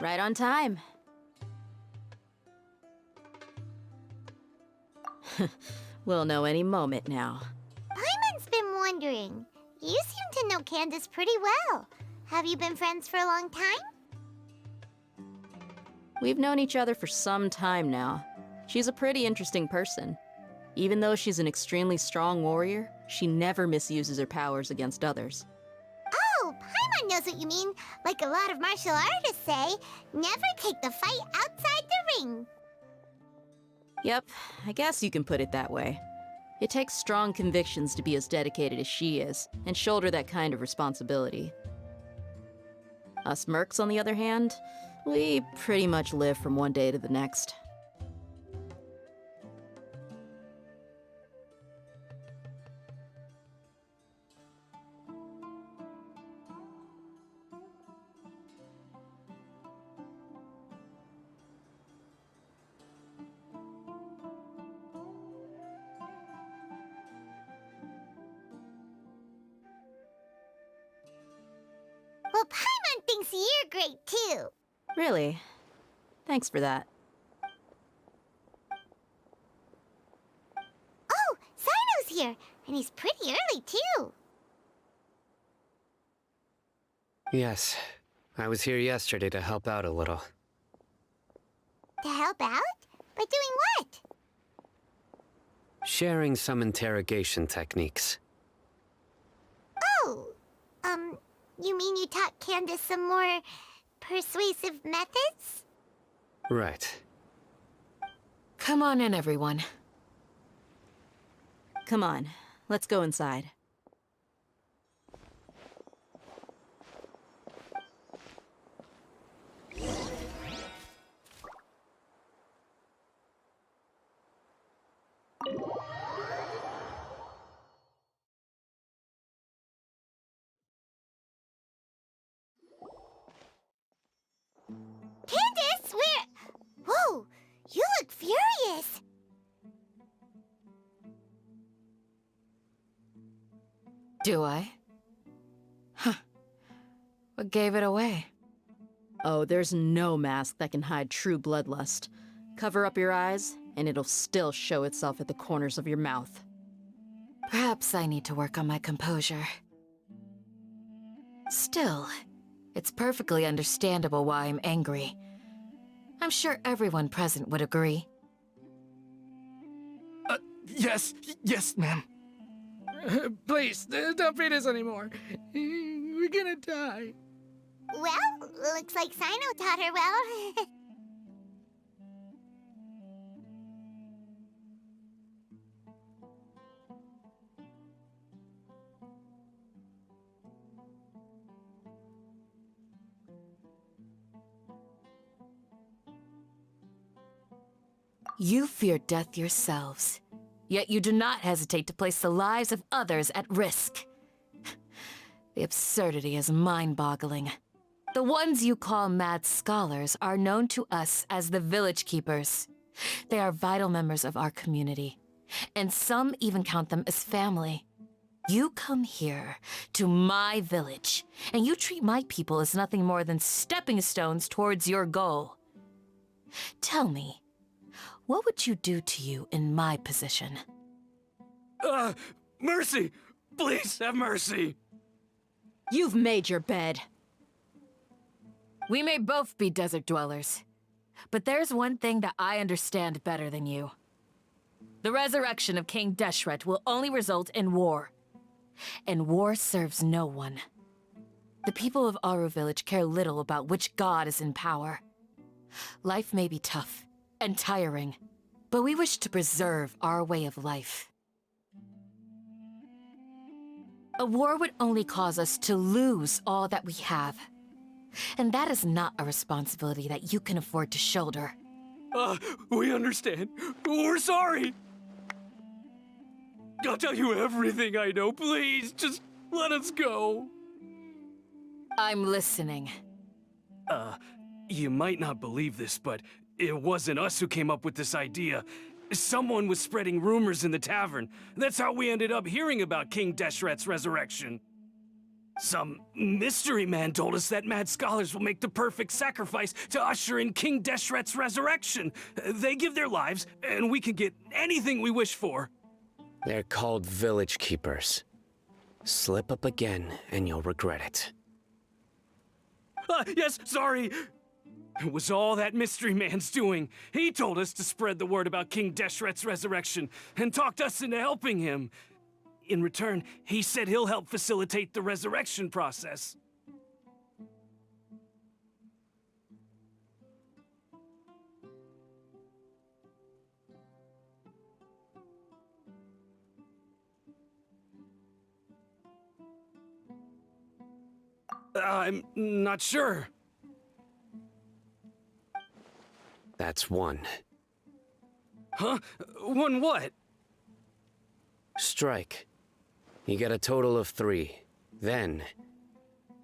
Right on time. We'll know any moment now. Paimon's been wondering. You seem to know Candace pretty well. Have you been friends for a long time? We've known each other for some time now. She's a pretty interesting person. Even though she's an extremely strong warrior, she never misuses her powers against others. Oh, Paimon knows what you mean. Like a lot of martial artists say, never take the fight outside the ring. Yep, I guess you can put it that way. It takes strong convictions to be as dedicated as she is, and shoulder that kind of responsibility. Us mercs, on the other hand, we pretty much live from one day to the next. Well, Paimon thinks you're great too. Really? Thanks for that. Oh, Sino's here, and he's pretty early too. Yes, I was here yesterday to help out a little. To help out? By doing what? Sharing some interrogation techniques. Oh, you mean you taught Candace some more persuasive methods? Right. Come on in, everyone. Come on, let's go inside. Candace, whoa, you look furious. Do I? Huh. What gave it away? Oh, there's no mask that can hide true bloodlust. Cover up your eyes, and it'll still show itself at the corners of your mouth. Perhaps I need to work on my composure. Still, it's perfectly understandable why I'm angry. I'm sure everyone present would agree. Yes, ma'am. Please, don't feed us anymore. We're gonna die. Well, looks like Sino taught her well. You fear death yourselves, yet you do not hesitate to place the lives of others at risk. The absurdity is mind-boggling. The ones you call mad scholars are known to us as the Village Keepers. They are vital members of our community, and some even count them as family. You come here, to my village, and you treat my people as nothing more than stepping stones towards your goal. Tell me, what would you do to you in my position? Mercy! Please have mercy! You've made your bed. We may both be desert dwellers, but there's one thing that I understand better than you. The resurrection of King Deshret will only result in war. And war serves no one. The people of Aru Village care little about which god is in power. Life may be tough and tiring, but we wish to preserve our way of life. A war would only cause us to lose all that we have. And that is not a responsibility that you can afford to shoulder. We understand. We're sorry. I'll tell you everything I know. Please, just let us go. I'm listening. You might not believe this, but it wasn't us who came up with this idea. Someone was spreading rumors in the tavern. That's how we ended up hearing about King Deshret's resurrection. Some mystery man told us that mad scholars will make the perfect sacrifice to usher in King Deshret's resurrection. They give their lives, and we can get anything we wish for. They're called village keepers. Slip up again, and you'll regret it. Yes, sorry. It was all that mystery man's doing. He told us to spread the word about King Deshret's resurrection, and talked us into helping him. In return, he said he'll help facilitate the resurrection process. I'm not sure. That's one. Huh? One what? Strike. You get a total of 3. Then,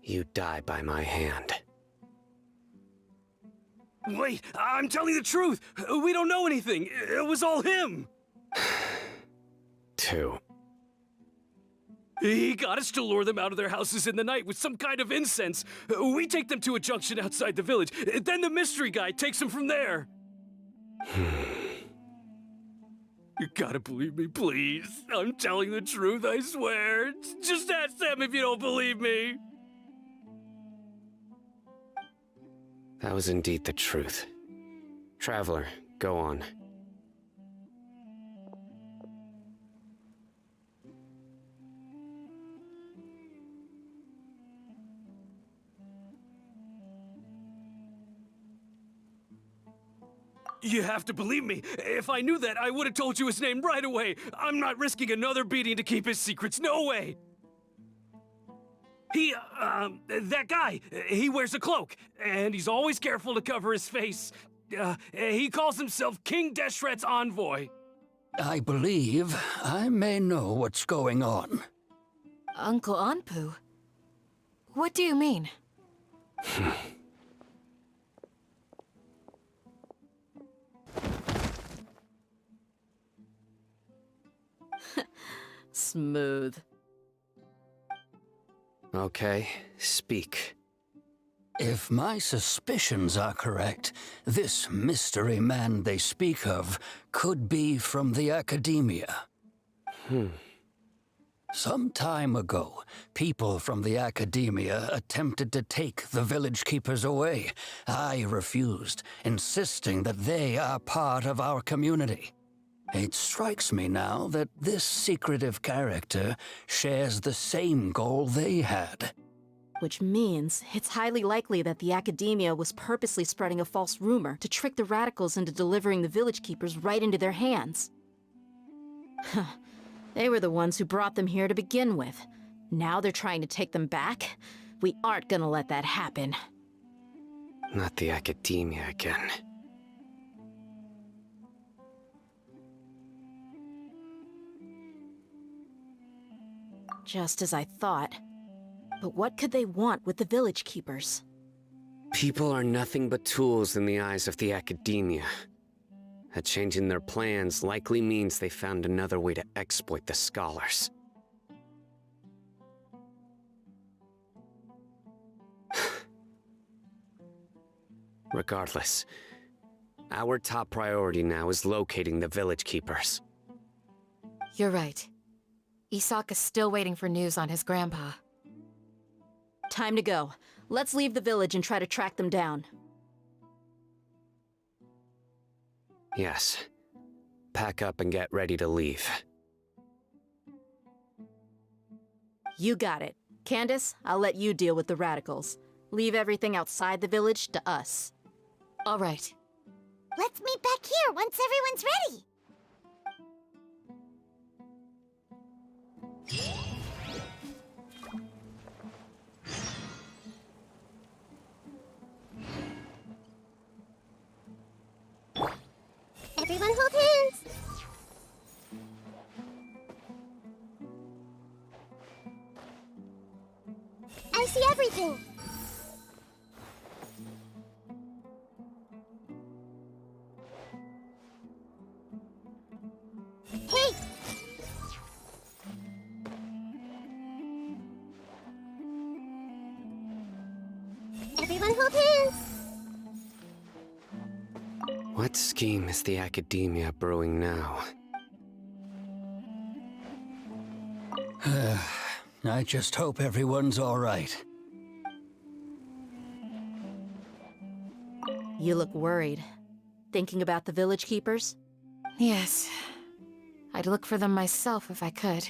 you die by my hand. Wait, I'm telling the truth. We don't know anything. It was all him. 2. He got us to lure them out of their houses in the night with some kind of incense. We take them to a junction outside the village. Then the mystery guy takes them from there. You gotta believe me, please. I'm telling the truth, I swear. Just ask them if you don't believe me. That was indeed the truth. Traveler, go on. You have to believe me. If I knew that, I would have told you his name right away. I'm not risking another beating to keep his secrets. No way. That guy, he wears a cloak, and he's always careful to cover his face. He calls himself King Deshret's envoy. I believe I may know what's going on. Uncle Anpu? What do you mean? Smooth. Okay, speak. If my suspicions are correct, this mystery man they speak of could be from the academia. Some time ago, people from the academia attempted to take the village keepers away. I refused, insisting that they are part of our community. It strikes me now that this secretive character shares the same goal they had. Which means it's highly likely that the academia was purposely spreading a false rumor to trick the radicals into delivering the village keepers right into their hands. They were the ones who brought them here to begin with. Now they're trying to take them back? We aren't gonna let that happen. Not the academia again. Just as I thought. But what could they want with the village keepers? People are nothing but tools in the eyes of the academia. A change in their plans likely means they found another way to exploit the scholars. Regardless, our top priority now is locating the village keepers. You're right. Isak is still waiting for news on his grandpa. Time to go. Let's leave the village and try to track them down. Yes. Pack up and get ready to leave. You got it. Candace, I'll let you deal with the radicals. Leave everything outside the village to us. All right. Let's meet back here once everyone's ready. Everyone hold hands. I see everything. Hey! What scheme is the Academia brewing now? I just hope everyone's all right. You look worried. Thinking about the village keepers? Yes. I'd look for them myself if I could.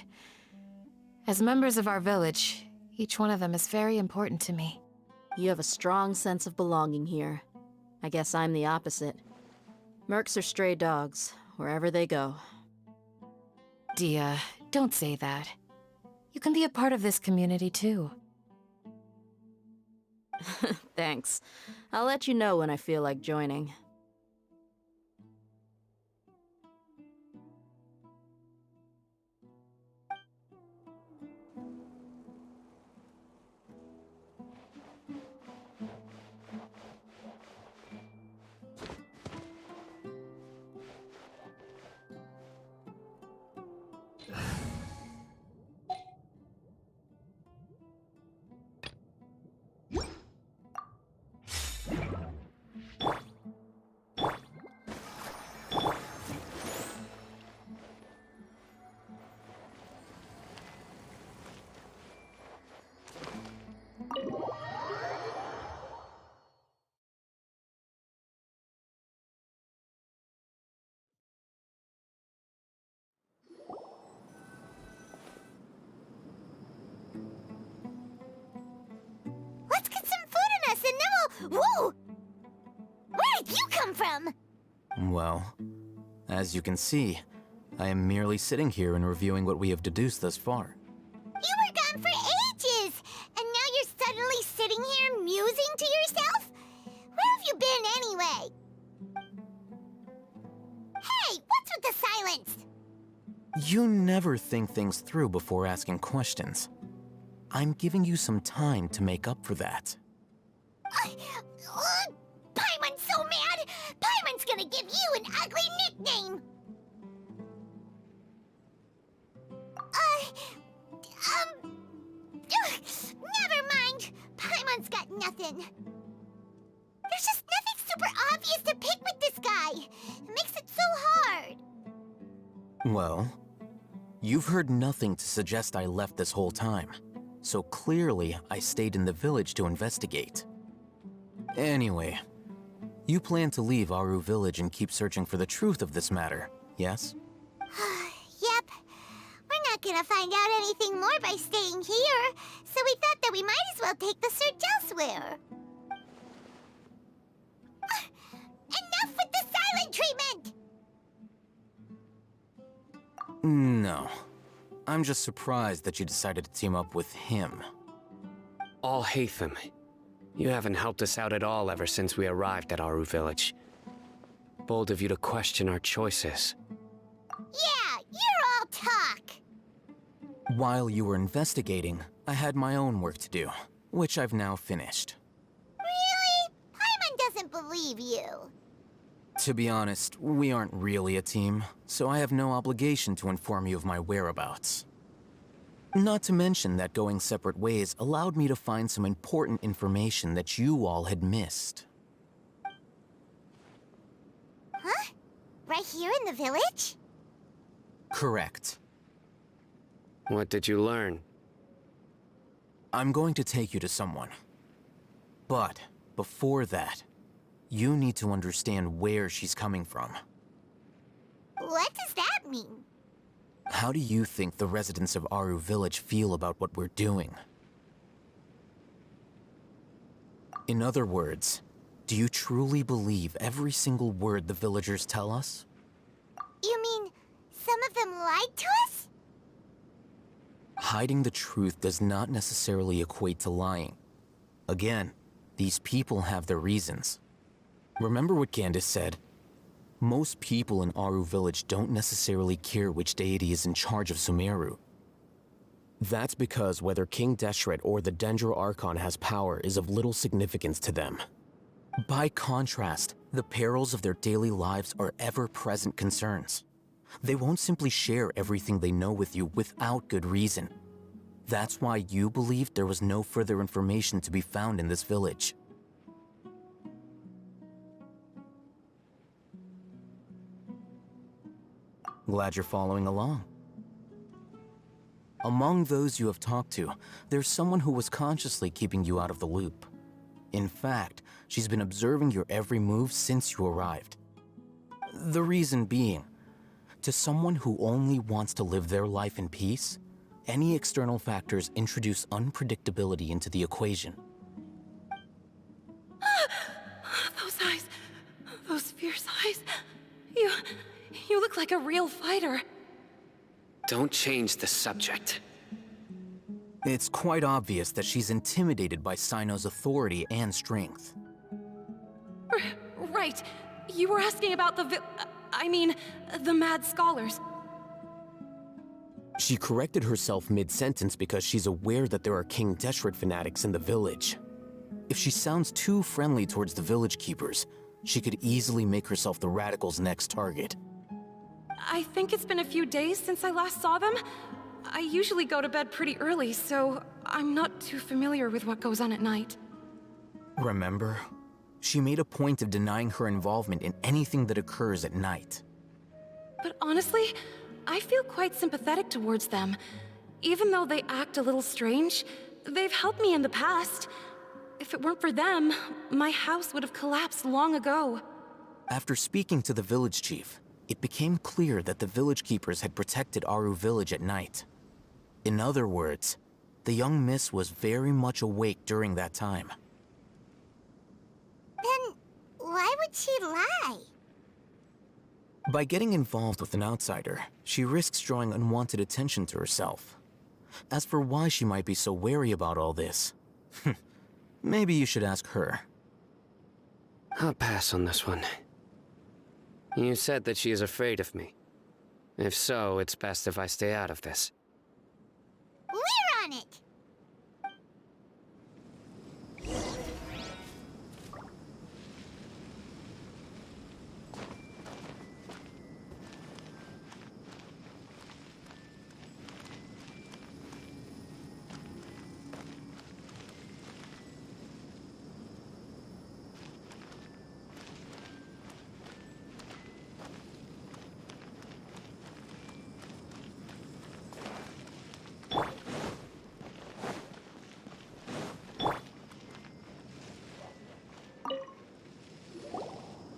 As members of our village, each one of them is very important to me. You have a strong sense of belonging here. I guess I'm the opposite. Mercs are stray dogs, wherever they go. Dia, don't say that. You can be a part of this community too. Thanks. I'll let you know when I feel like joining. Let's get some food in us and then we'll... Whoa! Where did you come from? Well, as you can see, I am merely sitting here and reviewing what we have deduced thus far. You were gone for ages, and now you're suddenly sitting here musing to yourself? Where have you been anyway? Hey, what's with the silence? You never think things through before asking questions. I'm giving you some time to make up for that. Paimon's so mad! Paimon's gonna give you an ugly nickname! Never mind. Paimon's got nothing. There's just nothing super obvious to pick with this guy. It makes it so hard. Well, you've heard nothing to suggest I left this whole time. So clearly, I stayed in the village to investigate. Anyway, you plan to leave Aru village and keep searching for the truth of this matter, yes? Yep. We're not gonna find out anything more by staying here, so we thought that we might as well take the search elsewhere. Enough with the silent treatment! No. I'm just surprised that you decided to team up with him. Al-Haytham, you haven't helped us out at all ever since we arrived at Aru village. Bold of you to question our choices. Yeah, you're all talk. While you were investigating, I had my own work to do, which I've now finished. Really? Paimon doesn't believe you. To be honest, we aren't really a team, so I have no obligation to inform you of my whereabouts. Not to mention that going separate ways allowed me to find some important information that you all had missed. Huh? Right here in the village? Correct. What did you learn? I'm going to take you to someone. But before that, you need to understand where she's coming from. What does that mean? How do you think the residents of Aru village feel about what we're doing? In other words, do you truly believe every single word the villagers tell us? You mean some of them lied to us? Hiding the truth does not necessarily equate to lying. Again, these people have their reasons. Remember what Gandis said? Most people in Aru village don't necessarily care which deity is in charge of Sumeru. That's because whether King Deshret or the Dendro Archon has power is of little significance to them. By contrast, the perils of their daily lives are ever-present concerns. They won't simply share everything they know with you without good reason. That's why you believed there was no further information to be found in this village. Glad you're following along. Among those you have talked to, there's someone who was consciously keeping you out of the loop. In fact, she's been observing your every move since you arrived. The reason being, to someone who only wants to live their life in peace, any external factors introduce unpredictability into the equation. Those eyes. Those fierce eyes. You look like a real fighter. Don't change the subject. It's quite obvious that she's intimidated by Sino's authority and strength. Right. You were asking about the Mad Scholars. She corrected herself mid-sentence because she's aware that there are King Deshret fanatics in the village. If she sounds too friendly towards the village keepers, she could easily make herself the Radicals' next target. I think it's been a few days since I last saw them. I usually go to bed pretty early, so I'm not too familiar with what goes on at night. Remember? She made a point of denying her involvement in anything that occurs at night. But honestly, I feel quite sympathetic towards them. Even though they act a little strange, they've helped me in the past. If it weren't for them, my house would have collapsed long ago. After speaking to the village chief, it became clear that the village keepers had protected Aru village at night. In other words, the young miss was very much awake during that time. Then why would she lie? By getting involved with an outsider, she risks drawing unwanted attention to herself. As for why she might be so wary about all this, maybe you should ask her. I'll pass on this one. You said that she is afraid of me. If so, it's best if I stay out of this. We're on it!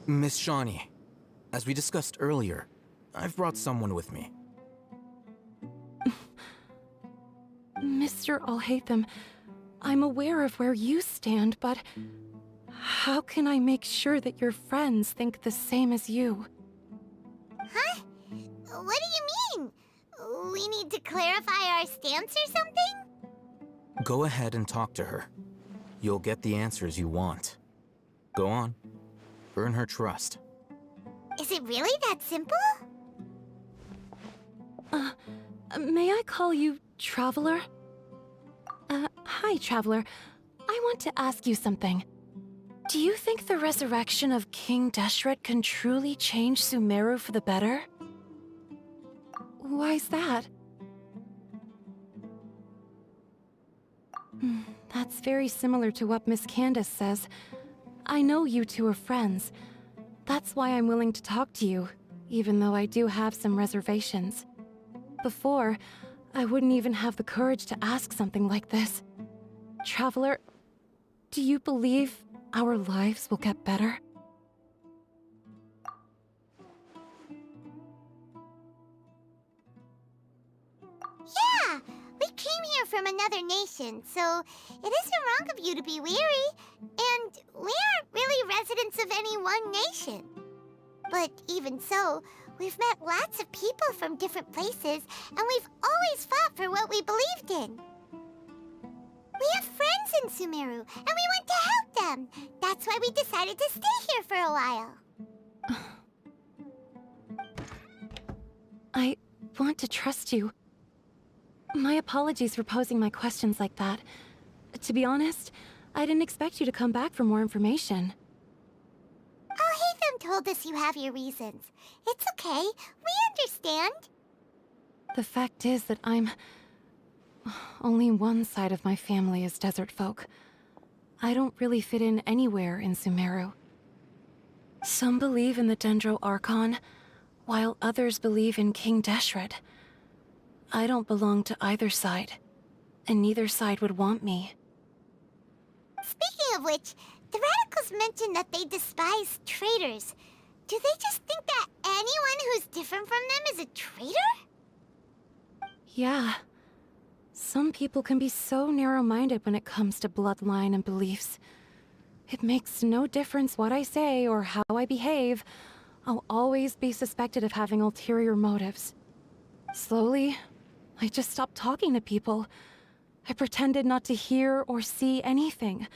Miss Shawnee, as we discussed earlier, I've brought someone with me. Mr. Alhaitham, I'm aware of where you stand, but how can I make sure that your friends think the same as you? Huh? What do you mean? We need to clarify our stance or something? Go ahead and talk to her. You'll get the answers you want. Go on. Earn her trust. Is it really that simple? May I call you Traveler? Hi, Traveler. I want to ask you something. Do you think the resurrection of King Deshret can truly change Sumeru for the better? Why's that? That's very similar to what Miss Candace says. I know you two are friends. That's why I'm willing to talk to you, even though I do have some reservations. Before, I wouldn't even have the courage to ask something like this. Traveler, do you believe our lives will get better? Yeah! We came here from another nation, so it isn't wrong of you to be weary. And we aren't really residents of any one nation. But even so, we've met lots of people from different places, and we've always fought for what we believed in. We have friends in Sumeru, and we want to help them. That's why we decided to stay here for a while. I want to trust you. My apologies for posing my questions like that. To be honest, I didn't expect you to come back for more information. Alhaitham told us you have your reasons. It's okay. We understand. The fact is that only one side of my family is desert folk. I don't really fit in anywhere in Sumeru. Some believe in the Dendro Archon. while others believe in King Deshret. I don't belong to either side, and neither side would want me. Speaking of which, the radicals mentioned that they despise traitors. Do they just think that anyone who's different from them is a traitor? Yeah. Some people can be so narrow-minded when it comes to bloodline and beliefs. It makes no difference what I say or how I behave. I'll always be suspected of having ulterior motives. Slowly, I just stopped talking to people. I pretended not to hear or see anything.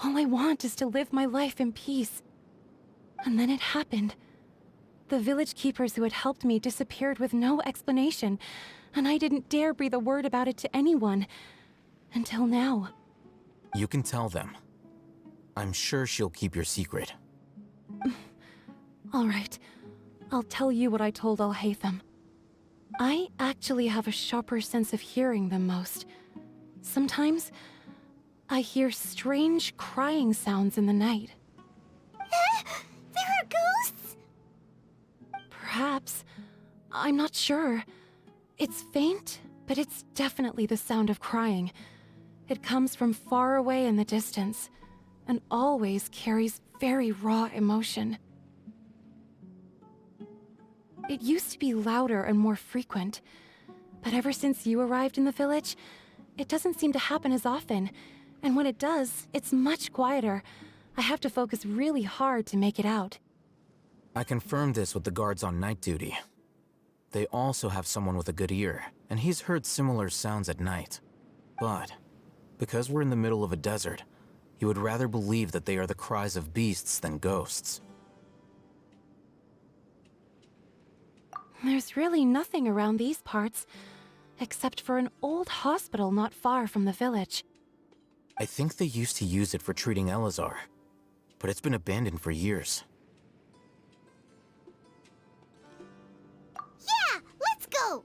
All I want is to live my life in peace. And then it happened. The village keepers who had helped me disappeared with no explanation, and I didn't dare breathe a word about it to anyone. Until now. You can tell them. I'm sure she'll keep your secret. All right. I'll tell you what I told Alhaitham. I actually have a sharper sense of hearing than most. Sometimes, I hear strange crying sounds in the night. There are ghosts? Perhaps. I'm not sure. It's faint, but it's definitely the sound of crying. It comes from far away in the distance, and always carries very raw emotion. It used to be louder and more frequent, but ever since you arrived in the village, it doesn't seem to happen as often, and when it does, it's much quieter. I have to focus really hard to make it out. I confirmed this with the guards on night duty. They also have someone with a good ear, and he's heard similar sounds at night. But, because we're in the middle of a desert, he would rather believe that they are the cries of beasts than ghosts. There's really nothing around these parts, except for an old hospital not far from the village. I think they used to use it for treating Elazar, but it's been abandoned for years. Yeah, let's go!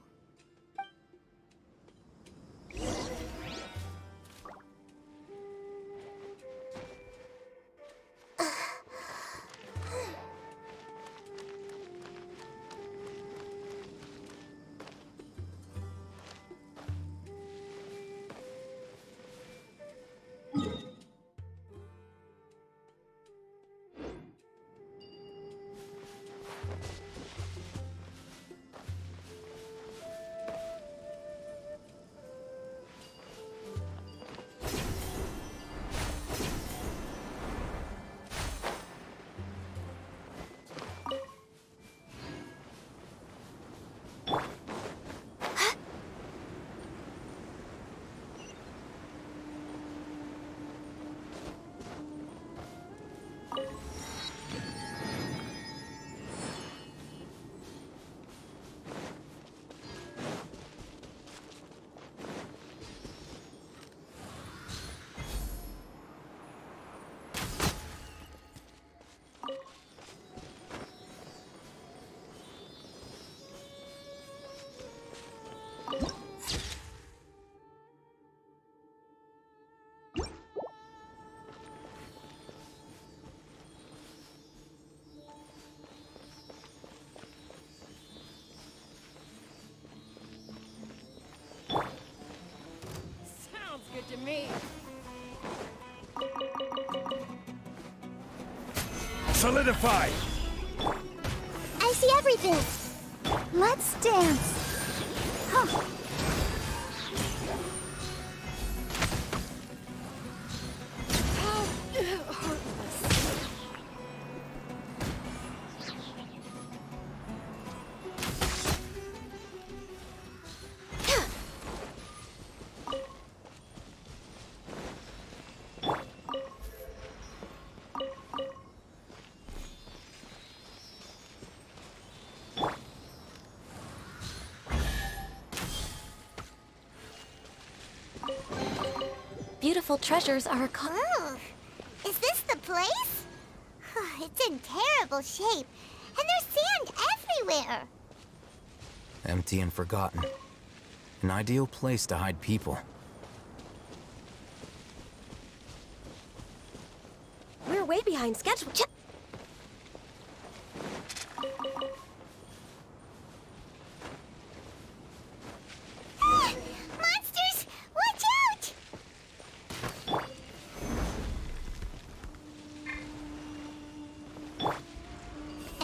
To me. Solidify! I see everything. Let's dance. Huh. Beautiful treasures are Oh, is this the place? It's in terrible shape, and there's sand everywhere. Empty and forgotten. An ideal place to hide people. We're way behind schedule.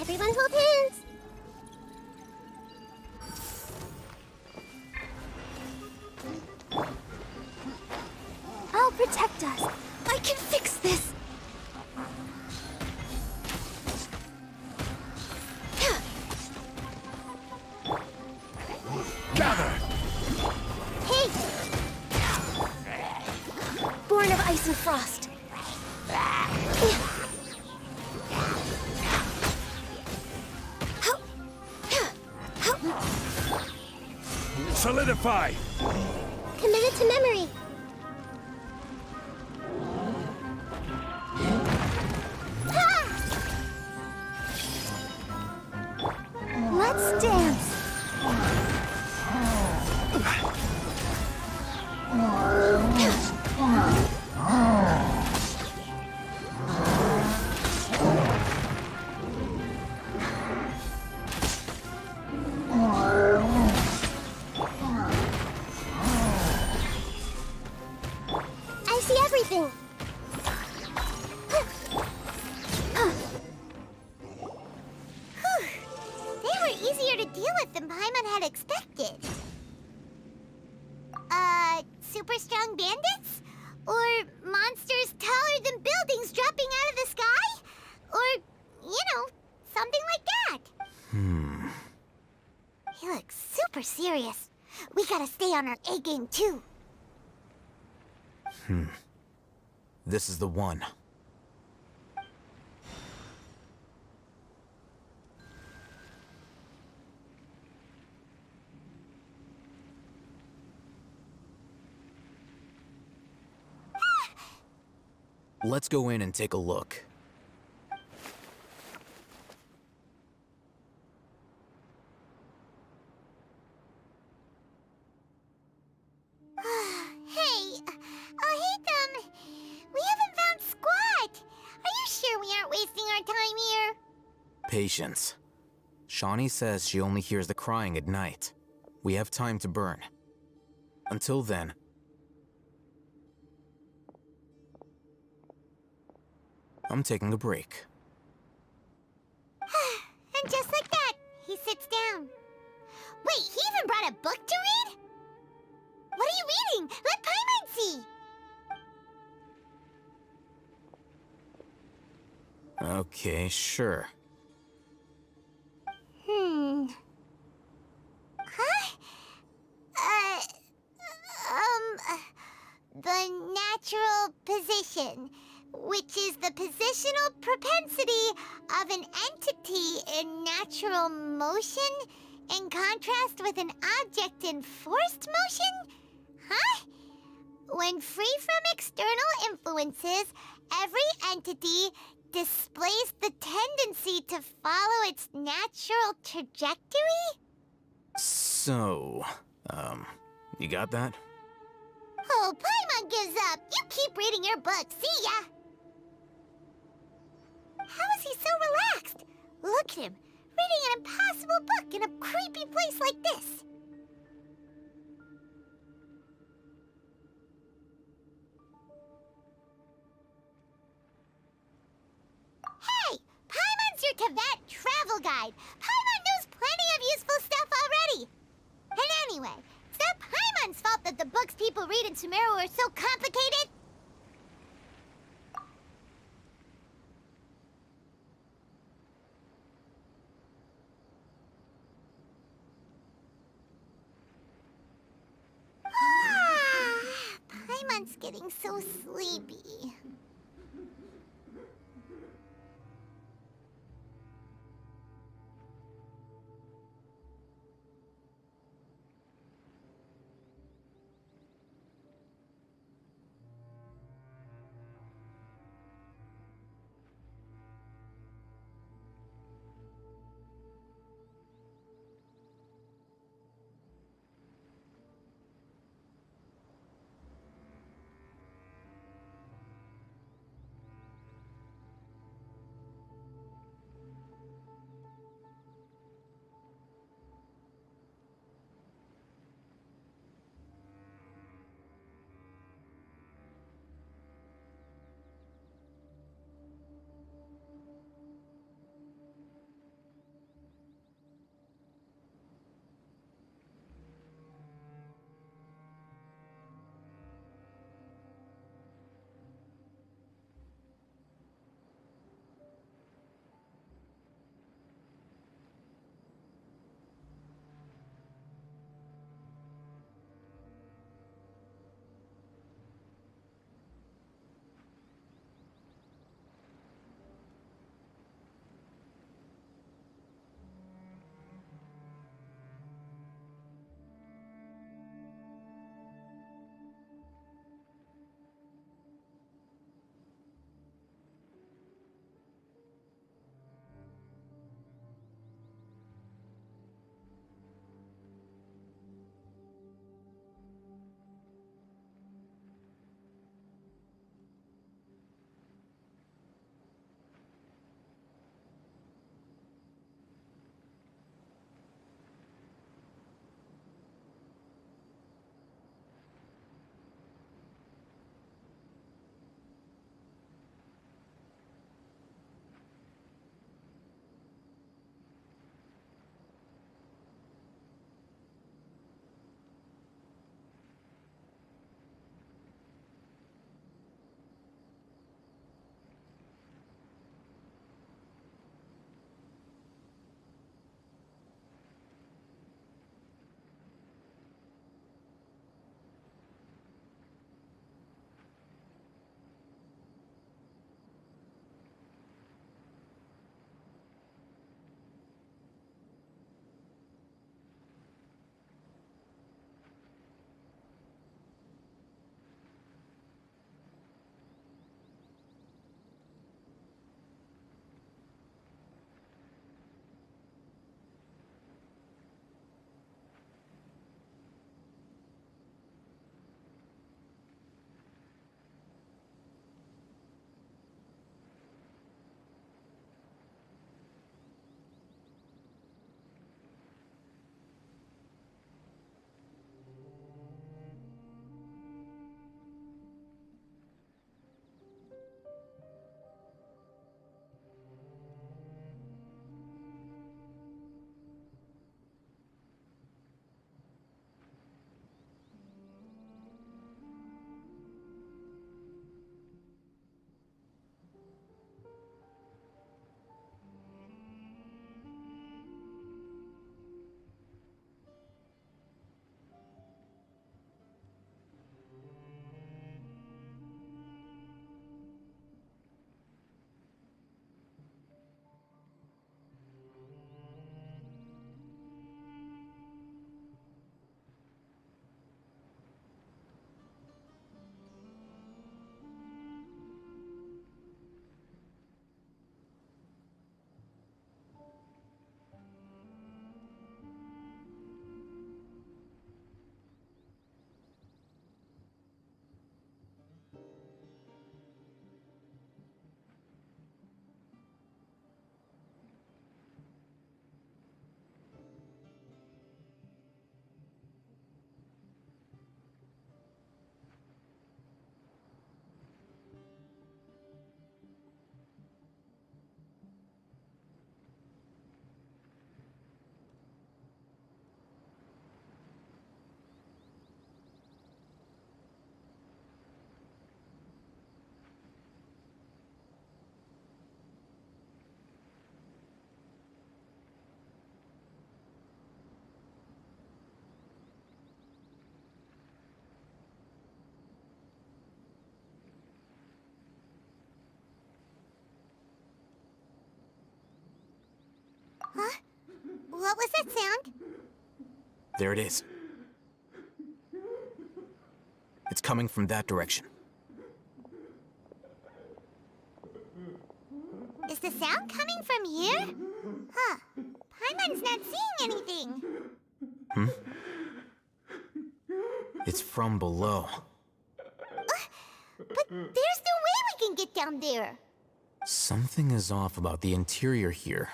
Everyone hold hands! I'll protect us. I can fix this. Gather! Hey! Born of ice and frost. Solidify! Committed to memory. Let's dance. I see everything. They were easier to deal with than Paimon had expected. Super strong bandits? Or monsters taller than buildings dropping out of the sky? Or, something like that. He looks super serious. We gotta stay on our A game too. This is the one. Let's go in and take a look. Hey, we haven't found squat. Are you sure we aren't wasting our time here? Patience. Shawnee says she only hears the crying at night. We have time to burn. Until then, I'm taking a break. And just like that, he sits down. Wait, he even brought a book to read? What are you reading? Let Paimon see. Okay, sure. Huh? The natural position, which is the positional propensity of an entity in natural motion in contrast with an object in forced motion? Huh? When free from external influences, every entity displays the tendency to follow its natural trajectory? So, you got that? Oh, Paimon gives up. You keep reading your book. See ya. How is he so relaxed? Look at him, reading an impossible book in a creepy place like this. Hey, Paimon's your Tibet travel guide. Paimon knows plenty of useful stuff already. And anyway, it's not Paimon's fault that the books people read in Sumeru are so complicated. Paimon's getting so sleepy. Huh? What was that sound? There it is. It's coming from that direction. Is the sound coming from here? Huh. Paimon's not seeing anything. It's from below. But there's no way we can get down there. Something is off about the interior here.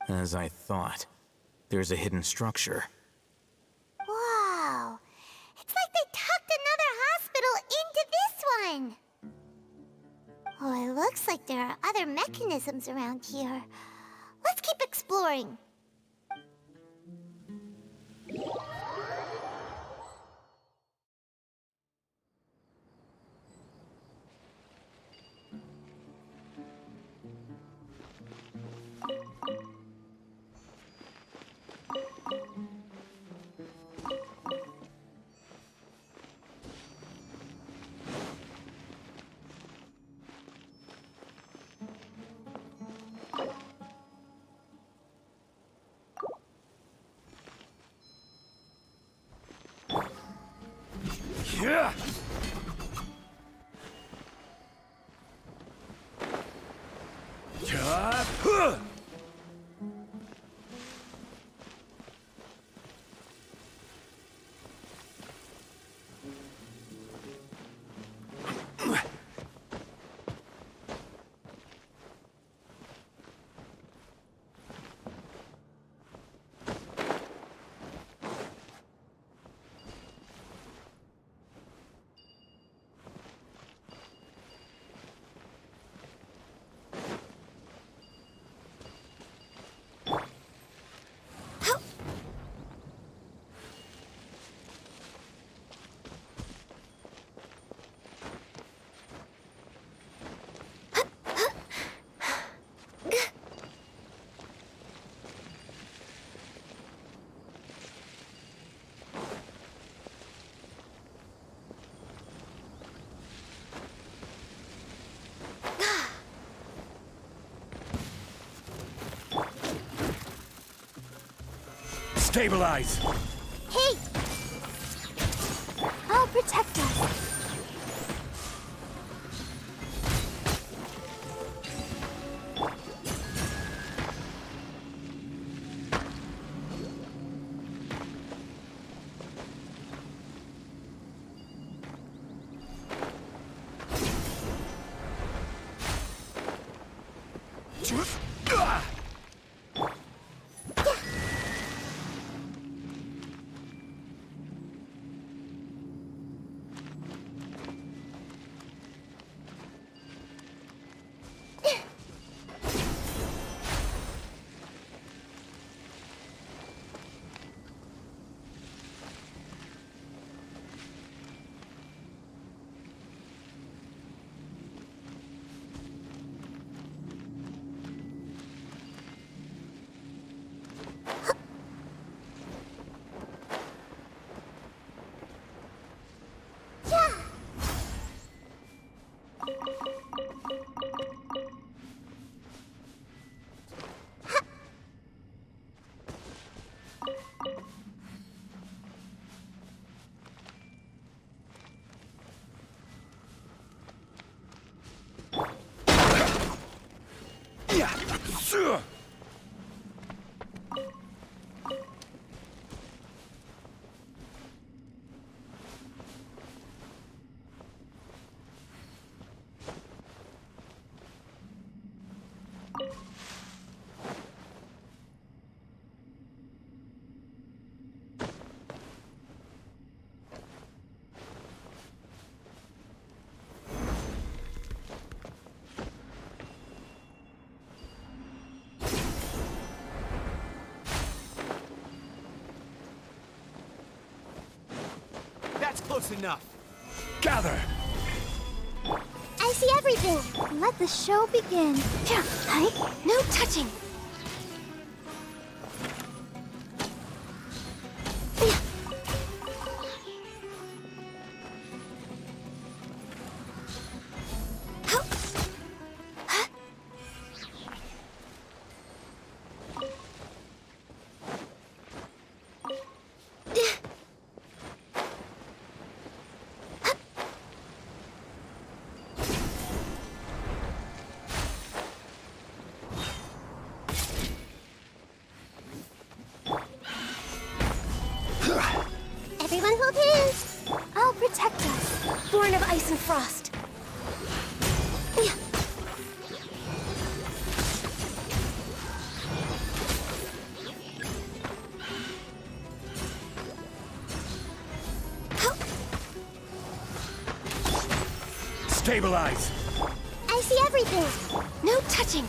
As I thought, there's a hidden structure. Wow. It's like they tucked another hospital into this one. Oh, it looks like there are other mechanisms around here. Let's keep exploring. Yeah! Yeah! Huh! Stabilize! Hey! I'll protect us. That's close enough. Gather! I see everything. Let the show begin. Yeah, right? No touching. Stabilize! I see everything. No touching.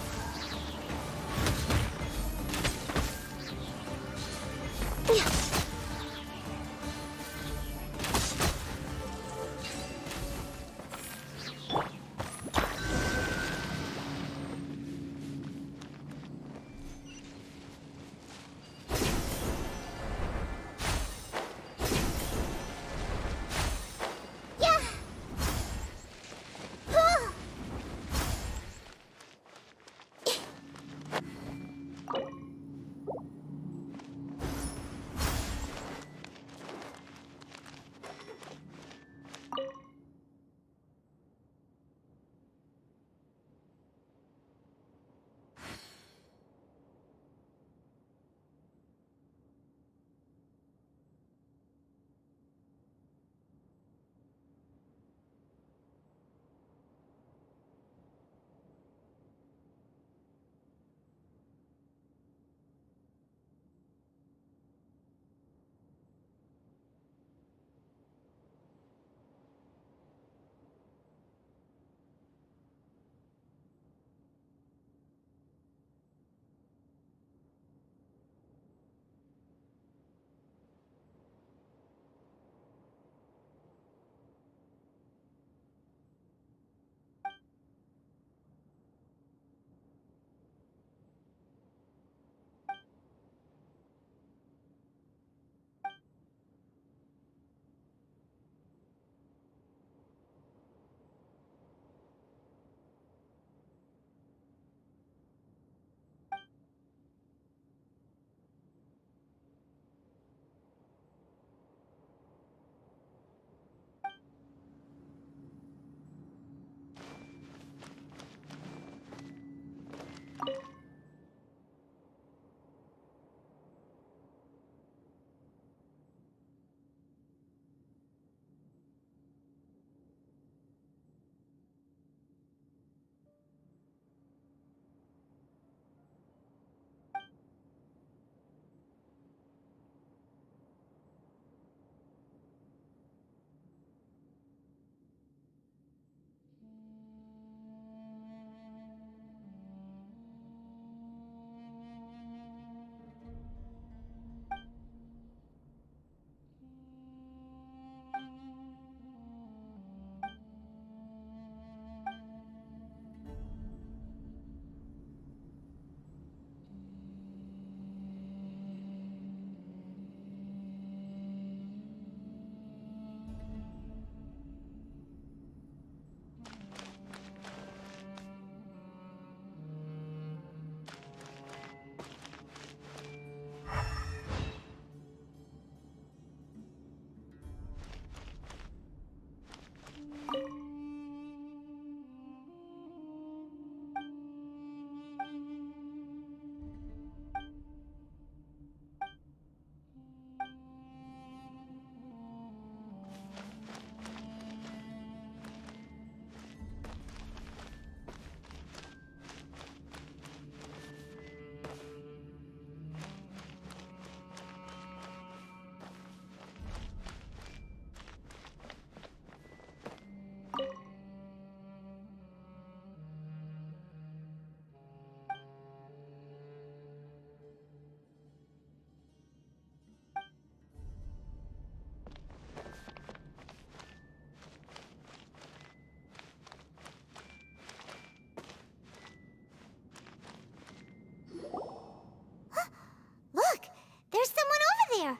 Look! There's someone over there!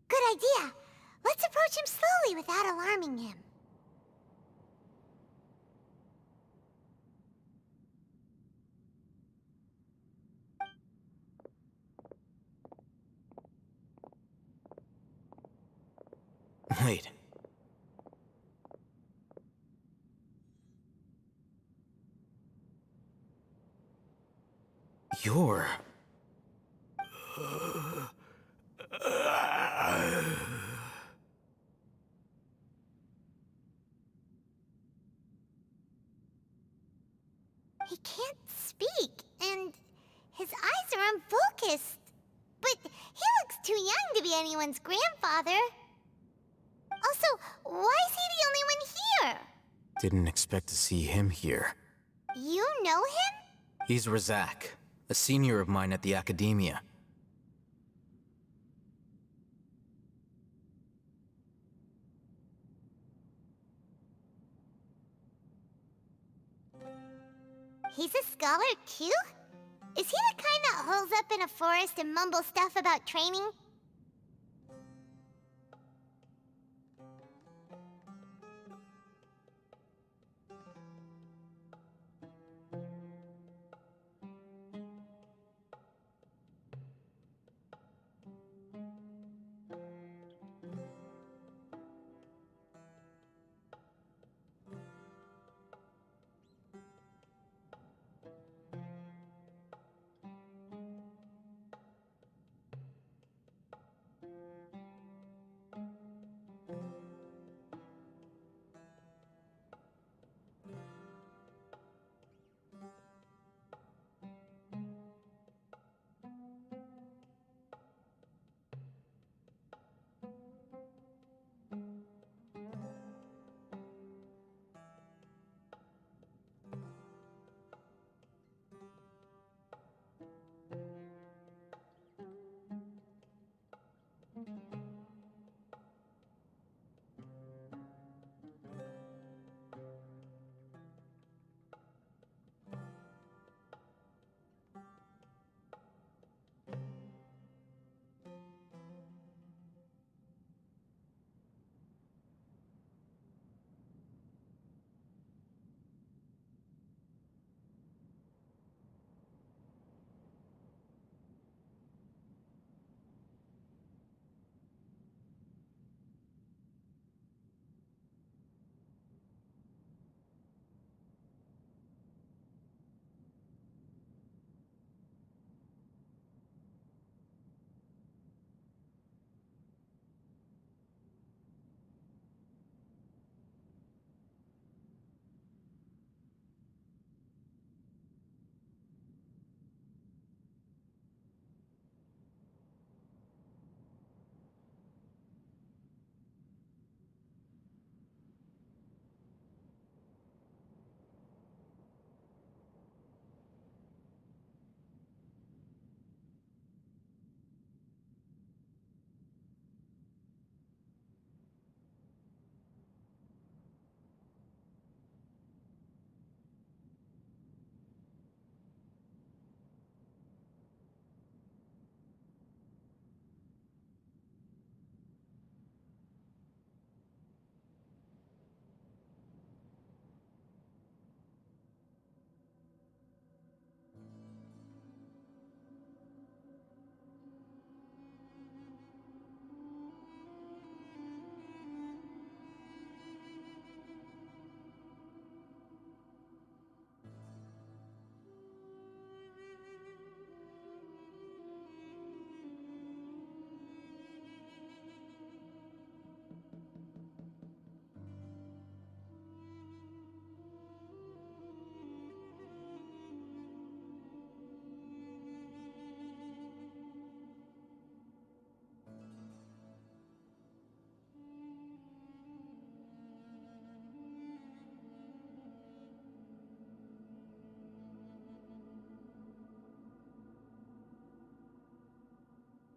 Good idea. Let's approach him slowly without alarming him. Wait. You're... He can't speak, and his eyes are unfocused. But too young to be anyone's grandfather. Also, why is he the only one here? Didn't expect to see him here. You know him? He's Razak, a senior of mine at the Academia. He's a scholar too? Is he the kind that holes up in a forest and mumbles stuff about training?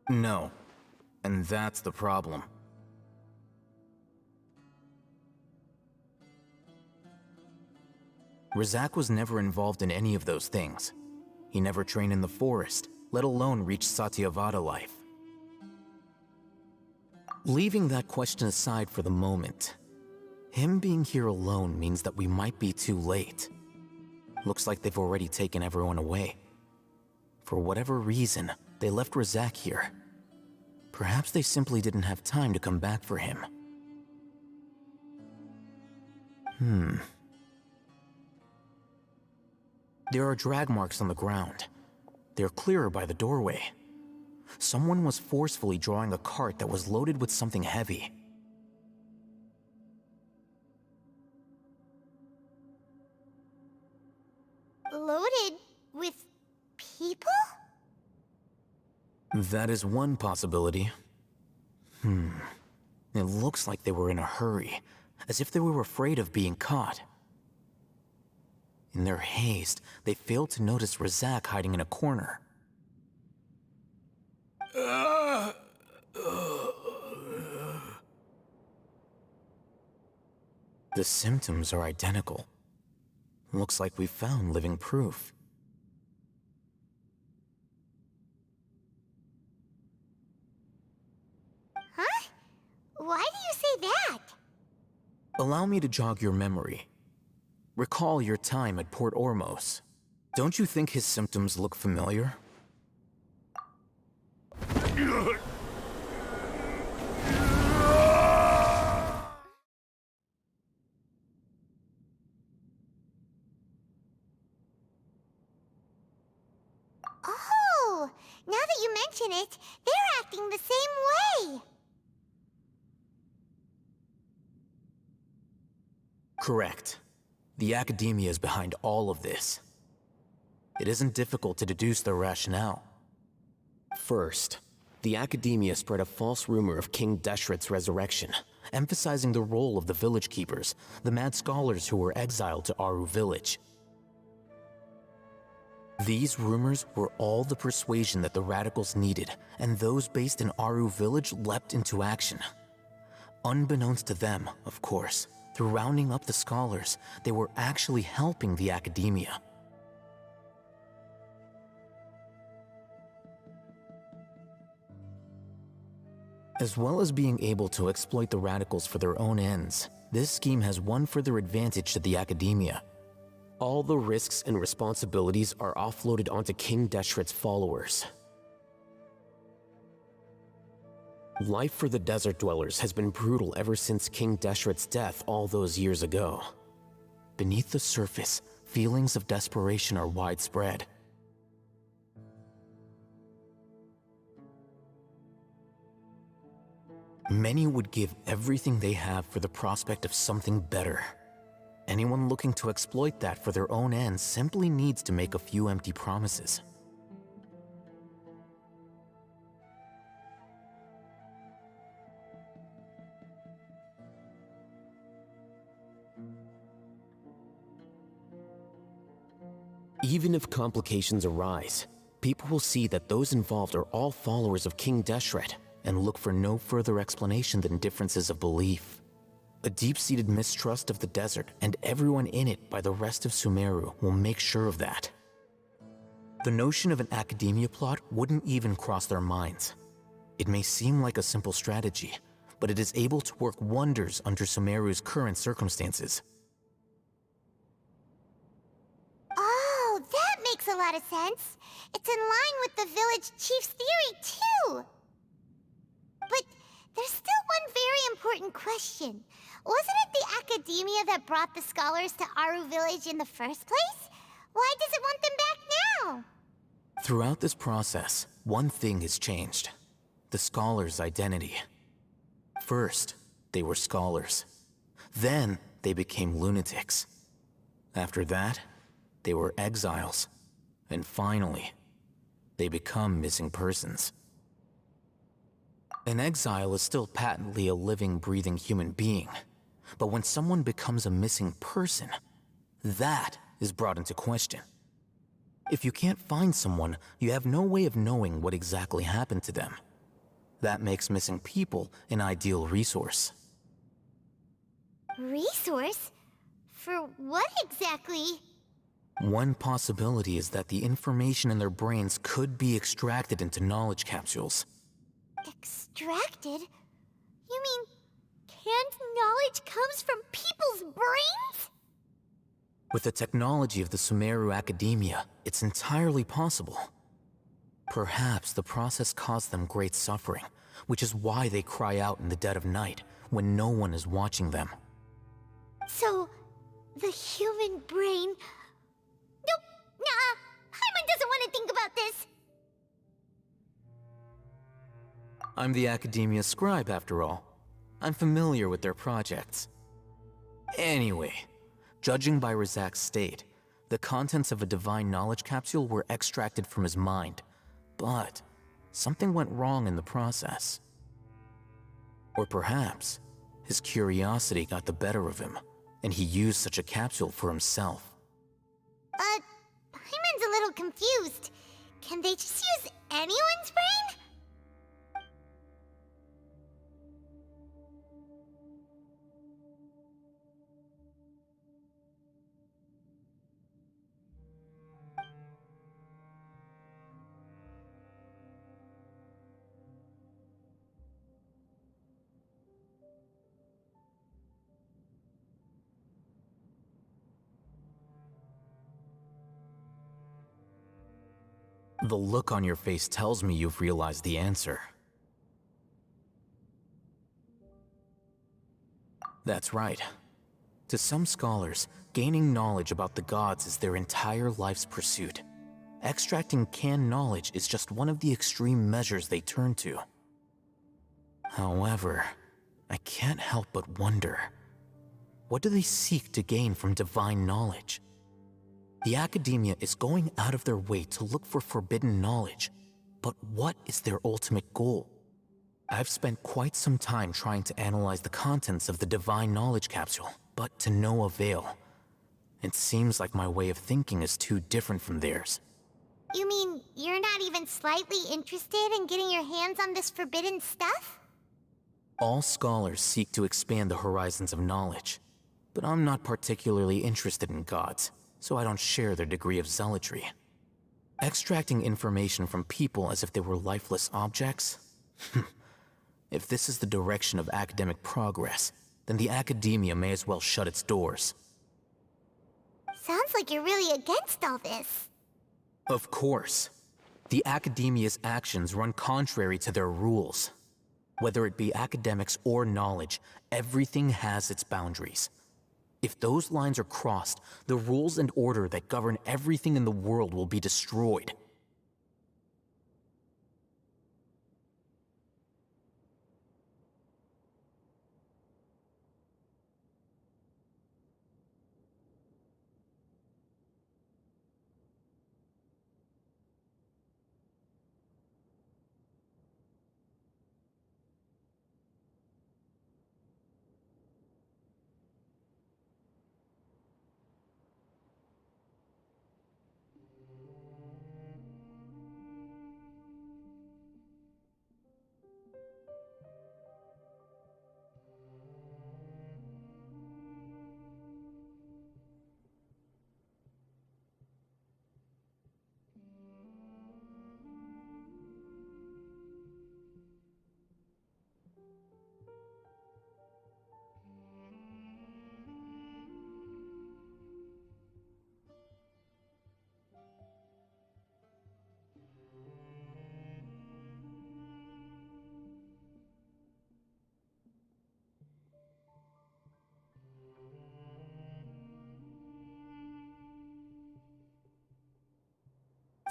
No. And that's the problem. Razak was never involved in any of those things. He never trained in the forest, let alone reach Satyavada life. Leaving that question aside for the moment, him being here alone means that we might be too late. Looks like they've already taken everyone away. For whatever reason, they left Razak here. Perhaps they simply didn't have time to come back for him. There are drag marks on the ground. They're clearer by the doorway. Someone was forcefully drawing a cart that was loaded with something heavy. Loaded with people? That is one possibility. It looks like they were in a hurry, as if they were afraid of being caught. In their haste, they failed to notice Razak hiding in a corner. The symptoms are identical. Looks like we found living proof. Huh? Why do you say that? Allow me to jog your memory. Recall your time at Port Ormos. Don't you think his symptoms look familiar? Oh, now that you mention it, they're acting the same way. Correct. The Academia is behind all of this. It isn't difficult to deduce their rationale. First, the Academia spread a false rumor of King Deshret's resurrection, Emphasizing the role of the village keepers, the mad scholars who were exiled to Aru village. These rumors were all the persuasion that the radicals needed, and those based in Aru village leapt into action. Unbeknownst to them, of course, through rounding up the scholars, they were actually helping the Academia. As well as being able to exploit the radicals for their own ends, this scheme has one further advantage to the Academia. all the risks and responsibilities are offloaded onto King Deshret's followers. Life for the desert dwellers has been brutal ever since King Deshret's death all those years ago. Beneath the surface, feelings of desperation are widespread. Many would give everything they have for the prospect of something better. Anyone looking to exploit that for their own ends simply needs to make a few empty promises. Even if complications arise, people will see that those involved are all followers of King Deshret, and look for no further explanation than differences of belief. A deep-seated mistrust of the desert and everyone in it by the rest of Sumeru will make sure of that. The notion of an academia plot wouldn't even cross their minds. It may seem like a simple strategy, but it is able to work wonders under Sumeru's current circumstances. Oh, that makes a lot of sense. It's in line with the village chief's theory, too. But there's still one very important question. Wasn't it the academia that brought the scholars to Aru village in the first place? Why does it want them back now? Throughout this process, one thing has changed. The scholars' identity. First, they were scholars. Then, they became lunatics. After that, they were exiles. And finally, they become missing persons. An exile is still patently a living, breathing human being. But when someone becomes a missing person, that is brought into question. If you can't find someone, you have no way of knowing what exactly happened to them. That makes missing people an ideal resource. Resource? For what exactly? One possibility is that the information in their brains could be extracted into knowledge capsules. Extracted? You mean canned knowledge comes from people's brains? With the technology of the Sumeru Academia, it's entirely possible. Perhaps the process caused them great suffering, which is why they cry out in the dead of night when no one is watching them. So, the human brain... Nope, nah, Paimon doesn't want to think about this. I'm the Academia scribe, after all. I'm familiar with their projects. Anyway, judging by Razak's state, the contents of a divine knowledge capsule were extracted from his mind. But something went wrong in the process. Or perhaps his curiosity got the better of him, and he used such a capsule for himself. Paimon's a little confused. Can they just use anyone's brain? The look on your face tells me you've realized the answer. That's right. To some scholars, gaining knowledge about the gods is their entire life's pursuit. Extracting canned knowledge is just one of the extreme measures they turn to. However, I can't help but wonder, what do they seek to gain from divine knowledge? The academia is going out of their way to look for forbidden knowledge, but what is their ultimate goal? I've spent quite some time trying to analyze the contents of the divine knowledge capsule, but to no avail. It seems like my way of thinking is too different from theirs. You mean you're not even slightly interested in getting your hands on this forbidden stuff? All scholars seek to expand the horizons of knowledge, but I'm not particularly interested in gods, so I don't share their degree of zealotry. Extracting information from people as if they were lifeless objects? If this is the direction of academic progress, then the academia may as well shut its doors. Sounds like you're really against all this. Of course. The academia's actions run contrary to their rules. Whether it be academics or knowledge, everything has its boundaries. If those lines are crossed, the rules and order that govern everything in the world will be destroyed.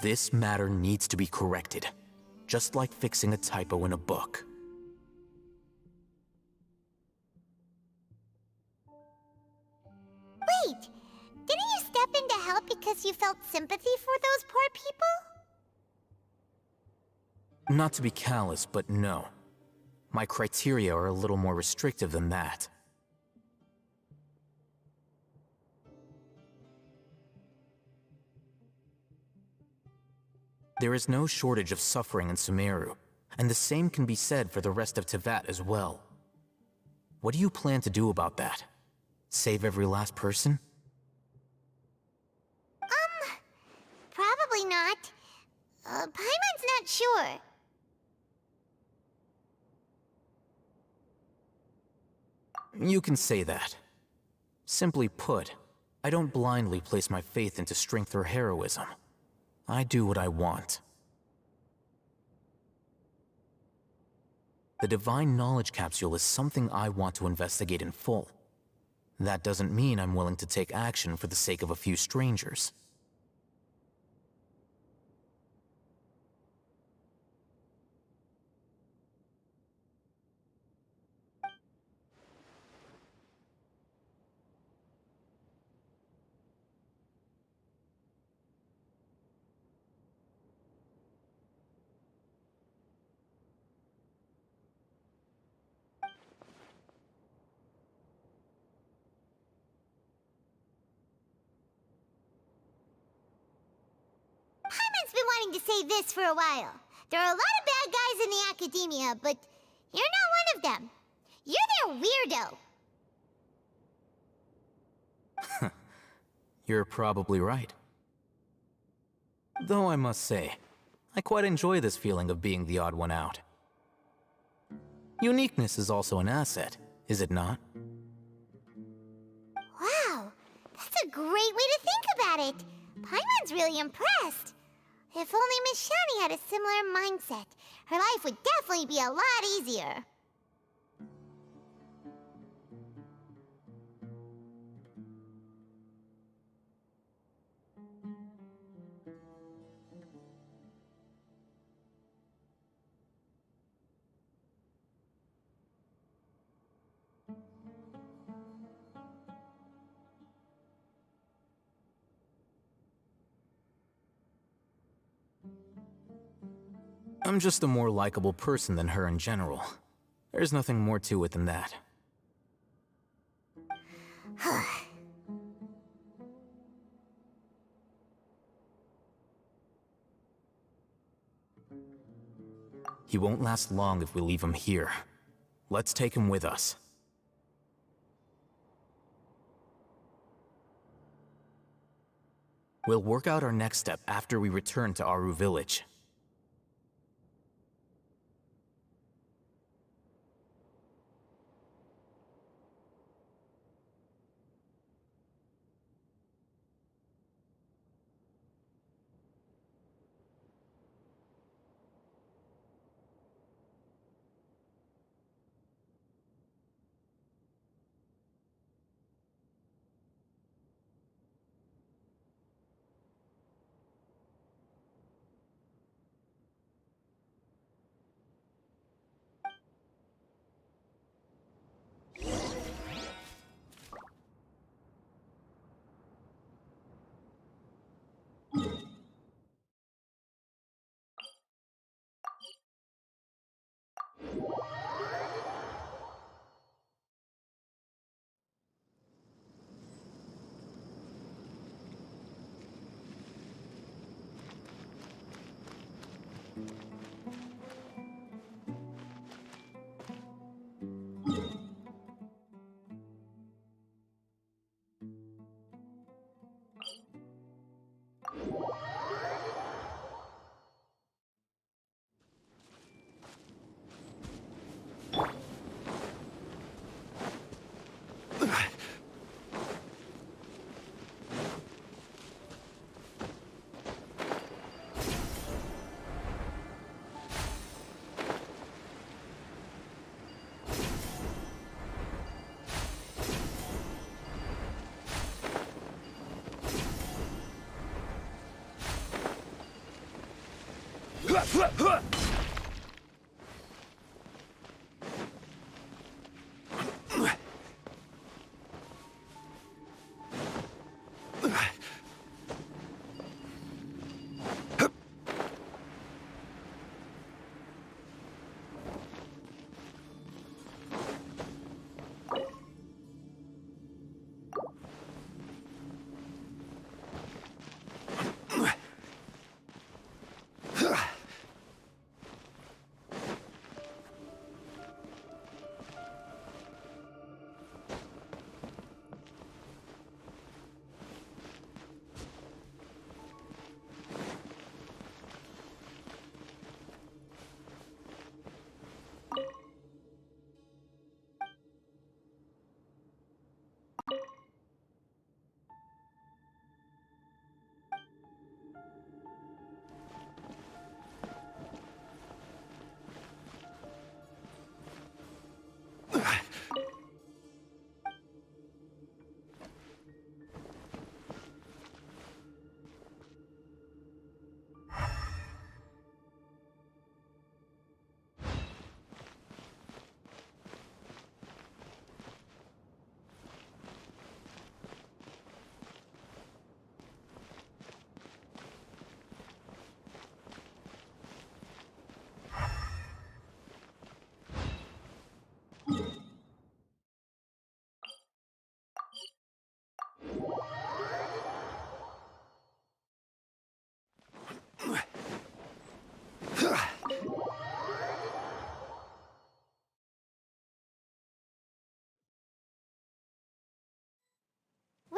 This matter needs to be corrected, just like fixing a typo in a book. Wait, didn't you step in to help because you felt sympathy for those poor people? Not to be callous, but no. My criteria are a little more restrictive than that. There is no shortage of suffering in Sumeru, and the same can be said for the rest of Teyvat as well. What do you plan to do about that? Save every last person? Probably not. Paimon's not sure. You can say that. Simply put, I don't blindly place my faith into strength or heroism. I do what I want. The Divine Knowledge Capsule is something I want to investigate in full. That doesn't mean I'm willing to take action for the sake of a few strangers. wanting to say this for a while. There are a lot of bad guys in the academia, but you're not one of them. You're their weirdo. You're probably right. Though I must say, I quite enjoy this feeling of being the odd one out. Uniqueness is also an asset, is it not? Wow, that's a great way to think about it. Paimon's really impressed. If only Miss Shani had a similar mindset, her life would definitely be a lot easier. I'm just a more likable person than her in general. There's nothing more to it than that. He won't last long if we leave him here. Let's take him with us. We'll work out our next step after we return to Aru Village.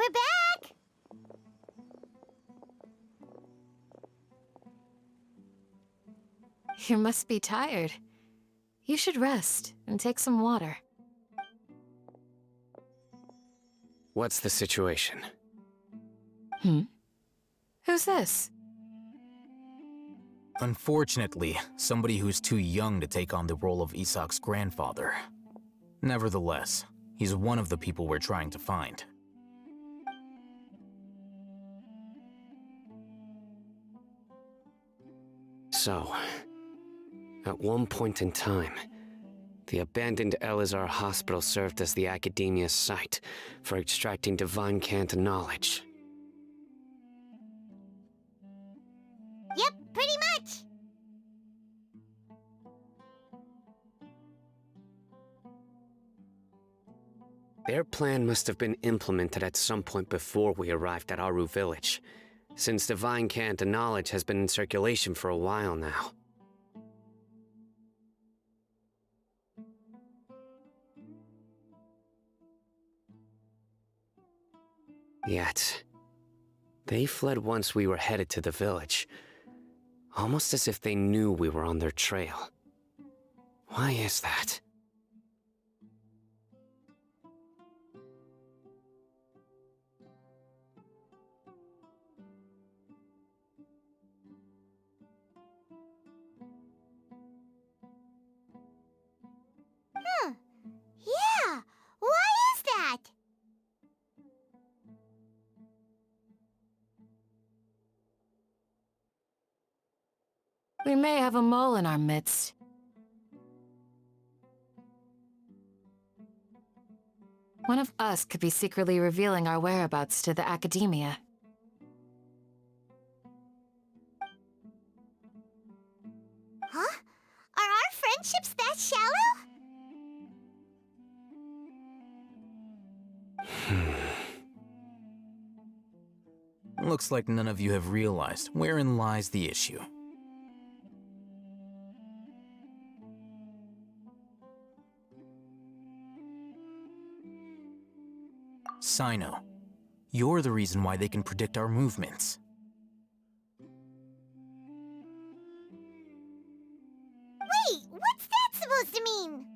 We're back! You must be tired. You should rest and take some water. What's the situation? Who's this? Unfortunately, somebody who's too young to take on the role of Isak's grandfather. Nevertheless, he's one of the people we're trying to find. So, at one point in time, the abandoned Elazar Hospital served as the Academia's site for extracting divine cant knowledge. Yep, pretty much. Their plan must have been implemented at some point before we arrived at Aru Village, since divine cant knowledge has been in circulation for a while now. Yet, they fled once we were headed to the village, almost as if they knew we were on their trail. Why is that? Yeah, why is that? We may have a mole in our midst. One of us could be secretly revealing our whereabouts to the Academia. Huh? Are our friendships that shallow? Looks like none of you have realized wherein lies the issue. Sino, you're the reason why they can predict our movements. Wait, what's that supposed to mean?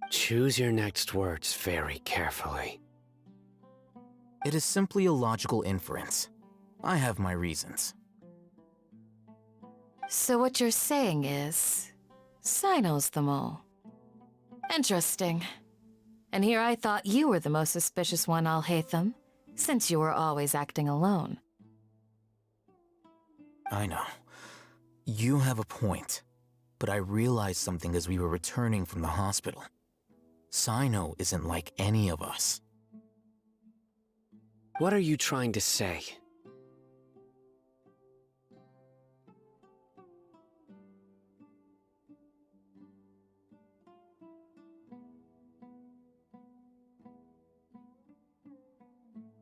Choose your next words very carefully. It is simply a logical inference. I have my reasons. So what you're saying is, Sino's the mole. Interesting. And here I thought you were the most suspicious one, Alhaitham, since you were always acting alone. I know. You have a point. But I realized something as we were returning from the hospital. Sino isn't like any of us. What are you trying to say?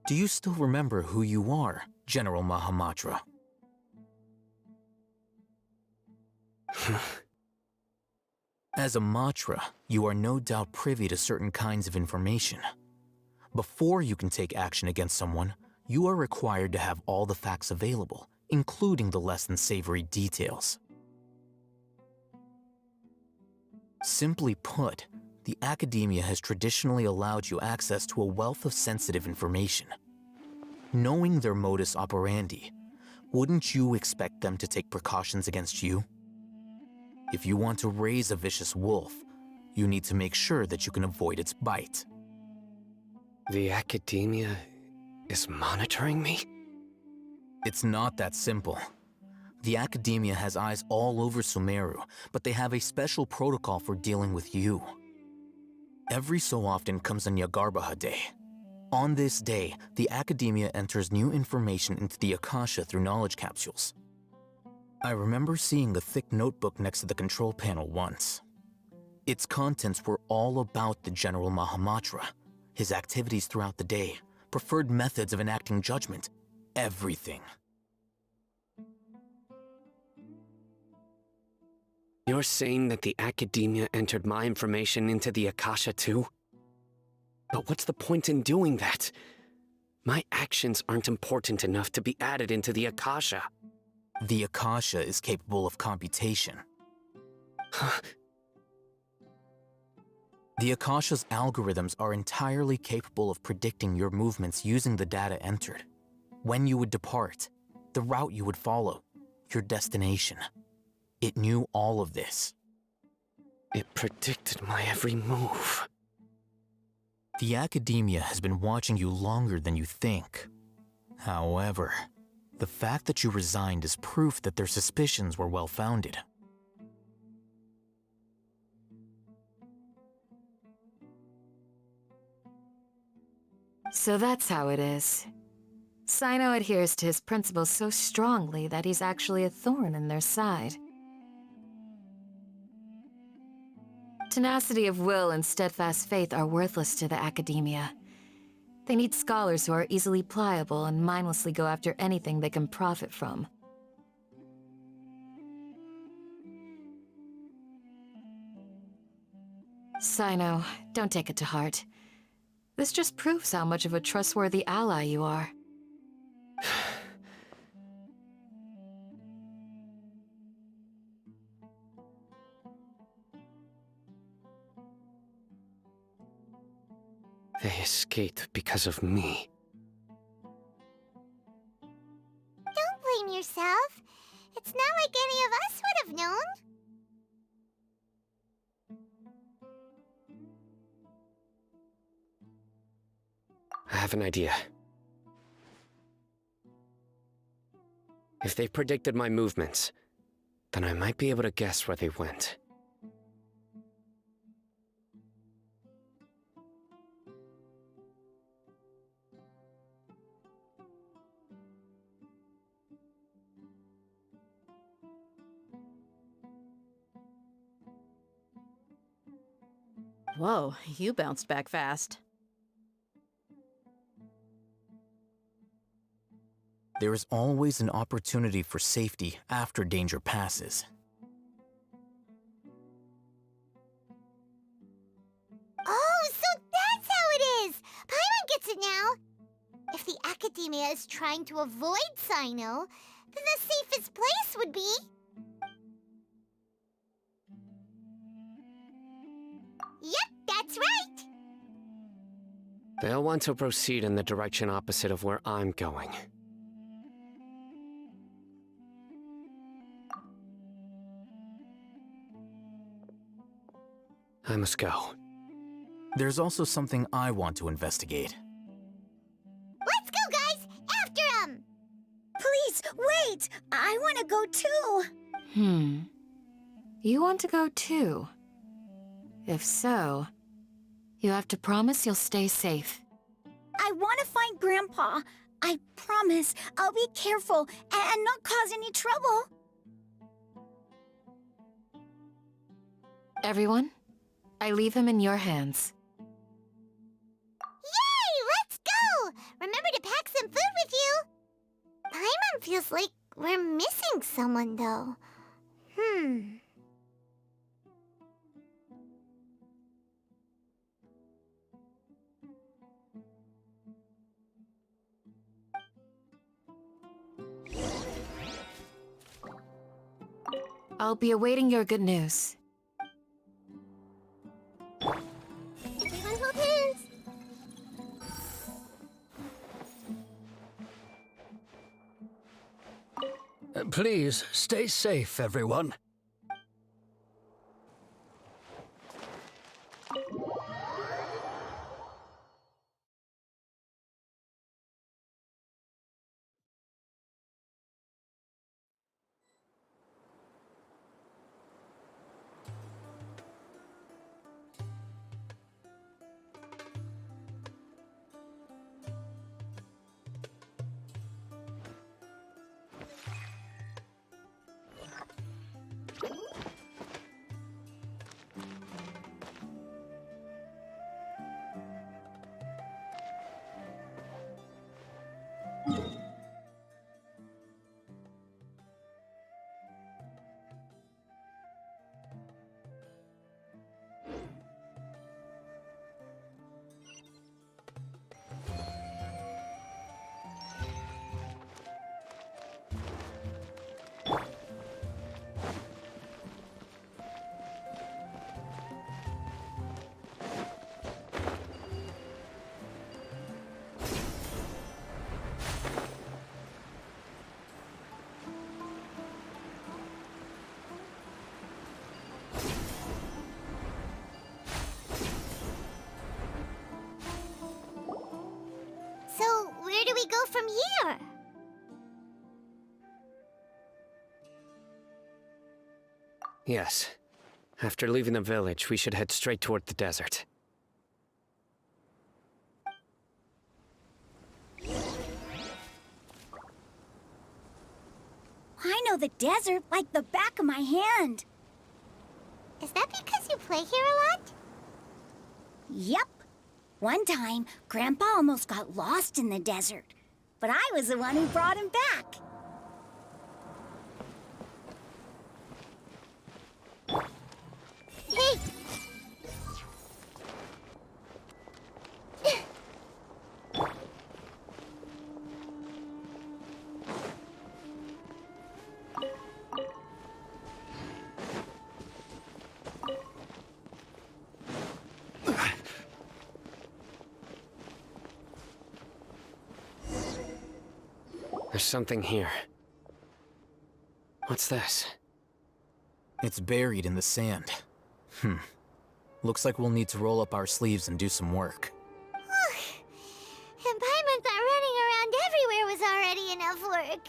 Do you still remember who you are, General Mahamatra? As a Matra, you are no doubt privy to certain kinds of information. Before you can take action against someone, you are required to have all the facts available, including the less than savory details. Simply put, the Academia has traditionally allowed you access to a wealth of sensitive information. Knowing their modus operandi, wouldn't you expect them to take precautions against you? If you want to raise a vicious wolf, you need to make sure that you can avoid its bite. The Academia is monitoring me? It's not that simple. The Academia has eyes all over Sumeru, but they have a special protocol for dealing with you. Every so often comes a Nyagarbaha Day. On this day, the Academia enters new information into the Akasha through knowledge capsules. I remember seeing a thick notebook next to the control panel once. Its contents were all about the General Mahamatra, his activities throughout the day, preferred methods of enacting judgment, everything. You're saying that the Academia entered my information into the Akasha too? But what's the point in doing that? My actions aren't important enough to be added into the Akasha. The Akasha is capable of computation. Huh? The Akasha's algorithms are entirely capable of predicting your movements using the data entered. When you would depart, the route you would follow, your destination. It knew all of this. It predicted my every move. The Academia has been watching you longer than you think. However, the fact that you resigned is proof that their suspicions were well-founded. So that's how it is. Sino adheres to his principles so strongly that he's actually a thorn in their side. Tenacity of will and steadfast faith are worthless to the Academia. They need scholars who are easily pliable and mindlessly go after anything they can profit from. Sino, don't take it to heart. This just proves how much of a trustworthy ally you are. They escaped because of me. Don't blame yourself. It's not like any of us would have known. I have an idea. If they predicted my movements, then I might be able to guess where they went. Whoa, you bounced back fast. There is always an opportunity for safety after danger passes. Oh, so that's how it is! Paimon gets it now! If the Academia is trying to avoid Sino, then the safest place would be... Yep, that's right! They'll want to proceed in the direction opposite of where I'm going. I must go. There's also something I want to investigate. Let's go, guys! After him! Please, wait! I want to go too! You want to go too? If so, you have to promise you'll stay safe. I want to find Grandpa. I promise I'll be careful and not cause any trouble. Everyone, I leave him in your hands. Yay! Let's go! Remember to pack some food with you! Paimon feels like we're missing someone, though. I'll be awaiting your good news. Everyone hold hands! Please, stay safe, everyone. from here? Yes. After leaving the village, we should head straight toward the desert. I know the desert like the back of my hand. Is that because you play here a lot? Yep. One time, Grandpa almost got lost in the desert, but I was the one who brought him back. Hey! There's something here. What's this? It's buried in the sand. Looks like we'll need to roll up our sleeves and do some work. And Paimon thought running around everywhere was already enough work.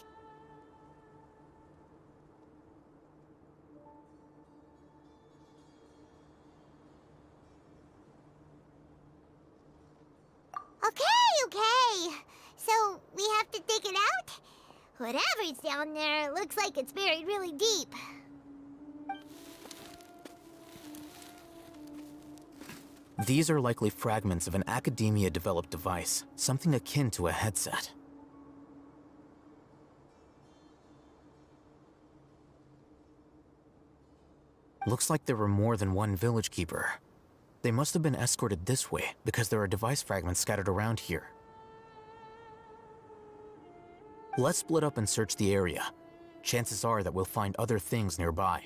Okay. So, we have to dig it out? Whatever's down there, looks like it's buried really deep. These are likely fragments of an Academia-developed device, something akin to a headset. Looks like there were more than one village keeper. They must have been escorted this way because there are device fragments scattered around here. Let's split up and search the area. Chances are that we'll find other things nearby.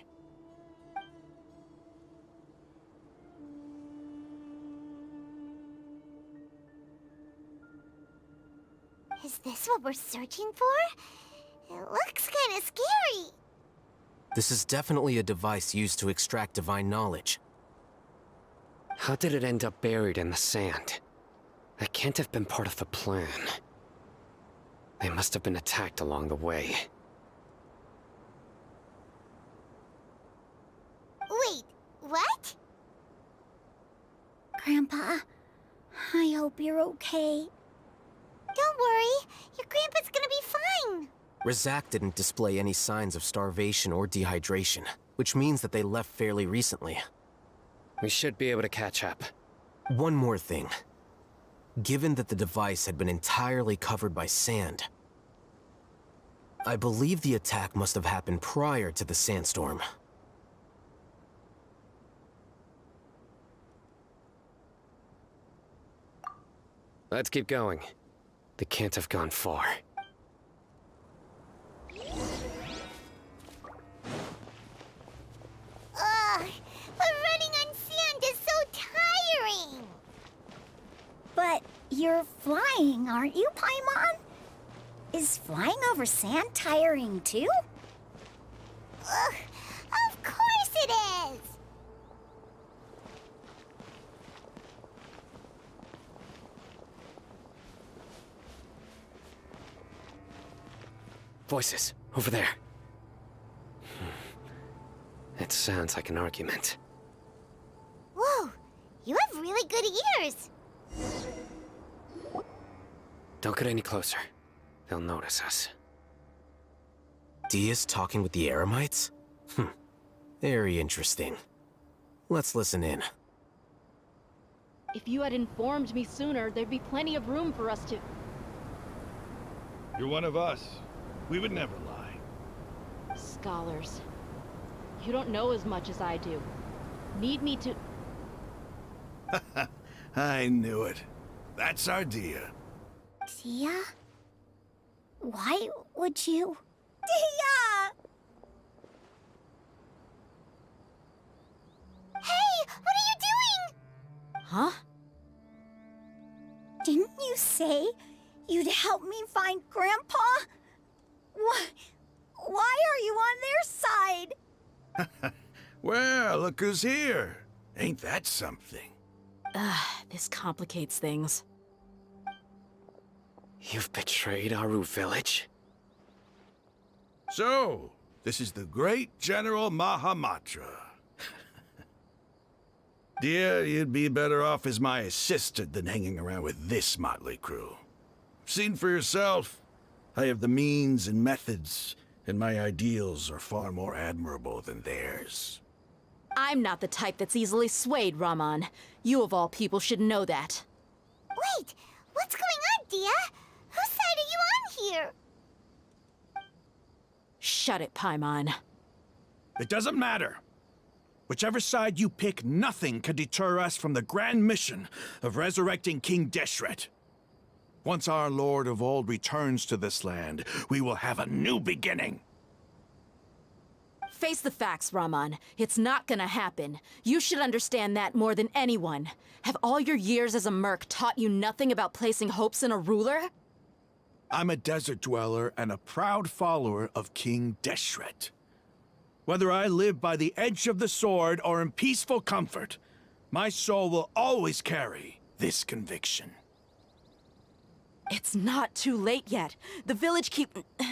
Is this what we're searching for? It looks kinda scary. This is definitely a device used to extract divine knowledge. How did it end up buried in the sand? That can't have been part of the plan. They must have been attacked along the way. Wait, what? Grandpa, I hope you're okay. Don't worry, your grandpa's gonna be fine. Razak didn't display any signs of starvation or dehydration, which means that they left fairly recently. We should be able to catch up. One more thing. Given that the device had been entirely covered by sand, I believe the attack must have happened prior to the sandstorm. Let's keep going. They can't have gone far. Ugh, but running on sand is so tiring. But you're flying, aren't you, Paimon? Is flying over sand tiring too? Ugh, of course it is. Voices, over there. It sounds like an argument. Whoa, you have really good ears. Don't get any closer. They'll notice us. Dia's talking with the Eremites? Very interesting. Let's listen in. If you had informed me sooner, there'd be plenty of room for us to... You're one of us. We would never lie. Scholars. You don't know as much as I do. Need me to... I knew it. That's our Dia. Dia? Why would you? Dia! Hey, what are you doing? Huh? Didn't you say you'd help me find Grandpa? Why are you on their side? Well, look who's here. Ain't that something? This complicates things. You've betrayed Aru village? So, this is the great General Mahamatra. Dear, you'd be better off as my assistant than hanging around with this motley crew. Seen for yourself. I have the means and methods, and my ideals are far more admirable than theirs. I'm not the type that's easily swayed, Raman. You of all people should know that. Wait, what's going on, Dia? Whose side are you on here? Shut it, Paimon. It doesn't matter. Whichever side you pick, nothing can deter us from the grand mission of resurrecting King Deshret. Once our Lord of Old returns to this land, we will have a new beginning. Face the facts, Raman. It's not gonna happen. You should understand that more than anyone. Have all your years as a merc taught you nothing about placing hopes in a ruler? I'm a desert dweller and a proud follower of King Deshret. Whether I live by the edge of the sword or in peaceful comfort, my soul will always carry this conviction. It's not too late yet. The village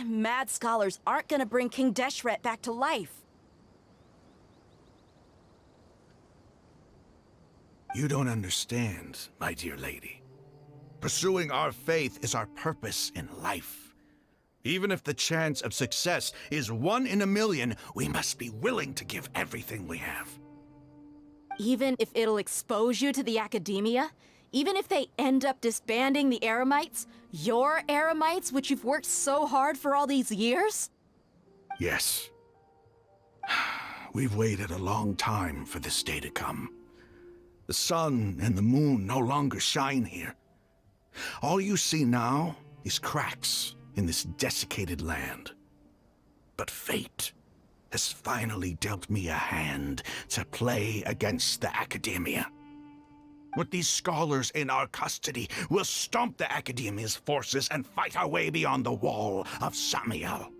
mad scholars aren't gonna bring King Deshret back to life. You don't understand, my dear lady. Pursuing our faith is our purpose in life. Even if the chance of success is 1 in a million, we must be willing to give everything we have. Even if it'll expose you to the academia? Even if they end up disbanding the Eremites? Your Eremites, which you've worked so hard for all these years? Yes. We've waited a long time for this day to come. The sun and the moon no longer shine here. All you see now is cracks in this desiccated land. But fate has finally dealt me a hand to play against the academia. With these scholars in our custody, we'll stomp the academia's forces and fight our way beyond the wall of Samiel.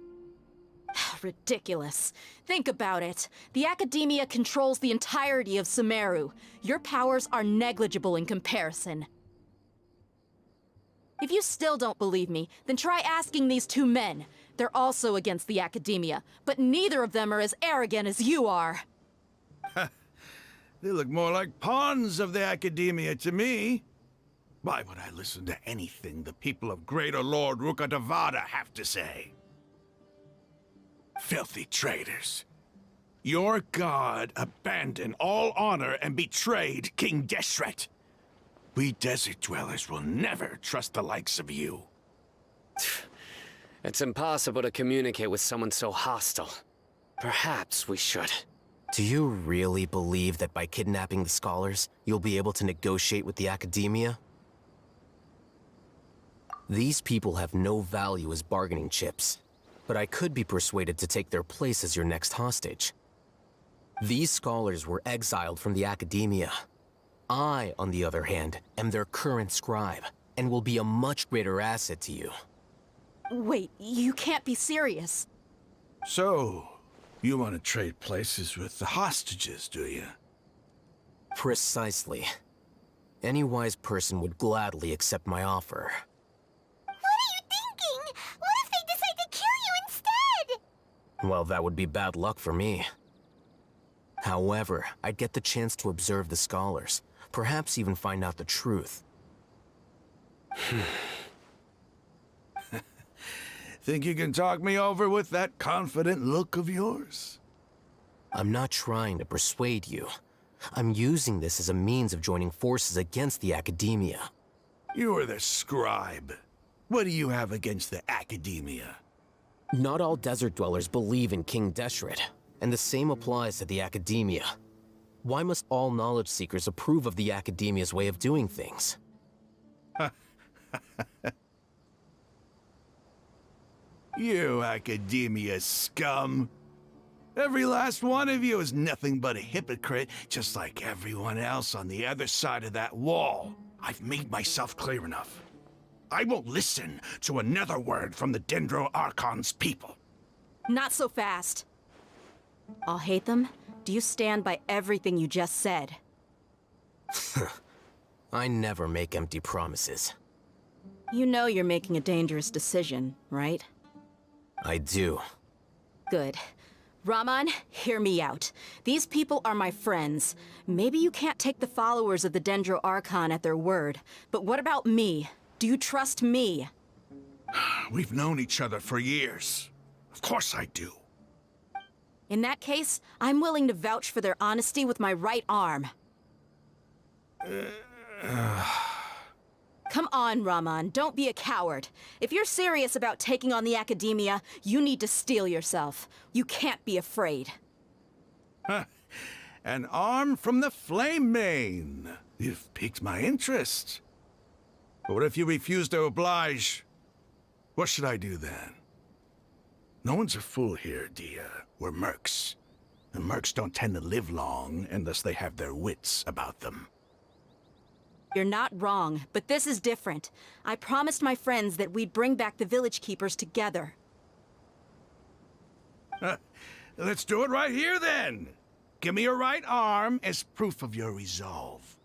Ridiculous. Think about it. The academia controls the entirety of Sumeru. Your powers are negligible in comparison. If you still don't believe me, then try asking these 2 men. They're also against the academia, but neither of them are as arrogant as you are. They look more like pawns of the academia to me. Why would I listen to anything the people of Greater Lord Rukkhadevada have to say? Filthy traitors. Your god abandoned all honor and betrayed King Deshret. We desert dwellers will never trust the likes of you. It's impossible to communicate with someone so hostile. Perhaps we should. Do you really believe that by kidnapping the scholars, you'll be able to negotiate with the academia? These people have no value as bargaining chips, but I could be persuaded to take their place as your next hostage. These scholars were exiled from the academia. I, on the other hand, am their current scribe, and will be a much greater asset to you. Wait, you can't be serious. So, you want to trade places with the hostages, do you? Precisely. Any wise person would gladly accept my offer. What are you thinking? What if they decide to kill you instead? Well, that would be bad luck for me. However, I'd get the chance to observe the scholars, perhaps even find out the truth. Think you can talk me over with that confident look of yours? I'm not trying to persuade you. I'm using this as a means of joining forces against the academia. You are the scribe. What do you have against the academia? Not all desert dwellers believe in King Deshret, and the same applies to the academia. Why must all knowledge seekers approve of the academia's way of doing things? You academia scum. Every last one of you is nothing but a hypocrite, just like everyone else on the other side of that wall. I've made myself clear enough. I won't listen to another word from the Dendro Archon's people. Not so fast. I'll hate them. Do you stand by everything you just said? I never make empty promises. You know you're making a dangerous decision, right? I do. Good. Rahman, hear me out. These people are my friends. Maybe you can't take the followers of the Dendro Archon at their word, but what about me? Do you trust me? We've known each other for years. Of course I do. In that case, I'm willing to vouch for their honesty with my right arm. Come on, Rahman, don't be a coward. If you're serious about taking on the Academia, you need to steel yourself. You can't be afraid. An arm from the Flame Mane. You've piqued my interest. But what if you refuse to oblige? What should I do then? No one's a fool here, Dia. We're mercs. And mercs don't tend to live long unless they have their wits about them. You're not wrong, but this is different. I promised my friends that we'd bring back the village keepers together. Let's do it right here then. Give me your right arm as proof of your resolve.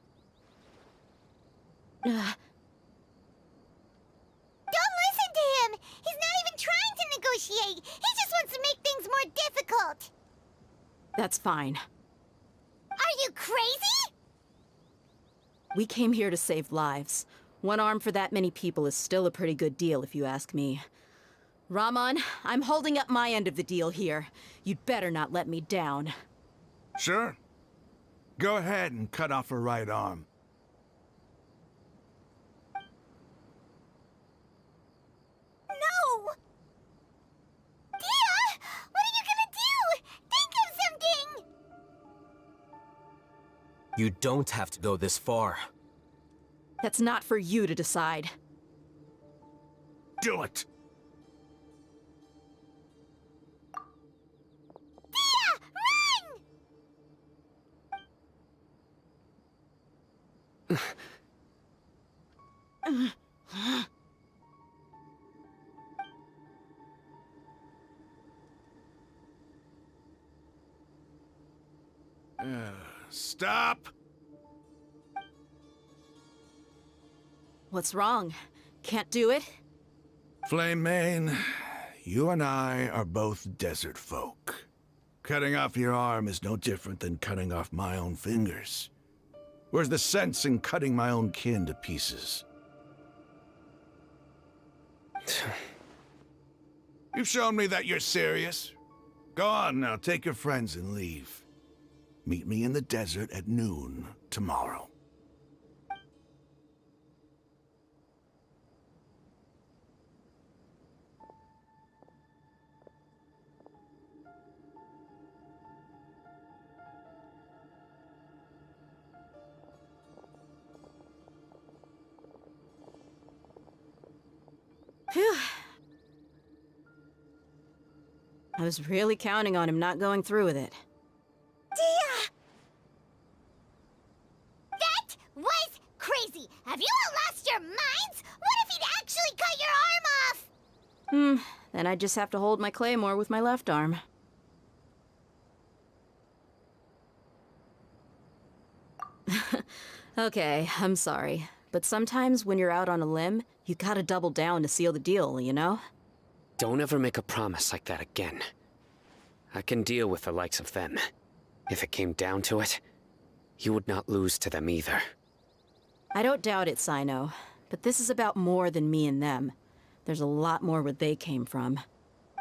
Don't listen to him! He's not even trying to negotiate! He just wants to make things more difficult! That's fine. Are you crazy? We came here to save lives. One arm for that many people is still a pretty good deal, if you ask me. Rahman, I'm holding up my end of the deal here. You'd better not let me down. Sure. Go ahead and cut off her right arm. No! Dia! What are you gonna do? Think of something! You don't have to go this far. That's not for you to decide. Do it! Dia! Run! Stop! What's wrong? Can't do it? Flame Mane, you and I are both desert folk. Cutting off your arm is no different than cutting off my own fingers. Where's the sense in cutting my own kin to pieces? You've shown me that you're serious. Go on now, take your friends and leave. Meet me in the desert at noon tomorrow. Phew. I was really counting on him not going through with it. Dia! That was crazy! Have you all lost your minds? What if he'd actually cut your arm off? Then I just have to hold my claymore with my left arm. Okay, I'm sorry. But sometimes when you're out on a limb, you gotta double down to seal the deal, you know? Don't ever make a promise like that again. I can deal with the likes of them. If it came down to it, you would not lose to them either. I don't doubt it, Sino. But this is about more than me and them. There's a lot more where they came from.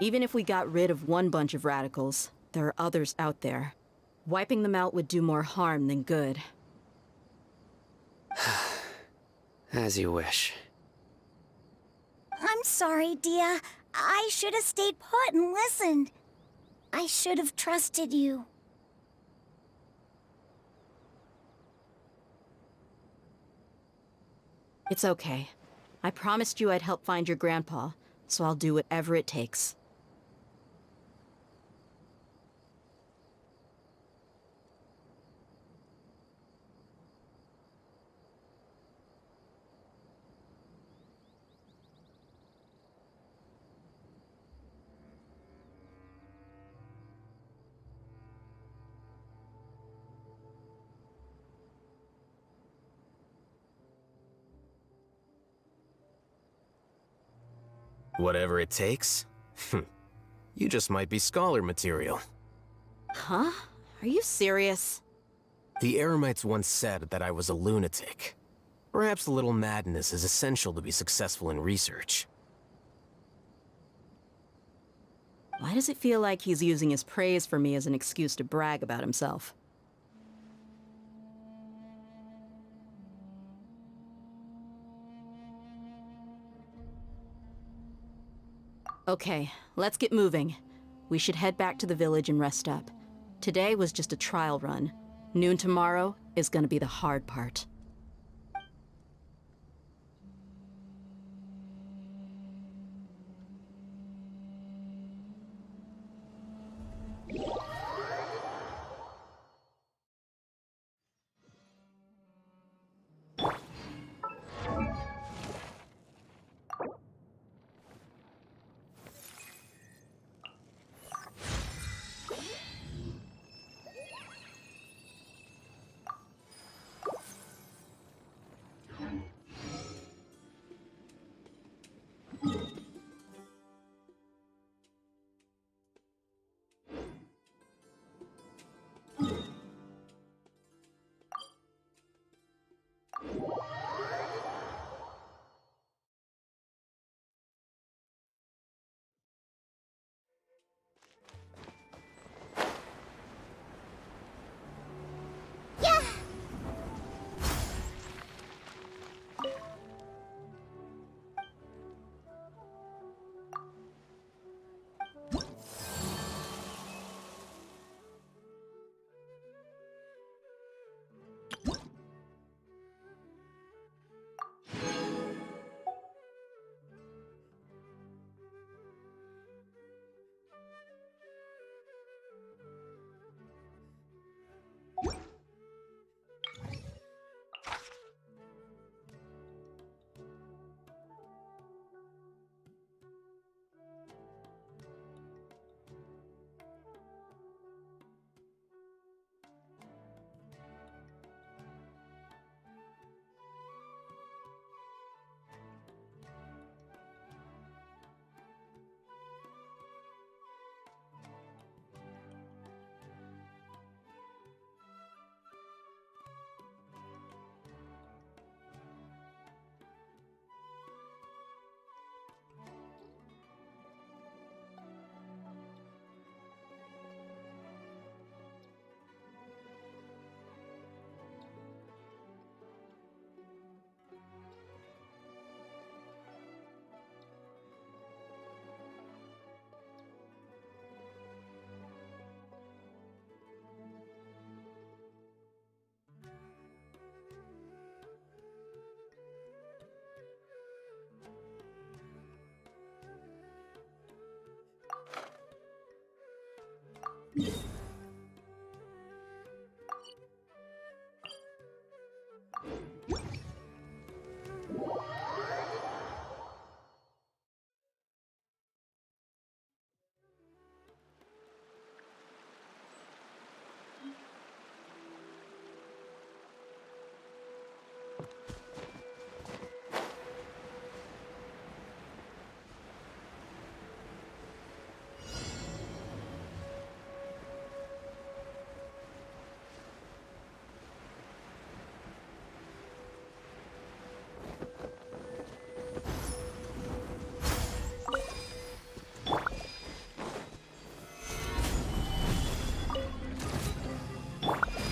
Even if we got rid of one bunch of radicals, there are others out there. Wiping them out would do more harm than good. As you wish. I'm sorry, Dia. I should have stayed put and listened. I should have trusted you. It's okay. I promised you I'd help find your grandpa, so I'll do whatever it takes. Whatever it takes? You just might be scholar material. Huh? Are you serious? The Eremites once said that I was a lunatic. Perhaps a little madness is essential to be successful in research. Why does it feel like he's using his praise for me as an excuse to brag about himself? Okay, let's get moving. We should head back to the village and rest up. Today was just a trial run. Noon tomorrow is gonna be the hard part.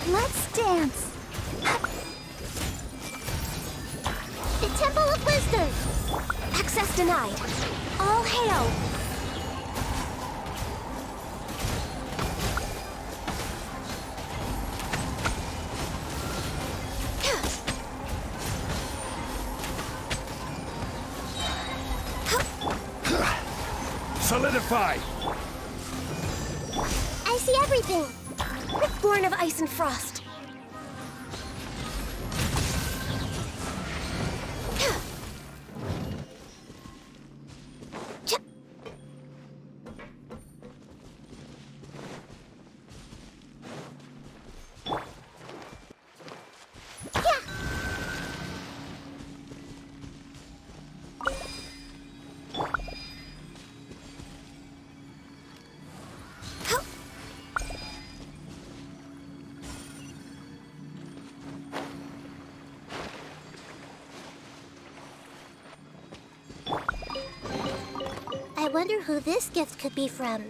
Let's dance. The Temple of Wisdom. Access denied. All hail. Solidify! I see everything. Born of ice and frost. wonder who this gift could be from.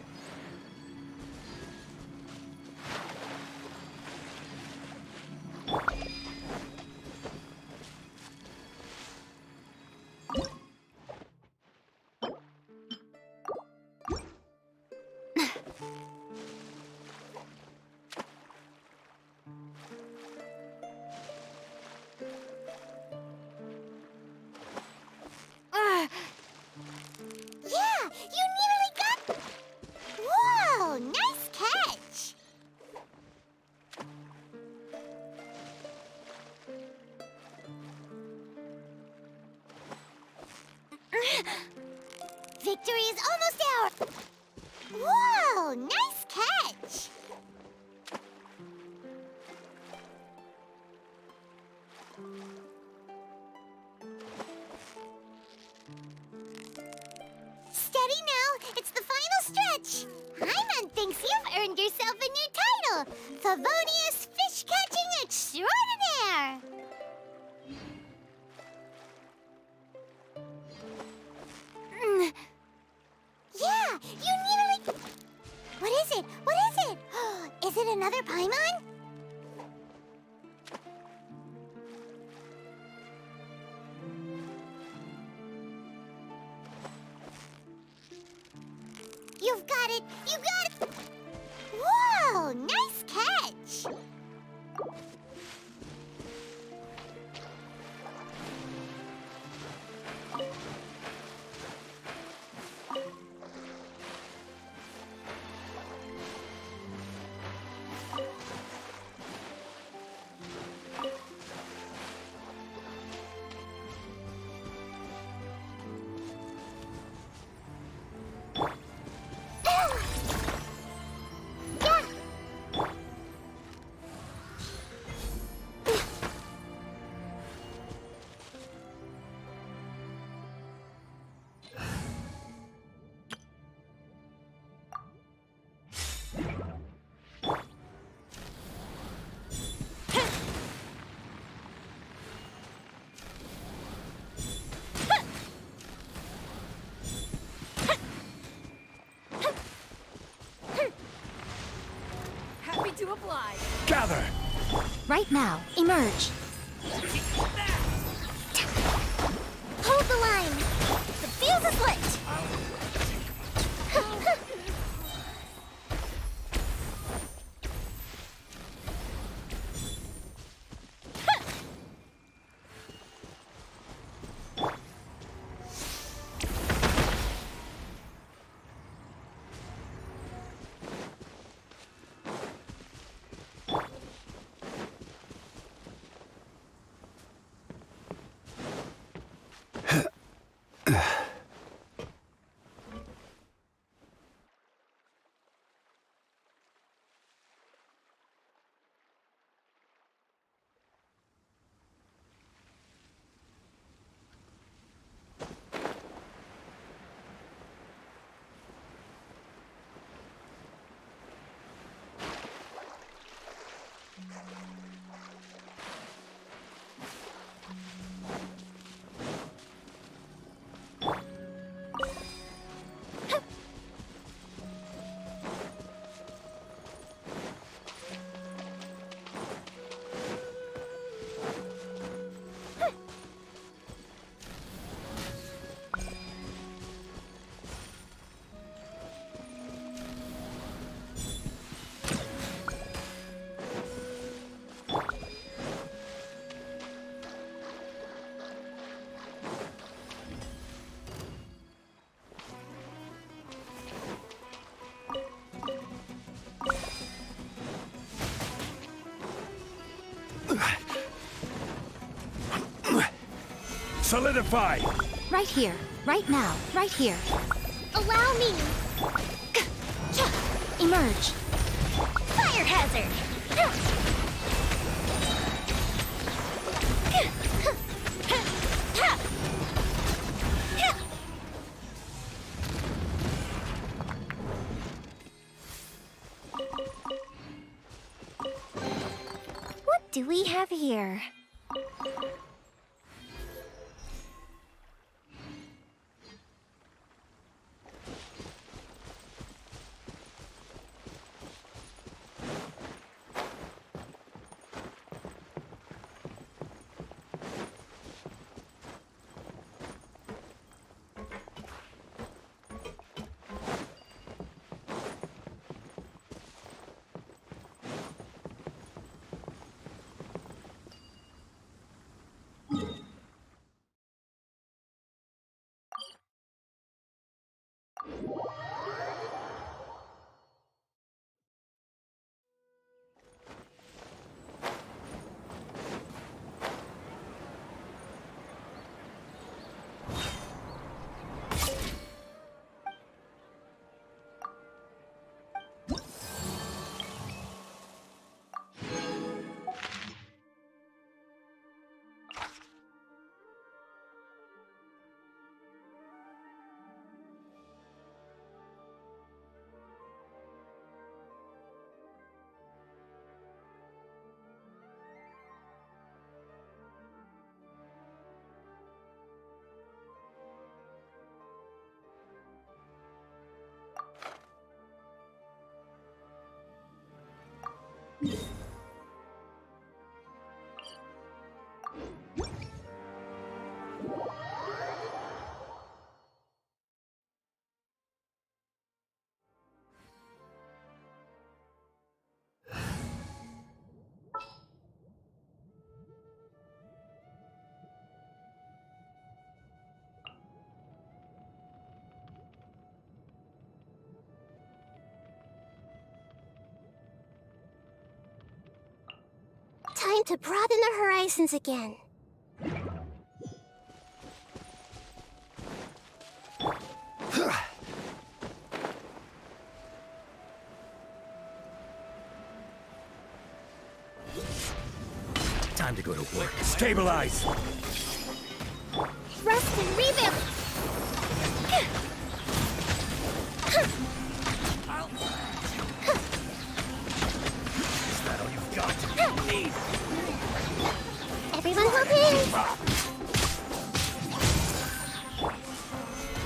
Yeah, you nearly got... Whoa, nice catch! Victory is almost ours! Whoa, nice catch! Steady now, it's the final stretch. Hyman thinks you've earned yourself a new title, Favonius Fish-Catching Extraordinaire. Yeah, you nearly... What is it? What is it? Is it another Paimon? You've got it! You got it! Whoa! Nice catch! Happy to oblige. Gather! Right now, emerge. Hold the line. The fuse is lit. Solidify! Right here. Right now. Right here. Allow me. Emerge. Fire hazard. What do we have here? Time to broaden the horizons again. Time to go to work. Stabilize! Rest and rebuild! Is that all you've got? Need. Everyone's okay?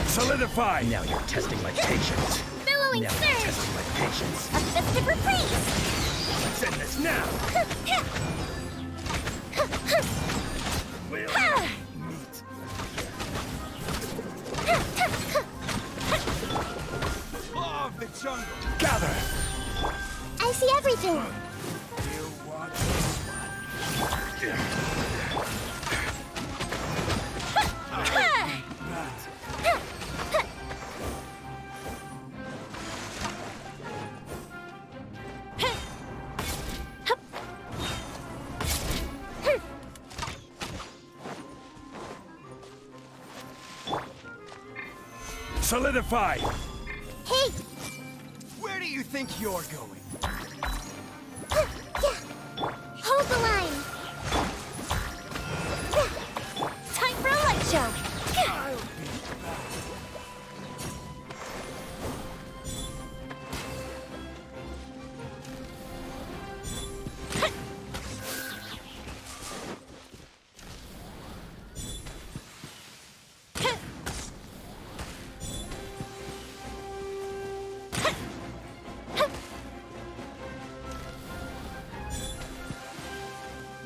Solidify! Now you're testing my patience. Billowing Now you're surge! testing my patience. A festive reprise! Let's end this now! We'll meet. Law of the jungle! Gather! I see everything! You want this Solidify! Hey! Where do you think you're going? Hold the line! Time for a light show!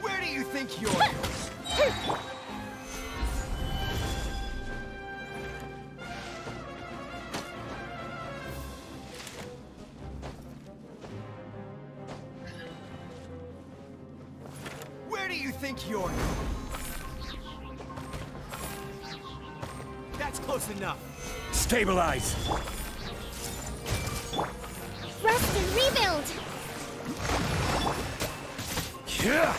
Where do you think you're going? Where do you think you're going? That's close enough. Stabilize! Rest and rebuild! Yeah!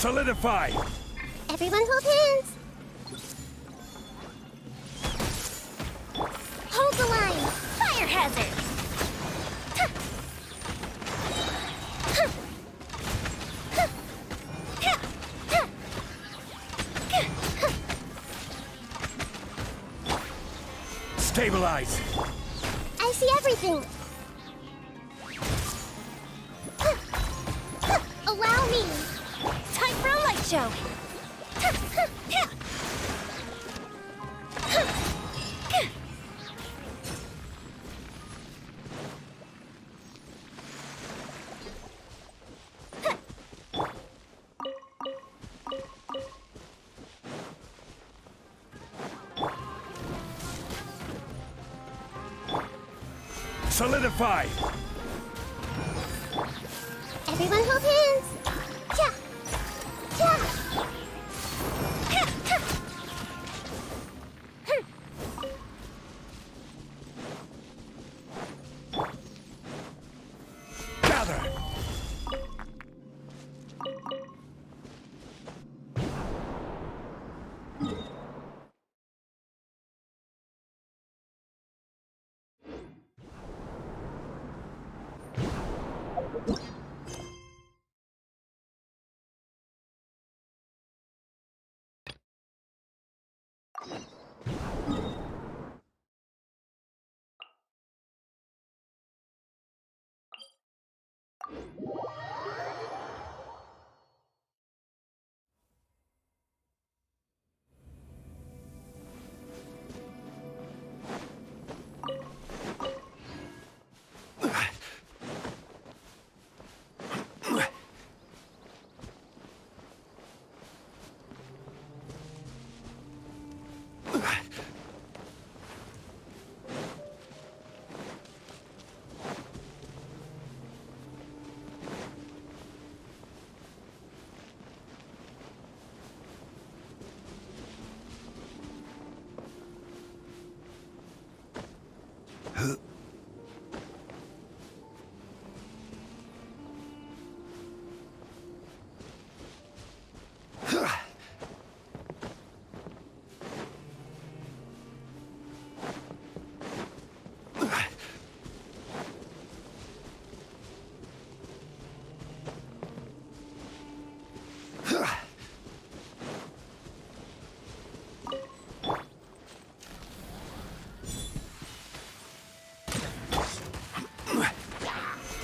Solidify! Everyone hold hands. Hold the line. Fire hazard. Stabilize! I see everything. Allow me. Time for a light show. Solidify! Everyone hold hands. Ja. Ja. Ha, ha. Gather!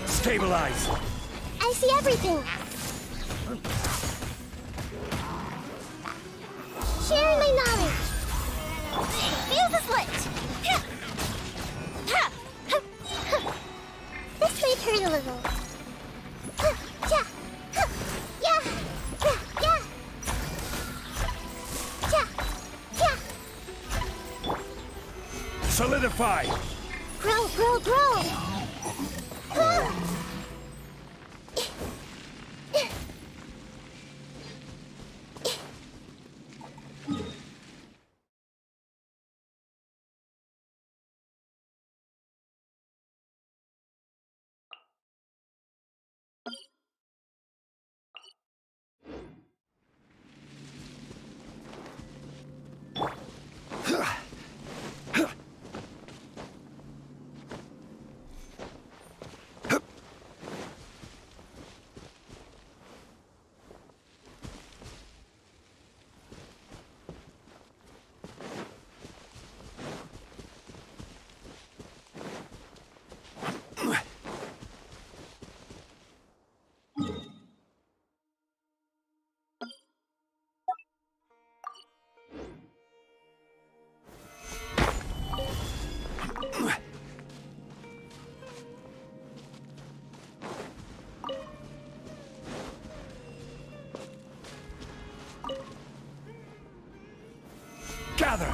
Stabilize! I see everything. Sharing my knowledge. Fuse is lit. Ha. Ha. Ha. Ha. This may hurt a little. Ha. Ja. Ha. Yeah. Yeah. Yeah. Ja. Ja. Solidify! Grow, grow, grow. Ah. Gather!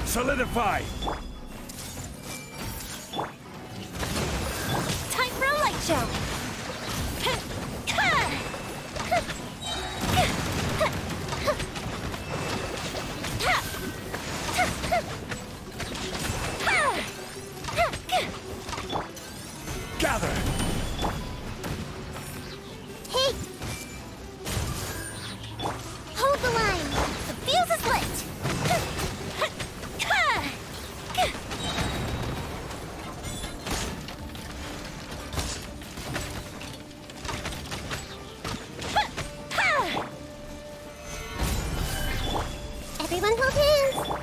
Solidify! Time for a light show! Gather! Hey! Hold the line! The fuse is lit! Everyone hold hands!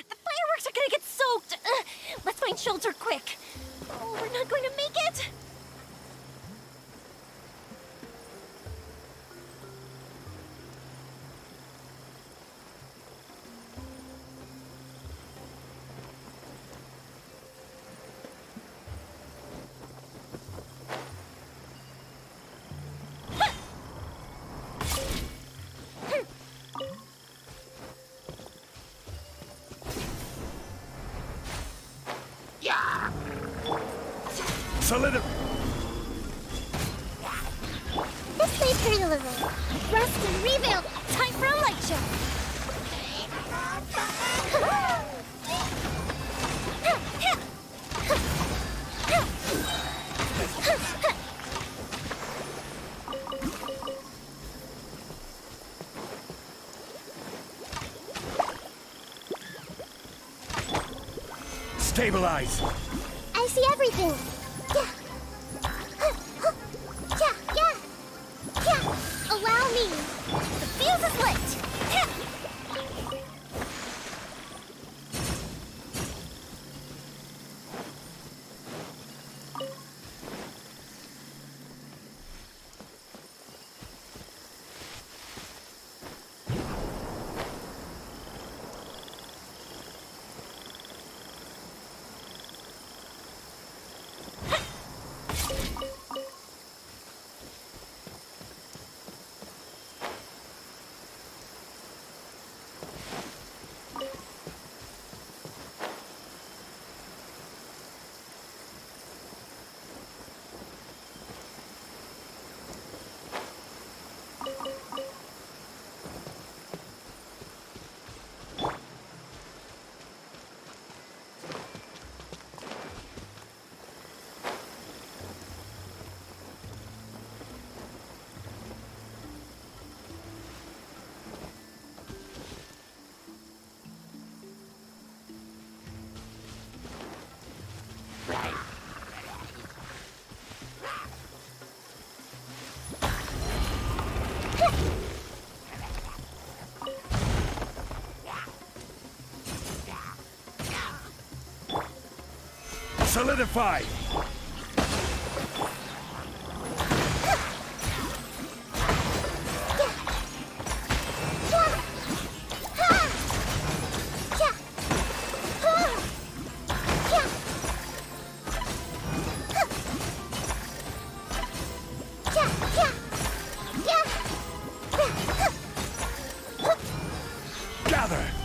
The fireworks are gonna get soaked! Let's find shelter quick! Oh, we're not going to make it! Solidify! This may hurt a little. Rest and rebuild! Time for a light show! Stabilize! I see everything! Yeah! Yeah! Yeah! Allow me! The fuse is lit! solidified! Gather!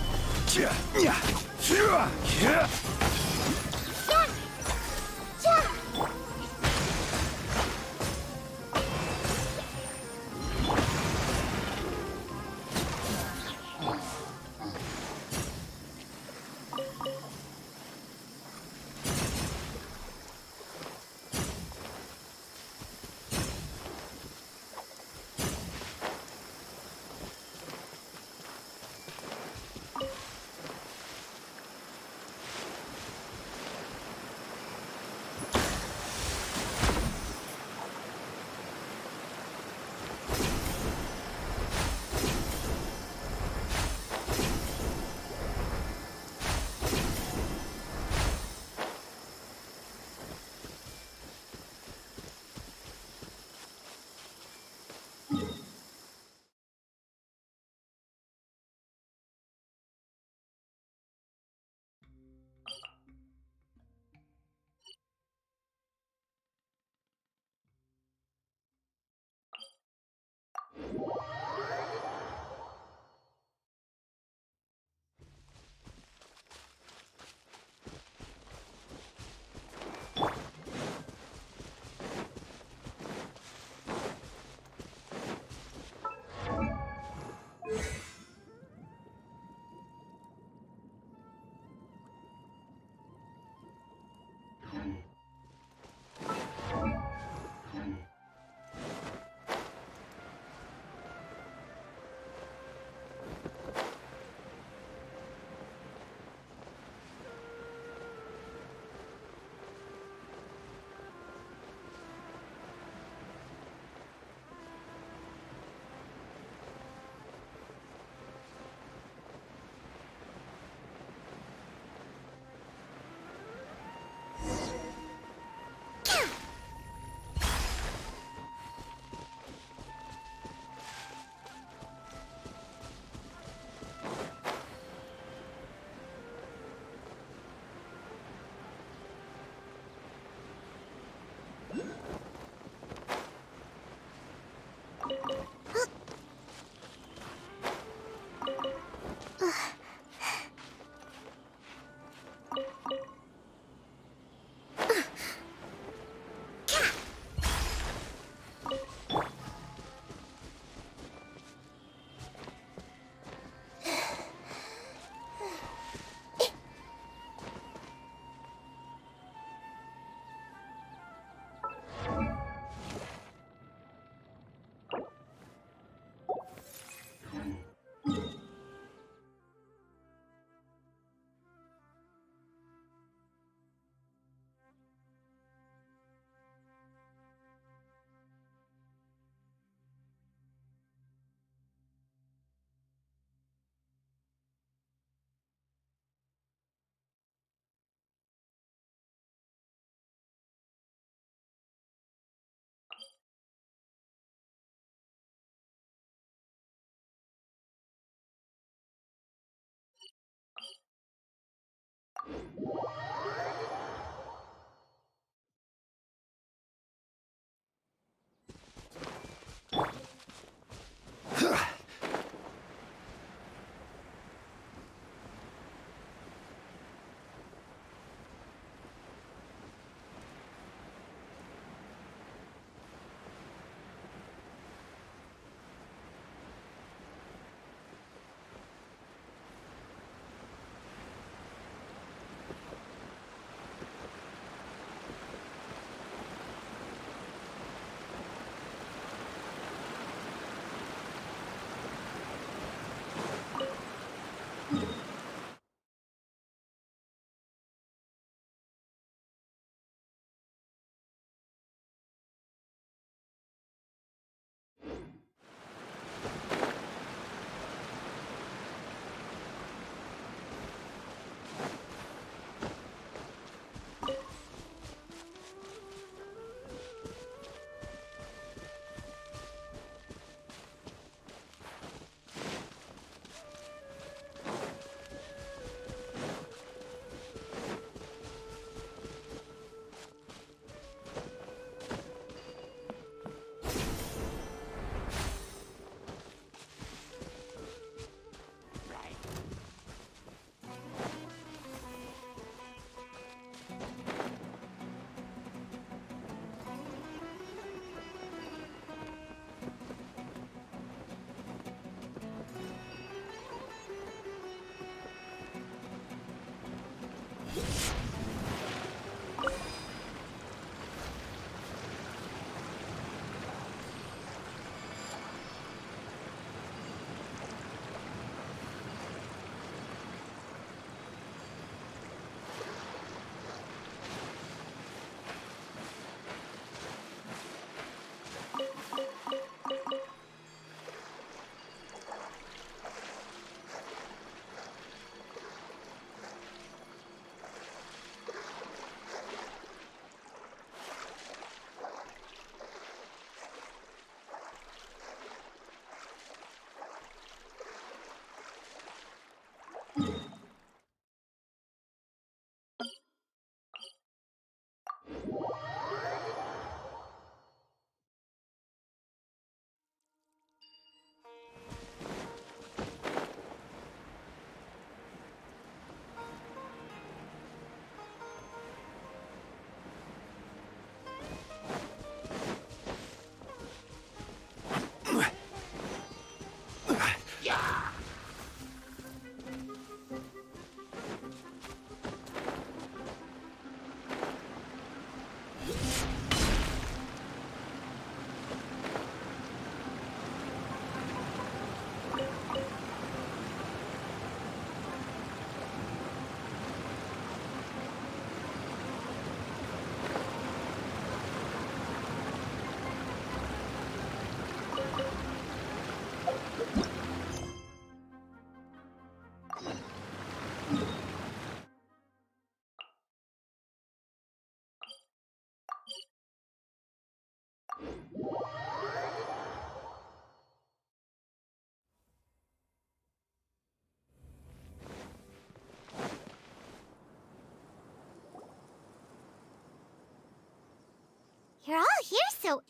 You're all here so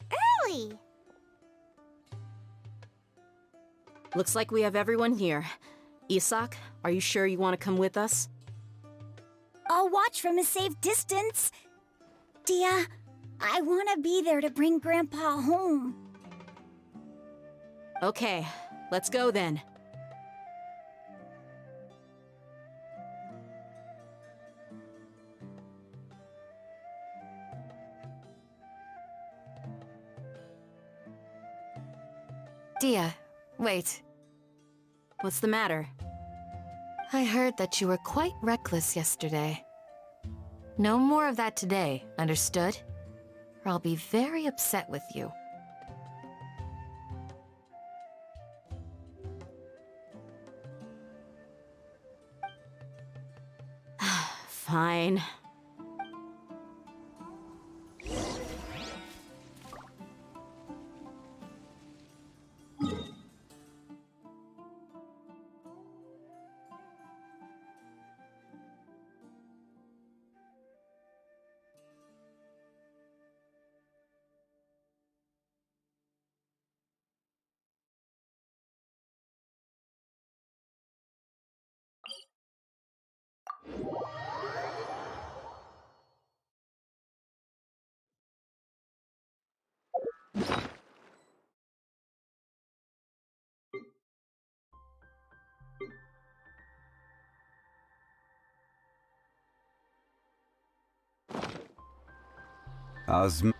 early. Looks like we have everyone here. Isak, are you sure you want to come with us? I'll watch from a safe distance. Dia, I want to be there to bring Grandpa home. Okay, let's go then. Dia, wait. What's the matter? I heard that you were quite reckless yesterday. No more of that today, understood? Or I'll be very upset with you. Fine. Osm.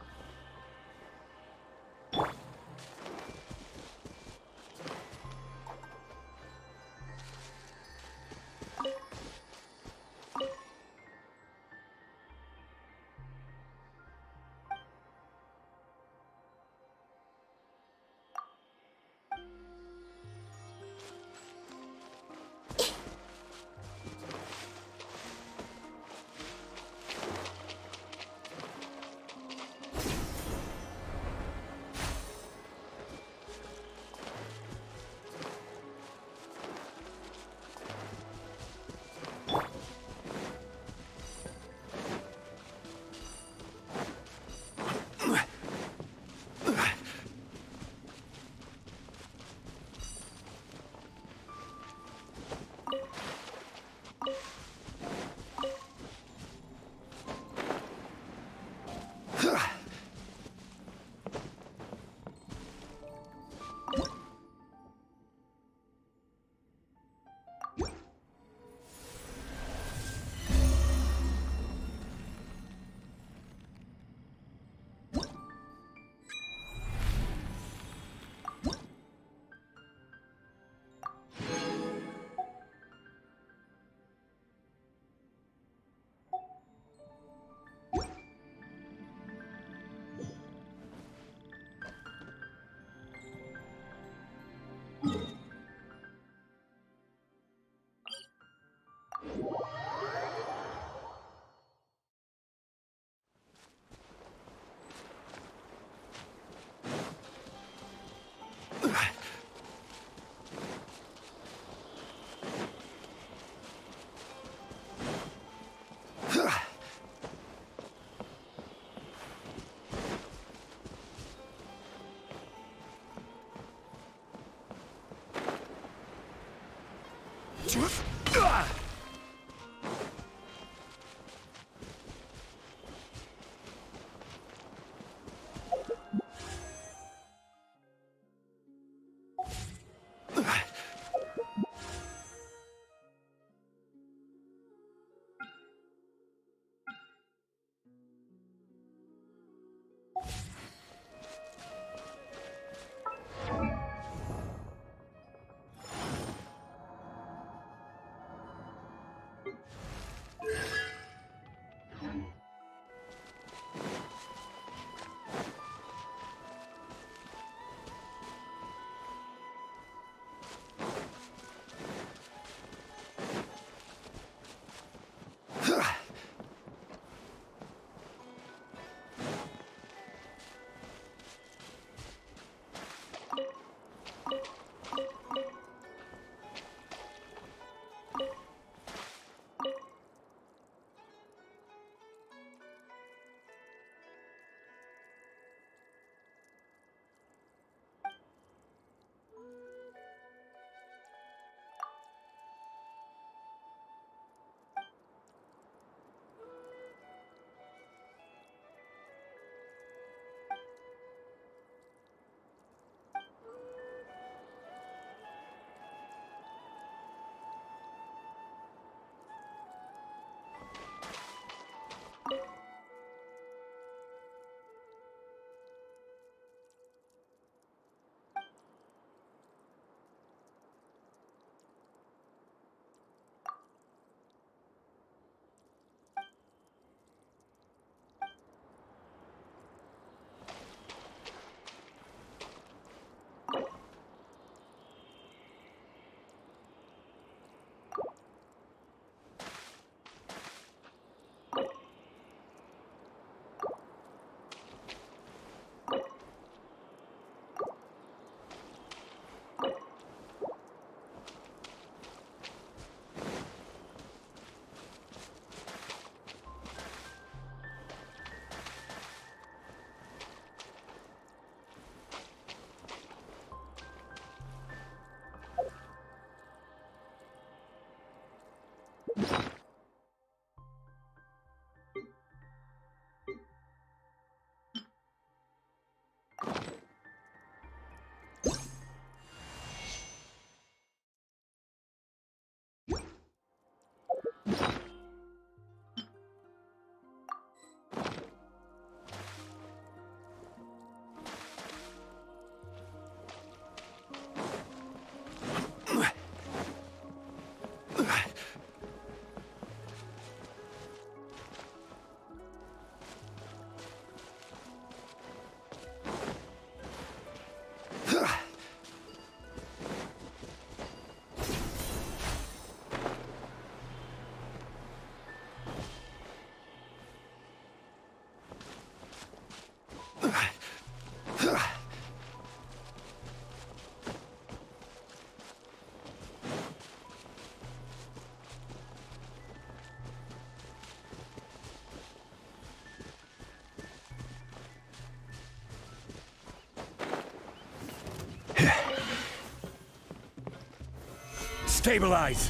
Stabilize!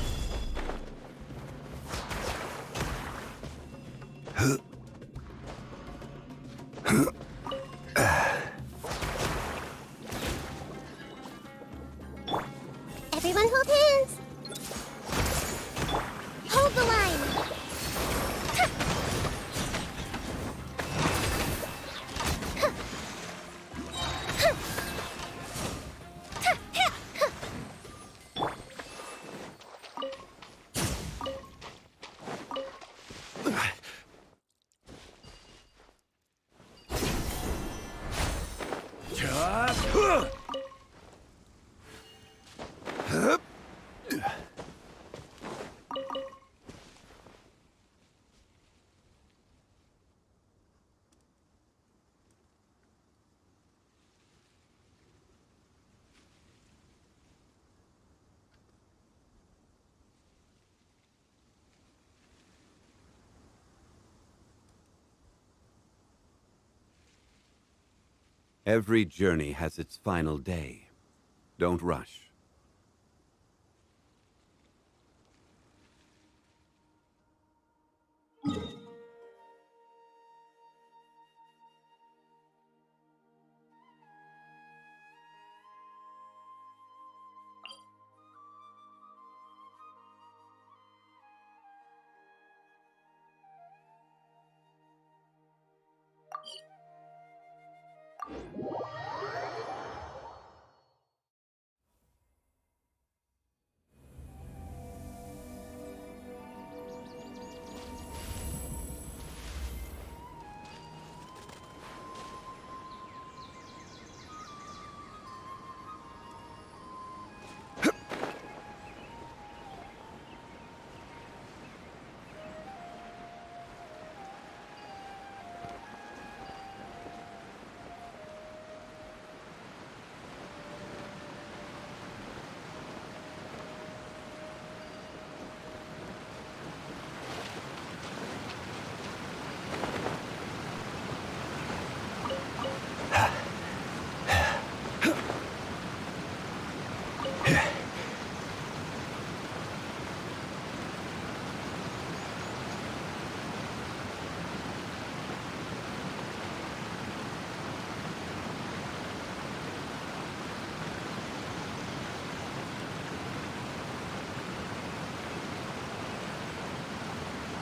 Everyone hold hands. Hold the line. Every journey has its final day. Don't rush.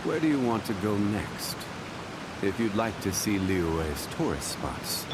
Where do you want to go next? If you'd like to see Liyue's tourist spots.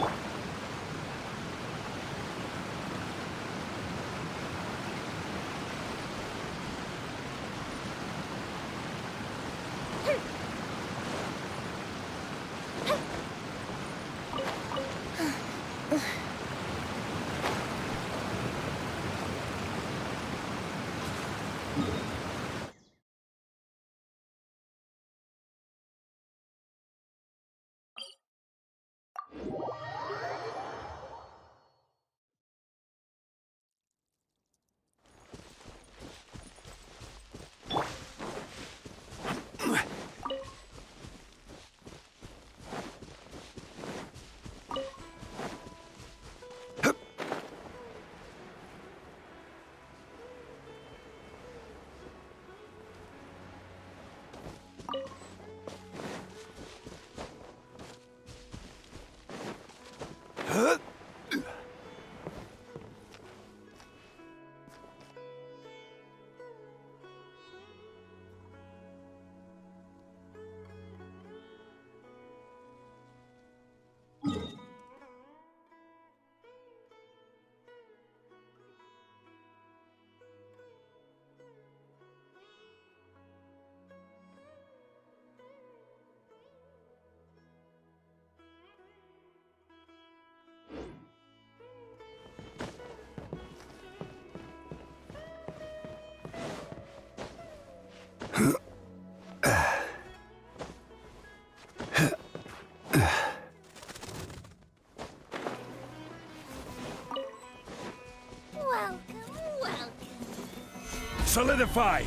Solidify!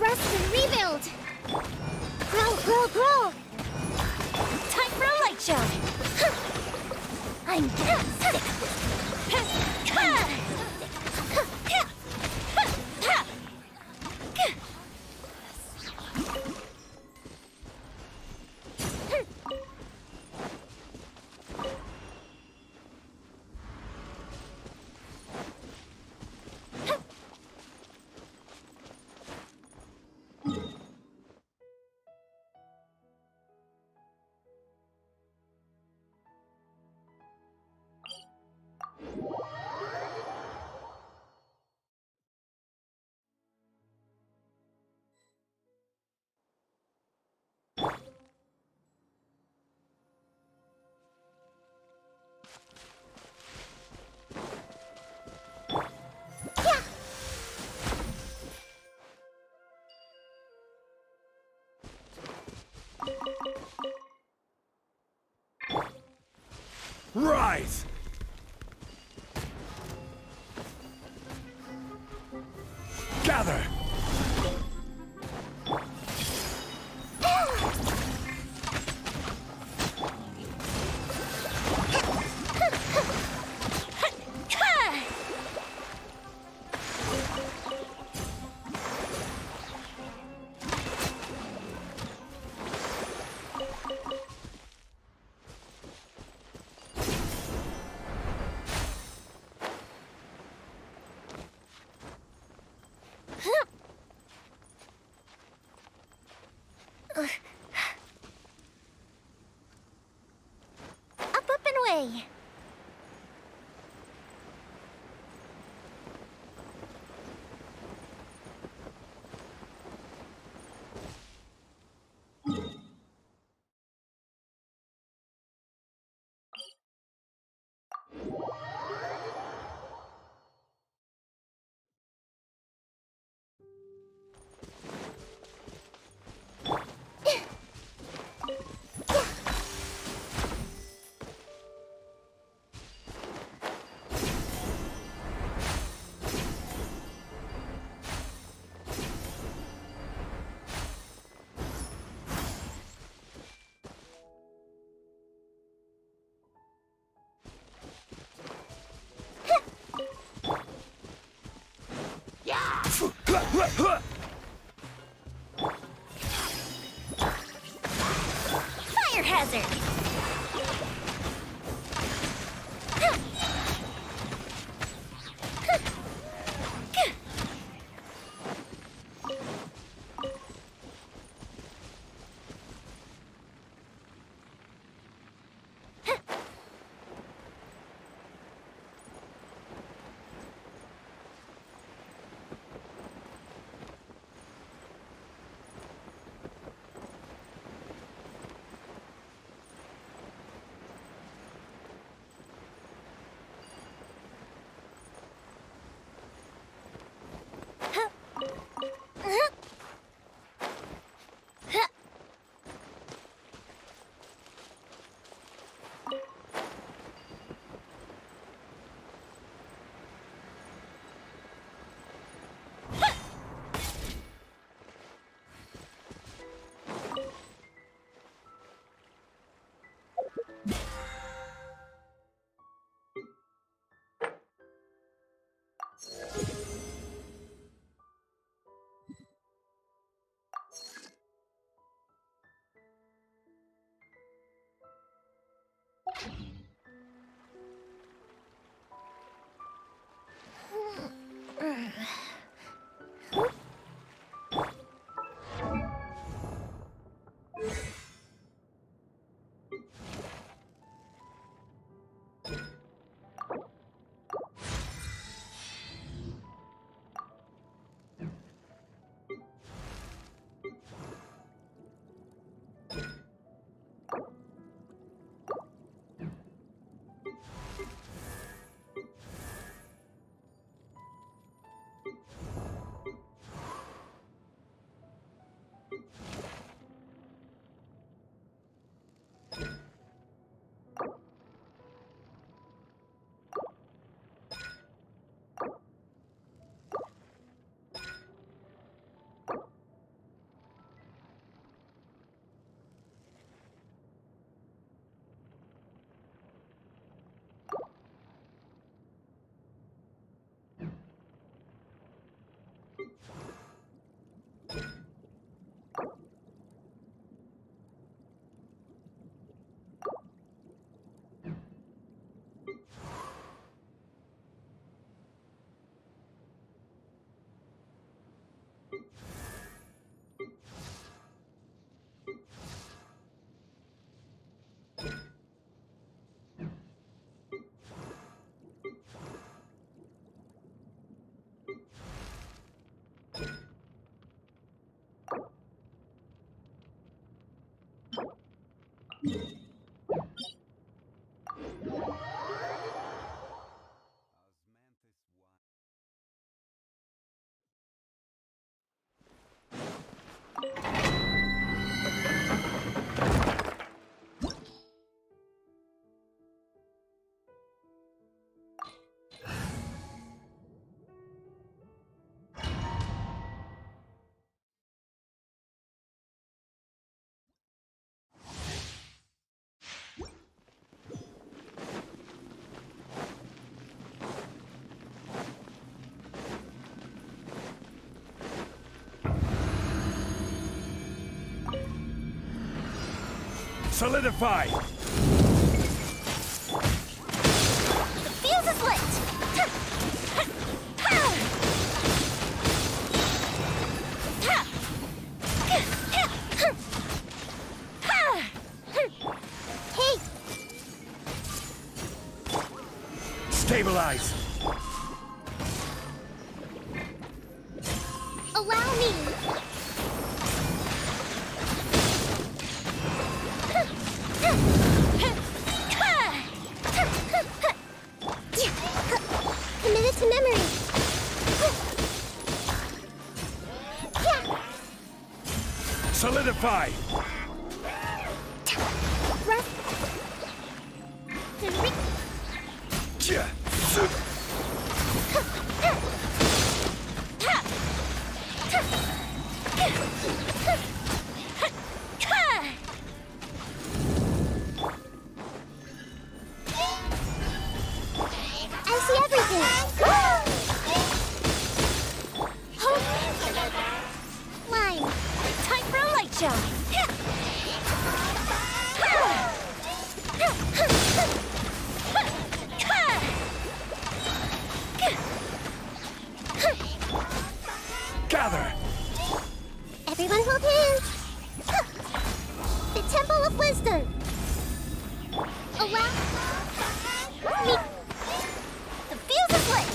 Rest and rebuild. Grow, grow, grow. Time for a light show! I'm getting sick. Rise! Gather! Up and away. Fire hazard! Solidify! The fuse is lit! Hey, Stabilize! allow me. Committed to memory. Solidify! I see everything. Line. Time for a light show! Gather! Everyone hold hands. The Temple of Wisdom. Allow me. The fuse is lit!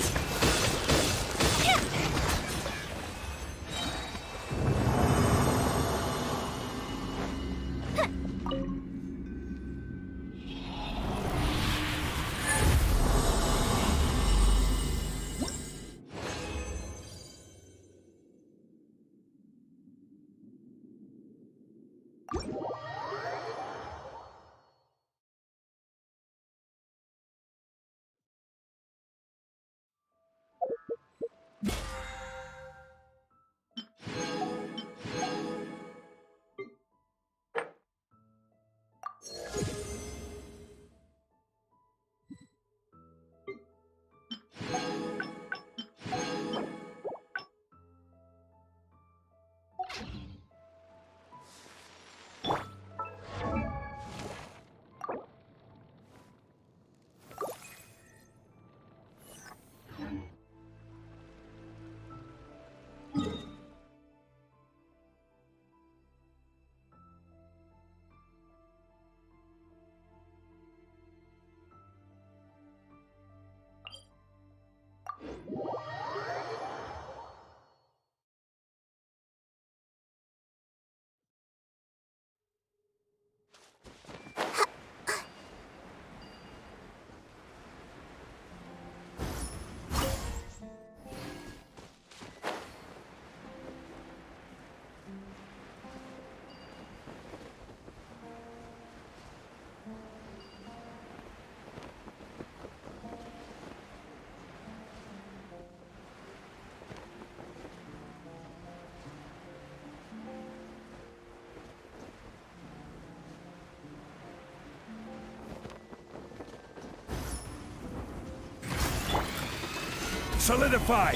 Solidify!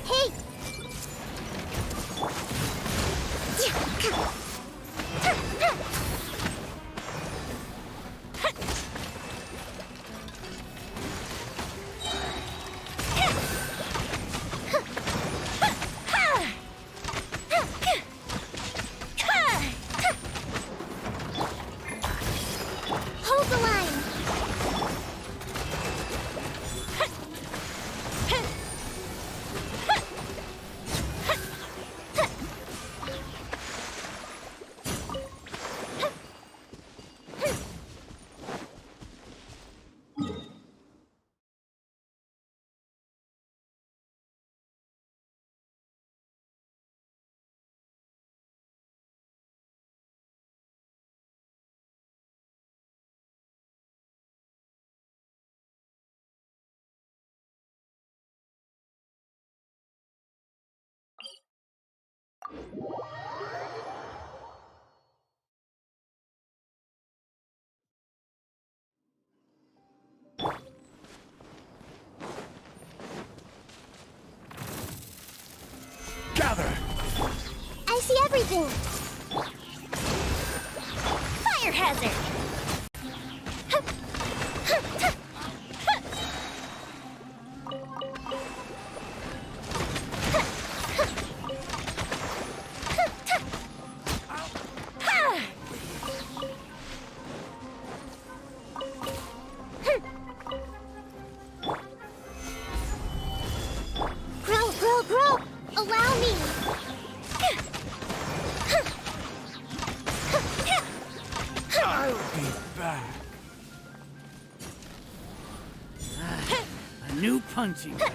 Hey. Hold the line. Gather! I see everything. Firehead! desert. Grow! Allow me! I'll be back. A new punching bag.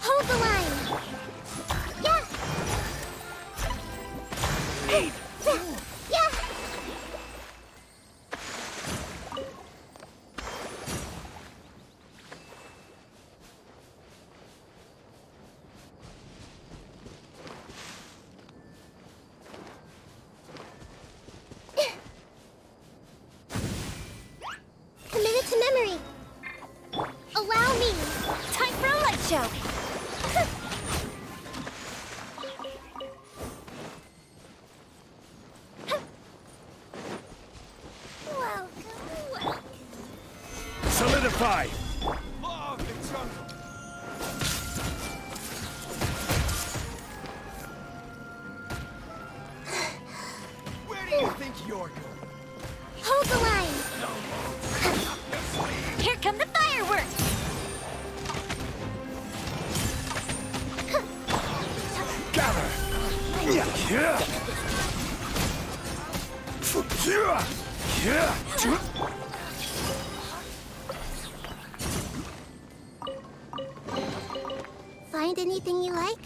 Hold the line! Yeah! Hey, Yeah! Commit it to memory! Allow me! Time for a light show. Welcome. solidify. Where do you think you're going? Hold the line! Here come the fireworks. Gather. Yeah. Find anything you like?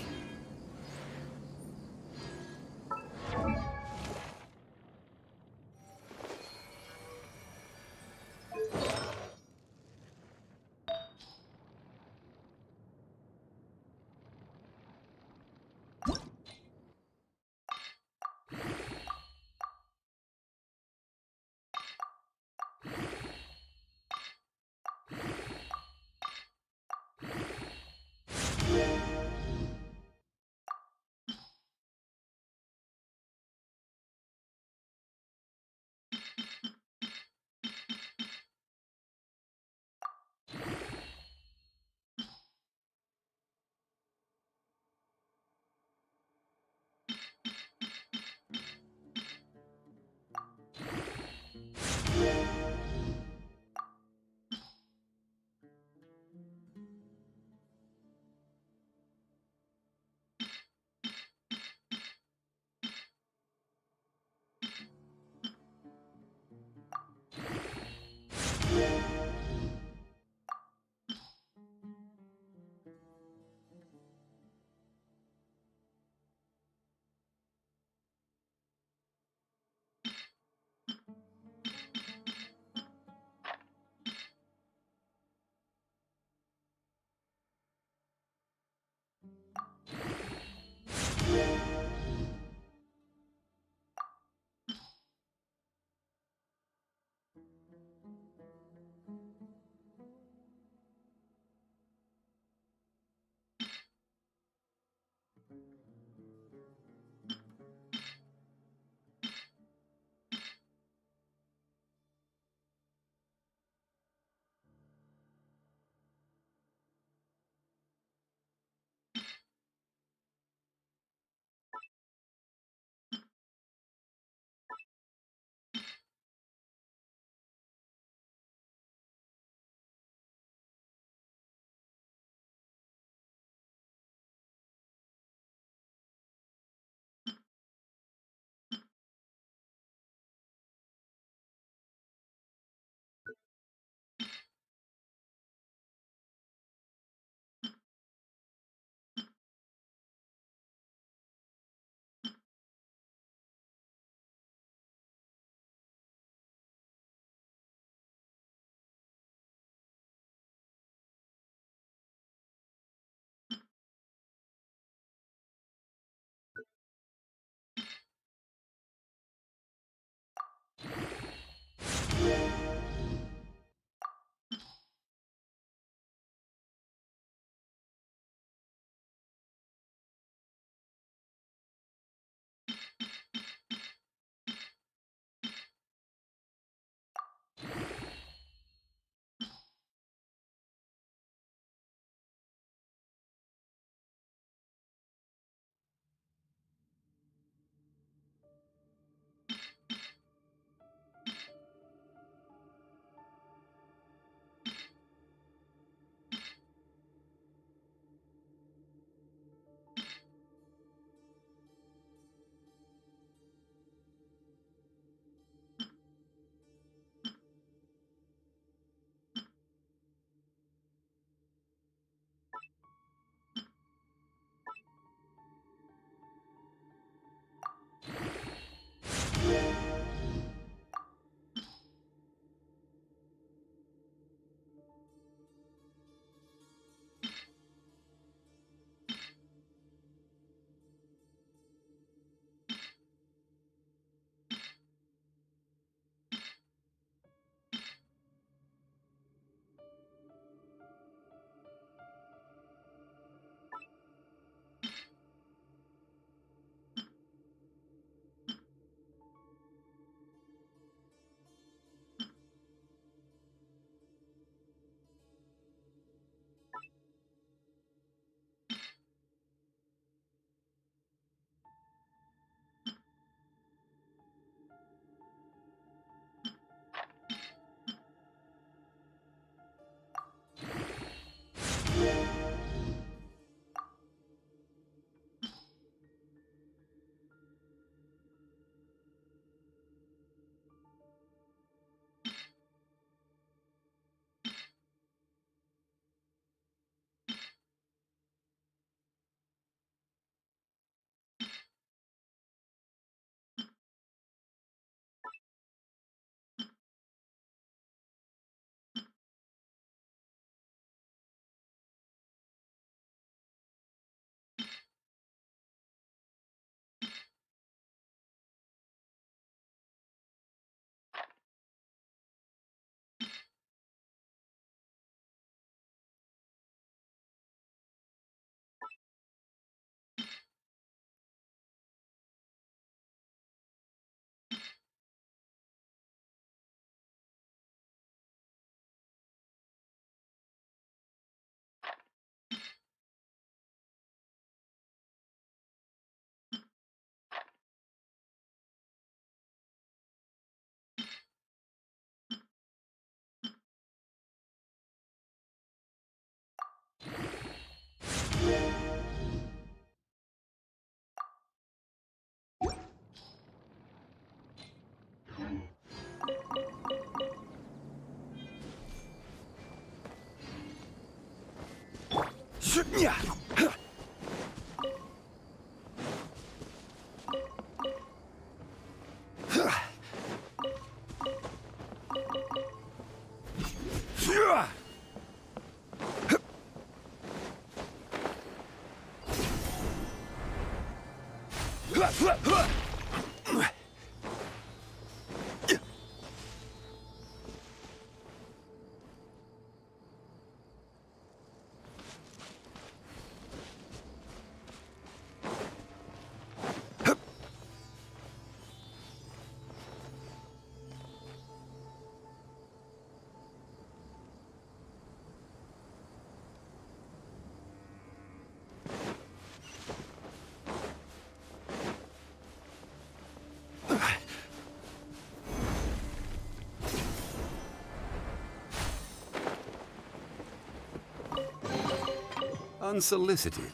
Unsolicited,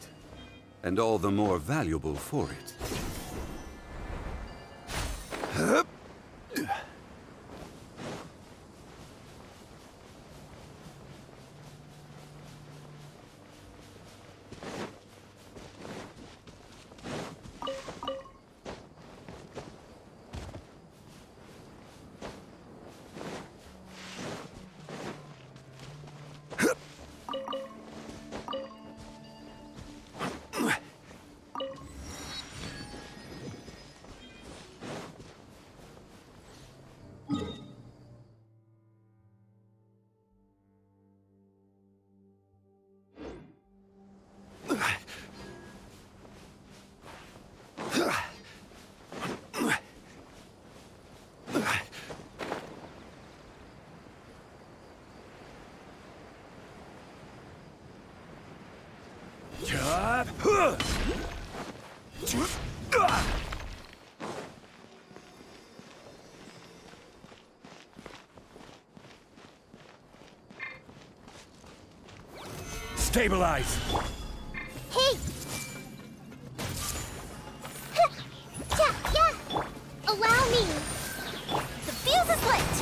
and all the more valuable for it. Stabilize! Hey! Yeah! Allow me! The fuse is lit!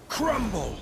Crumble!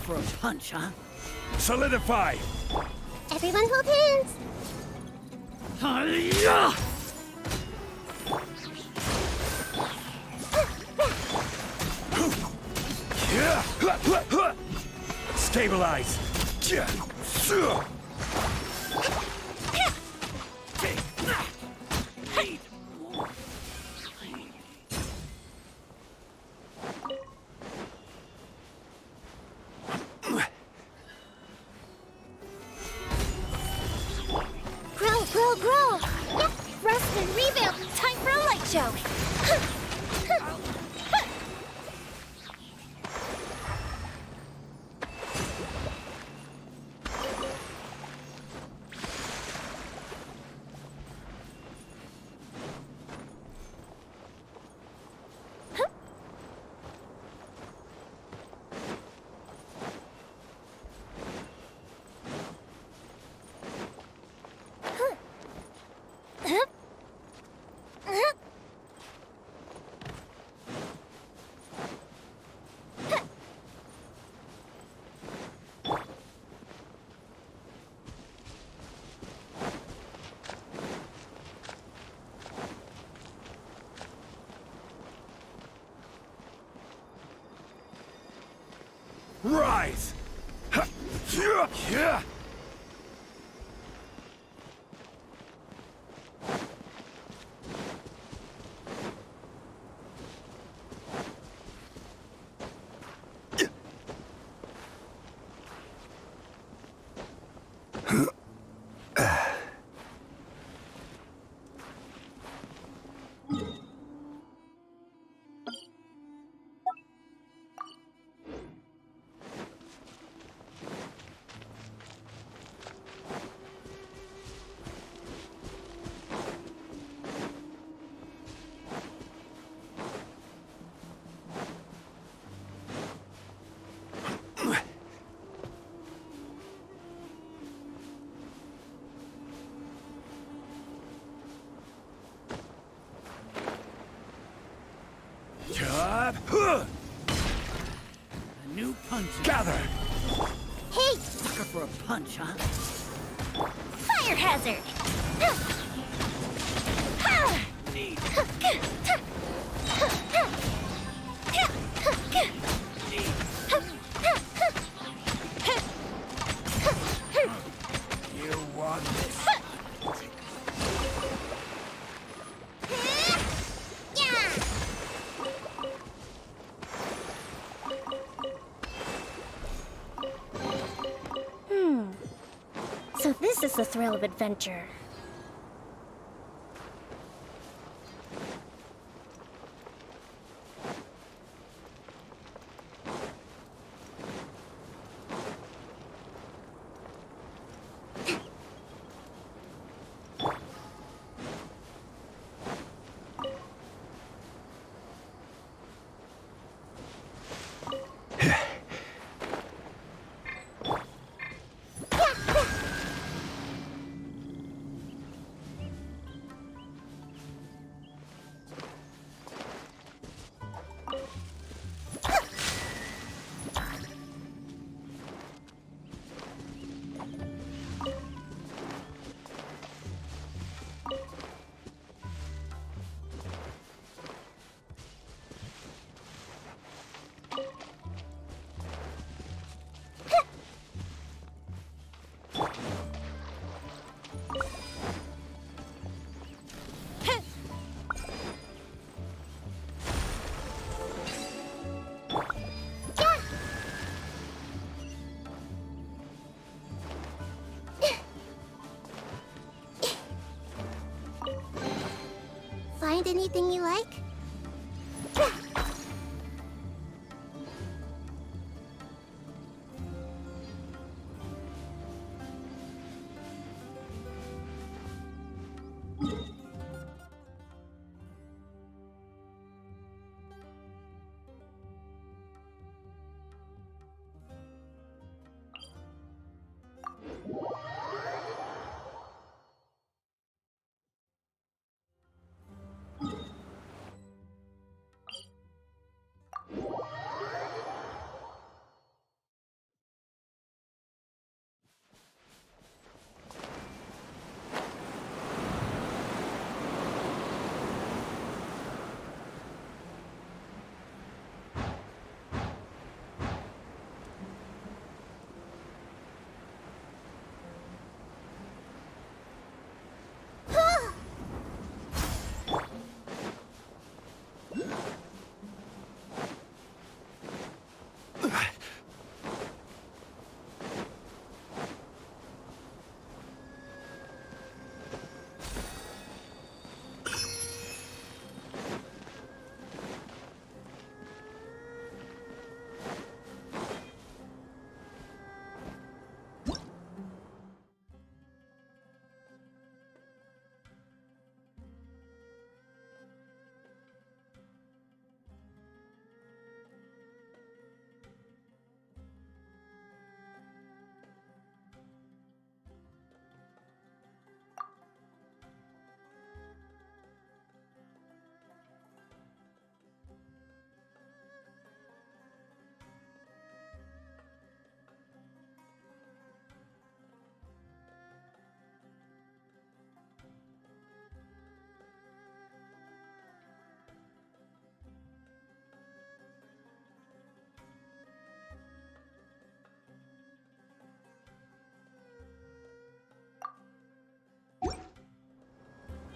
for a punch, huh? Solidify! Everyone hold hands. Stabilize! Grow! Yep, rest and rebuild. Time for a light show. Rise! A new punch. Gather! Hey! Sucker for a punch, huh? Fire hazard! You want this? So this is the thrill of adventure. Find anything you like?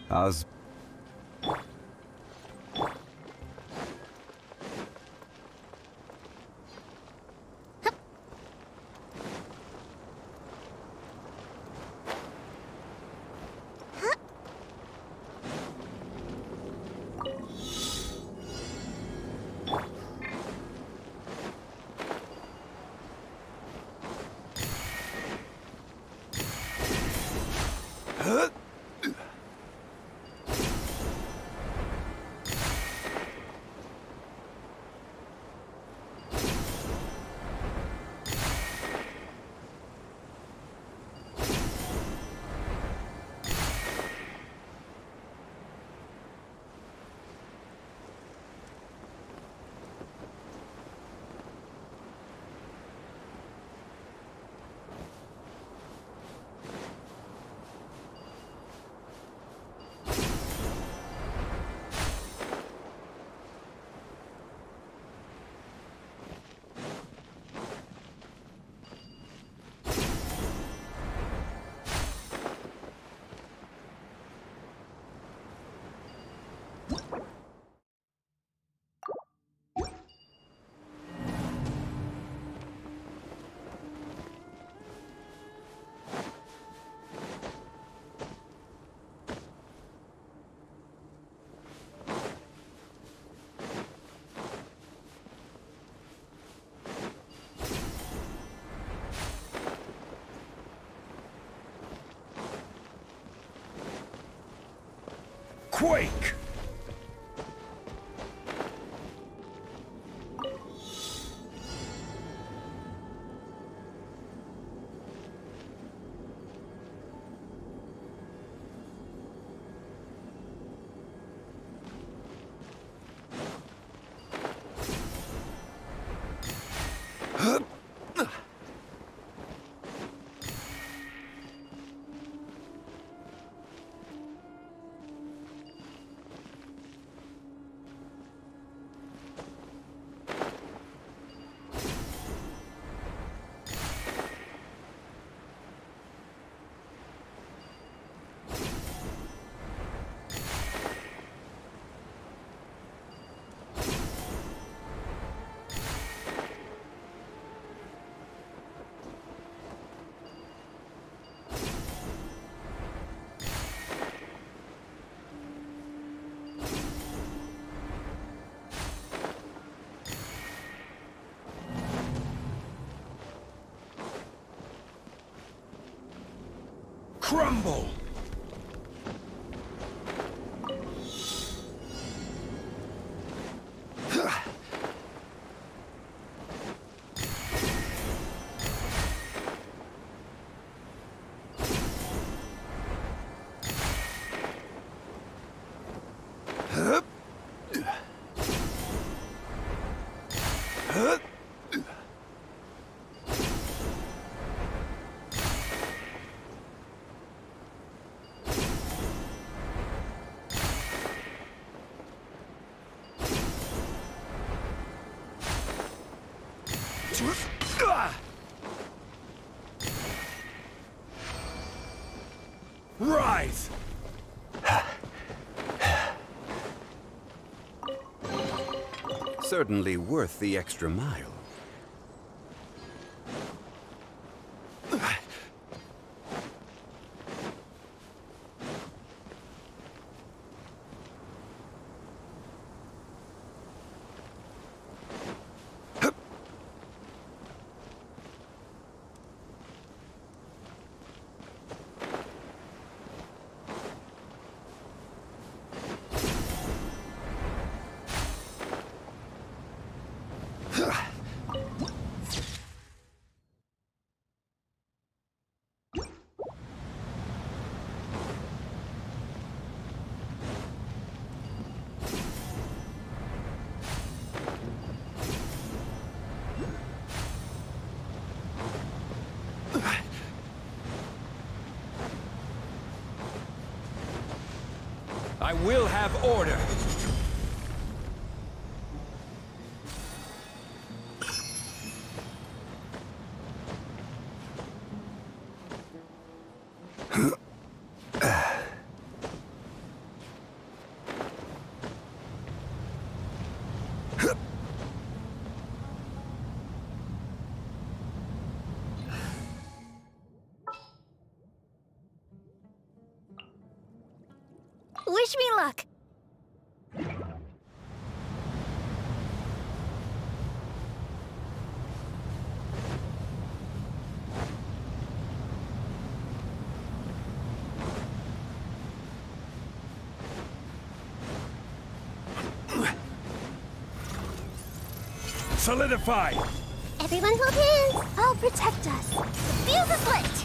How's... Quake! Crumble! Rise! Certainly worth the extra mile. I will have order. Wish me luck. Solidify! Everyone hold hands. I'll protect us. The fuse is lit.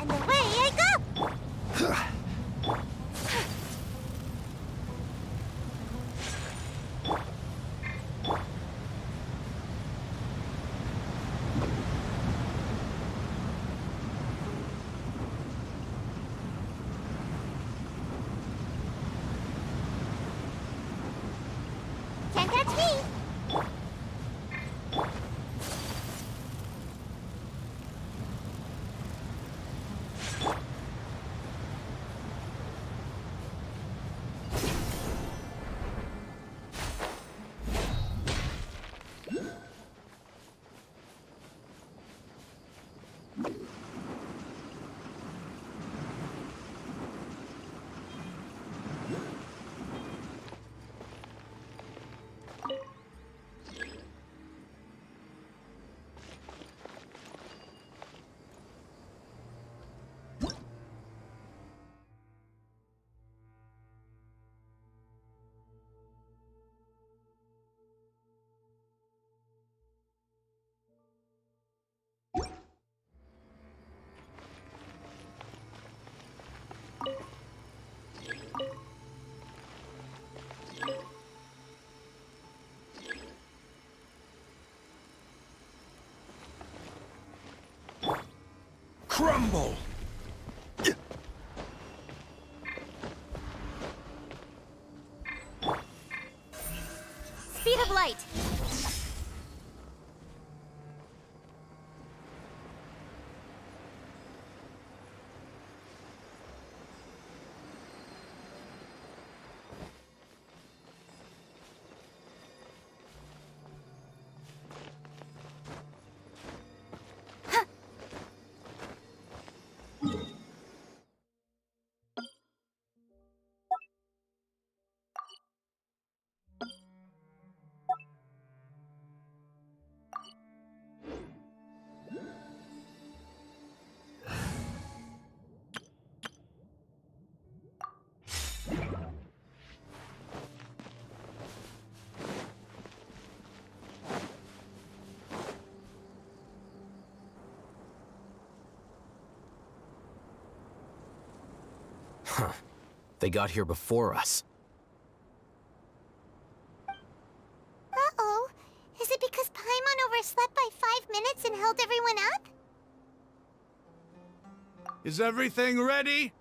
And away I go! Can't catch me! Crumble! Speed of light. Huh. They got here before us. Uh-oh. Is it because Paimon overslept by 5 minutes and held everyone up? Is everything ready?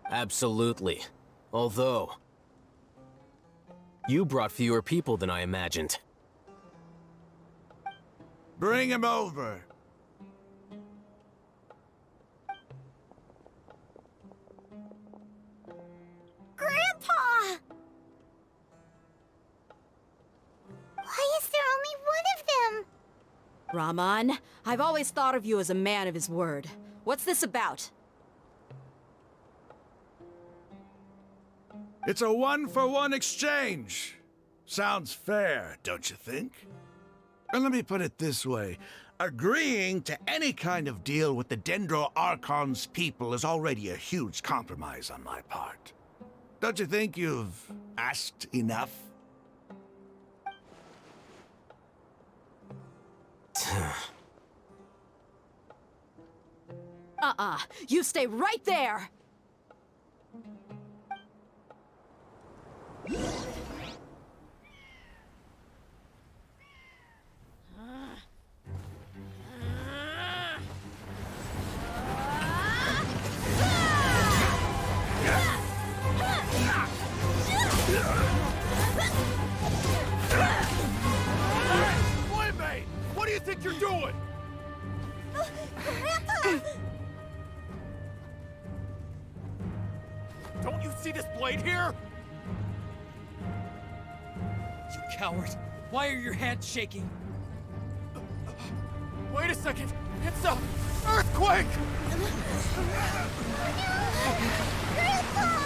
Absolutely. Although, you brought fewer people than I imagined. Bring him over. Grandpa! Why is there only one of them? Rahman, I've always thought of you as a man of his word. What's this about? It's a one-for-one exchange. Sounds fair, don't you think? And let me put it this way. Agreeing to any kind of deal with the Dendro Archon's people is already a huge compromise on my part. Don't you think you've asked enough? You stay right there! Playmate! What do you think you're doing? Grandpa! Don't you see this blade here? You coward! Why are your hands shaking? Wait a second! It's a earthquake! Grandpa!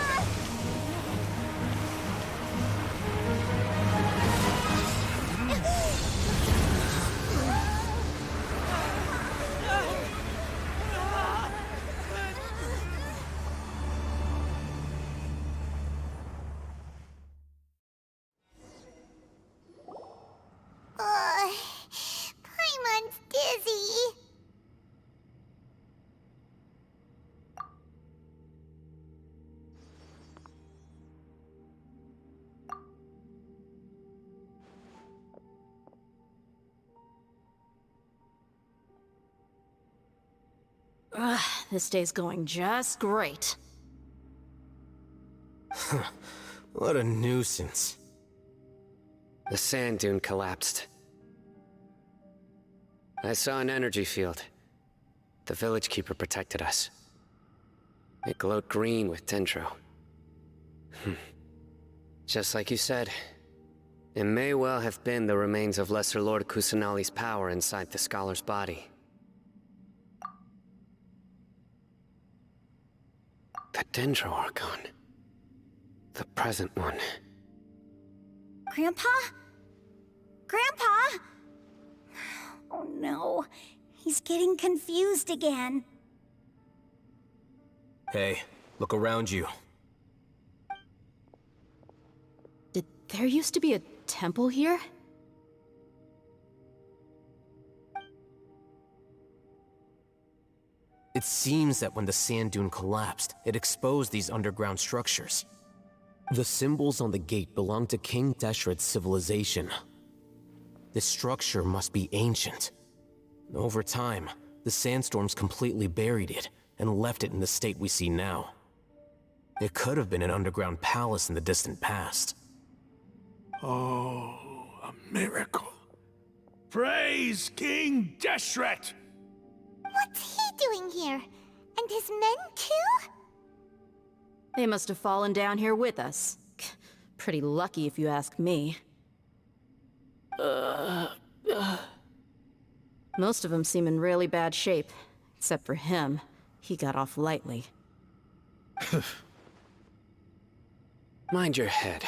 Paimon's dizzy. This day's going just great. What a nuisance. The sand dune collapsed. I saw an energy field. The village keeper protected us. It glowed green with Dendro. Just like you said, it may well have been the remains of Lesser Lord Kusanali's power inside the scholar's body. The Dendro Archon. The present one. Grandpa? Grandpa? Oh no, he's getting confused again. Hey, look around you. Did there used to be a temple here? It seems that when the sand dune collapsed, it exposed these underground structures. The symbols on the gate belong to King Deshret's civilization. This structure must be ancient. Over time, the sandstorms completely buried it and left it in the state we see now. It could have been an underground palace in the distant past. Oh, a miracle. Praise King Deshret! What's he doing here? And his men too? They must have fallen down here with us. Pretty lucky if you ask me. Most of them seem in really bad shape. Except for him. He got off lightly. Mind your head.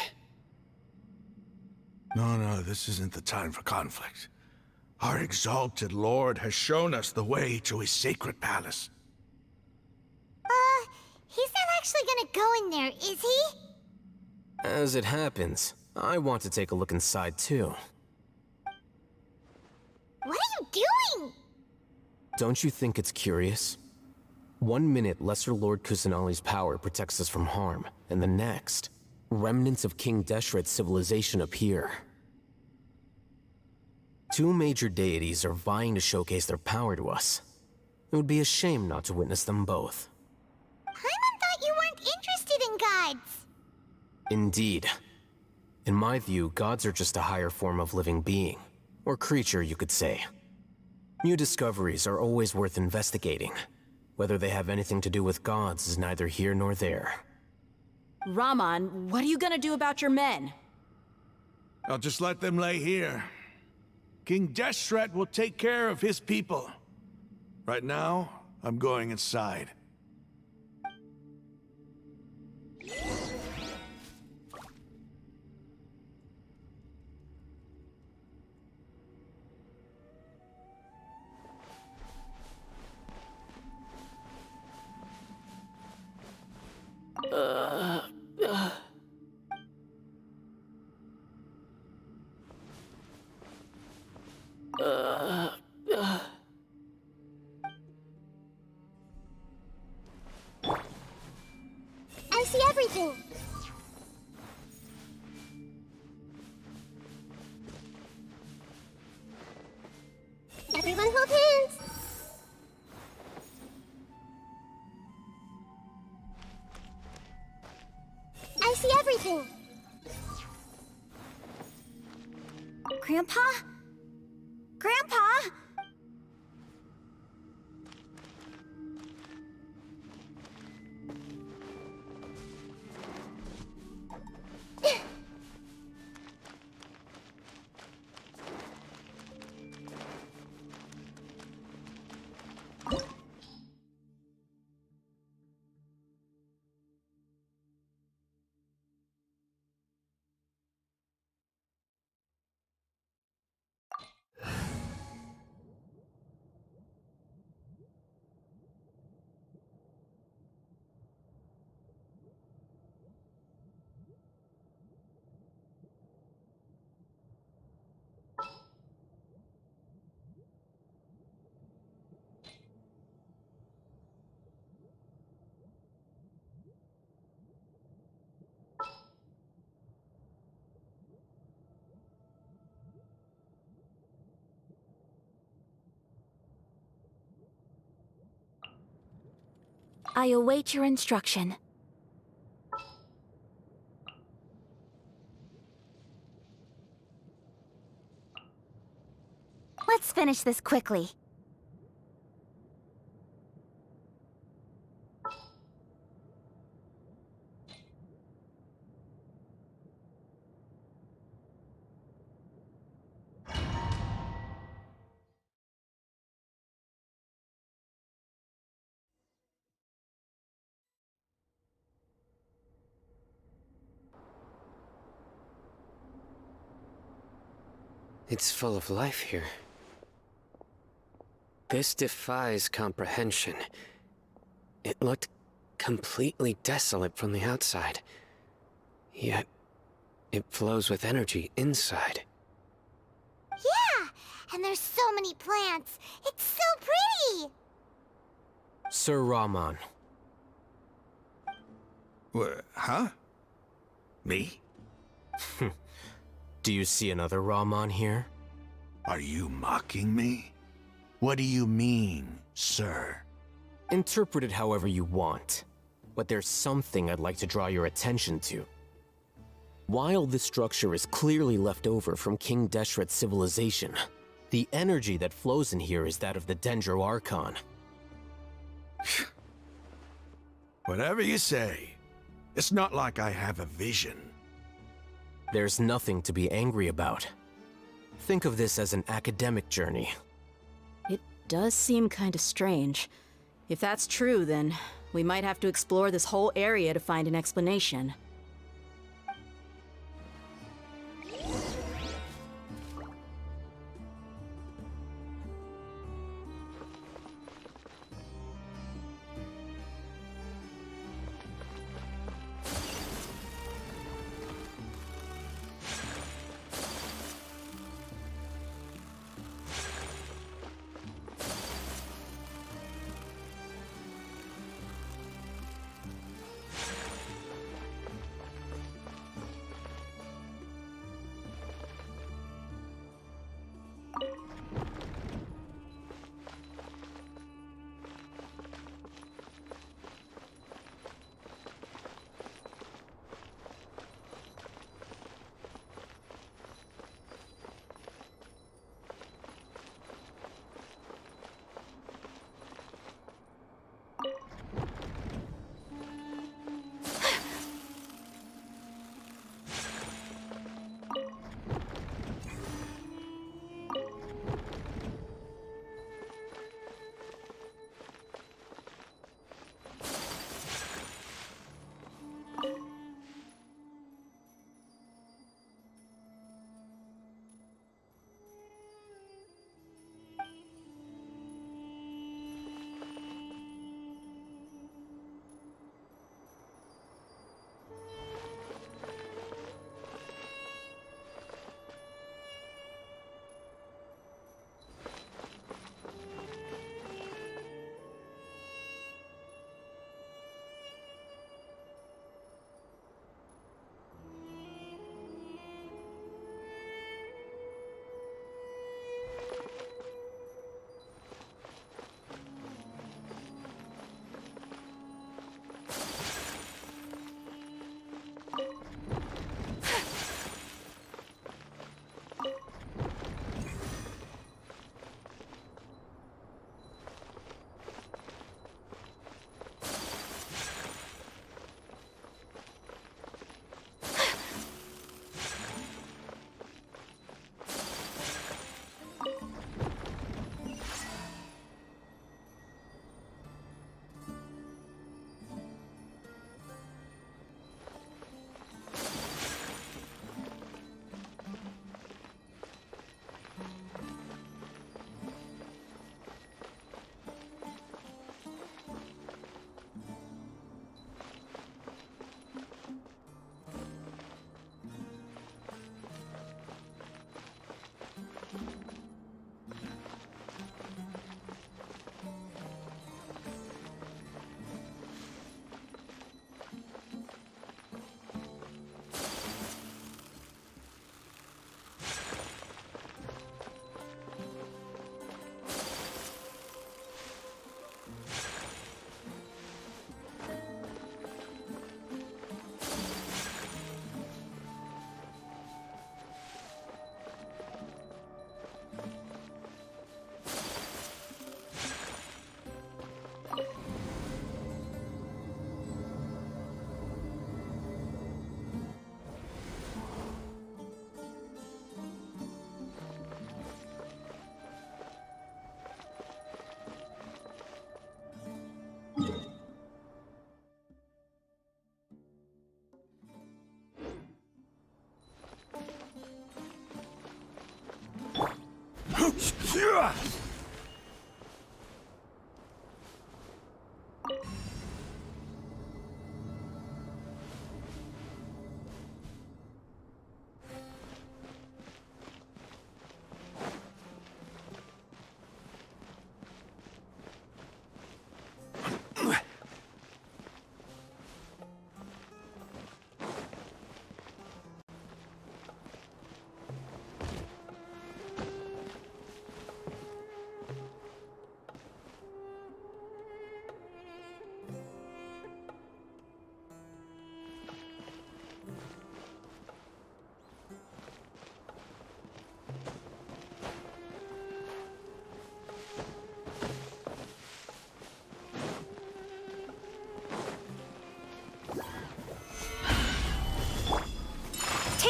No, this isn't the time for conflict. Our exalted lord has shown us the way to his sacred palace. He's not actually gonna go in there, is he? As it happens, I want to take a look inside too. What are you doing? Don't you think it's curious? 1 minute, Lesser Lord Kusanali's power protects us from harm, and the next, remnants of King Deshret's civilization appear. 2 major deities are vying to showcase their power to us. It would be a shame not to witness them both. Paimon thought you weren't interested in gods. Indeed. In my view, gods are just a higher form of living being. Or creature, you could say. New discoveries are always worth investigating. Whether they have anything to do with gods is neither here nor there. Raman, what are you gonna do about your men? I'll just let them lay here. King Deshret will take care of his people. Right now, I'm going inside. I see everything. Everyone hold hands. I see everything. Grandpa? Grandpa? I await your instruction. Let's finish this quickly. It's full of life here. This defies comprehension. It looked completely desolate from the outside. Yet, it flows with energy inside. Yeah, and there's so many plants. It's so pretty. Sir Raman. Huh? Me? Do you see another Raman here? Are you mocking me? What do you mean, sir? Interpret it however you want, but there's something I'd like to draw your attention to. While this structure is clearly left over from King Deshret's civilization, the energy that flows in here is that of the Dendro Archon. Whatever you say. It's not like I have a vision. There's nothing to be angry about. Think of this as an academic journey. It does seem kinda strange. If that's true, then we might have to explore this whole area to find an explanation.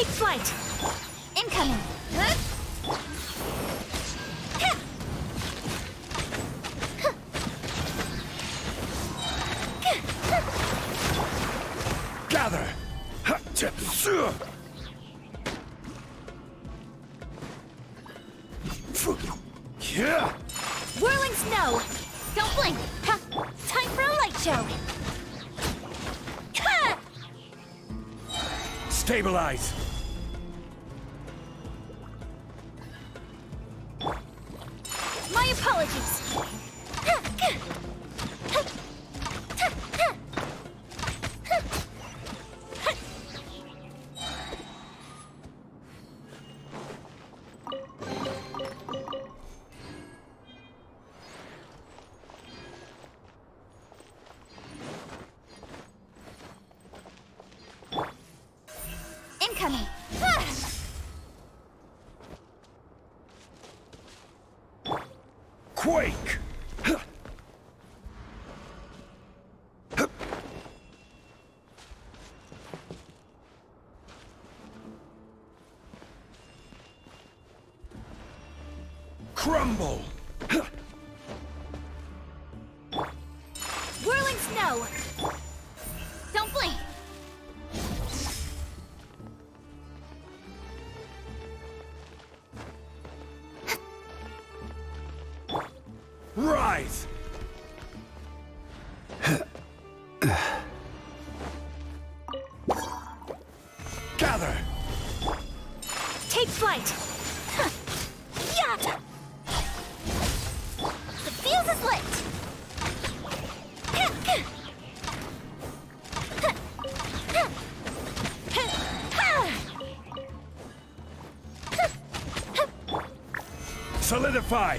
Take flight! Incoming! Gather! Yeah! Whirling snow! Don't blink! Ha! Time for a light show! Ha! Stabilize! My apologies! Incoming! Quake! Crumble! Whirling snow! Don't blink! Rise! Gather! Take flight! Yeah! The fuse is lit! Solidify!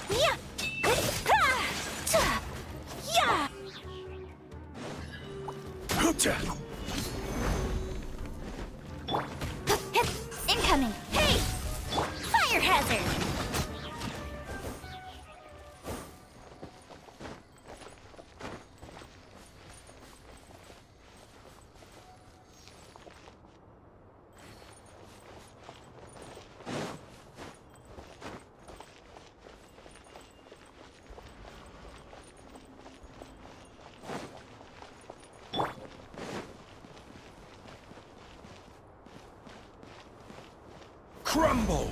Yeah! Yeah! Incoming! Hey! Fire hazard! Crumble!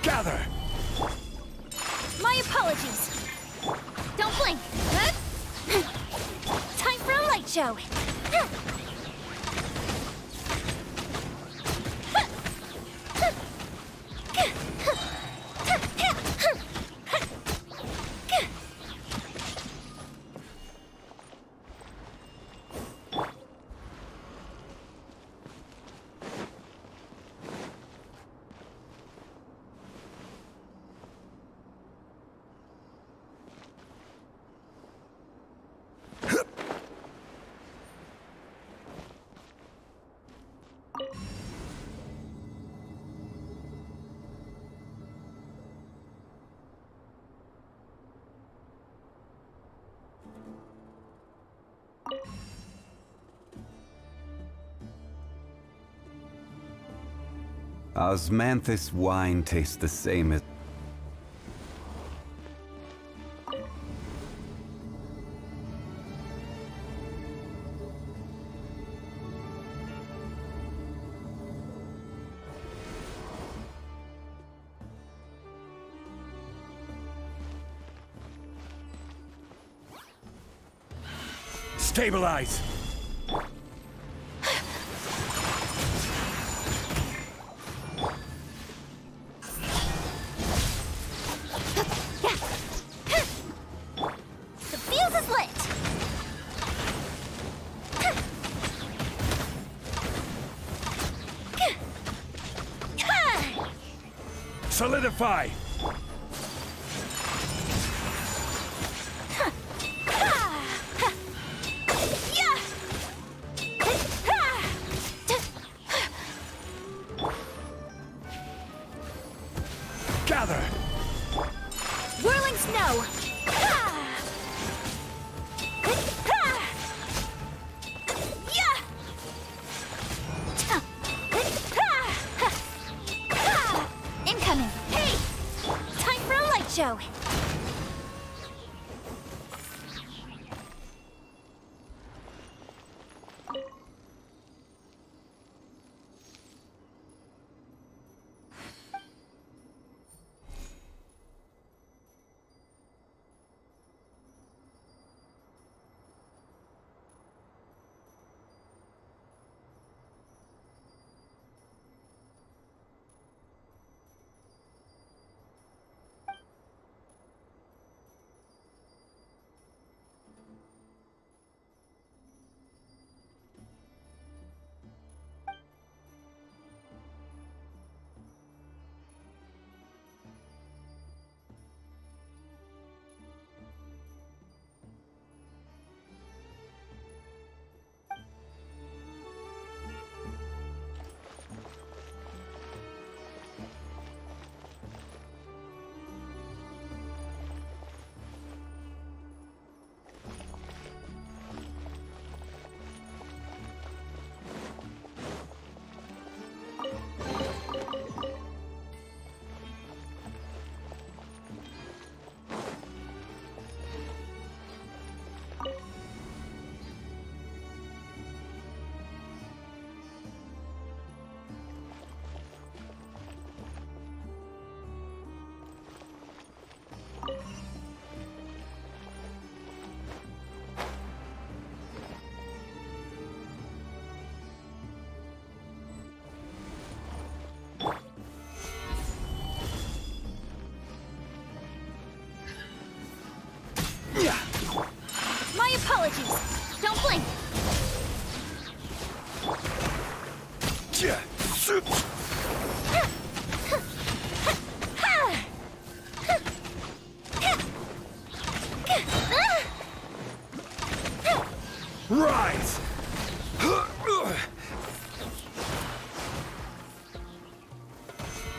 Gather! My apologies! Don't blink! Time for a light show! Osmanthus wine tastes the same as... Stabilize! The fuse is lit! Solidify! Gather! Whirling snow! Incoming! Hey! Time for a light show! My apologies! Don't blink! Rise!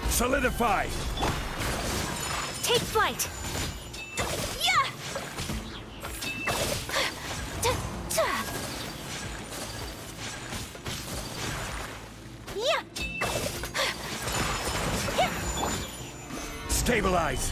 Solidify! Take flight! Yeah! Stabilize!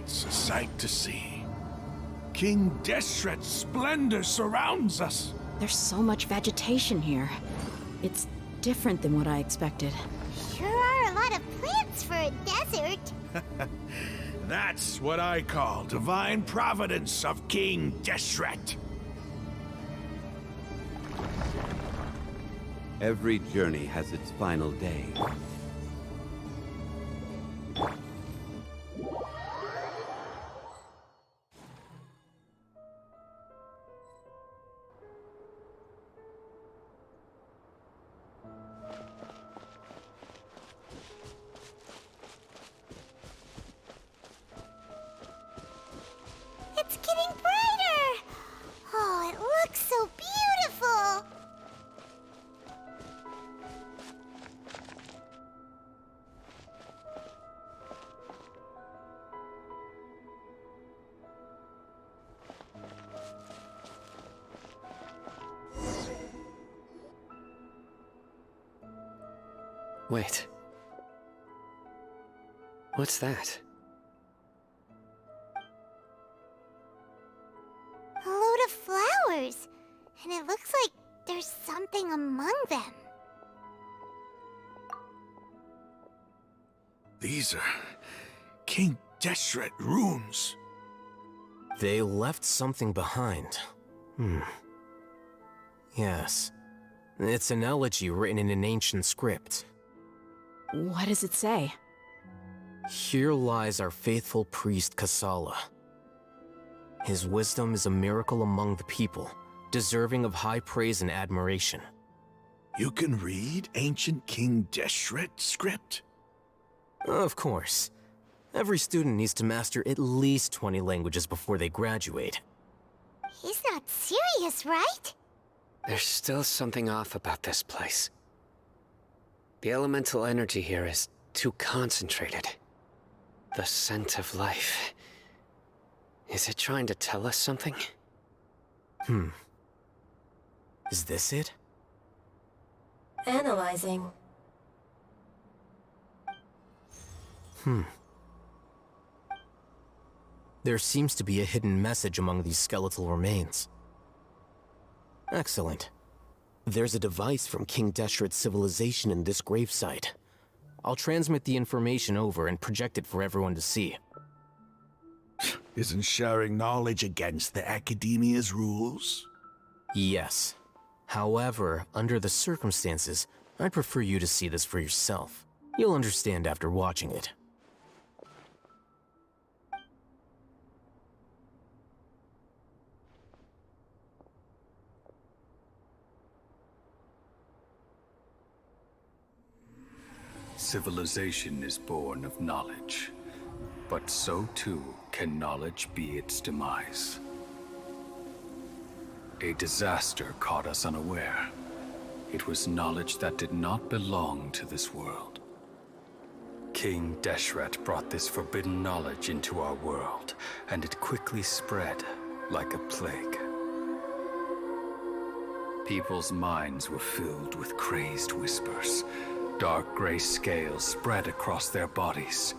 It's a sight to see. King Deshret's splendor surrounds us. There's so much vegetation here. It's different than what I expected. Sure are a lot of plants for a desert. That's what I call divine providence of King Deshret. Every journey has its final day. It's getting brighter! Oh, it looks so beautiful! Wait. What's that? A load of flowers. And it looks like there's something among them. These are King Deshret runes. They left something behind. Yes. It's an elegy written in an ancient script. What does it say? Here lies our faithful priest Kasala. His wisdom is a miracle among the people, deserving of high praise and admiration. You can read ancient King Deshret script? Of course. Every student needs to master at least 20 languages before they graduate. He's not serious, right? There's still something off about this place. The elemental energy here is too concentrated. The scent of life. Is it trying to tell us something? Is this it? Analyzing. There seems to be a hidden message among these skeletal remains. Excellent. There's a device from King Deshret's civilization in this gravesite. I'll transmit the information over and project it for everyone to see. Isn't sharing knowledge against the Academia's rules? Yes. However, under the circumstances, I'd prefer you to see this for yourself. You'll understand after watching it. Civilization is born of knowledge, but so too can knowledge be its demise. A disaster caught us unaware. It was knowledge that did not belong to this world. King Deshret brought this forbidden knowledge into our world, and it quickly spread like a plague. People's minds were filled with crazed whispers. Dark gray scales spread across their bodies.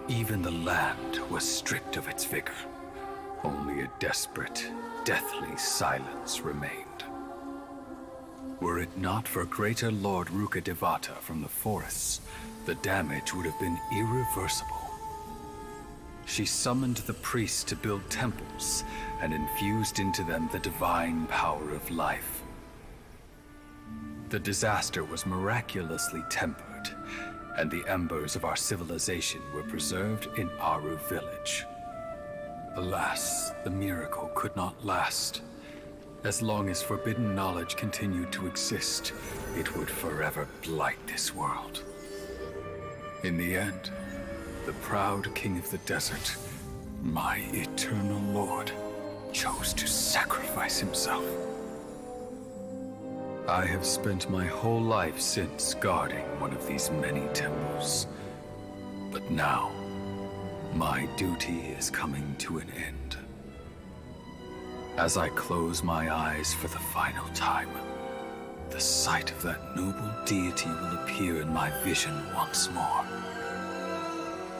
Even the land was stripped of its vigor. Only a desperate, deathly silence remained. Were it not for greater Lord Ruka Devata from the forests, the damage would have been irreversible. She summoned the priests to build temples and infused into them the divine power of life. The disaster was miraculously tempered, and the embers of our civilization were preserved in Aru village. Alas, the miracle could not last. As long as forbidden knowledge continued to exist, it would forever blight this world. In the end, the proud king of the desert, my eternal lord, chose to sacrifice himself. I have spent my whole life since guarding one of these many temples. But now, my duty is coming to an end. As I close my eyes for the final time, the sight of that noble deity will appear in my vision once more.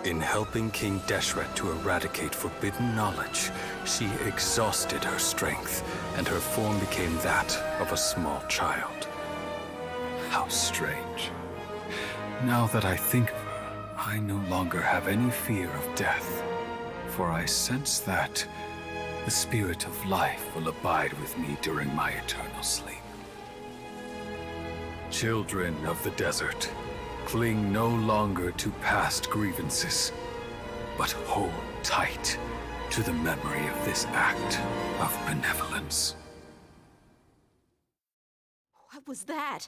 In helping King Deshret to eradicate forbidden knowledge, she exhausted her strength, and her form became that of a small child. How strange. Now that I think of her, I no longer have any fear of death, for I sense that the spirit of life will abide with me during my eternal sleep. Children of the desert, cling no longer to past grievances, but hold tight to the memory of this act of benevolence. What was that?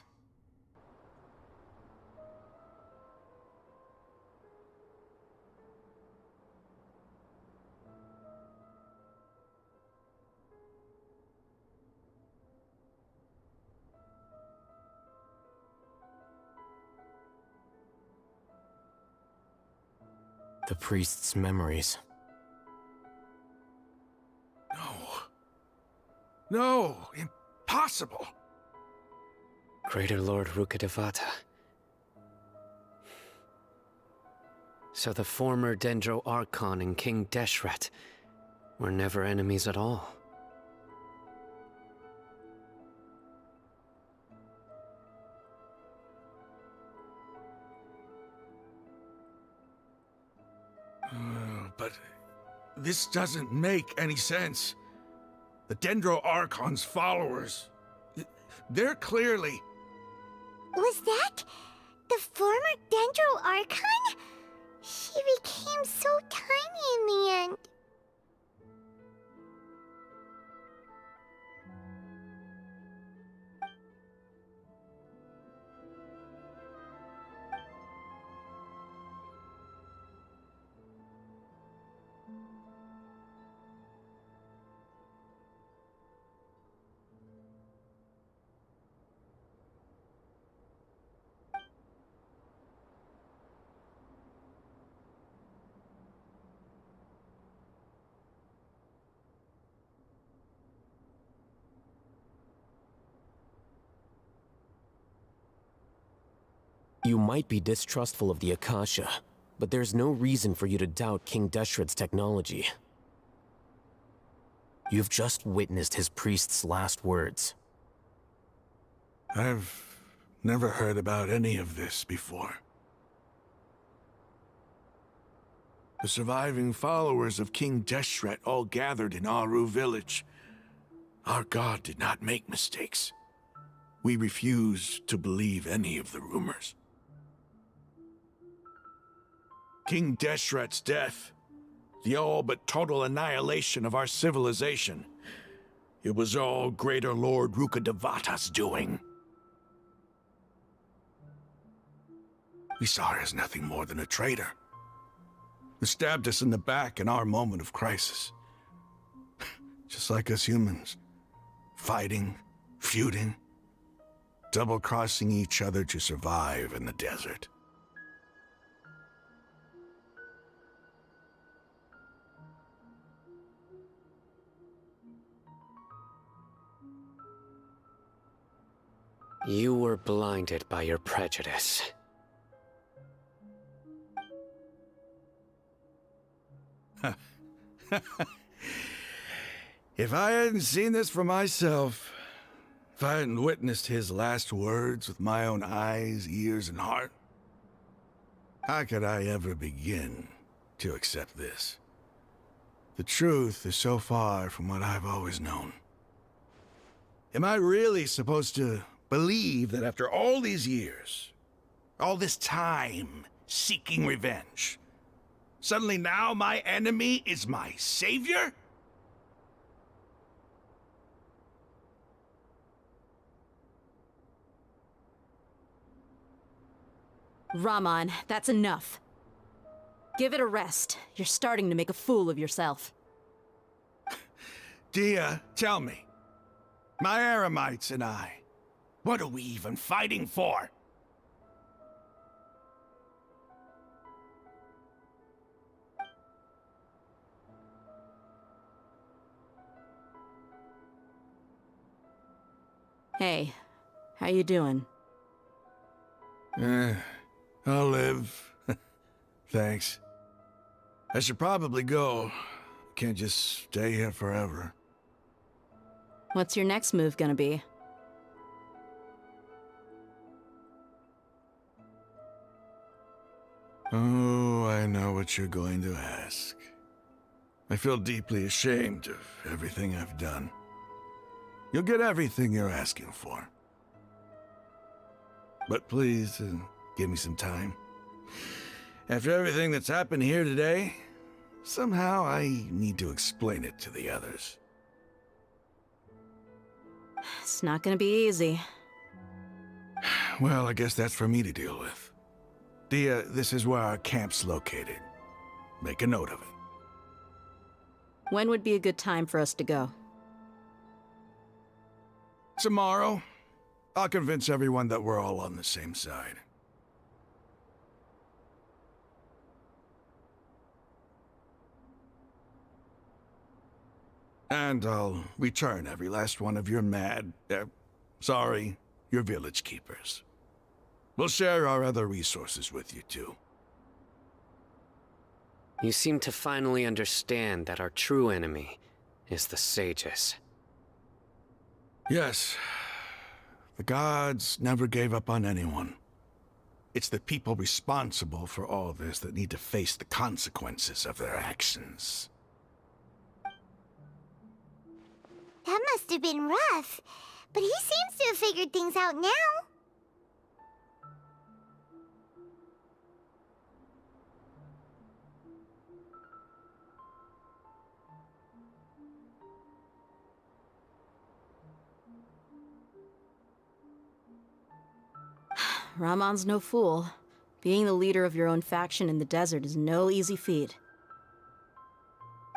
The priest's memories. No, impossible. Greater Lord Rukkhadevata. So the former Dendro Archon and King Deshret were never enemies at all. But this doesn't make any sense. The Dendro Archon's followers, they're clearly... Was that the former Dendro Archon? She became so tiny in the end. You might be distrustful of the Akasha, but there's no reason for you to doubt King Deshret's technology. You've just witnessed his priest's last words. I've never heard about any of this before. The surviving followers of King Deshret all gathered in Aru village. Our god did not make mistakes. We refuse to believe any of the rumors. King Deshret's death, the all but total annihilation of our civilization, it was all Greater Lord Rukkhadevata's doing. We saw her as nothing more than a traitor, who stabbed us in the back in our moment of crisis. Just like us humans, fighting, feuding, double-crossing each other to survive in the desert. You were blinded by your prejudice. If I hadn't seen this for myself, if I hadn't witnessed his last words with my own eyes, ears, and heart, how could I ever begin to accept this? The truth is so far from what I've always known. Am I really supposed to believe that after all these years, all this time seeking revenge, suddenly now my enemy is my savior? Raman, that's enough. Give it a rest. You're starting to make a fool of yourself. Dia, tell me. My Eremites and I, what are we even fighting for? Hey, how you doing? I'll live. Thanks. I should probably go. Can't just stay here forever. What's your next move gonna be? Oh, I know what you're going to ask. I feel deeply ashamed of everything I've done. You'll get everything you're asking for. But please, give me some time. After everything that's happened here today, somehow I need to explain it to the others. It's not gonna be easy. Well, I guess that's for me to deal with. Dia, this is where our camp's located. Make a note of it. When would be a good time for us to go? Tomorrow, I'll convince everyone that we're all on the same side. And I'll return every last one of your your village keepers. We'll share our other resources with you too. You seem to finally understand that our true enemy is the sages. Yes. The gods never gave up on anyone. It's the people responsible for all this that need to face the consequences of their actions. That must have been rough, but he seems to have figured things out now. Ramon's no fool. Being the leader of your own faction in the desert is no easy feat.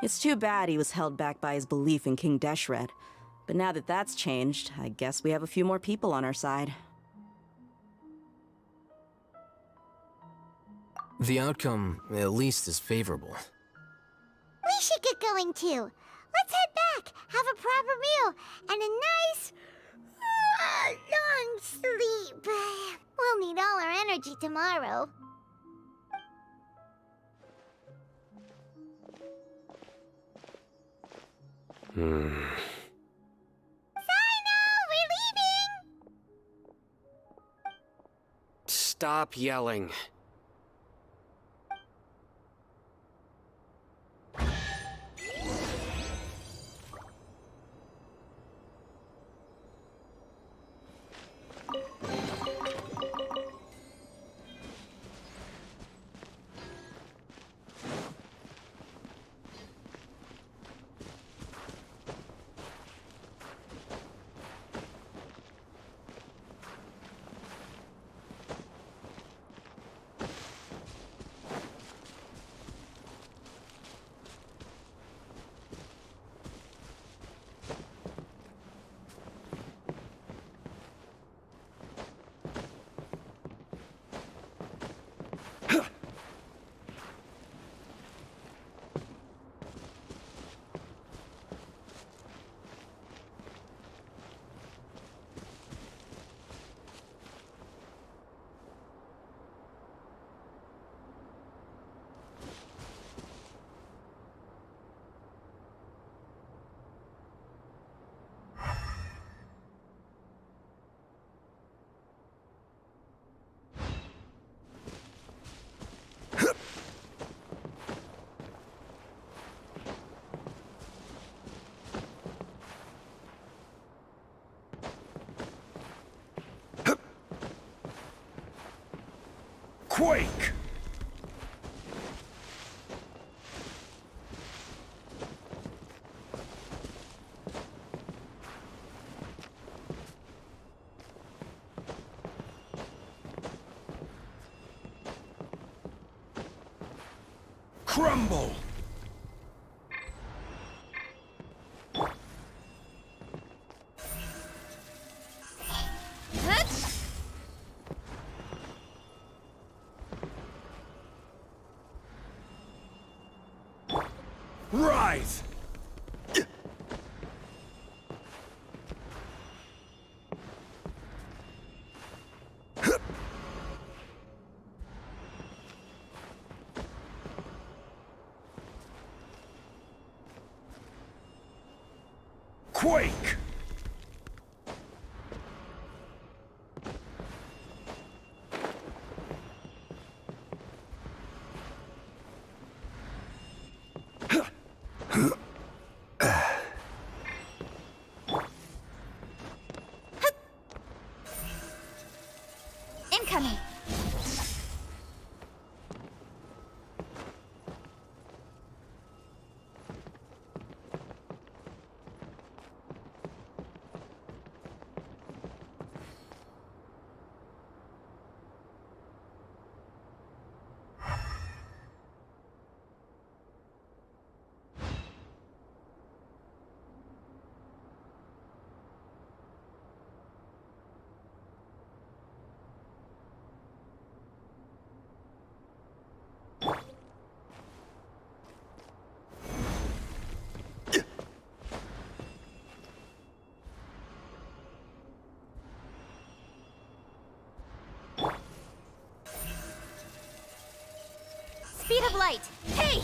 It's too bad he was held back by his belief in King Deshret. But now that that's changed, I guess we have a few more people on our side. The outcome, at least, is favorable. We should get going too. Let's head back, have a proper meal, and a nice, long sleep. We'll need all our energy tomorrow. Sino, we're leaving! Stop yelling. Quake! Crumble! Rise! quake! Incoming! Speed of light! Hey!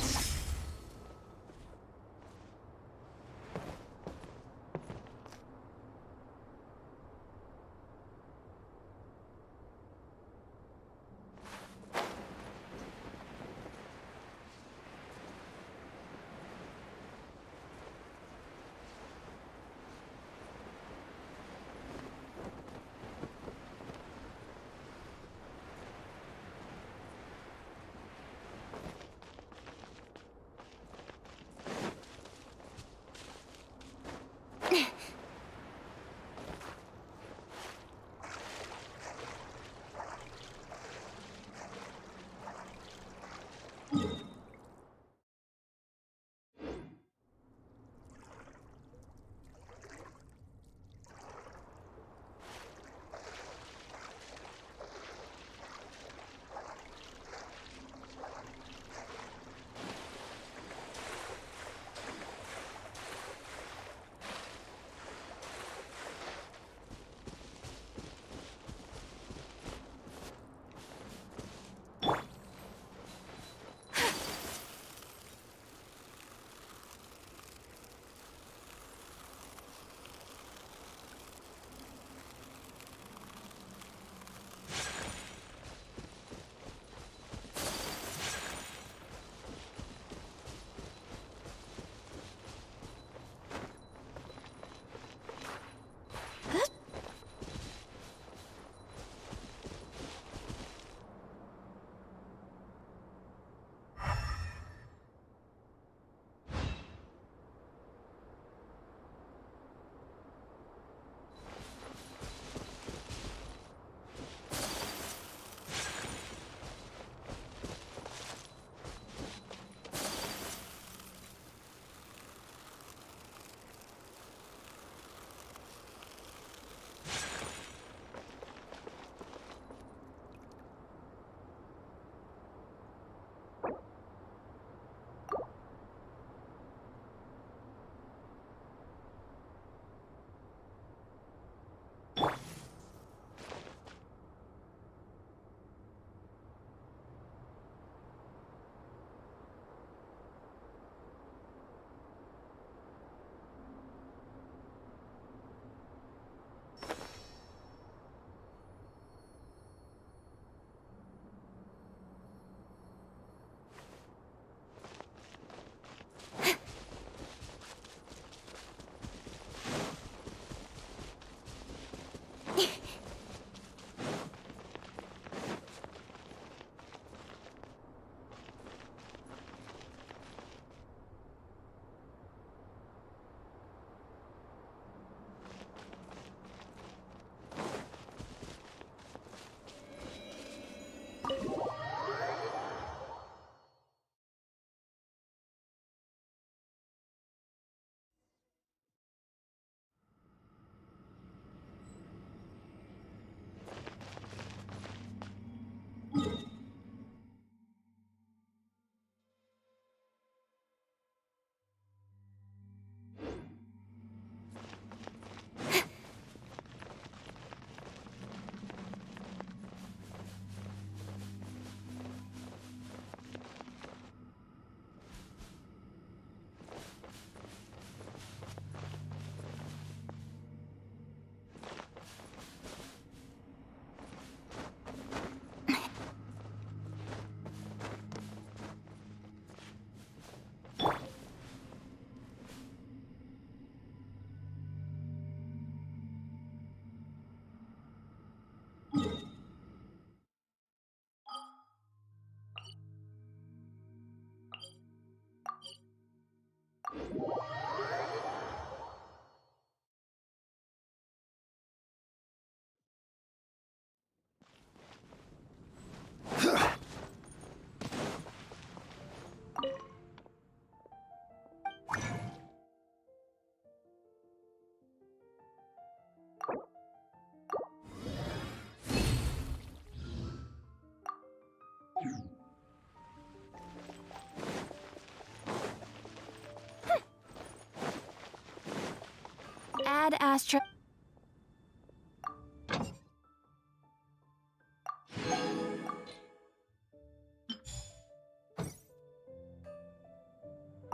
Astra.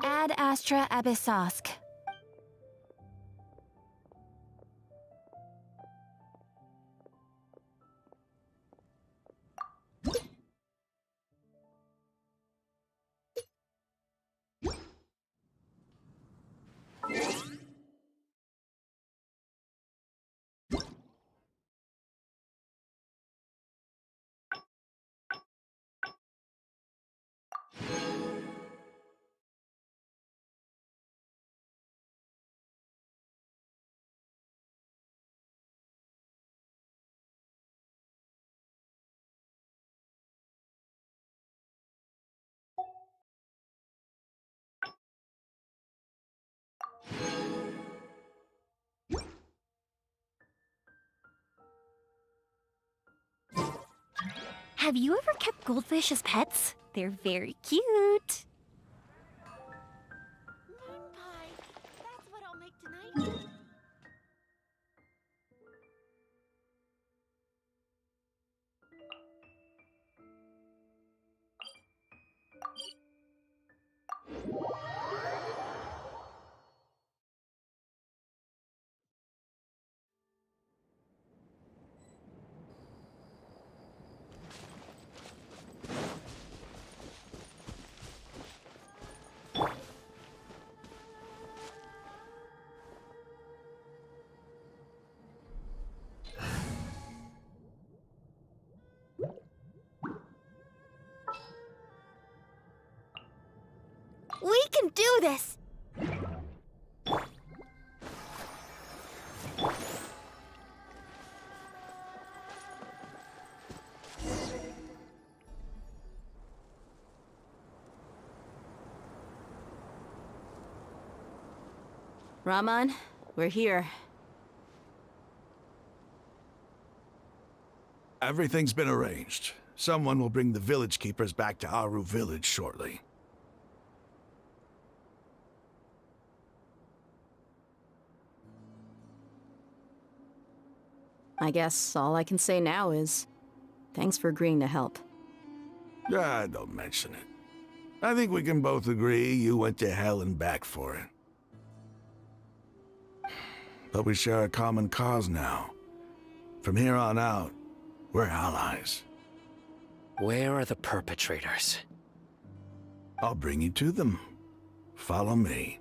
Ad Astra Abyssosk. Have you ever kept goldfish as pets? They're very cute. Moon pie. That's what I'll make tonight. We can do this! Raman, we're here. Everything's been arranged. Someone will bring the village keepers back to Aru village shortly. I guess all I can say now is, thanks for agreeing to help. Ah, don't mention it. I think we can both agree you went to hell and back for it. But we share a common cause now. From here on out, we're allies. Where are the perpetrators? I'll bring you to them. Follow me.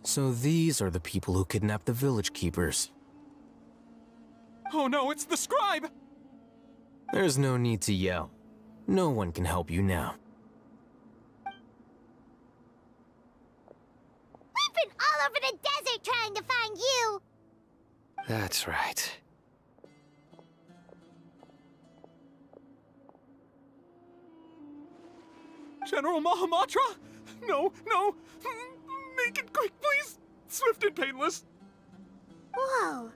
So these are the people who kidnapped the village keepers. Oh no, it's the scribe! There's no need to yell. No one can help you now. We've been all over the desert trying to find you! That's right. General Mahamatra? No, no! Make it quick, please! Swift and painless! Whoa.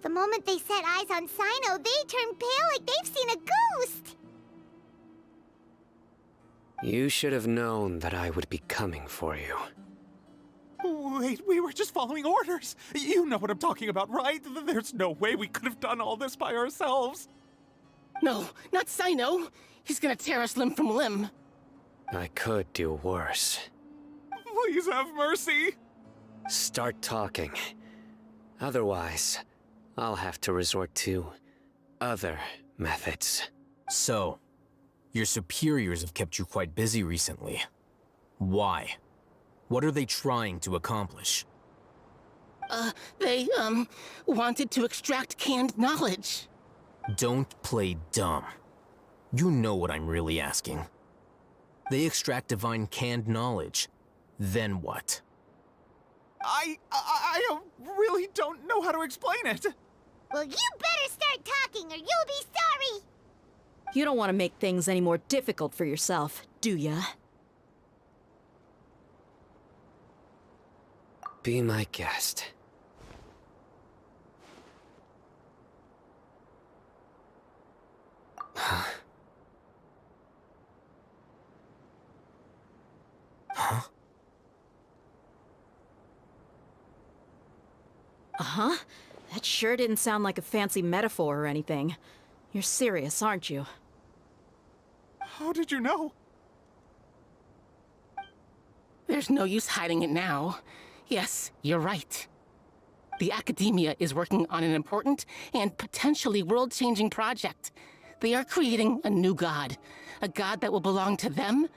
The moment they set eyes on Sino, they turn pale like they've seen a ghost! You should have known that I would be coming for you. Wait, we were just following orders. You know what I'm talking about, right? There's no way we could have done all this by ourselves. No, not Sino. He's gonna tear us limb from limb. I could do worse. Please have mercy. Start talking. Otherwise, I'll have to resort to other methods. So, your superiors have kept you quite busy recently. Why? What are they trying to accomplish? They wanted to extract canned knowledge. Don't play dumb. You know what I'm really asking. They extract divine canned knowledge. Then what? I really don't know how to explain it. Well, you better start talking or you'll be sorry! You don't want to make things any more difficult for yourself, do ya? Be my guest. Uh-huh. That sure didn't sound like a fancy metaphor or anything. You're serious, aren't you? How did you know? There's no use hiding it now. Yes, you're right. The Academia is working on an important and potentially world-changing project. They are creating a new god. A god that will belong to them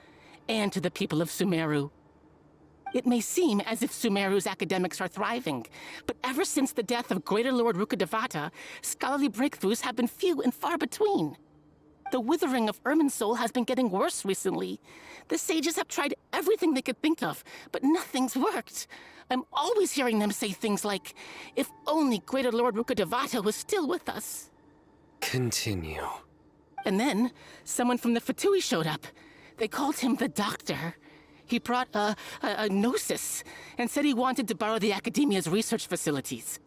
and to the people of Sumeru. It may seem as if Sumeru's academics are thriving, but ever since the death of Greater Lord Rukkhadevata, scholarly breakthroughs have been few and far between. The withering of Irminsul has been getting worse recently. The sages have tried everything they could think of, but nothing's worked. I'm always hearing them say things like, if only Greater Lord Rukkhadevata was still with us. Continue. And then, someone from the Fatui showed up. They called him the Doctor. He brought a gnosis and said he wanted to borrow the Academia's research facilities.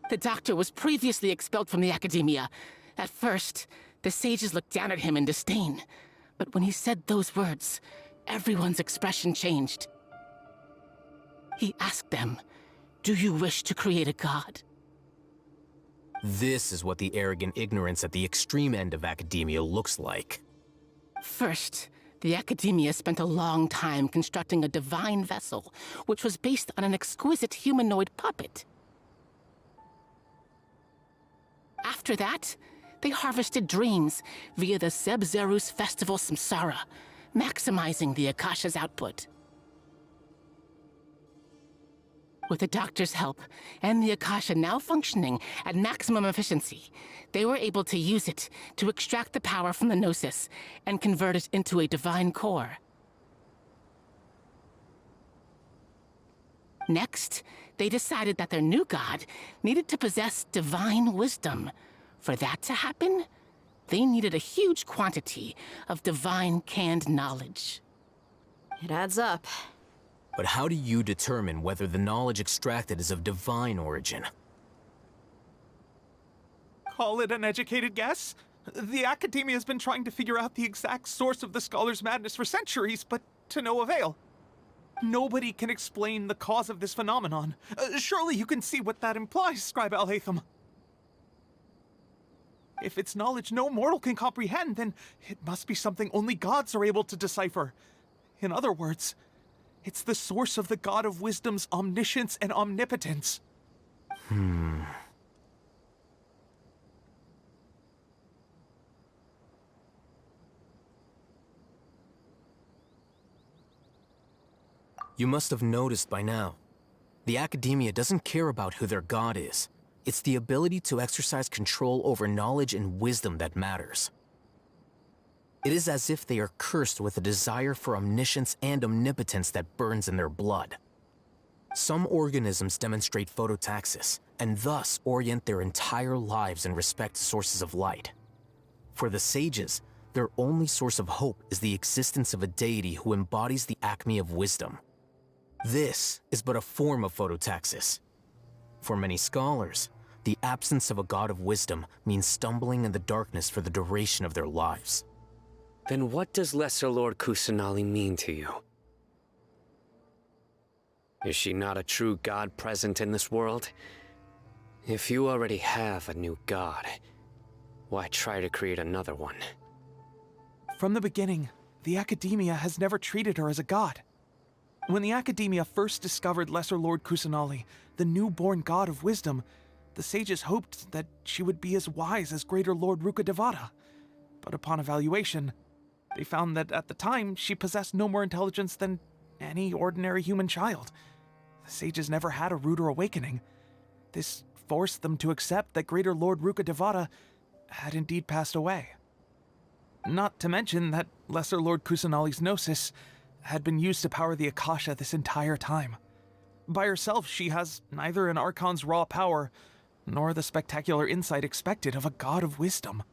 The Doctor was previously expelled from the Academia. At first, the sages looked down at him in disdain. But when he said those words, everyone's expression changed. He asked them, "Do you wish to create a god?" This is what the arrogant ignorance at the extreme end of academia looks like. First, the Academia spent a long time constructing a divine vessel, which was based on an exquisite humanoid puppet. After that, they harvested dreams via the Sebzerus Festival Samsara, maximizing the Akasha's output. With the Doctor's help, and the Akasha now functioning at maximum efficiency, they were able to use it to extract the power from the Gnosis and convert it into a divine core. Next, they decided that their new god needed to possess divine wisdom. For that to happen, they needed a huge quantity of divine canned knowledge. It adds up. But how do you determine whether the knowledge extracted is of divine origin? Call it an educated guess? The Academia has been trying to figure out the exact source of the Scholar's madness for centuries, but to no avail. Nobody can explain the cause of this phenomenon. Surely you can see what that implies, Scribe Alhaitham. If it's knowledge no mortal can comprehend, then it must be something only gods are able to decipher. In other words, it's the source of the God of Wisdom's omniscience and omnipotence. You must have noticed by now. The Academia doesn't care about who their god is. It's the ability to exercise control over knowledge and wisdom that matters. It is as if they are cursed with a desire for omniscience and omnipotence that burns in their blood. Some organisms demonstrate phototaxis, and thus orient their entire lives in respect to sources of light. For the sages, their only source of hope is the existence of a deity who embodies the acme of wisdom. This is but a form of phototaxis. For many scholars, the absence of a god of wisdom means stumbling in the darkness for the duration of their lives. Then what does Lesser Lord Kusanali mean to you? Is she not a true god present in this world? If you already have a new god, why try to create another one? From the beginning, the Academia has never treated her as a god. When the Academia first discovered Lesser Lord Kusanali, the newborn god of wisdom, the sages hoped that she would be as wise as Greater Lord Rukkhadevata. But upon evaluation, they found that at the time, she possessed no more intelligence than any ordinary human child. The sages never had a ruder awakening. This forced them to accept that Greater Lord Rukkhadevata had indeed passed away. Not to mention that Lesser Lord Kusanali's Gnosis had been used to power the Akasha this entire time. By herself, she has neither an Archon's raw power, nor the spectacular insight expected of a god of wisdom.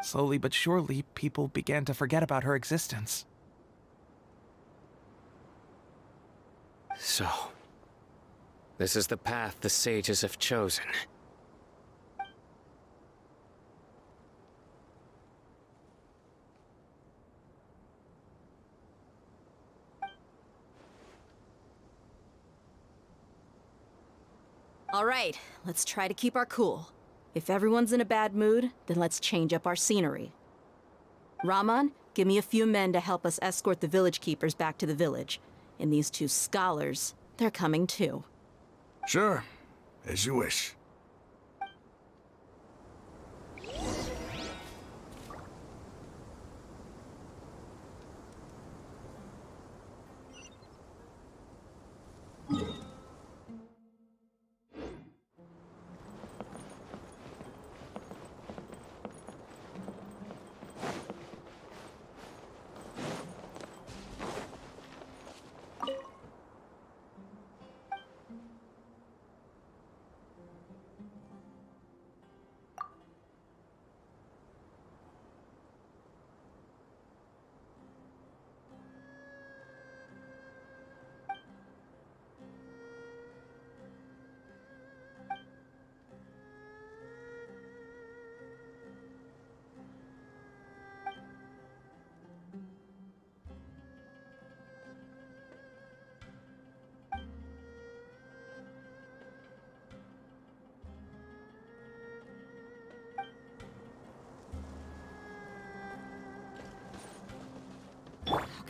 Slowly but surely, people began to forget about her existence. So, this is the path the sages have chosen. All right, let's try to keep our cool. If everyone's in a bad mood, then let's change up our scenery. Rahman, give me a few men to help us escort the village keepers back to the village. And these two scholars, they're coming too. Sure, as you wish.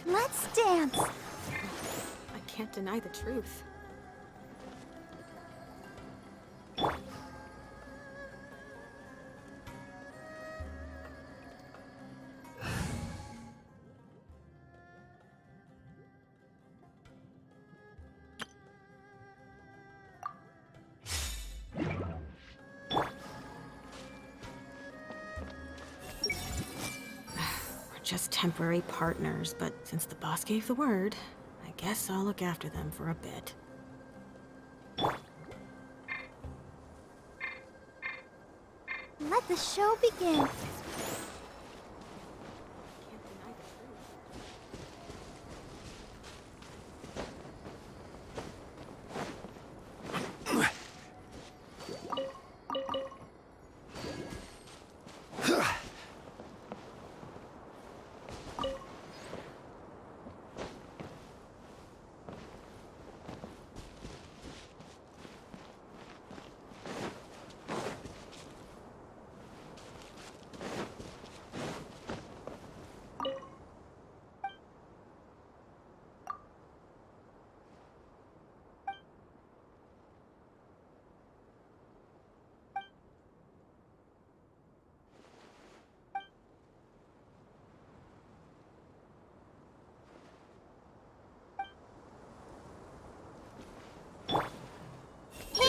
Let's dance. I can't deny the truth. Just temporary partners, but since the boss gave the word, I guess I'll look after them for a bit. Let the show begin.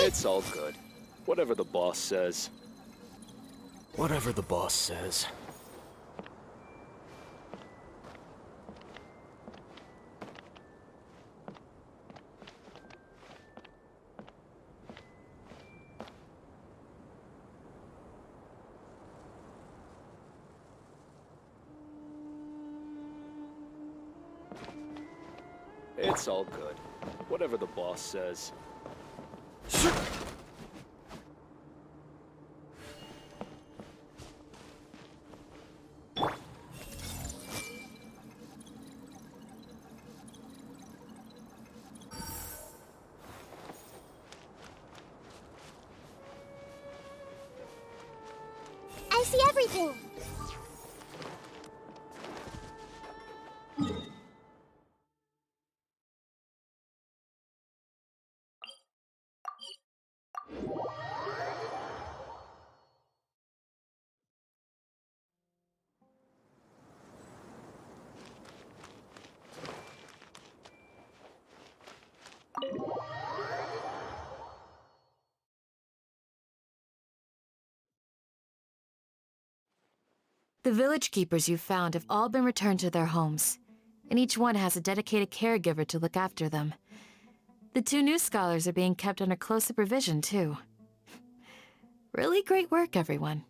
It's all good. Whatever the boss says. Whatever the boss says. It's all good. Whatever the boss says. I see everything. The village keepers you found have all been returned to their homes, and each one has a dedicated caregiver to look after them. The two new scholars are being kept under close supervision, too. Really great work, everyone.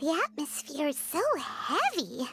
The atmosphere is so heavy.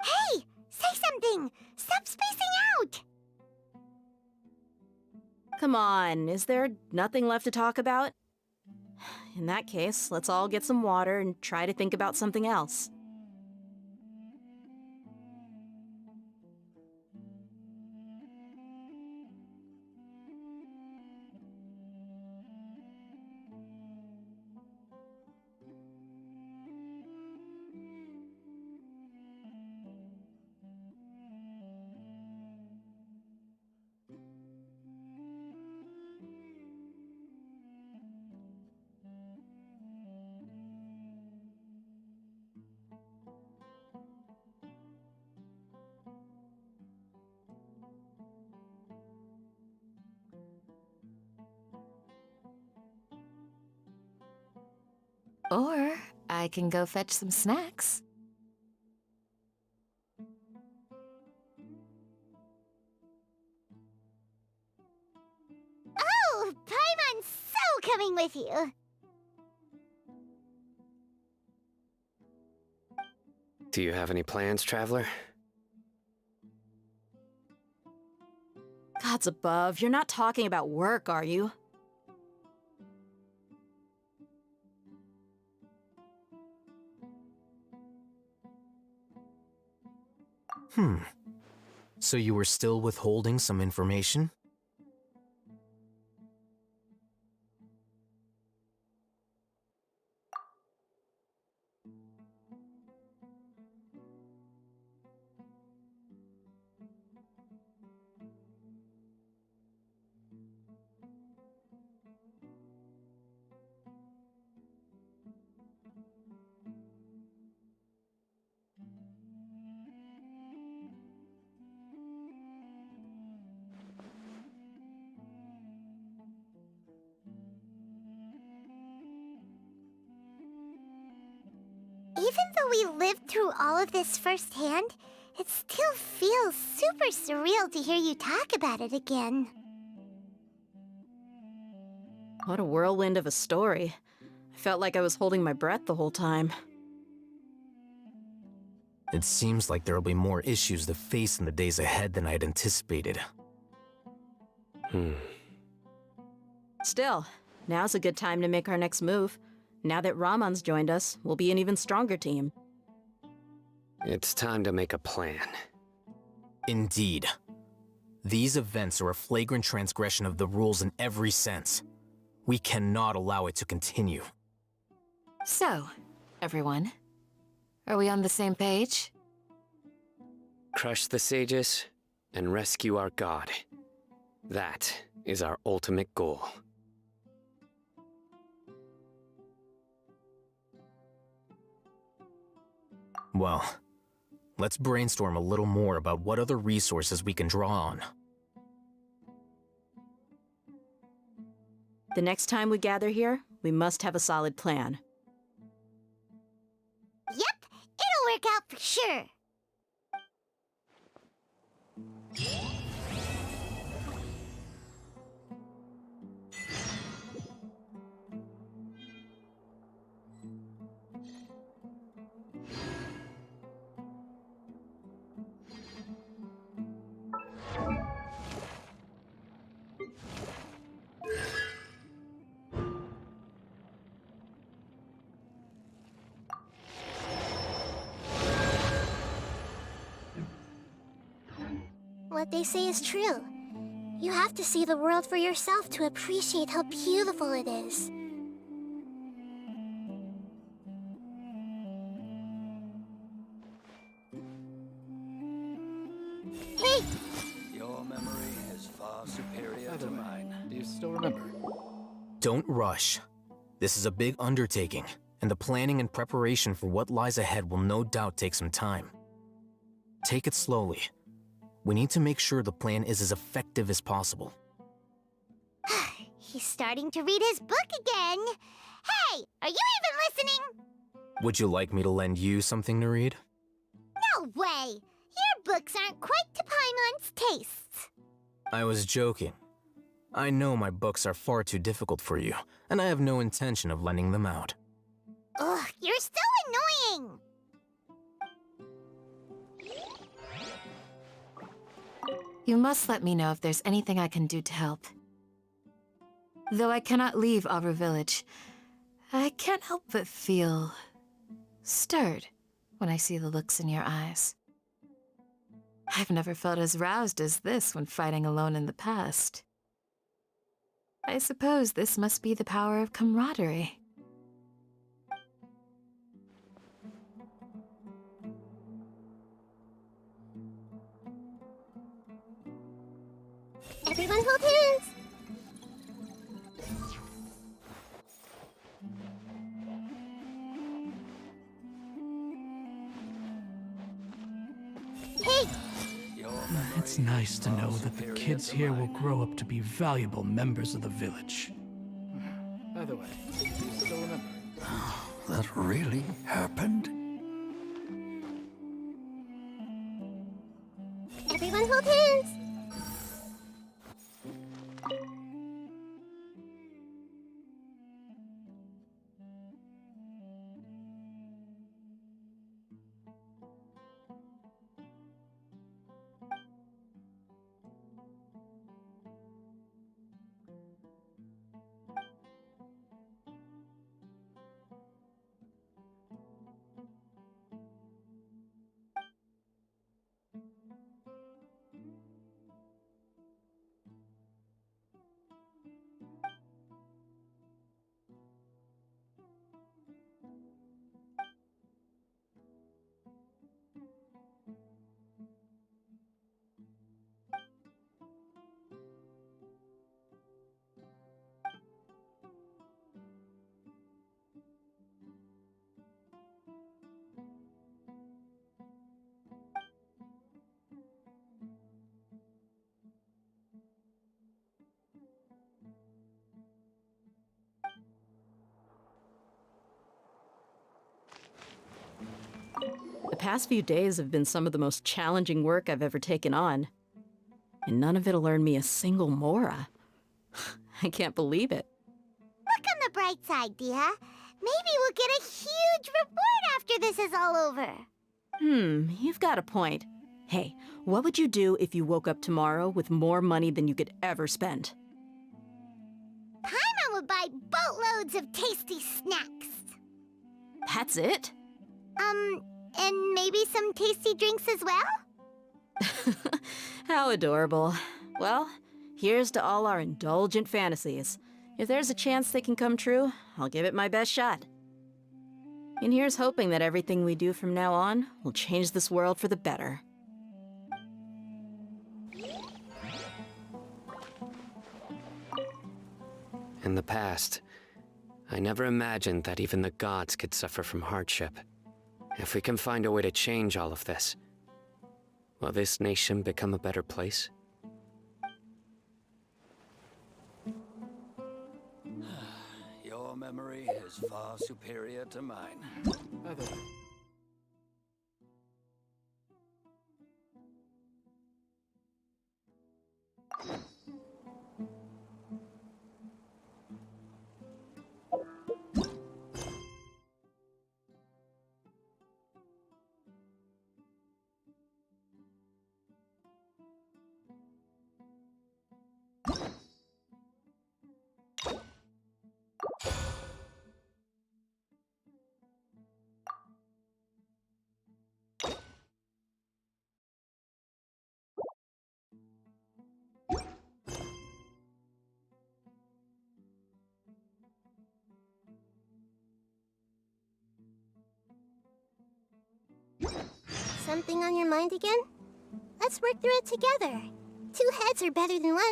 Hey! Say something! Stop spacing out! Come on, is there nothing left to talk about? In that case, let's all get some water and try to think about something else. Or I can go fetch some snacks. Oh, Paimon's so coming with you! Do you have any plans, traveler? Gods above, you're not talking about work, are you? So you were still withholding some information? Even though we lived through all of this firsthand, it still feels super surreal to hear you talk about it again. What a whirlwind of a story. I felt like I was holding my breath the whole time. It seems like there'll be more issues to face in the days ahead than I'd anticipated. Still, now's a good time to make our next move. Now that Ramon's joined us, we'll be an even stronger team. It's time to make a plan. Indeed. These events are a flagrant transgression of the rules in every sense. We cannot allow it to continue. So, everyone, are we on the same page? Crush the sages and rescue our god. That is our ultimate goal. Well, let's brainstorm a little more about what other resources we can draw on. The next time we gather here, we must have a solid plan. Yep, it'll work out for sure. what they say is true. You have to see the world for yourself to appreciate how beautiful it is. Hey! Your memory is far superior to mine. Do you still remember? Don't rush. This is a big undertaking, and the planning and preparation for what lies ahead will no doubt take some time. Take it slowly. We need to make sure the plan is as effective as possible. He's starting to read his book again. Hey, are you even listening? Would you like me to lend you something to read? No way! Your books aren't quite to Paimon's tastes. I was joking. I know my books are far too difficult for you, and I have no intention of lending them out. Ugh, you're so annoying! You must let me know if there's anything I can do to help. Though I cannot leave Aru Village, I can't help but feel stirred when I see the looks in your eyes. I've never felt as roused as this when fighting alone in the past. I suppose this must be the power of camaraderie. Everyone hold hands! Hey! It's nice to know that the kids here will grow up to be valuable members of the village. By the way, do you still remember? That really happened? Everyone hold hands! The past few days have been some of the most challenging work I've ever taken on. And none of it'll earn me a single mora. I can't believe it. Look on the bright side, Dia. Maybe we'll get a huge reward after this is all over. You've got a point. Hey, what would you do if you woke up tomorrow with more money than you could ever spend? Paimon would buy boatloads of tasty snacks. That's it? And maybe some tasty drinks as well? How adorable. Well, here's to all our indulgent fantasies. If there's a chance they can come true, I'll give it my best shot. And here's hoping that everything we do from now on will change this world for the better. In the past, I never imagined that even the gods could suffer from hardship. If we can find a way to change all of this, will this nation become a better place? Your memory is far superior to mine. By the way, Something on your mind again? Let's work through it together. 2 heads are better than 1.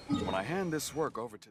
When I hand this work over to...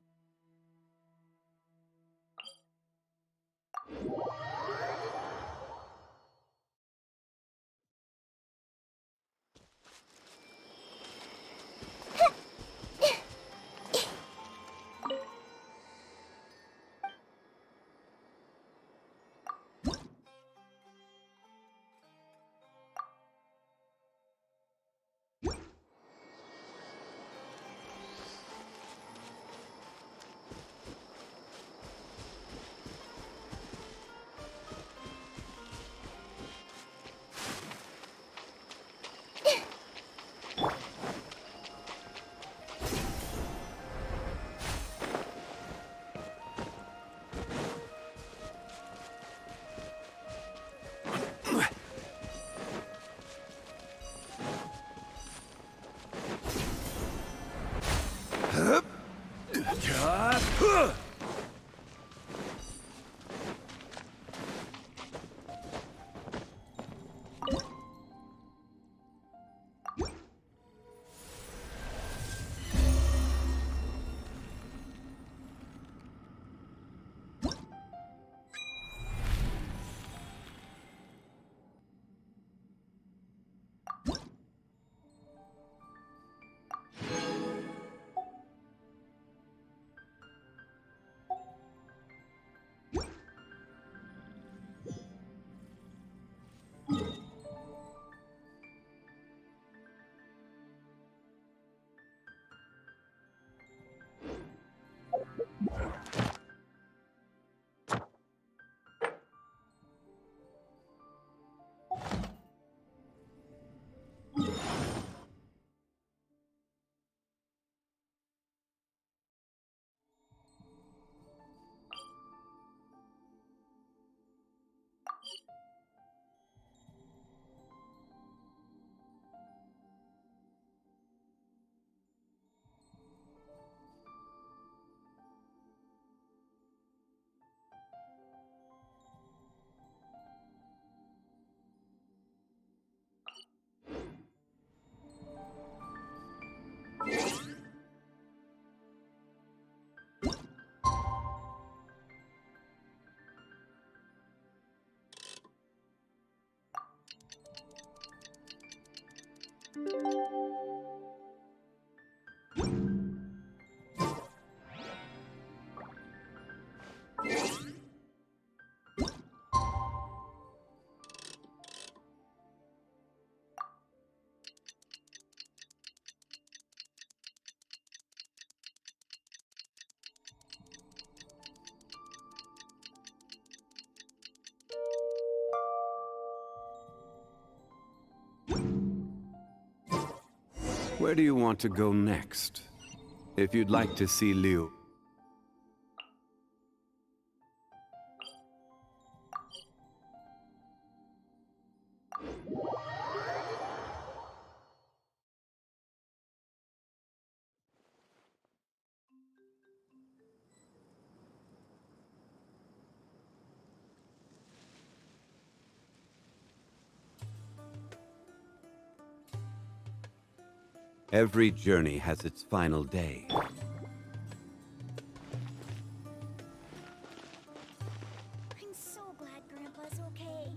Where do you want to go next? If you'd like to see Liu... Every journey has its final day. I'm so glad Grandpa's okay.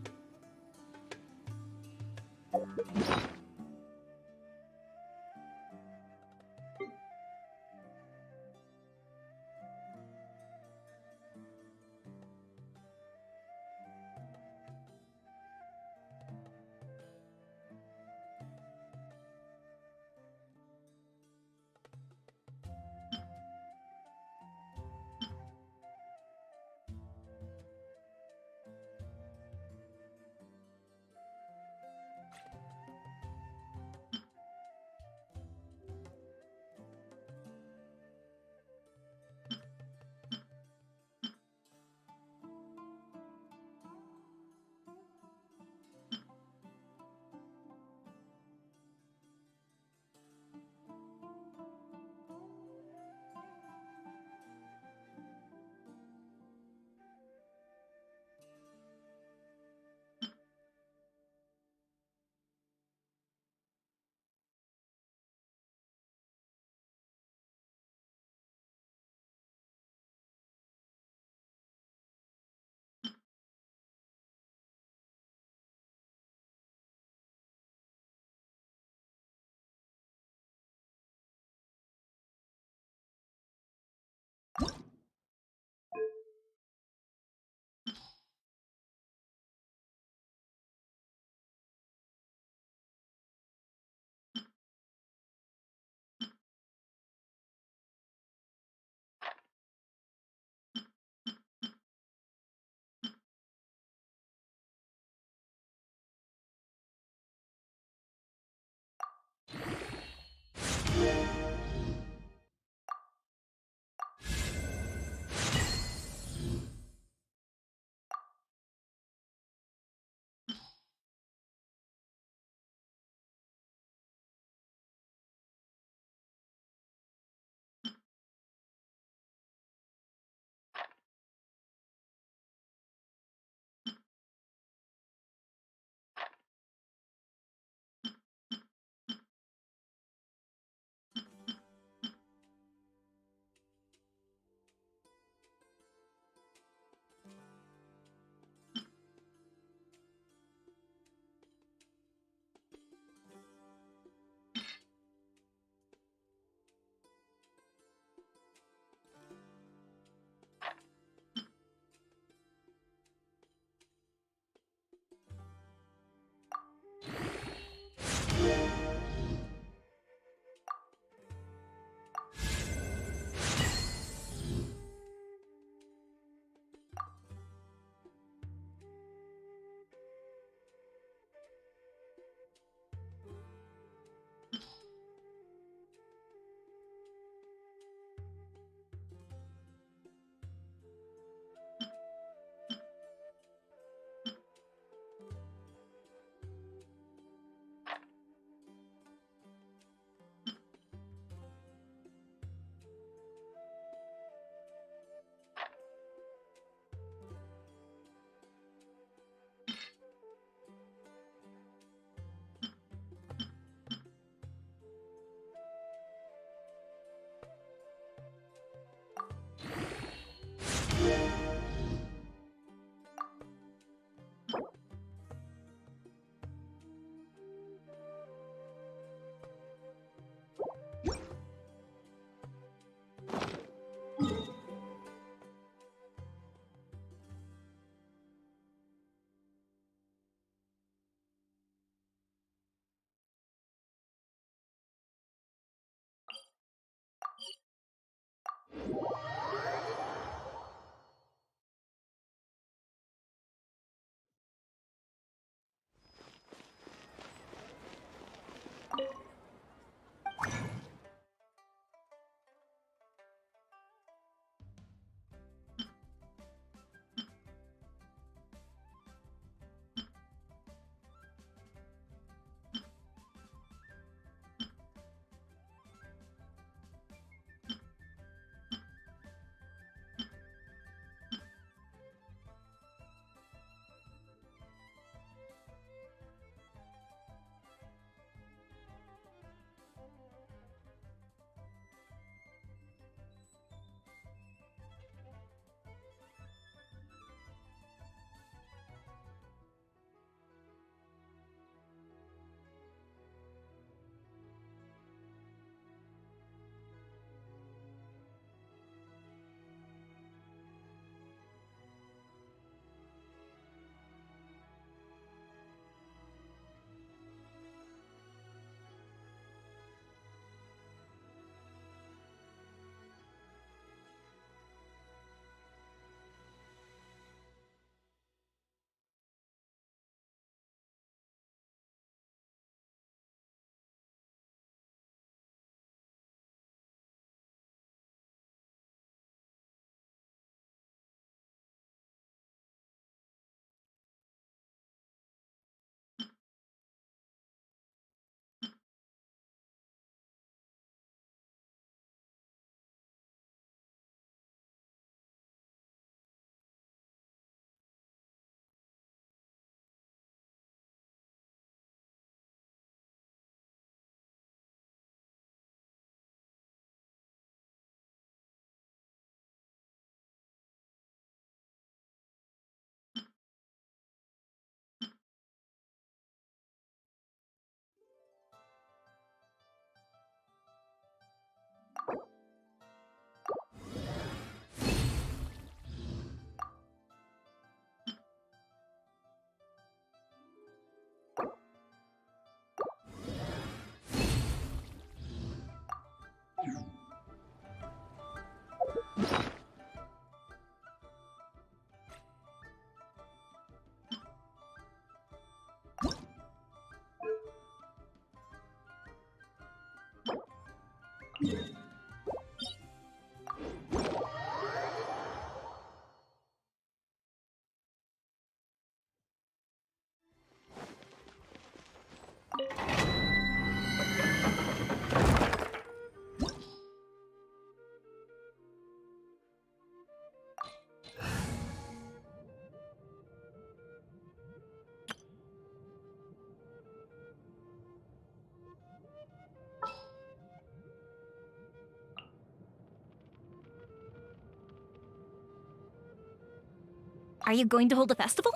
Are you going to hold a festival?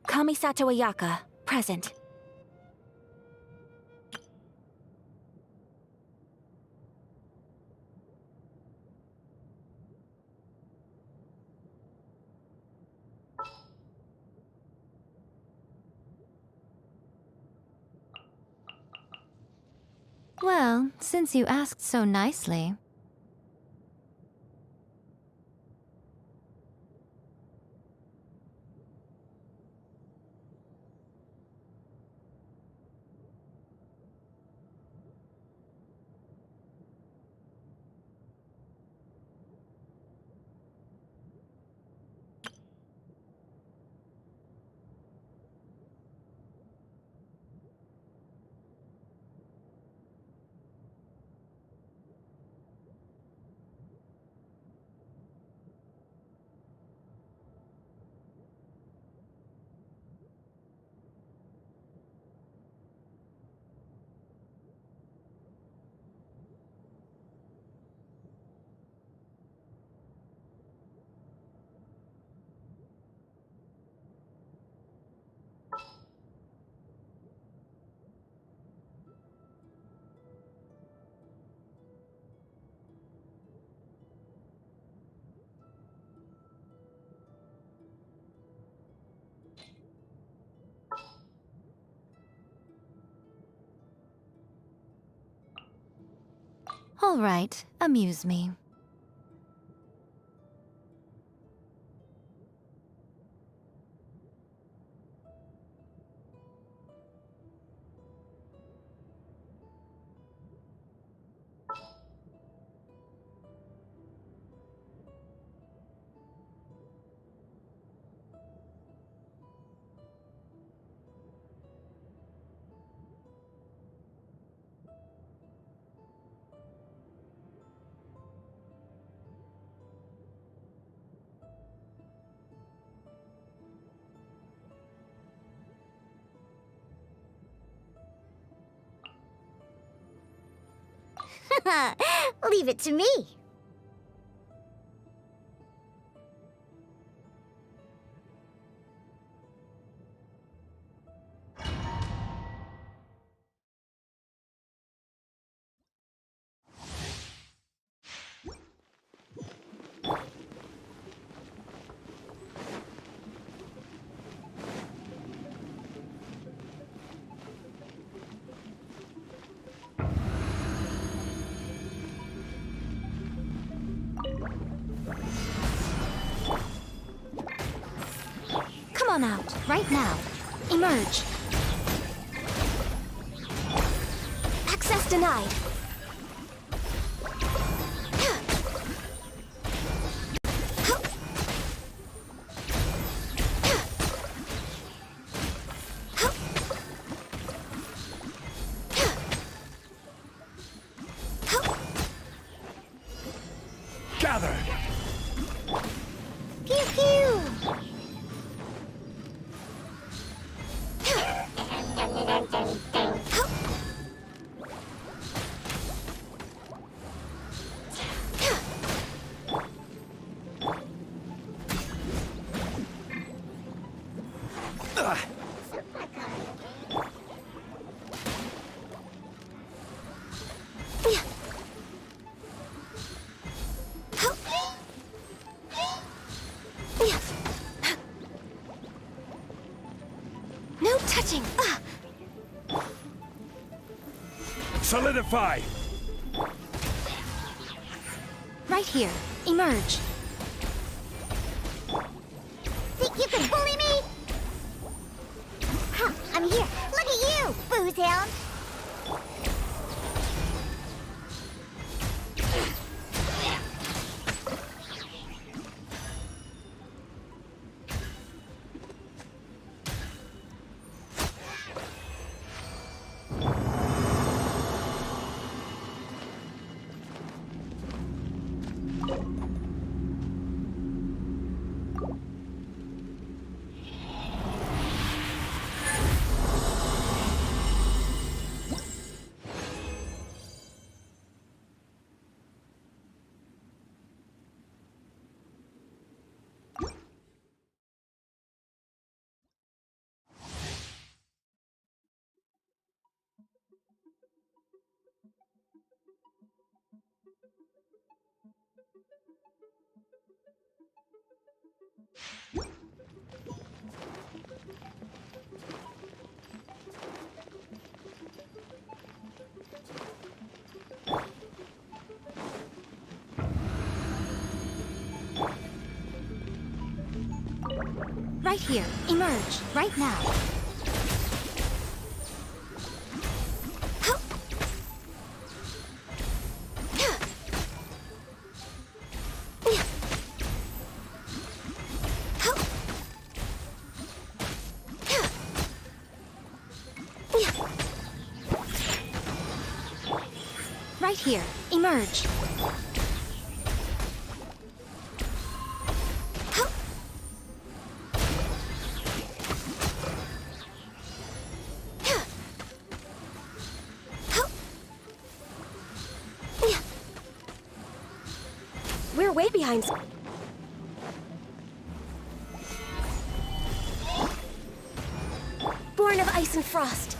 Kamisato Ayaka, present. Well, since you asked so nicely. All right, amuse me. Leave it to me. Come on out, right now. Emerge. Access denied. Gather! Pew pew! No touching. Solidify! Right here. Emerge. Think you can bully me? Huh, I'm here. Look at you, boozhound. Right here. Emerge. Right now. Right here. Emerge. We're way behind. Born of ice and frost.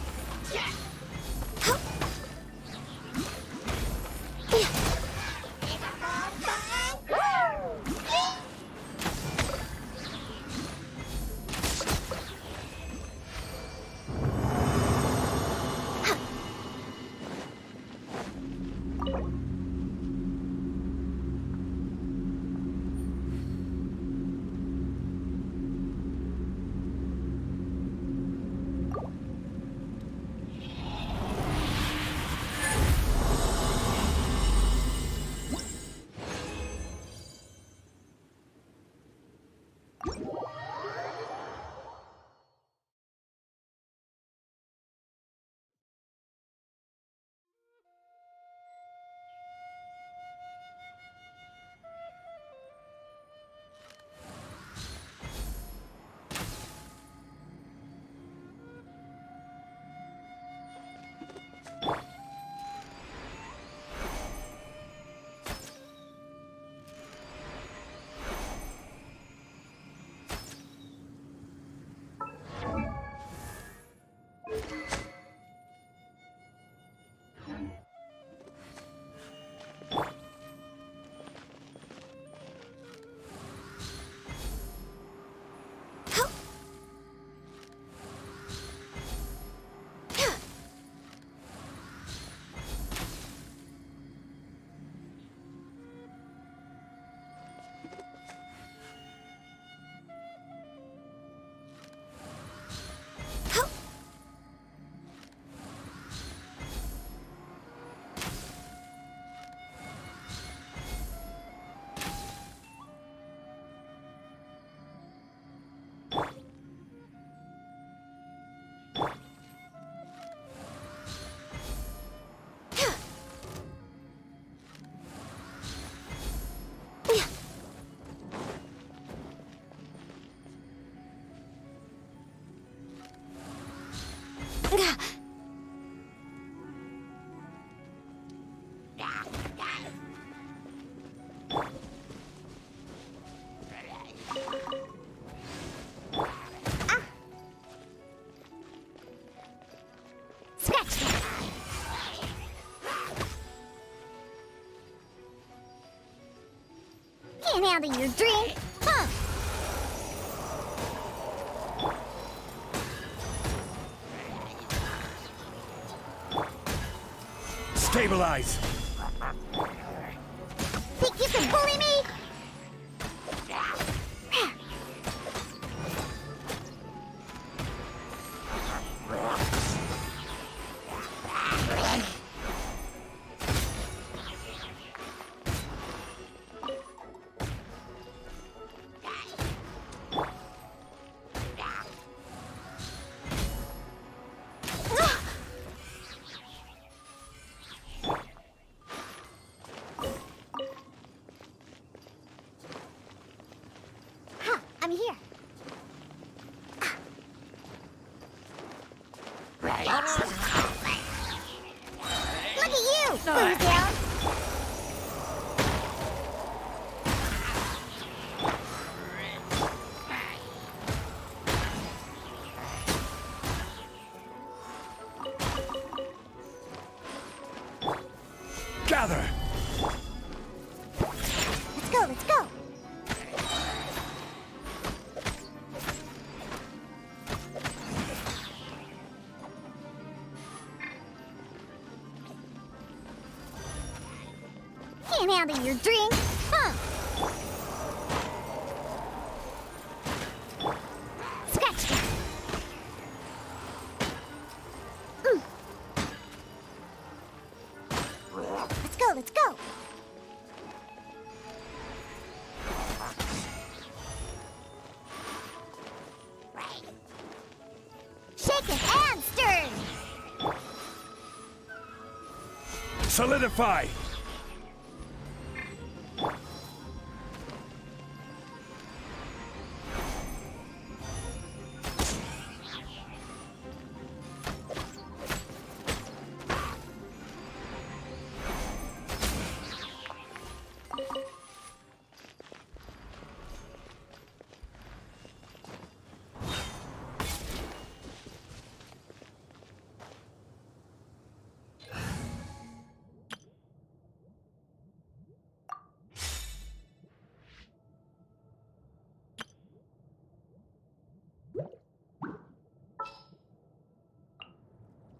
Can't handle your drink, huh? Stabilize! Think you can bully me? I'm here. Look at you, down. Gather! Let's go, let's go. Can't handle your drink, huh? Scratch that. Let's go, let's go. Shaken and stirred. Solidify!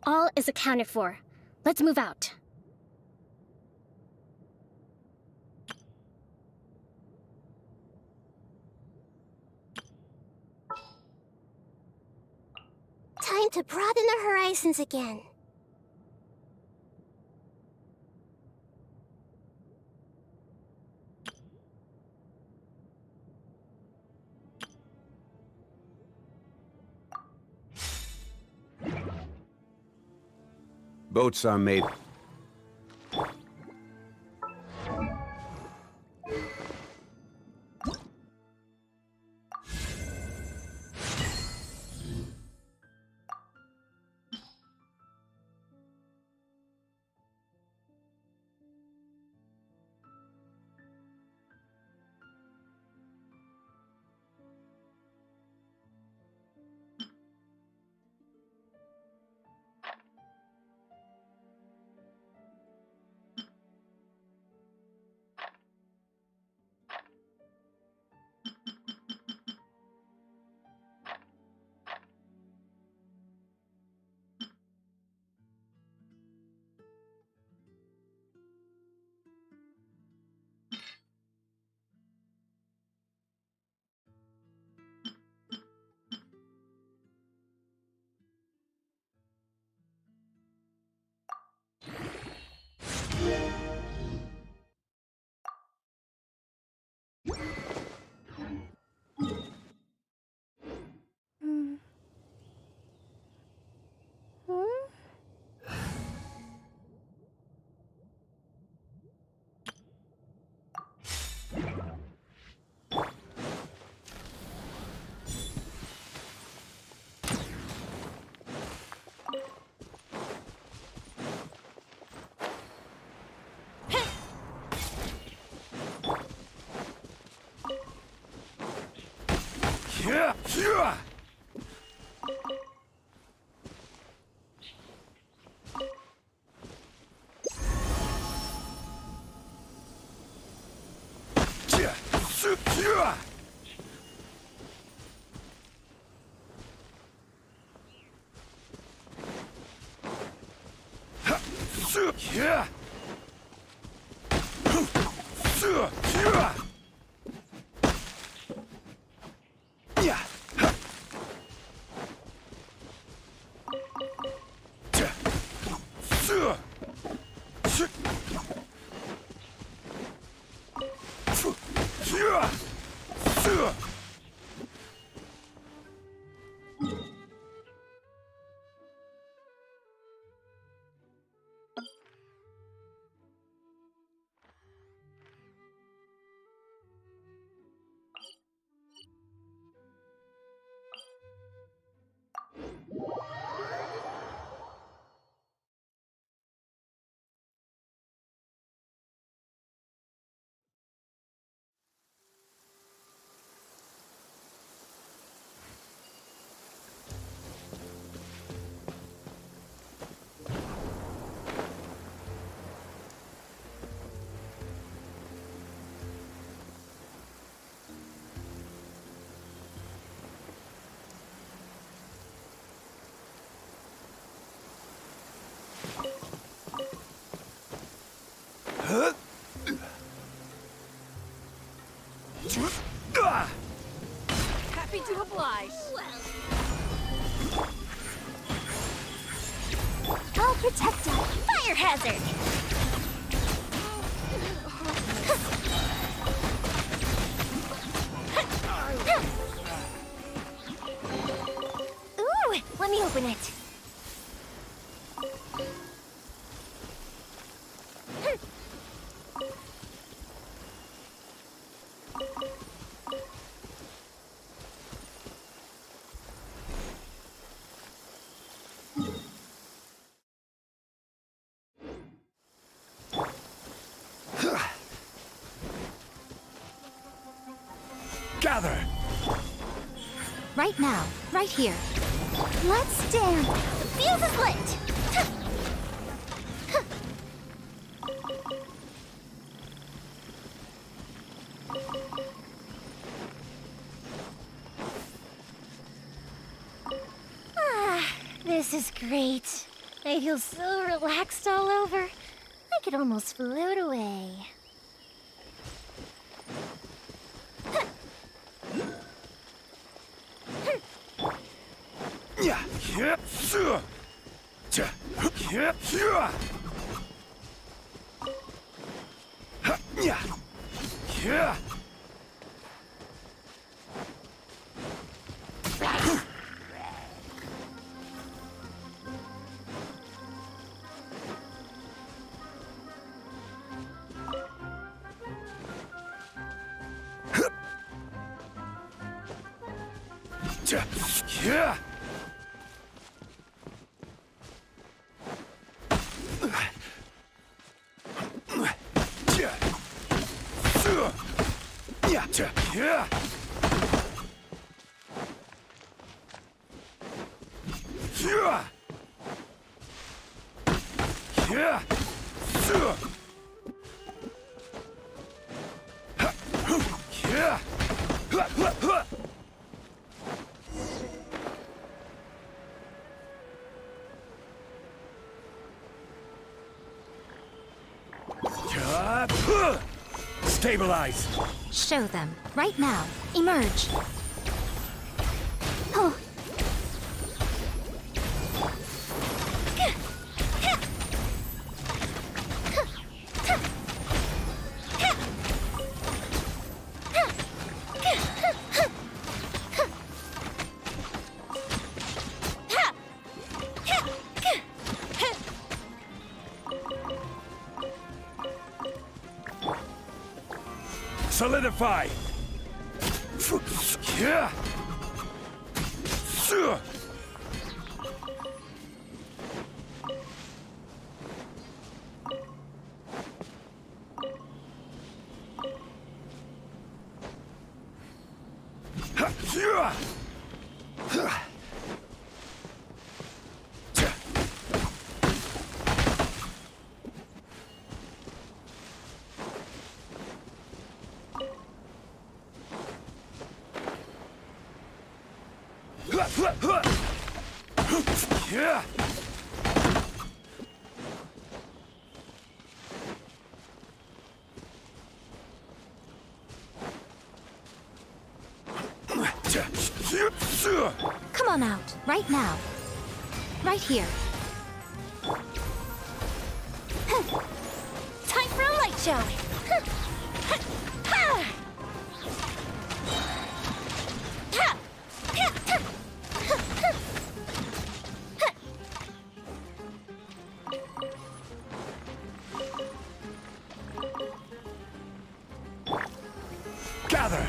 All is accounted for. Let's move out. Time to broaden the horizons again. Boats are made. Happy to oblige. I'll protect him. Fire hazard! Ooh, let me open it. Gather! Right now, right here. Let's stand. The fuse is lit! This is great. I feel so relaxed all over. I could almost float away. Stabilize! Show them. Right now. Emerge. Oh. Solidify! Come on out, right now. Right here. Time for a light show! Gather!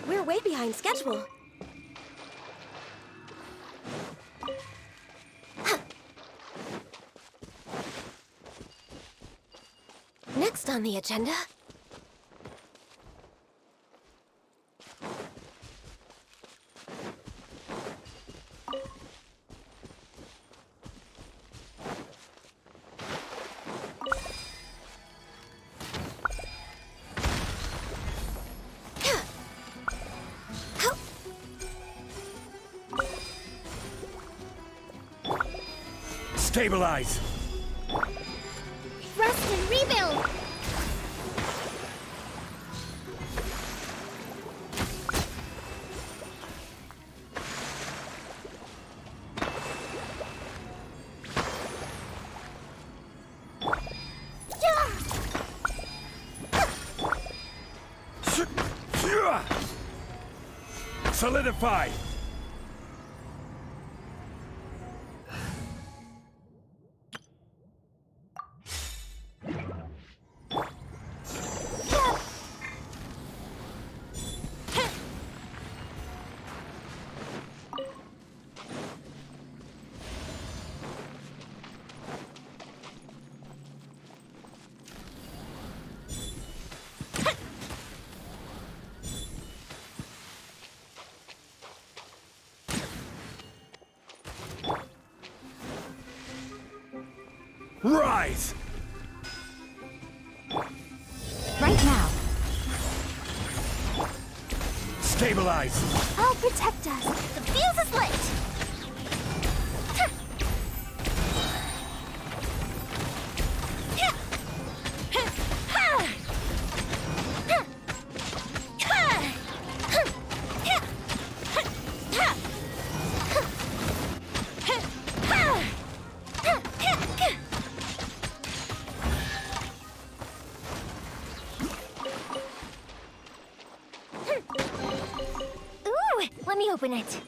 We're way behind schedule. Next on the agenda... Stabilize! Rest and rebuild! Solidify! Rise! Right now. Stabilize! I'll protect us. The fuse is lit! Let me open it.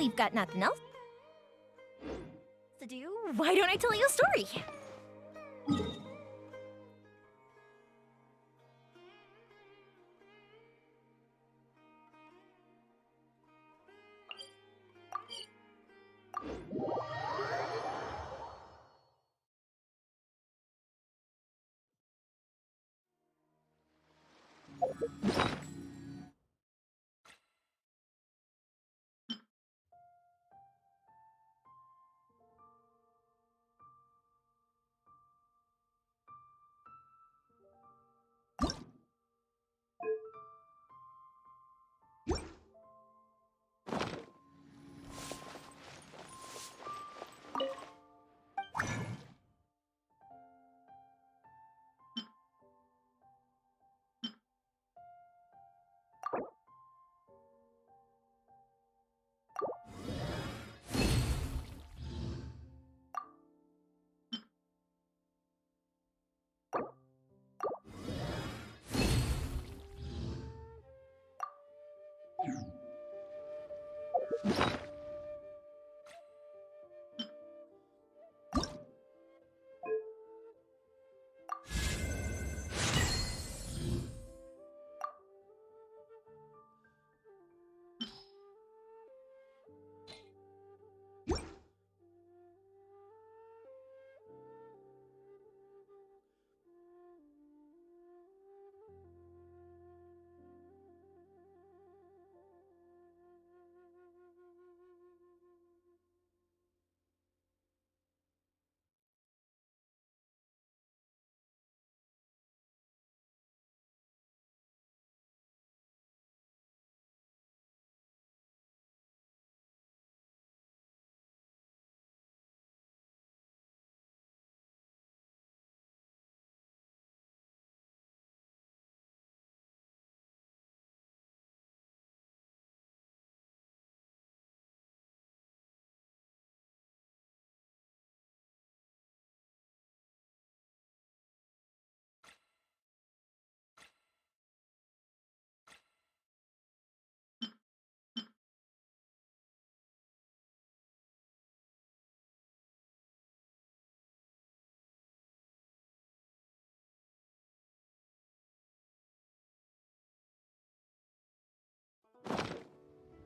we've got nothing else to do, why don't I tell you a story?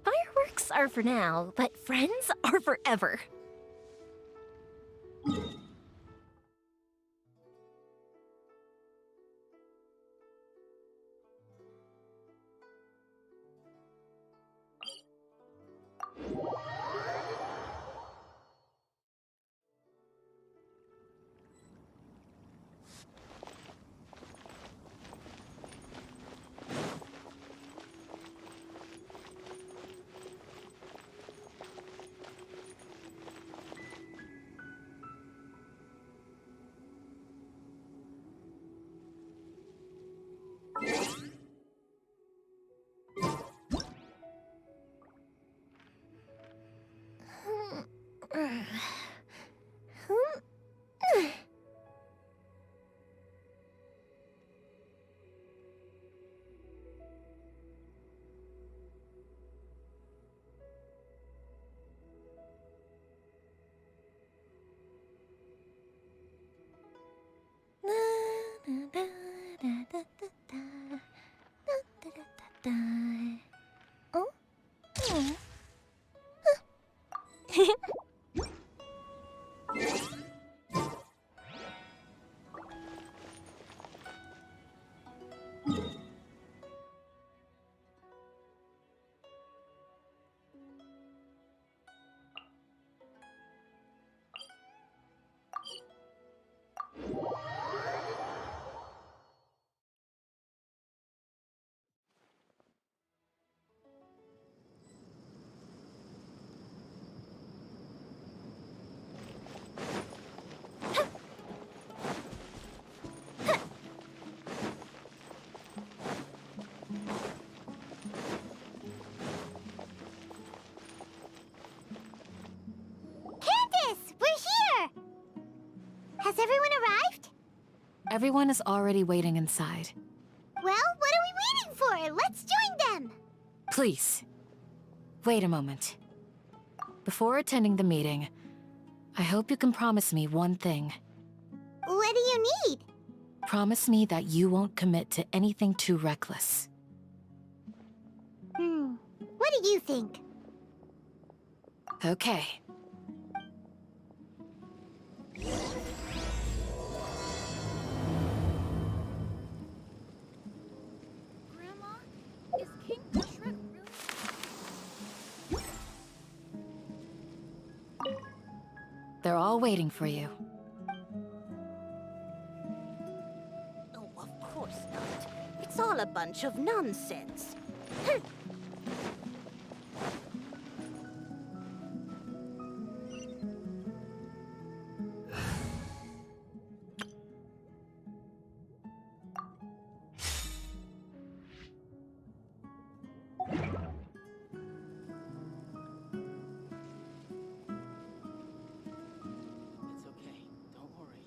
Fireworks are for now, but friends are forever. Has everyone arrived? Everyone is already waiting inside. Well, what are we waiting for? Let's join them! Please, wait a moment. Before attending the meeting, I hope you can promise me one thing. What do you need? Promise me that you won't commit to anything too reckless. What do you think? Okay. Grandma, is King Bushwick really... They're all waiting for you. Oh, of course not. It's all a bunch of nonsense. It's okay. Don't worry.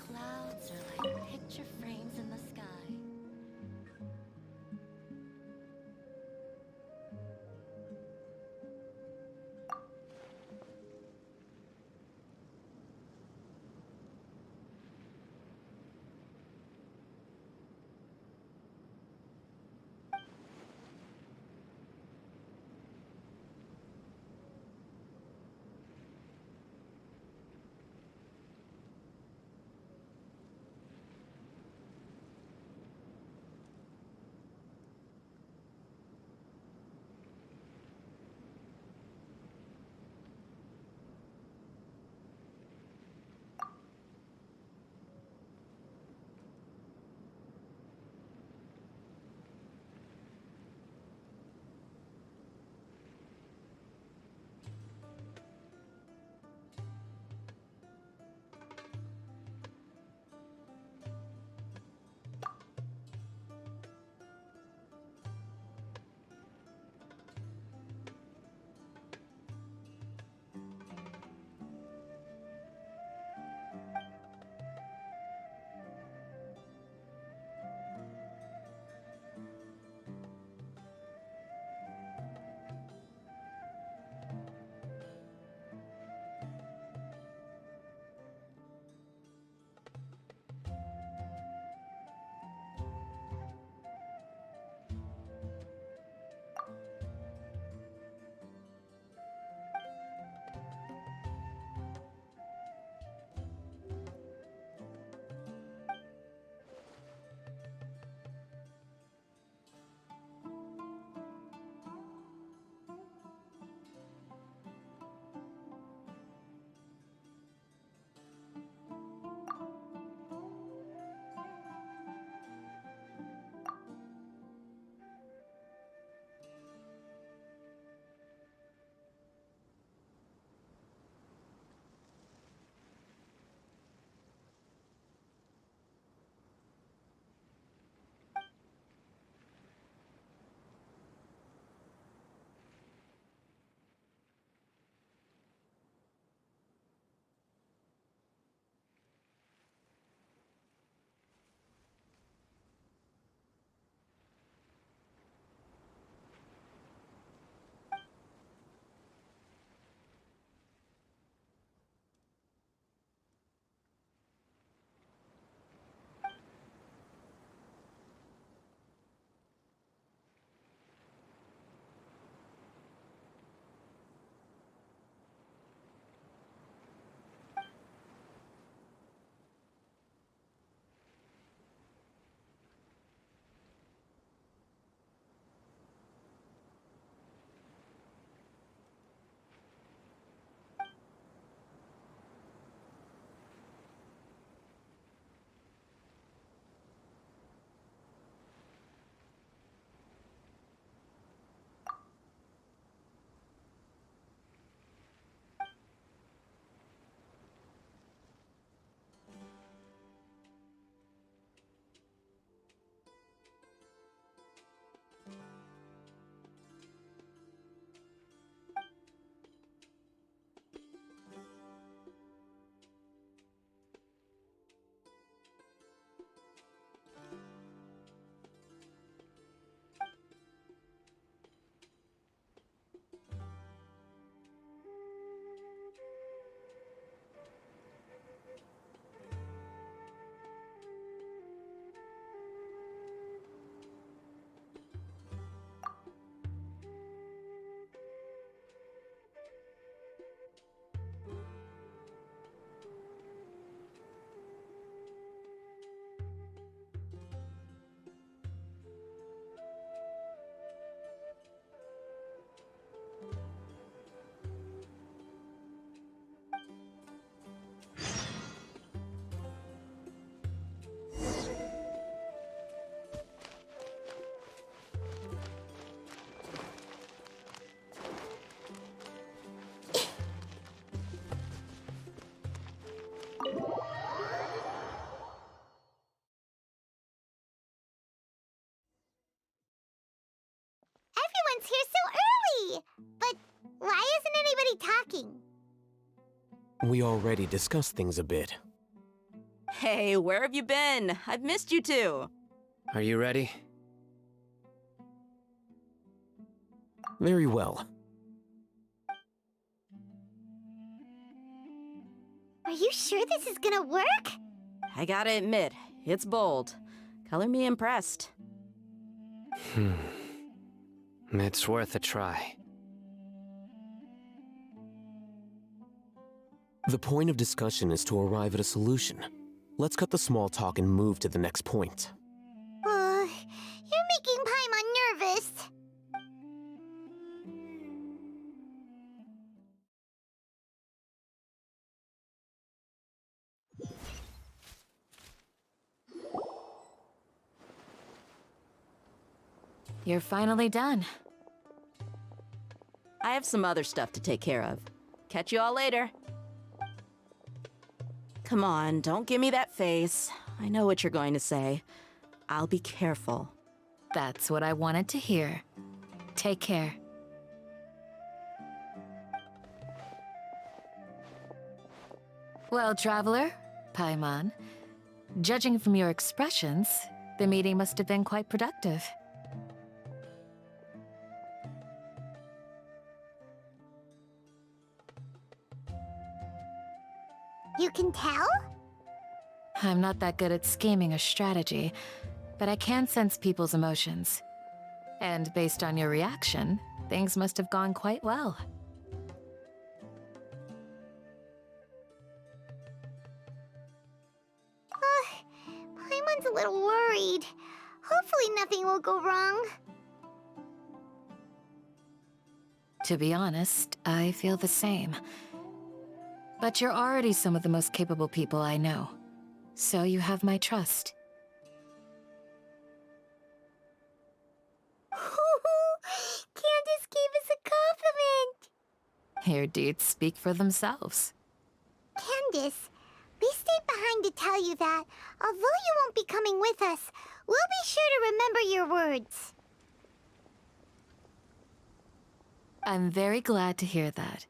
Clouds are like picture frames in the sky. everyone's here so early! But why isn't anybody talking? We already discussed things a bit. Hey, where have you been? I've missed you too. Are you ready? Very well. Are you sure this is gonna work? I gotta admit, it's bold. Color me impressed. It's worth a try. The point of discussion is to arrive at a solution. Let's cut the small talk and move to the next point. You're making Paimon nervous. You're finally done. I have some other stuff to take care of. Catch you all later. Come on, don't give me that face. I know what you're going to say. I'll be careful. That's what I wanted to hear. Take care. Well, Traveler, Paimon, judging from your expressions, the meeting must have been quite productive. You can tell? I'm not that good at scheming or strategy, but I can sense people's emotions. And based on your reaction, things must have gone quite well. Paimon's a little worried. Hopefully nothing will go wrong. To be honest, I feel the same. But you're already some of the most capable people I know, so you have my trust. Candace gave us a compliment! Your deeds speak for themselves. Candace, we stayed behind to tell you that, although you won't be coming with us, we'll be sure to remember your words. I'm very glad to hear that.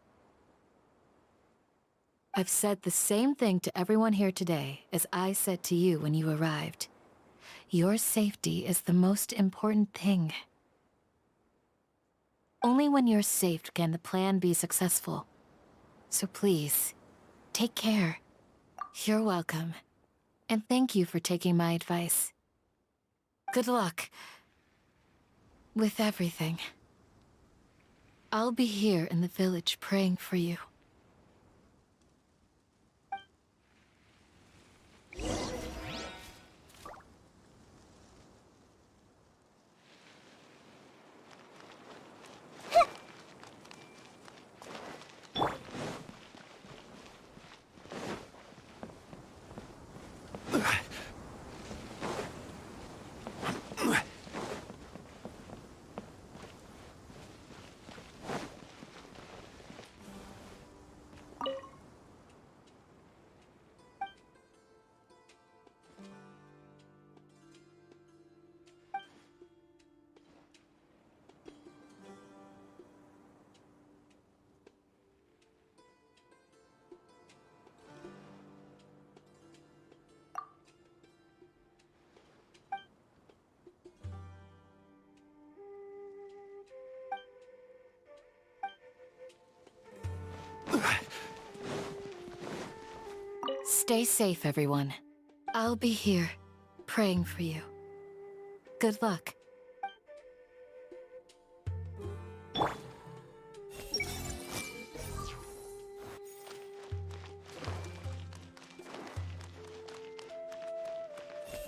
I've said the same thing to everyone here today as I said to you when you arrived. Your safety is the most important thing. Only when you're safe can the plan be successful. So please, take care. You're welcome. And thank you for taking my advice. Good luck with everything. I'll be here in the village praying for you. Stay safe, everyone. I'll be here, praying for you. Good luck.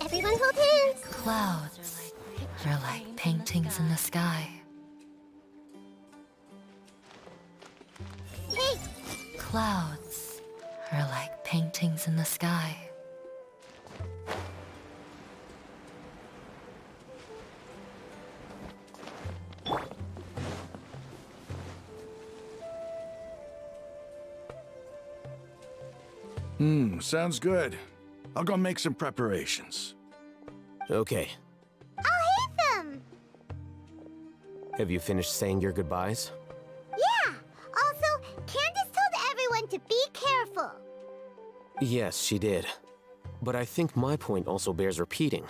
Everyone hold hands! Clouds are like paintings in the sky. Hey! Clouds are like paintings in the sky. Sounds good. I'll go make some preparations. Okay. I'll hate them! Have you finished saying your goodbyes? Yeah! Also, Candace told everyone to be careful. Yes, she did. But I think my point also bears repeating.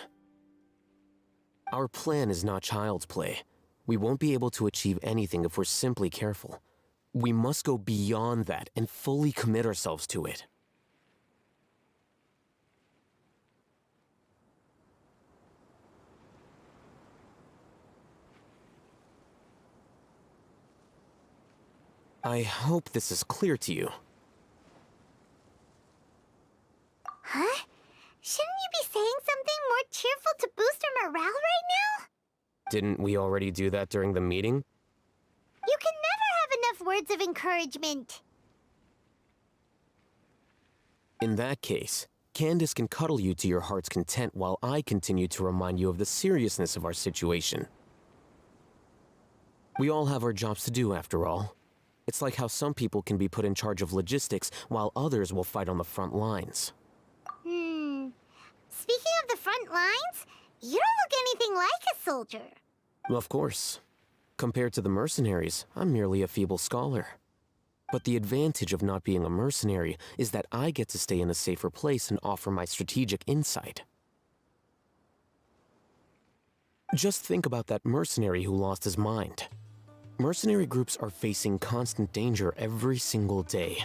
Our plan is not child's play. We won't be able to achieve anything if we're simply careful. We must go beyond that and fully commit ourselves to it. I hope this is clear to you. Huh? Shouldn't you be saying something more cheerful to boost our morale right now? Didn't we already do that during the meeting? You can never have enough words of encouragement. In that case, Candace can cuddle you to your heart's content while I continue to remind you of the seriousness of our situation. We all have our jobs to do, after all. It's like how some people can be put in charge of logistics while others will fight on the front lines. Speaking of the front lines, you don't look anything like a soldier. Of course. Compared to the mercenaries, I'm merely a feeble scholar. But the advantage of not being a mercenary is that I get to stay in a safer place and offer my strategic insight. Just think about that mercenary who lost his mind. Mercenary groups are facing constant danger every single day.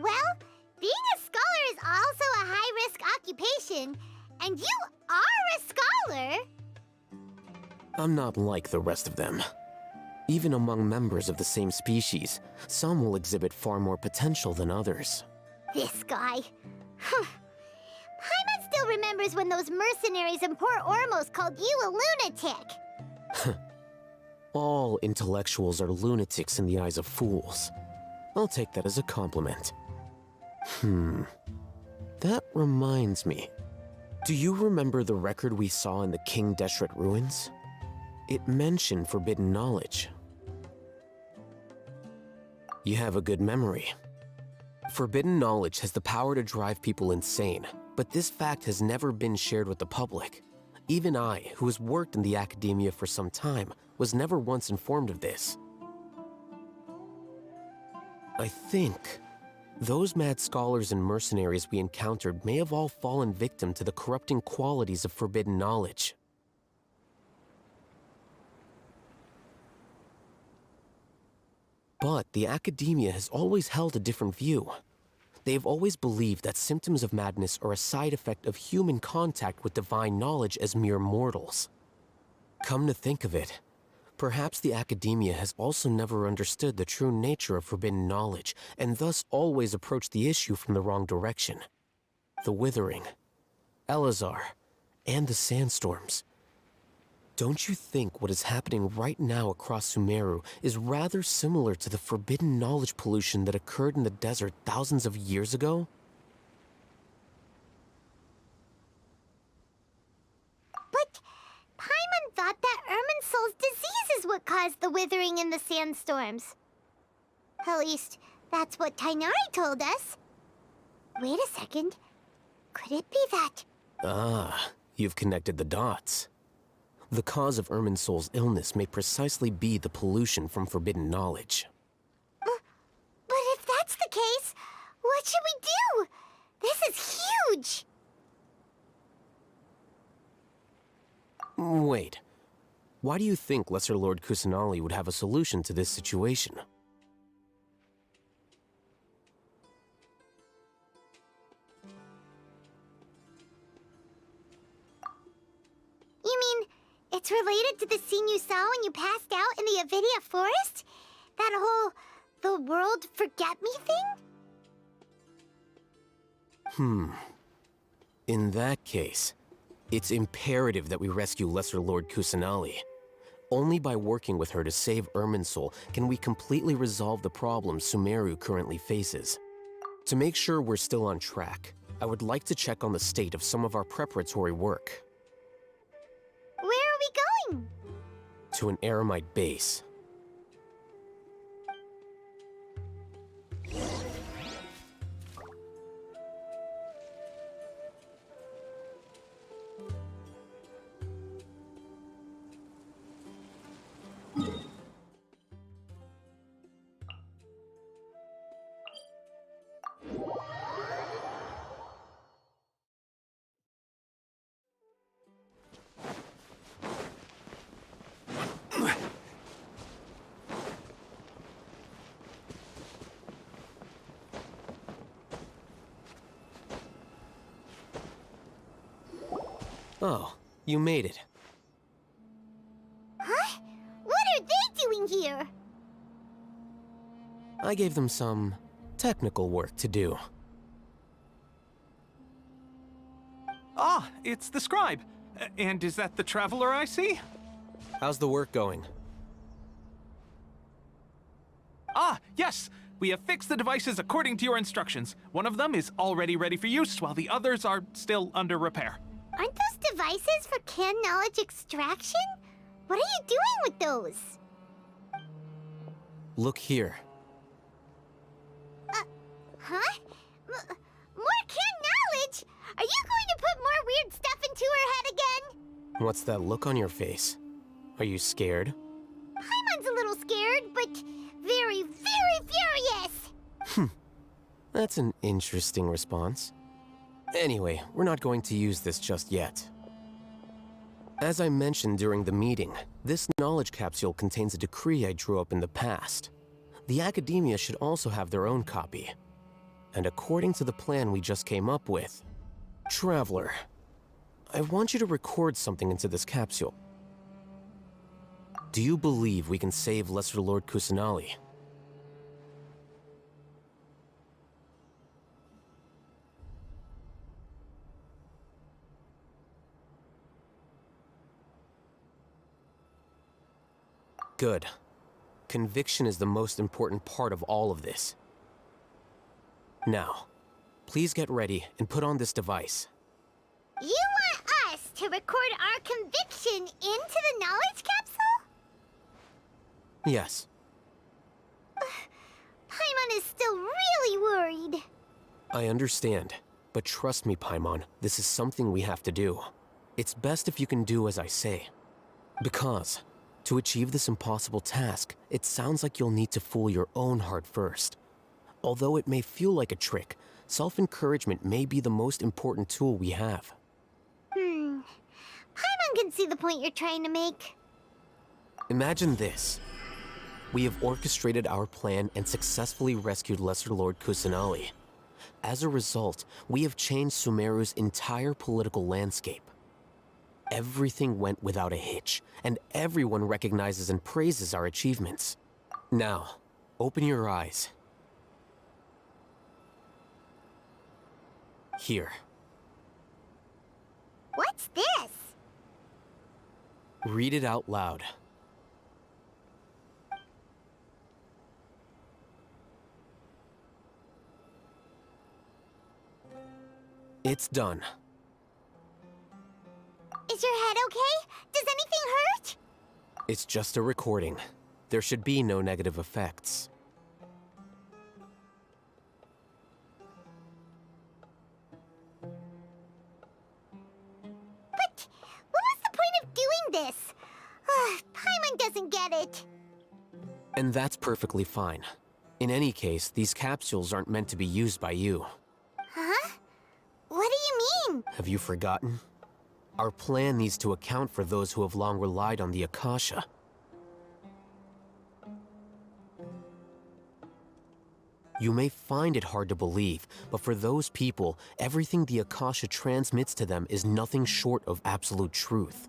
Well, being a scholar is also a high-risk occupation, and you are a scholar! I'm not like the rest of them. Even among members of the same species, some will exhibit far more potential than others. This guy. Paimon still remembers when those mercenaries in Port Ormos called you a lunatic. All intellectuals are lunatics in the eyes of fools. I'll take that as a compliment. That reminds me. Do you remember the record we saw in the King Deshret ruins? It mentioned forbidden knowledge. You have a good memory. Forbidden knowledge has the power to drive people insane, but this fact has never been shared with the public. Even I, who has worked in the academia for some time, was never once informed of this. I think those mad scholars and mercenaries we encountered may have all fallen victim to the corrupting qualities of forbidden knowledge. But the academia has always held a different view. They have always believed that symptoms of madness are a side effect of human contact with divine knowledge as mere mortals. Come to think of it, perhaps the academia has also never understood the true nature of forbidden knowledge, and thus always approached the issue from the wrong direction. The Withering, Elazar, and the sandstorms. Don't you think what is happening right now across Sumeru is rather similar to the forbidden knowledge pollution that occurred in the desert thousands of years ago? But Paimon thought that Irminsul's disease is what caused the withering in the sandstorms. At least, that's what Tainari told us. Wait a second. Could it be that... Ah, you've connected the dots. The cause of Irminsul's illness may precisely be the pollution from forbidden knowledge. But if that's the case, what should we do? This is huge! Wait. Why do you think Lesser Lord Kusanali would have a solution to this situation? You mean, it's related to the scene you saw when you passed out in the Avidia Forest? That whole, the world forget me thing? In that case, it's imperative that we rescue Lesser Lord Kusanali. Only by working with her to save Irminsul can we completely resolve the problems Sumeru currently faces. To make sure we're still on track, I would like to check on the state of some of our preparatory work. Where are we going? To an Eremite base. Oh, you made it. Huh? What are they doing here? I gave them some technical work to do. Ah, it's the scribe. And is that the traveler I see? How's the work going? Ah, yes! We have fixed the devices according to your instructions. One of them is already ready for use, while the others are still under repair. Aren't those devices for canned knowledge extraction? What are you doing with those? Look here. Huh? More canned knowledge? Are you going to put more weird stuff into her head again? What's that look on your face? Are you scared? Paimon's a little scared, but very, very furious! That's an interesting response. Anyway, we're not going to use this just yet. As I mentioned during the meeting, this knowledge capsule contains a decree I drew up in the past. The Academia should also have their own copy. And according to the plan we just came up with, Traveler, I want you to record something into this capsule. Do you believe we can save Lesser Lord Kusanali? Good. Conviction is the most important part of all of this. Now, please get ready and put on this device. You want us to record our conviction into the knowledge capsule? Yes. Paimon is still really worried. I understand, but trust me, Paimon, this is something we have to do. It's best if you can do as I say. Because, to achieve this impossible task, it sounds like you'll need to fool your own heart first. Although it may feel like a trick, self-encouragement may be the most important tool we have. Paimon can see the point you're trying to make. Imagine this. We have orchestrated our plan and successfully rescued Lesser Lord Kusanali. As a result, we have changed Sumeru's entire political landscape. Everything went without a hitch, and everyone recognizes and praises our achievements. Now, open your eyes. Here. What's this? Read it out loud. It's done. Is your head okay? Does anything hurt? It's just a recording. There should be no negative effects. But what was the point of doing this? Paimon doesn't get it. And that's perfectly fine. In any case, these capsules aren't meant to be used by you. Huh? What do you mean? Have you forgotten? Our plan needs to account for those who have long relied on the Akasha. You may find it hard to believe, but for those people, everything the Akasha transmits to them is nothing short of absolute truth.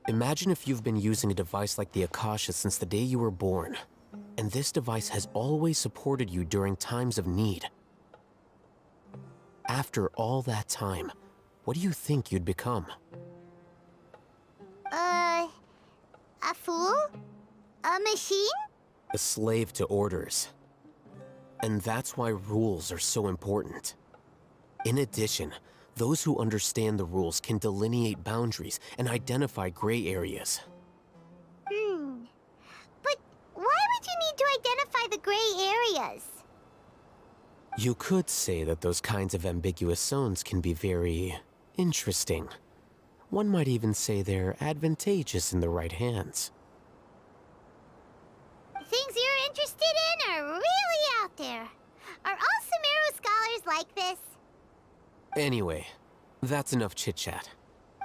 Imagine if you've been using a device like the Akasha since the day you were born, and this device has always supported you during times of need. After all that time, what do you think you'd become? A fool? A machine? A slave to orders. And that's why rules are so important. In addition, those who understand the rules can delineate boundaries and identify gray areas. But why would you need to identify the gray areas? You could say that those kinds of ambiguous zones can be very interesting. One might even say they're advantageous in the right hands. Things you're interested in are really out there. Are all Sumeru scholars like this? Anyway, that's enough chit-chat.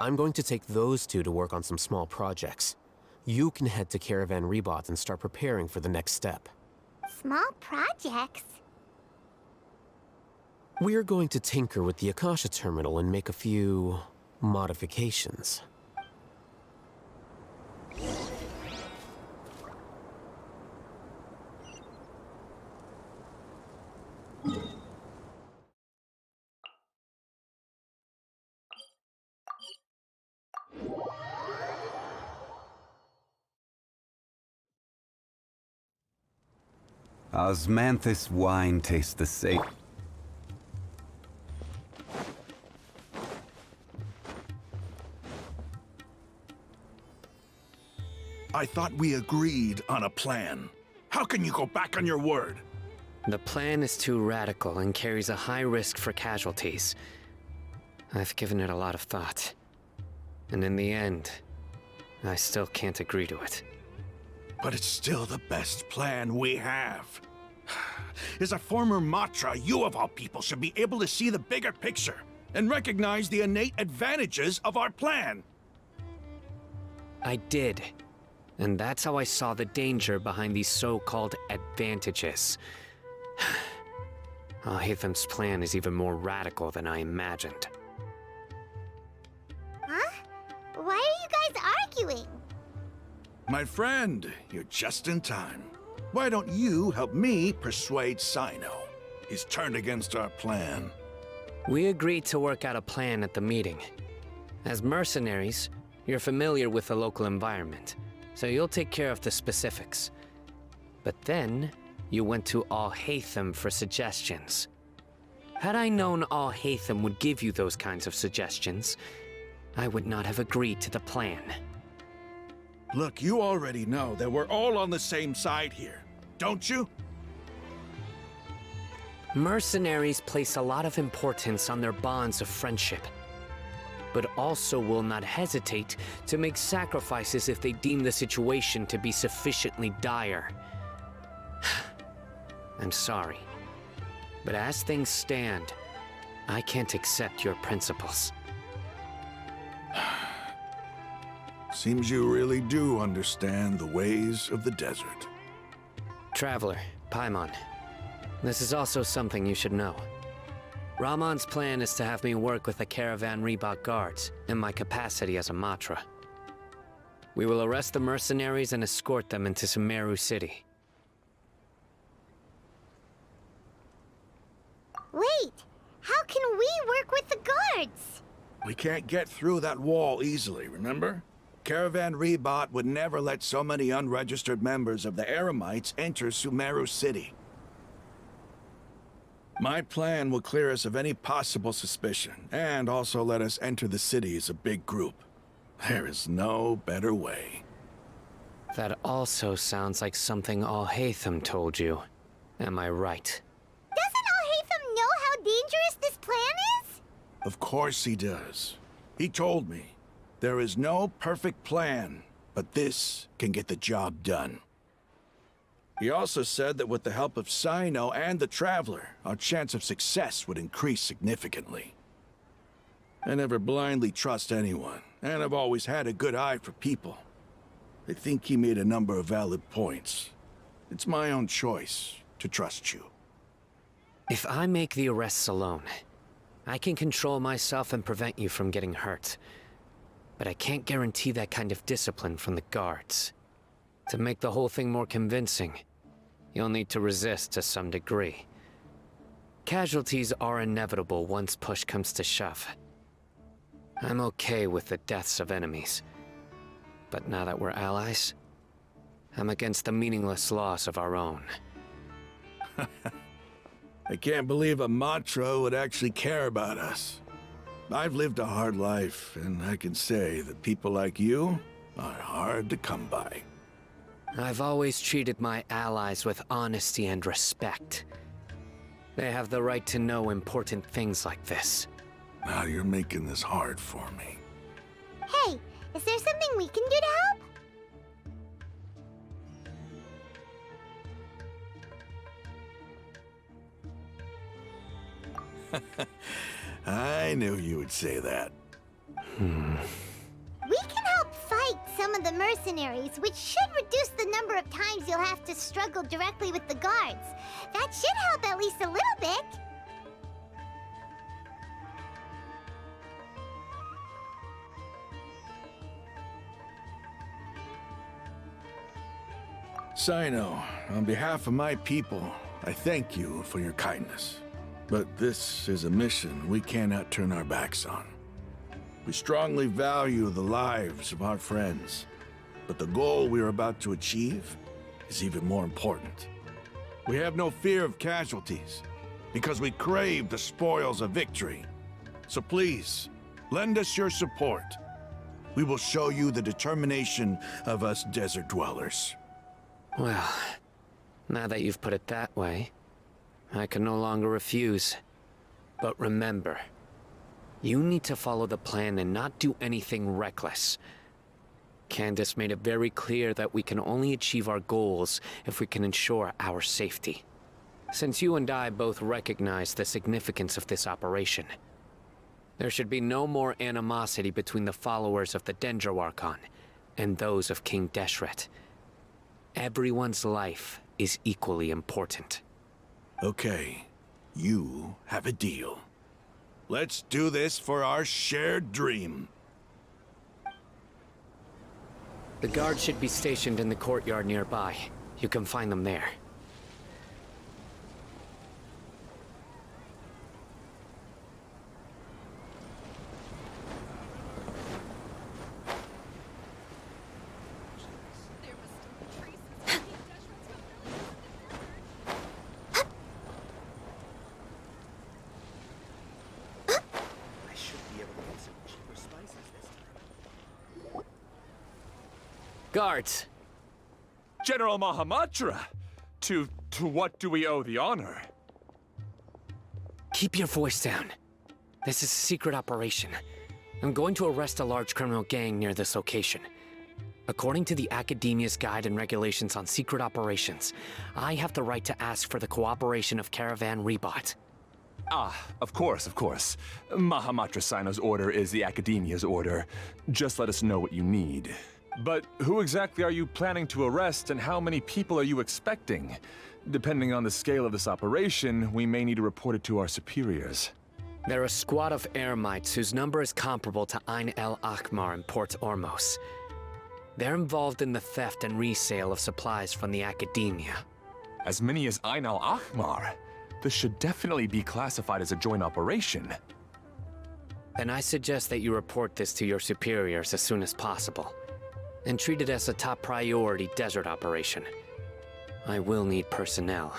I'm going to take those two to work on some small projects. You can head to Caravan Rebot and start preparing for the next step. Small projects? We're going to tinker with the Akasha terminal and make a few Modifications. Osmanthus wine tastes the same. I thought we agreed on a plan. How can you go back on your word? The plan is too radical and carries a high risk for casualties. I've given it a lot of thought. And in the end, I still can't agree to it. But it's still the best plan we have. As a former Matra, you of all people should be able to see the bigger picture and recognize the innate advantages of our plan. I did. And that's how I saw the danger behind these so-called advantages. Al-Haytham's plan is even more radical than I imagined. Huh? Why are you guys arguing? My friend, you're just in time. Why don't you help me persuade Sino? He's turned against our plan. We agreed to work out a plan at the meeting. As mercenaries, you're familiar with the local environment, so you'll take care of the specifics. But then, you went to Al-Haytham for suggestions. Had I known Al-Haytham would give you those kinds of suggestions, I would not have agreed to the plan. Look, you already know that we're all on the same side here, don't you? Mercenaries place a lot of importance on their bonds of friendship, but also will not hesitate to make sacrifices if they deem the situation to be sufficiently dire. I'm sorry, but as things stand, I can't accept your principles. Seems you really do understand the ways of the desert. Traveler, Paimon, this is also something you should know. Ramon's plan is to have me work with the Caravan Reebok guards in my capacity as a Matra. We will arrest the mercenaries and escort them into Sumeru City. Wait, how can we work with the guards? We can't get through that wall easily, remember? Caravan Reebok would never let so many unregistered members of the Eremites enter Sumeru City. My plan will clear us of any possible suspicion, and also let us enter the city as a big group. There is no better way. That also sounds like something Al-Haytham told you. Am I right? Doesn't Al-Haytham know how dangerous this plan is? Of course he does. He told me. There is no perfect plan, but this can get the job done. He also said that with the help of Sino and the Traveler, our chance of success would increase significantly. I never blindly trust anyone, and I've always had a good eye for people. I think he made a number of valid points. It's my own choice to trust you. If I make the arrests alone, I can control myself and prevent you from getting hurt. But I can't guarantee that kind of discipline from the guards. To make the whole thing more convincing, you'll need to resist to some degree. Casualties are inevitable once push comes to shove. I'm okay with the deaths of enemies. But now that we're allies, I'm against the meaningless loss of our own. I can't believe a Matra would actually care about us. I've lived a hard life, and I can say that people like you are hard to come by. I've always treated my allies with honesty and respect. They have the right to know important things like this. Now you're making this hard for me. Hey, is there something we can do to help? I knew you would say that. We can help fight some of the mercenaries, which should reduce the number of times you'll have to struggle directly with the guards. That should help at least a little bit. Sino, on behalf of my people, I thank you for your kindness. But this is a mission we cannot turn our backs on. We strongly value the lives of our friends, but the goal we are about to achieve is even more important. We have no fear of casualties, because we crave the spoils of victory. So please, lend us your support. We will show you the determination of us desert dwellers. Well, now that you've put it that way, I can no longer refuse. But remember, you need to follow the plan and not do anything reckless. Candace made it very clear that we can only achieve our goals if we can ensure our safety. Since you and I both recognize the significance of this operation, there should be no more animosity between the followers of the Dendro Archon and those of King Deshret. Everyone's life is equally important. Okay, you have a deal. Let's do this for our shared dream. The guards should be stationed in the courtyard nearby. You can find them there. Guards! General Mahamatra! To what do we owe the honor? Keep your voice down. This is a secret operation. I'm going to arrest a large criminal gang near this location. According to the Academia's Guide and Regulations on Secret Operations, I have the right to ask for the cooperation of Caravan Rebot. Ah, of course, of course. Mahamatra Sino's order is the Academia's order. Just let us know what you need. But who exactly are you planning to arrest, and how many people are you expecting? Depending on the scale of this operation, we may need to report it to our superiors. They're a squad of Eremites whose number is comparable to Ain el Akhmar in Port Ormos. They're involved in the theft and resale of supplies from the Academia. As many as Ain el Akhmar? This should definitely be classified as a joint operation. Then I suggest that you report this to your superiors as soon as possible, and treat it as a top priority desert operation. I will need personnel.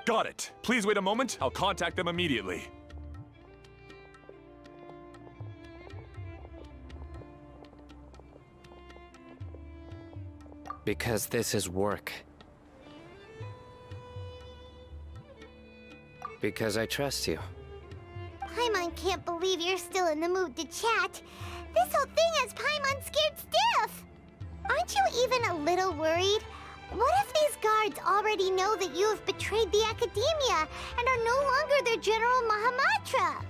Got it. Please wait a moment. I'll contact them immediately. Because this is work. Because I trust you. Paimon can't believe you're still in the mood to chat. This whole thing has Paimon scared stiff. Aren't you even a little worried? What if these guards already know that you have betrayed the Academia and are no longer their General Mahamatra?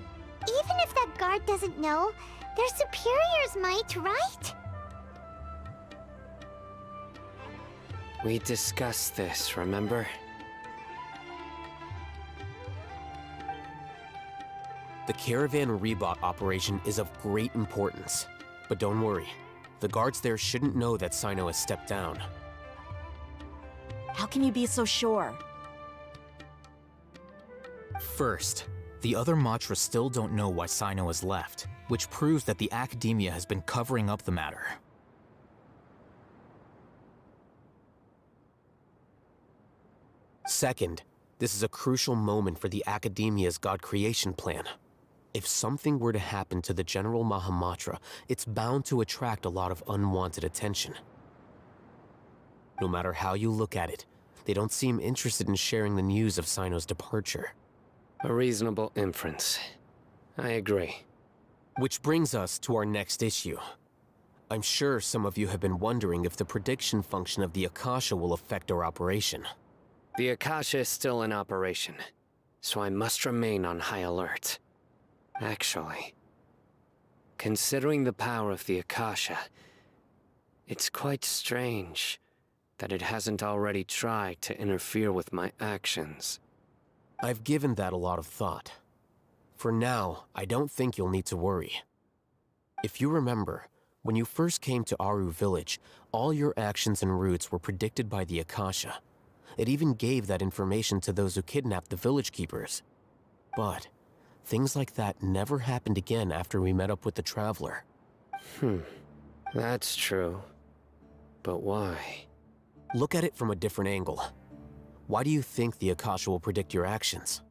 Even if that guard doesn't know, their superiors might, right? We discussed this, remember? The Caravan Rebot operation is of great importance. But don't worry, the guards there shouldn't know that Sino has stepped down. How can you be so sure? First, the other Matra still don't know why Sino has left, which proves that the Academia has been covering up the matter. Second, this is a crucial moment for the Academia's God creation plan. If something were to happen to the General Mahamatra, it's bound to attract a lot of unwanted attention. No matter how you look at it, they don't seem interested in sharing the news of Sino's departure. A reasonable inference. I agree. Which brings us to our next issue. I'm sure some of you have been wondering if the prediction function of the Akasha will affect our operation. The Akasha is still in operation, so I must remain on high alert. Actually, considering the power of the Akasha, it's quite strange that it hasn't already tried to interfere with my actions. I've given that a lot of thought. For now, I don't think you'll need to worry. If you remember, When you first came to Aru Village, all your actions and routes were predicted by the Akasha. It even gave that information to those who kidnapped the village keepers. But things like that never happened again after we met up with the Traveler. That's true. But why? Look at it from a different angle. Why do you think the Akasha will predict your actions?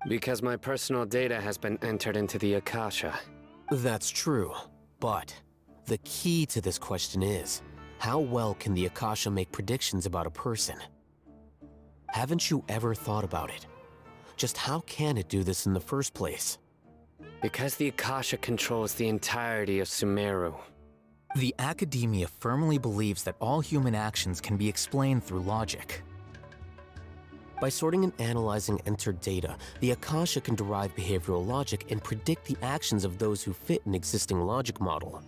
Because my personal data has been entered into the Akasha. That's true, but the key to this question is, how well can the Akasha make predictions about a person? Haven't you ever thought about it? Just how can it do this in the first place? Because the Akasha controls the entirety of Sumeru. The Academia firmly believes that all human actions can be explained through logic. By sorting and analyzing entered data, the Akasha can derive behavioral logic and predict the actions of those who fit an existing logic model.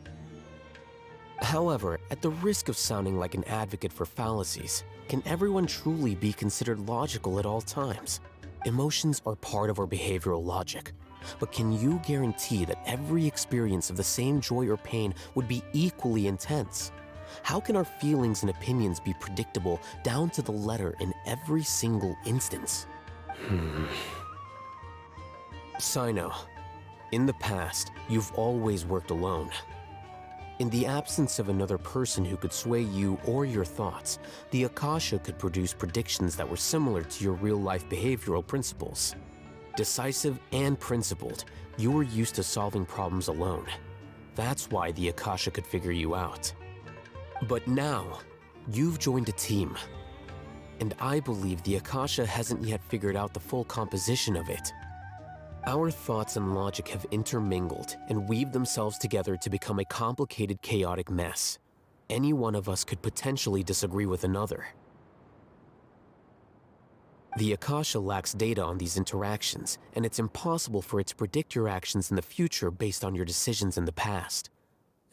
However, at the risk of sounding like an advocate for fallacies, can everyone truly be considered logical at all times? Emotions are part of our behavioral logic, but can you guarantee that every experience of the same joy or pain would be equally intense? How can our feelings and opinions be predictable down to the letter in every single instance? Sino, in the past, you've always worked alone. In the absence of another person who could sway you or your thoughts, the Akasha could produce predictions that were similar to your real-life behavioral principles. Decisive and principled, you were used to solving problems alone. That's why the Akasha could figure you out. But now, you've joined a team. And I believe the Akasha hasn't yet figured out the full composition of it. Our thoughts and logic have intermingled and weaved themselves together to become a complicated, chaotic mess. Any one of us could potentially disagree with another. The Akasha lacks data on these interactions, and it's impossible for it to predict your actions in the future based on your decisions in the past.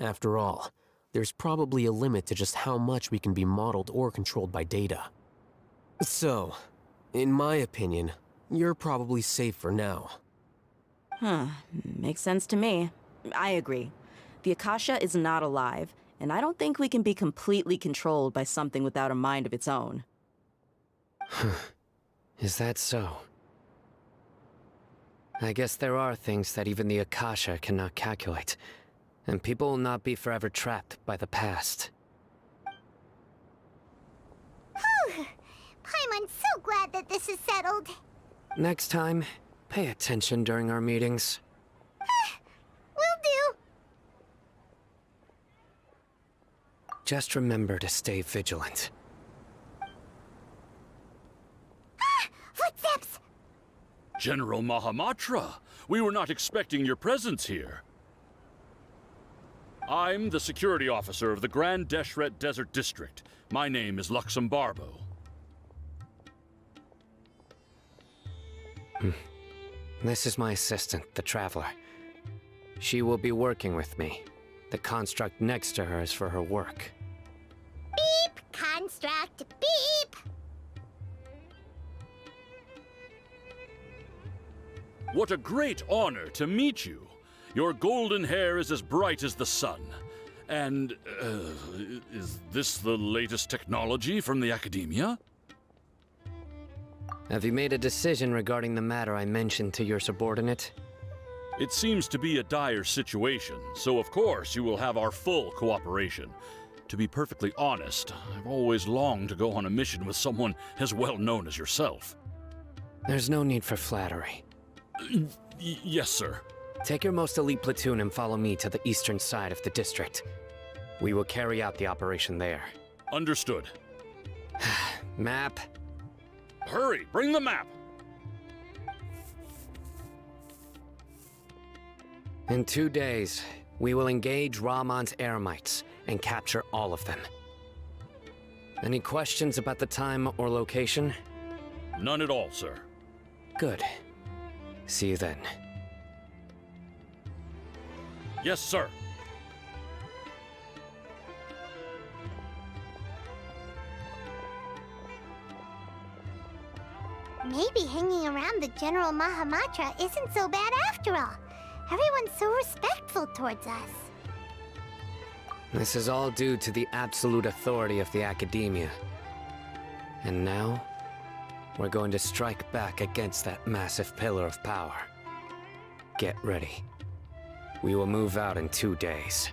After all, there's probably a limit to just how much we can be modeled or controlled by data. So, in my opinion, you're probably safe for now. Makes sense to me. I agree. The Akasha is not alive, and I don't think we can be completely controlled by something without a mind of its own. Is that so? I guess there are things that even the Akasha cannot calculate, and people will not be forever trapped by the past. Whew! Paimon's so glad that this is settled. Next time, pay attention during our meetings. Will do. Just remember to stay vigilant. Footsteps! General Mahamatra, we were not expecting your presence here. I'm the security officer of the Grand Deshret Desert District. My name is Luxembarbo. This is my assistant, the Traveler. She will be working with me. The construct next to her is for her work. Beep! Construct, beep! What a great honor to meet you. Your golden hair is as bright as the sun. And, is this the latest technology from the Academia? Have you made a decision regarding the matter I mentioned to your subordinate? It seems to be a dire situation, so of course you will have our full cooperation. To be perfectly honest, I've always longed to go on a mission with someone as well known as yourself. There's no need for flattery. Yes, sir. Take your most elite platoon and follow me to the eastern side of the district. We will carry out the operation there. Understood. Map. Hurry, bring the map! In 2 days, we will engage Rahman's Eremites and capture all of them. Any questions about the time or location? None at all, sir. Good. See you then. Yes, sir. Maybe hanging around the General Mahamatra isn't so bad after all. Everyone's so respectful towards us. This is all due to the absolute authority of the Academia. And now, we're going to strike back against that massive pillar of power. Get ready. We will move out in 2 days.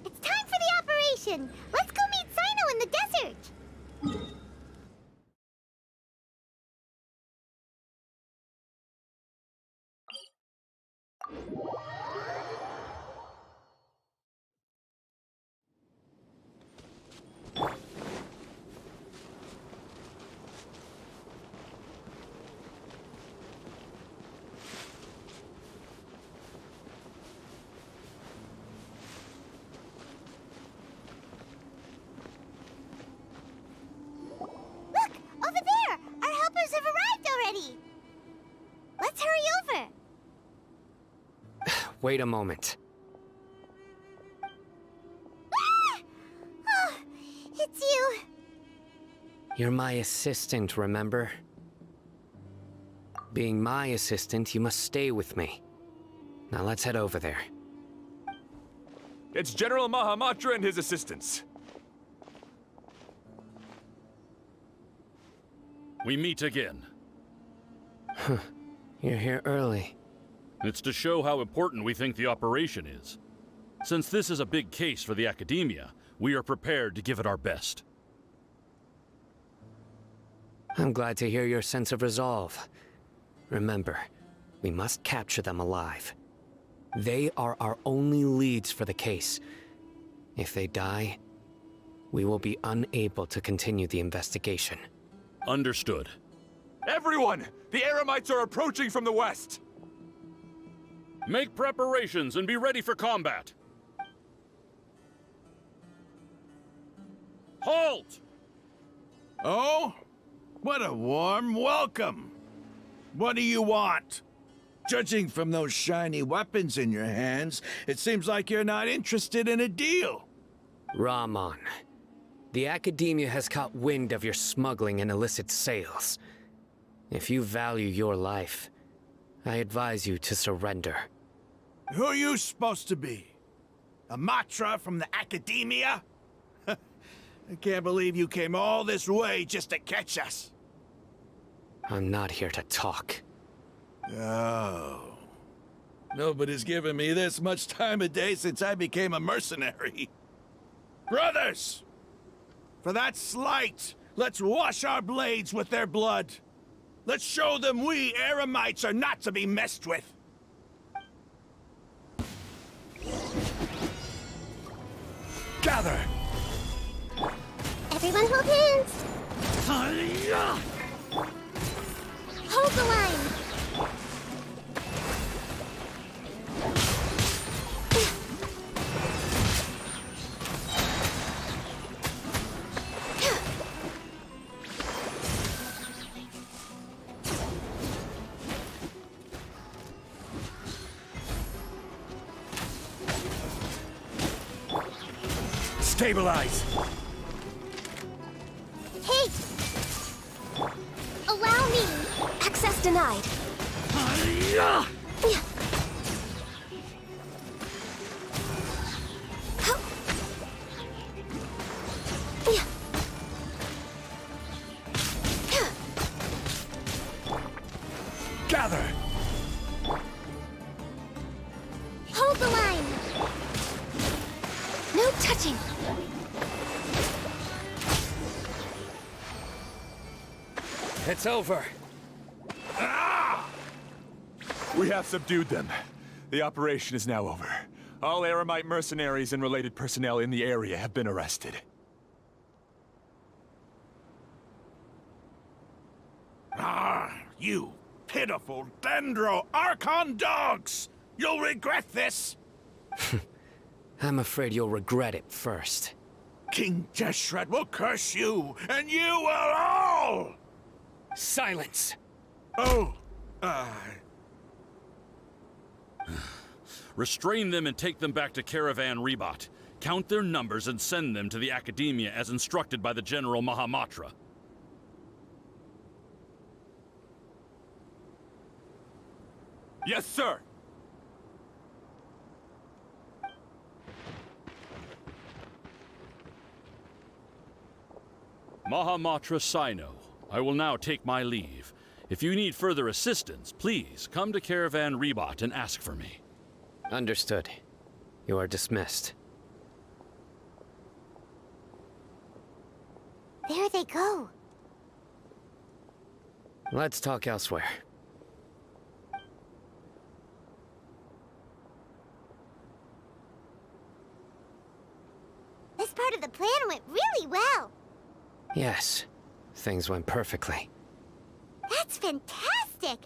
It's time for the operation! Let's go meet Sino in the desert! Over there! Our helpers have arrived already! Let's hurry over! Wait a moment. Ah! Oh, it's you! You're my assistant, remember? Being my assistant, you must stay with me. Now let's head over there. It's General Mahamatra and his assistants. We meet again. You're here early. It's to show how important we think the operation is. Since this is a big case for the Academia, we are prepared to give it our best. I'm glad to hear your sense of resolve. Remember, we must capture them alive. They are our only leads for the case. If they die, we will be unable to continue the investigation. Understood. Everyone! The Eremites are approaching from the west! Make preparations and be ready for combat. Halt! Oh? What a warm welcome! What do you want? Judging from those shiny weapons in your hands, it seems like you're not interested in a deal. Rahman, the Academia has caught wind of your smuggling and illicit sales. If you value your life, I advise you to surrender. Who are you supposed to be? A Matra from the Academia? I can't believe you came all this way just to catch us. I'm not here to talk. Oh. Nobody's given me this much time of day since I became a mercenary. Brothers! For that slight, let's wash our blades with their blood. Let's show them we Eremites are not to be messed with. Gather! Everyone hold hands! Hold the line! Stabilize! Hey! Allow me! Access denied. Gather! Hold the line! Catching! It's over. We have subdued them. The operation is now over. All Aramite mercenaries and related personnel in the area have been arrested. Ah, you pitiful Dendro Archon dogs! You'll regret this! I'm afraid you'll regret it first. King Jeshret will curse you, and you will all! Silence! Oh, Restrain them and take them back to Caravan Rebot. Count their numbers and send them to the Academia as instructed by the General Mahamatra. Yes, sir! Mahamatra Sino, I will now take my leave. If you need further assistance, please come to Caravan Rebot and ask for me. Understood. You are dismissed. There they go. Let's talk elsewhere. This part of the plan went really well. Yes, things went perfectly. That's fantastic!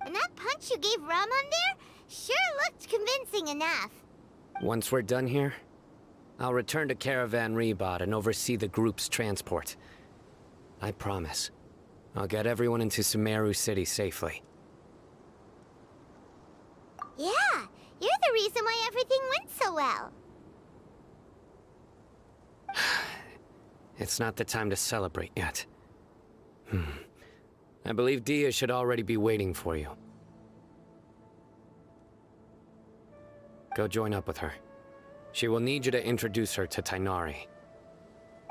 And that punch you gave Ram on there sure looked convincing enough. Once we're done here, I'll return to Caravan Rebot and oversee the group's transport. I promise. I'll get everyone into Sumeru City safely. Yeah, you're the reason why everything went so well. It's not the time to celebrate yet. I believe Dia should already be waiting for you. Go join up with her. She will need you to introduce her to Tainari.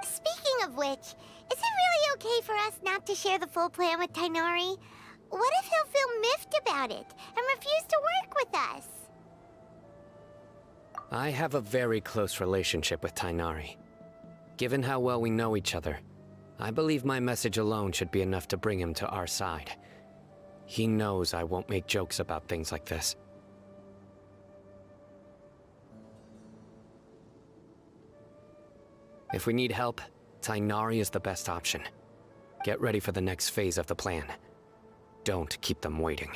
Speaking of which, is it really okay for us not to share the full plan with Tainari? What if he'll feel miffed about it and refuse to work with us? I have a very close relationship with Tainari. Given how well we know each other, I believe my message alone should be enough to bring him to our side. He knows I won't make jokes about things like this. If we need help, Tainari is the best option. Get ready for the next phase of the plan. Don't keep them waiting.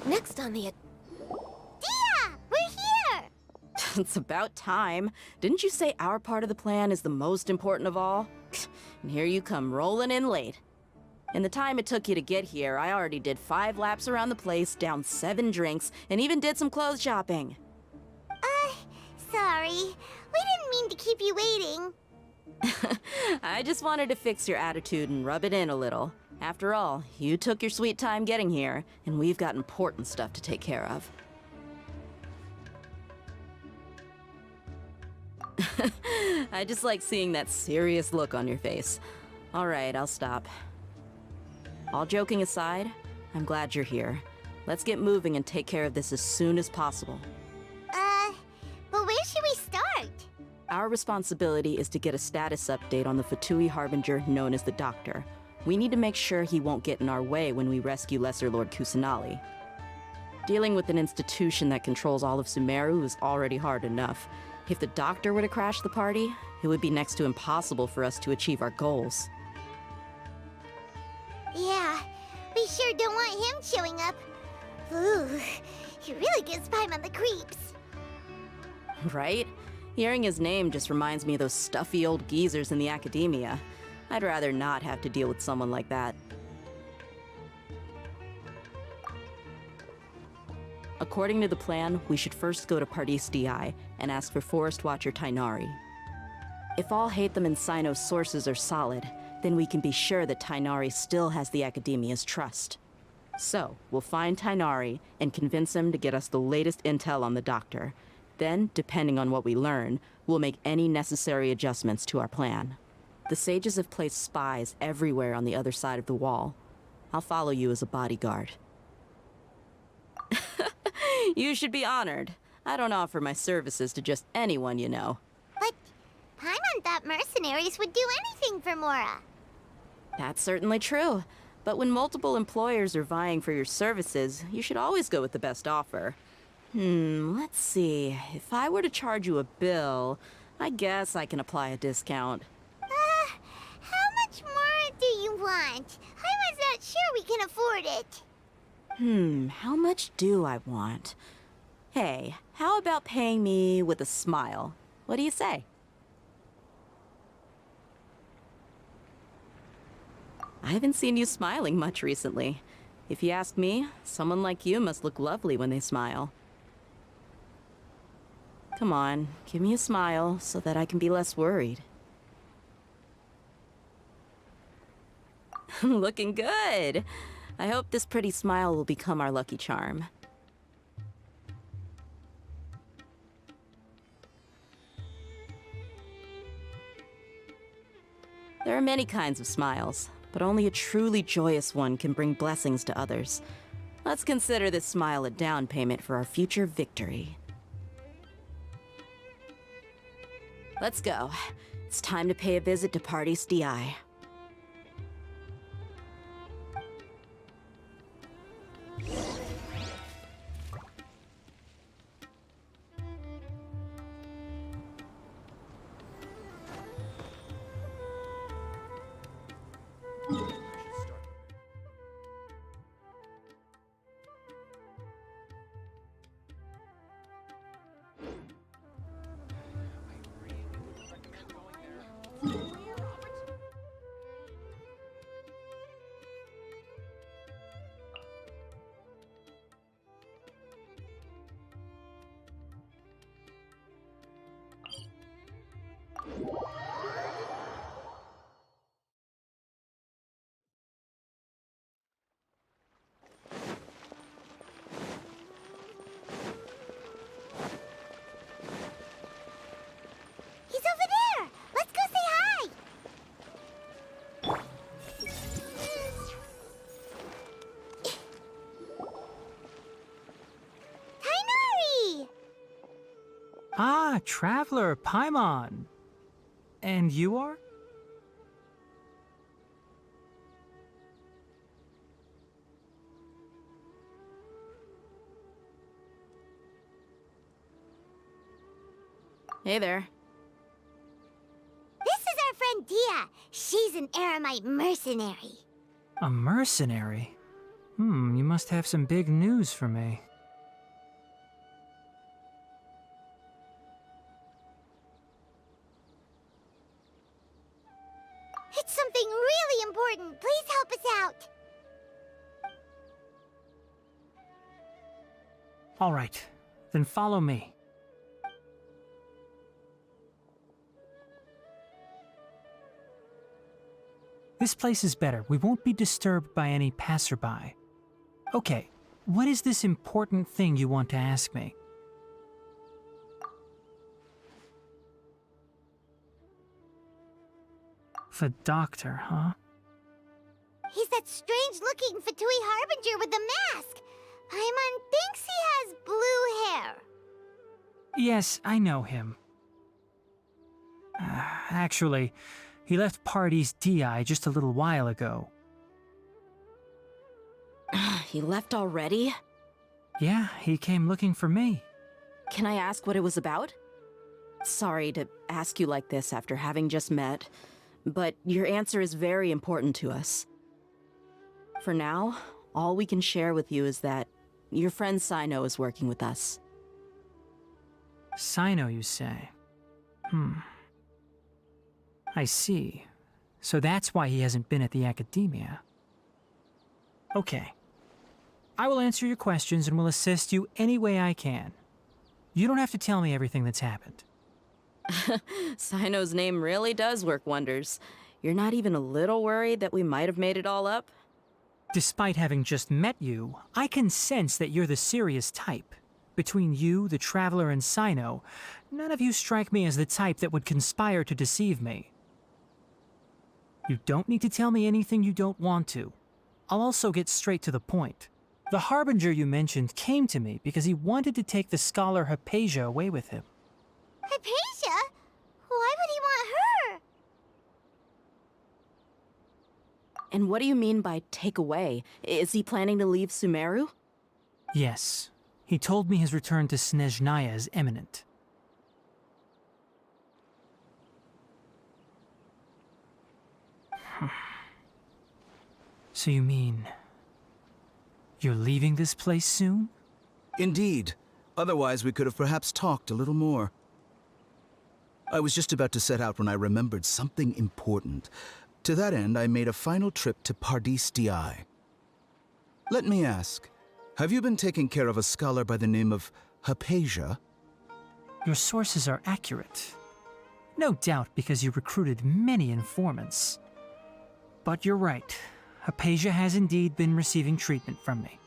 Next on the... Dia! We're here! It's about time. Didn't you say our part of the plan is the most important of all? And here you come rolling in late. In the time it took you to get here, I already did 5 laps around the place, downed 7 drinks, and even did some clothes shopping. Sorry. We didn't mean to keep you waiting. I just wanted to fix your attitude and rub it in a little. After all, you took your sweet time getting here, and we've got important stuff to take care of. I just like seeing that serious look on your face. All right, I'll stop. All joking aside, I'm glad you're here. Let's get moving and take care of this as soon as possible. But where should we start? Our responsibility is to get a status update on the Fatui Harbinger known as the Doctor. We need to make sure he won't get in our way when we rescue Lesser Lord Kusanali. Dealing with an institution that controls all of Sumeru is already hard enough. If the Doctor were to crash the party, it would be next to impossible for us to achieve our goals. Yeah, we sure don't want him showing up. Ooh, he really gives Paimon the creeps. Right? Hearing his name just reminds me of those stuffy old geezers in the Academia. I'd rather not have to deal with someone like that. According to the plan, we should first go to Pardis DI and ask for Forest Watcher Tainari. If all Hatham and Sino's sources are solid, then we can be sure that Tighnari still has the Academia's trust. So, we'll find Tighnari and convince him to get us the latest intel on the Doctor. Then, depending on what we learn, we'll make any necessary adjustments to our plan. The sages have placed spies everywhere on the other side of the wall. I'll follow you as a bodyguard. You should be honored. I don't offer my services to just anyone you know. But Paimon thought mercenaries would do anything for Mora. That's certainly true. But when multiple employers are vying for your services, you should always go with the best offer. Let's see. If I were to charge you a bill, I guess I can apply a discount. How much more do you want? I was not sure we can afford it. How much do I want? Hey, how about paying me with a smile? What do you say? I haven't seen you smiling much recently. If you ask me, someone like you must look lovely when they smile. Come on, give me a smile so that I can be less worried. Looking good! I hope this pretty smile will become our lucky charm. There are many kinds of smiles, but only a truly joyous one can bring blessings to others. Let's consider this smile a down payment for our future victory. Let's go. It's time to pay a visit to Party's DI. He's over there! Let's go say hi! Tighnari! Ah, Traveler, Paimon. And you are? Hey there. This is our friend Dia. She's an Aramite mercenary. A mercenary? You must have some big news for me. It's something really important. Please help us out. All right, then follow me. This place is better. We won't be disturbed by any passerby. Okay, what is this important thing you want to ask me? The Doctor, huh? He's that strange-looking Fatui Harbinger with the mask. Paimon thinks he has blue hair. Yes, I know him. Actually, he left Party's DI just a little while ago. He left already? Yeah, he came looking for me. Can I ask what it was about? Sorry to ask you like this after having just met, but your answer is very important to us. For now, all we can share with you is that your friend Sino is working with us. Sino, you say? I see. So that's why he hasn't been at the Academia. Okay. I will answer your questions and will assist you any way I can. You don't have to tell me everything that's happened. Sino's name really does work wonders. You're not even a little worried that we might have made it all up? Despite having just met you, I can sense that you're the serious type. Between you, the Traveler, and Sino, none of you strike me as the type that would conspire to deceive me. You don't need to tell me anything you don't want to. I'll also get straight to the point. The Harbinger you mentioned came to me because he wanted to take the scholar Hypatia away with him. Hypatia? Why would he want her? And what do you mean by take away? Is he planning to leave Sumeru? Yes. He told me his return to Snezhnaya is imminent. So you mean... you're leaving this place soon? Indeed. Otherwise, we could have perhaps talked a little more. I was just about to set out when I remembered something important. To that end, I made a final trip to Pardis Di. Let me ask, have you been taking care of a scholar by the name of Hypatia? Your sources are accurate. No doubt because you recruited many informants. But you're right. Hypatia has indeed been receiving treatment from me.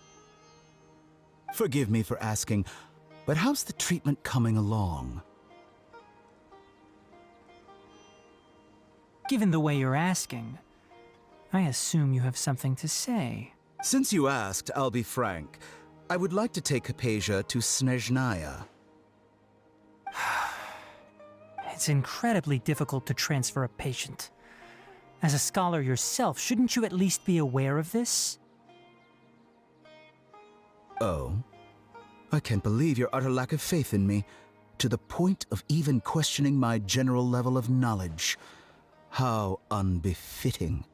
Forgive me for asking, but how's the treatment coming along? Given the way you're asking, I assume you have something to say. Since you asked, I'll be frank. I would like to take Hypatia to Snezhnaya. It's incredibly difficult to transfer a patient. As a scholar yourself, shouldn't you at least be aware of this? Oh? I can't believe your utter lack of faith in me, to the point of even questioning my general level of knowledge. How unbefitting.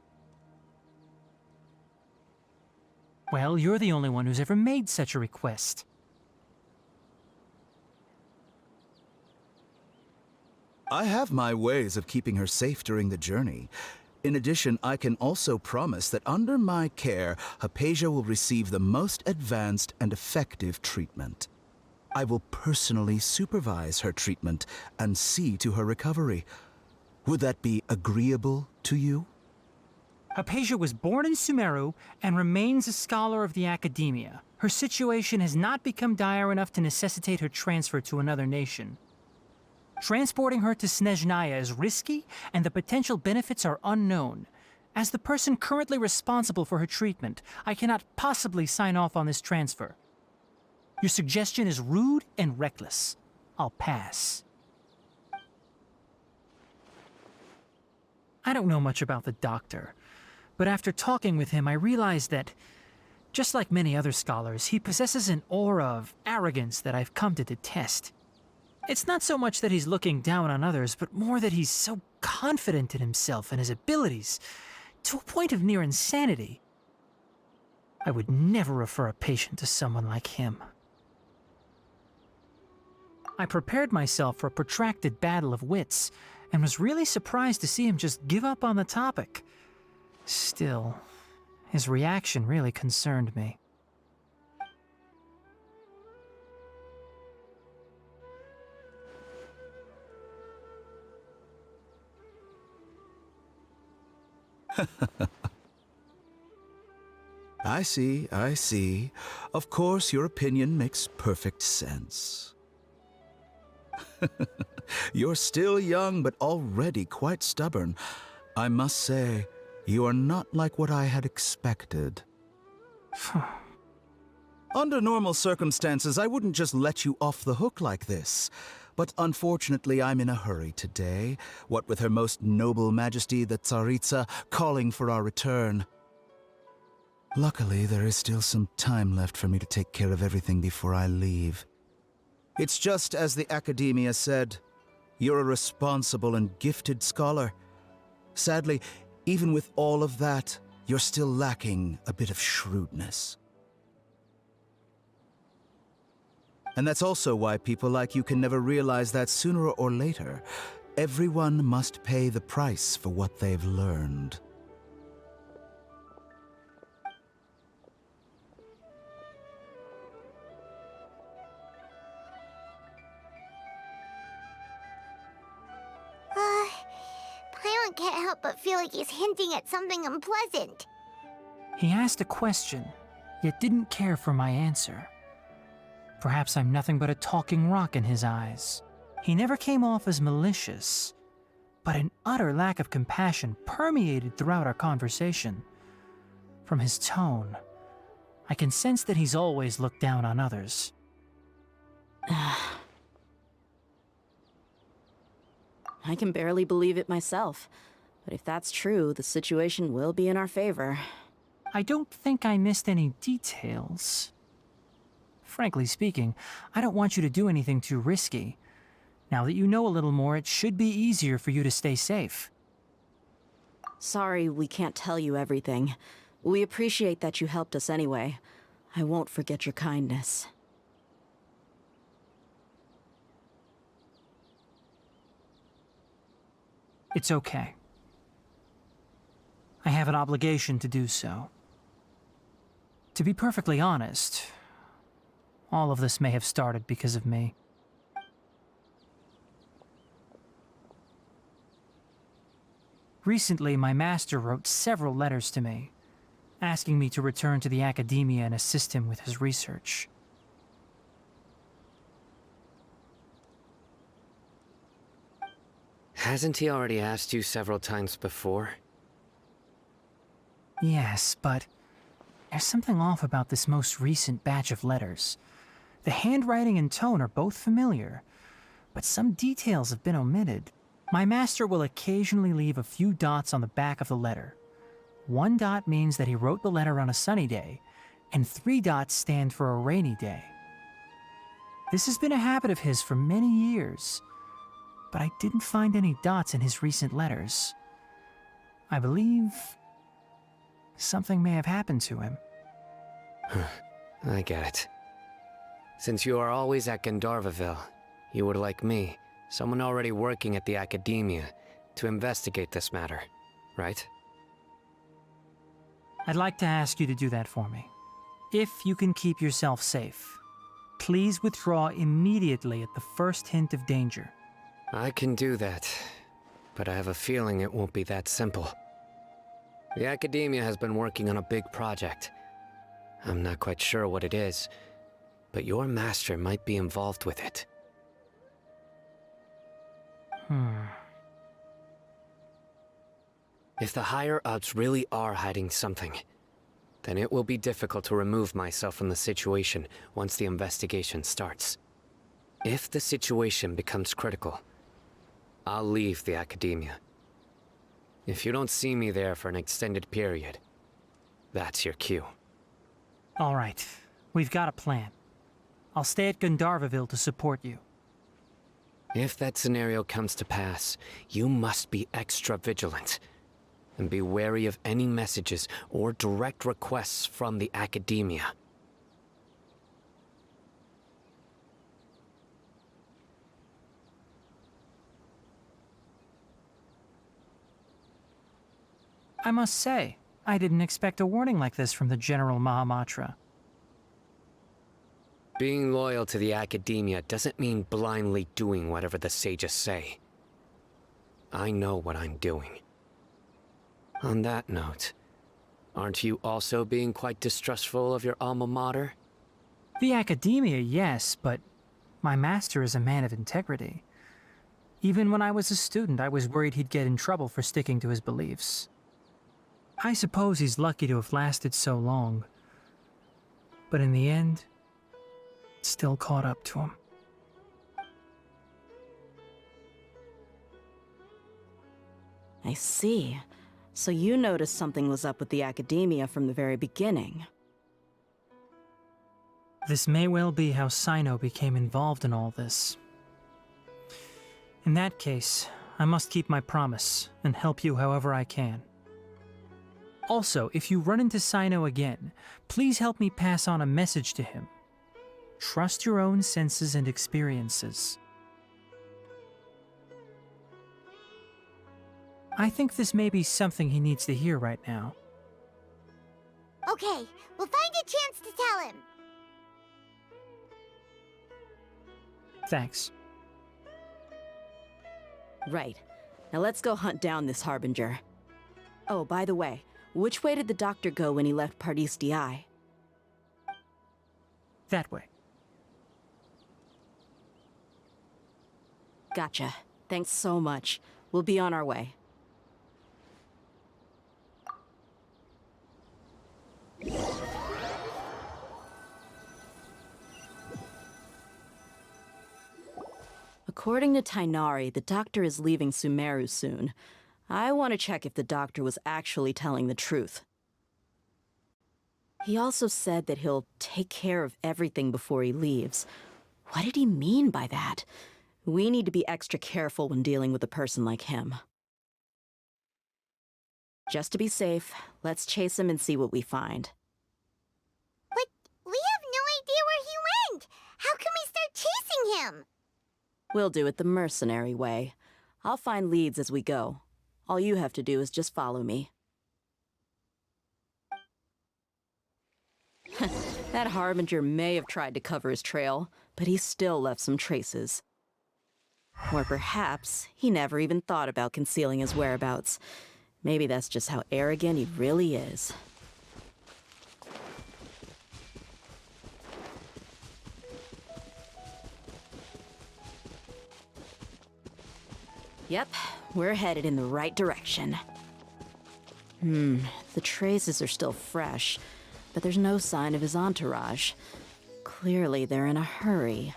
Well, you're the only one who's ever made such a request. I have my ways of keeping her safe during the journey. In addition, I can also promise that under my care, Hypatia will receive the most advanced and effective treatment. I will personally supervise her treatment and see to her recovery. Would that be agreeable to you? Hypatia was born in Sumeru and remains a scholar of the Academia. Her situation has not become dire enough to necessitate her transfer to another nation. Transporting her to Snezhnaya is risky, and the potential benefits are unknown. As the person currently responsible for her treatment, I cannot possibly sign off on this transfer. Your suggestion is rude and reckless. I'll pass. I don't know much about the doctor, but after talking with him, I realized that, just like many other scholars, he possesses an aura of arrogance that I've come to detest. It's not so much that he's looking down on others, but more that he's so confident in himself and his abilities, to a point of near insanity. I would never refer a patient to someone like him. I prepared myself for a protracted battle of wits, and was really surprised to see him just give up on the topic. Still, his reaction really concerned me. I see. Of course, your opinion makes perfect sense. You're still young, but already quite stubborn. I must say, you are not like what I had expected. Under normal circumstances, I wouldn't just let you off the hook like this. But unfortunately, I'm in a hurry today, what with Her Most Noble Majesty the Tsaritsa calling for our return. Luckily, there is still some time left for me to take care of everything before I leave. It's just as the Academia said, you're a responsible and gifted scholar. Sadly, even with all of that, you're still lacking a bit of shrewdness. And that's also why people like you can never realize that sooner or later, everyone must pay the price for what they've learned. Archon can't help but feel like he's hinting at something unpleasant. He asked a question, yet didn't care for my answer. Perhaps I'm nothing but a talking rock in his eyes. He never came off as malicious, but an utter lack of compassion permeated throughout our conversation. From his tone, I can sense that he's always looked down on others. I can barely believe it myself, but if that's true, the situation will be in our favor. I don't think I missed any details. Frankly speaking, I don't want you to do anything too risky. Now that you know a little more, it should be easier for you to stay safe. Sorry we can't tell you everything. We appreciate that you helped us anyway. I won't forget your kindness. It's okay. I have an obligation to do so. To be perfectly honest, all of this may have started because of me. Recently, my master wrote several letters to me, asking me to return to the academia and assist him with his research. Hasn't he already asked you several times before? Yes, but there's something off about this most recent batch of letters. The handwriting and tone are both familiar, but some details have been omitted. My master will occasionally leave a few dots on the back of the letter. 1 dot means that he wrote the letter on a sunny day, and 3 dots stand for a rainy day. This has been a habit of his for many years, but I didn't find any dots in his recent letters. I believe something may have happened to him. I get it. Since you are always at Gandharvaville, you would like me, someone already working at the academia, to investigate this matter, right? I'd like to ask you to do that for me. If you can keep yourself safe, please withdraw immediately at the first hint of danger. I can do that, but I have a feeling it won't be that simple. The academia has been working on a big project. I'm not quite sure what it is, but your master might be involved with it. If the higher-ups really are hiding something, then it will be difficult to remove myself from the situation once the investigation starts. If the situation becomes critical, I'll leave the academia. If you don't see me there for an extended period, that's your cue. All right, we've got a plan. I'll stay at Gandharvaville to support you. If that scenario comes to pass, you must be extra vigilant. And be wary of any messages or direct requests from the academia. I must say, I didn't expect a warning like this from the General Mahamatra. Being loyal to the academia doesn't mean blindly doing whatever the sages say. I know what I'm doing. On that note, aren't you also being quite distrustful of your alma mater? The academia, yes, but my master is a man of integrity. Even when I was a student, I was worried he'd get in trouble for sticking to his beliefs. I suppose he's lucky to have lasted so long. But in the end, it still caught up to him. I see. So you noticed something was up with the academia from the very beginning. This may well be how Sino became involved in all this. In that case, I must keep my promise and help you however I can. Also, if you run into Sino again, please help me pass on a message to him. Trust your own senses and experiences. I think this may be something he needs to hear right now. Okay, we'll find a chance to tell him. Thanks. Right. Now let's go hunt down this Harbinger. Oh, by the way, which way did the doctor go when he left Pardis Di? That way. Gotcha. Thanks so much. We'll be on our way. According to Tainari, the doctor is leaving Sumeru soon. I want to check if the doctor was actually telling the truth. He also said that he'll take care of everything before he leaves. What did he mean by that? We need to be extra careful when dealing with a person like him. Just to be safe, let's chase him and see what we find. But we have no idea where he went! How can we start chasing him? We'll do it the mercenary way. I'll find leads as we go. All you have to do is just follow me. That Harbinger may have tried to cover his trail, but he still left some traces. Or perhaps he never even thought about concealing his whereabouts. Maybe that's just how arrogant he really is. Yep, we're headed in the right direction. The traces are still fresh, but there's no sign of his entourage. Clearly, they're in a hurry.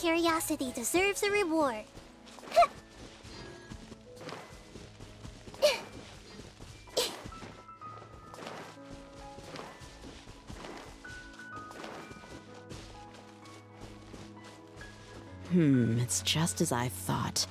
Curiosity deserves a reward. It's just as I thought.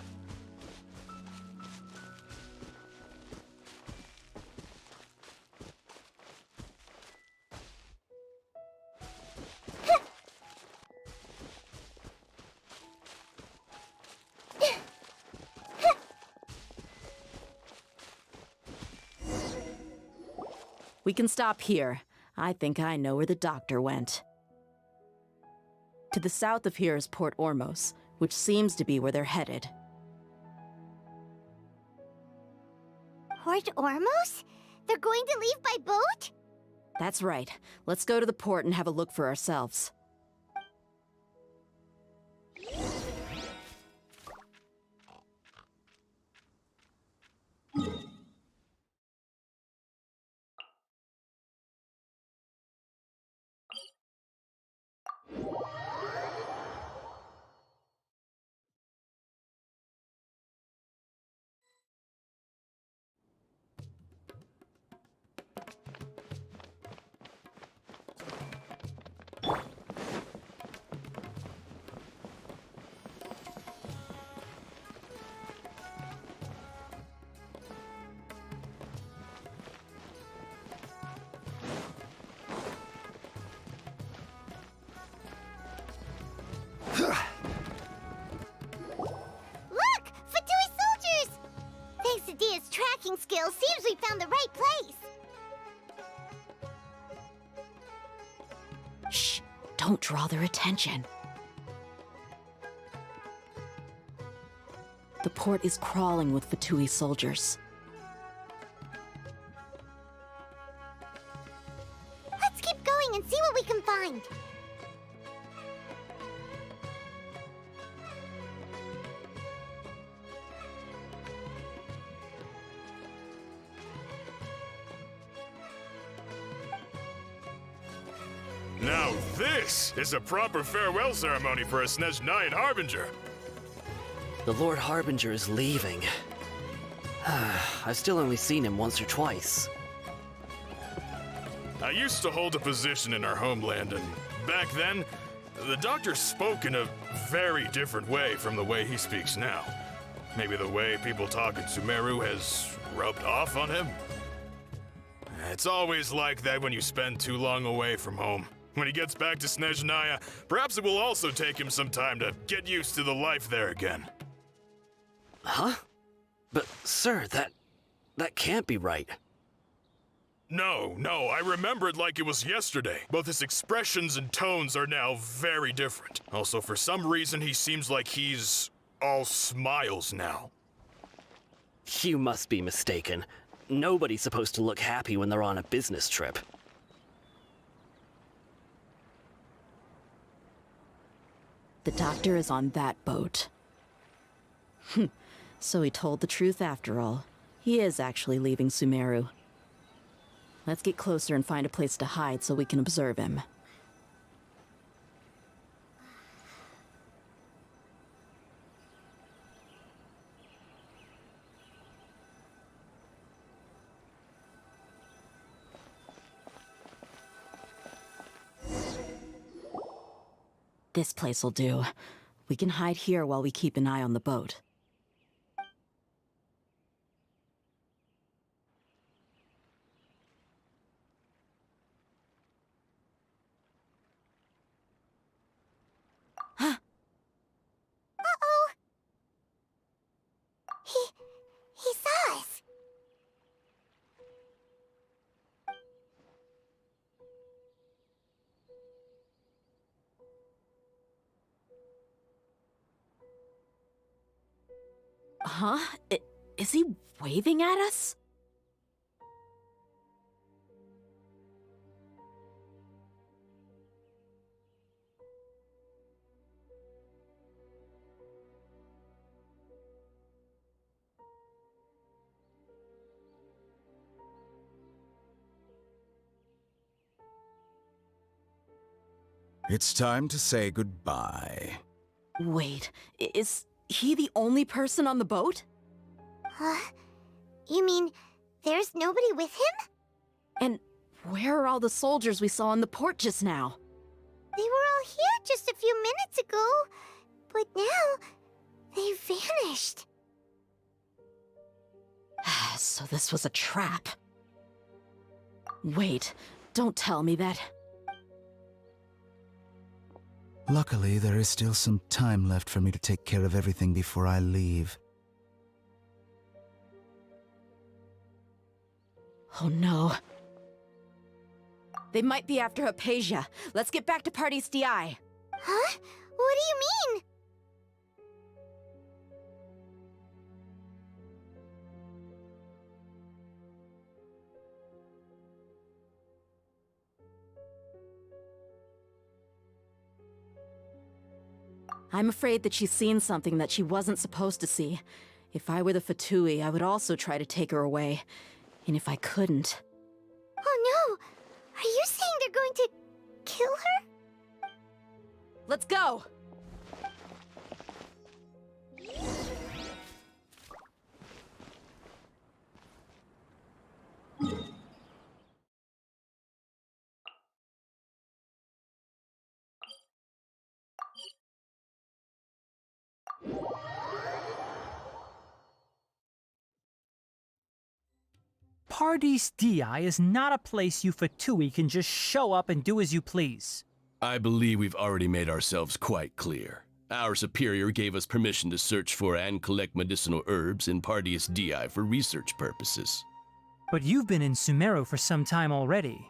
We can stop here. I think I know where the doctor went. To the south of here is Port Ormos, which seems to be where they're headed. Port Ormos? They're going to leave by boat? That's right. Let's go to the port and have a look for ourselves. Look! Fatui soldiers! Thanks to Dia's tracking skills, seems we found the right place. Shh! Don't draw their attention. The port is crawling with Fatui soldiers. Let's keep going and see what we can find. Now this is a proper farewell ceremony for a Snej 9 Harbinger. The Lord Harbinger is leaving. I've still only seen him once or twice. I used to hold a position in our homeland, and back then, the doctor spoke in a very different way from the way he speaks now. Maybe the way people talk in Sumeru has rubbed off on him? It's always like that when you spend too long away from home. When he gets back to Snezhnaya, perhaps it will also take him some time to get used to the life there again. Huh? But, sir, that can't be right. No, I remember it like it was yesterday. Both his expressions and tones are now very different. Also, for some reason, he seems like he's all smiles now. You must be mistaken. Nobody's supposed to look happy when they're on a business trip. The doctor is on that boat. So he told the truth after all. He is actually leaving Sumeru. Let's get closer and find a place to hide so we can observe him. This place will do. We can hide here while we keep an eye on the boat. Uh-oh! He saw us. Huh? Is he waving at us? It's time to say goodbye. Wait, is he the only person on the boat? You mean there's nobody with him? And where are all the soldiers we saw in the port just now? They were all here just a few minutes ago, but now they've vanished. So this was a trap. Wait, don't tell me that. Luckily, there is still some time left for me to take care of everything before I leave. Oh no. They might be after Hypatia. Let's get back to Party's DI. Huh? What do you mean? I'm afraid that she's seen something that she wasn't supposed to see. If I were the Fatui, I would also try to take her away. And if I couldn't... Oh no! Are you saying they're going to kill her? Let's go! Pardis Di is not a place you Fatui can just show up and do as you please. I believe we've already made ourselves quite clear. Our superior gave us permission to search for and collect medicinal herbs in Pardis Di for research purposes. But you've been in Sumeru for some time already.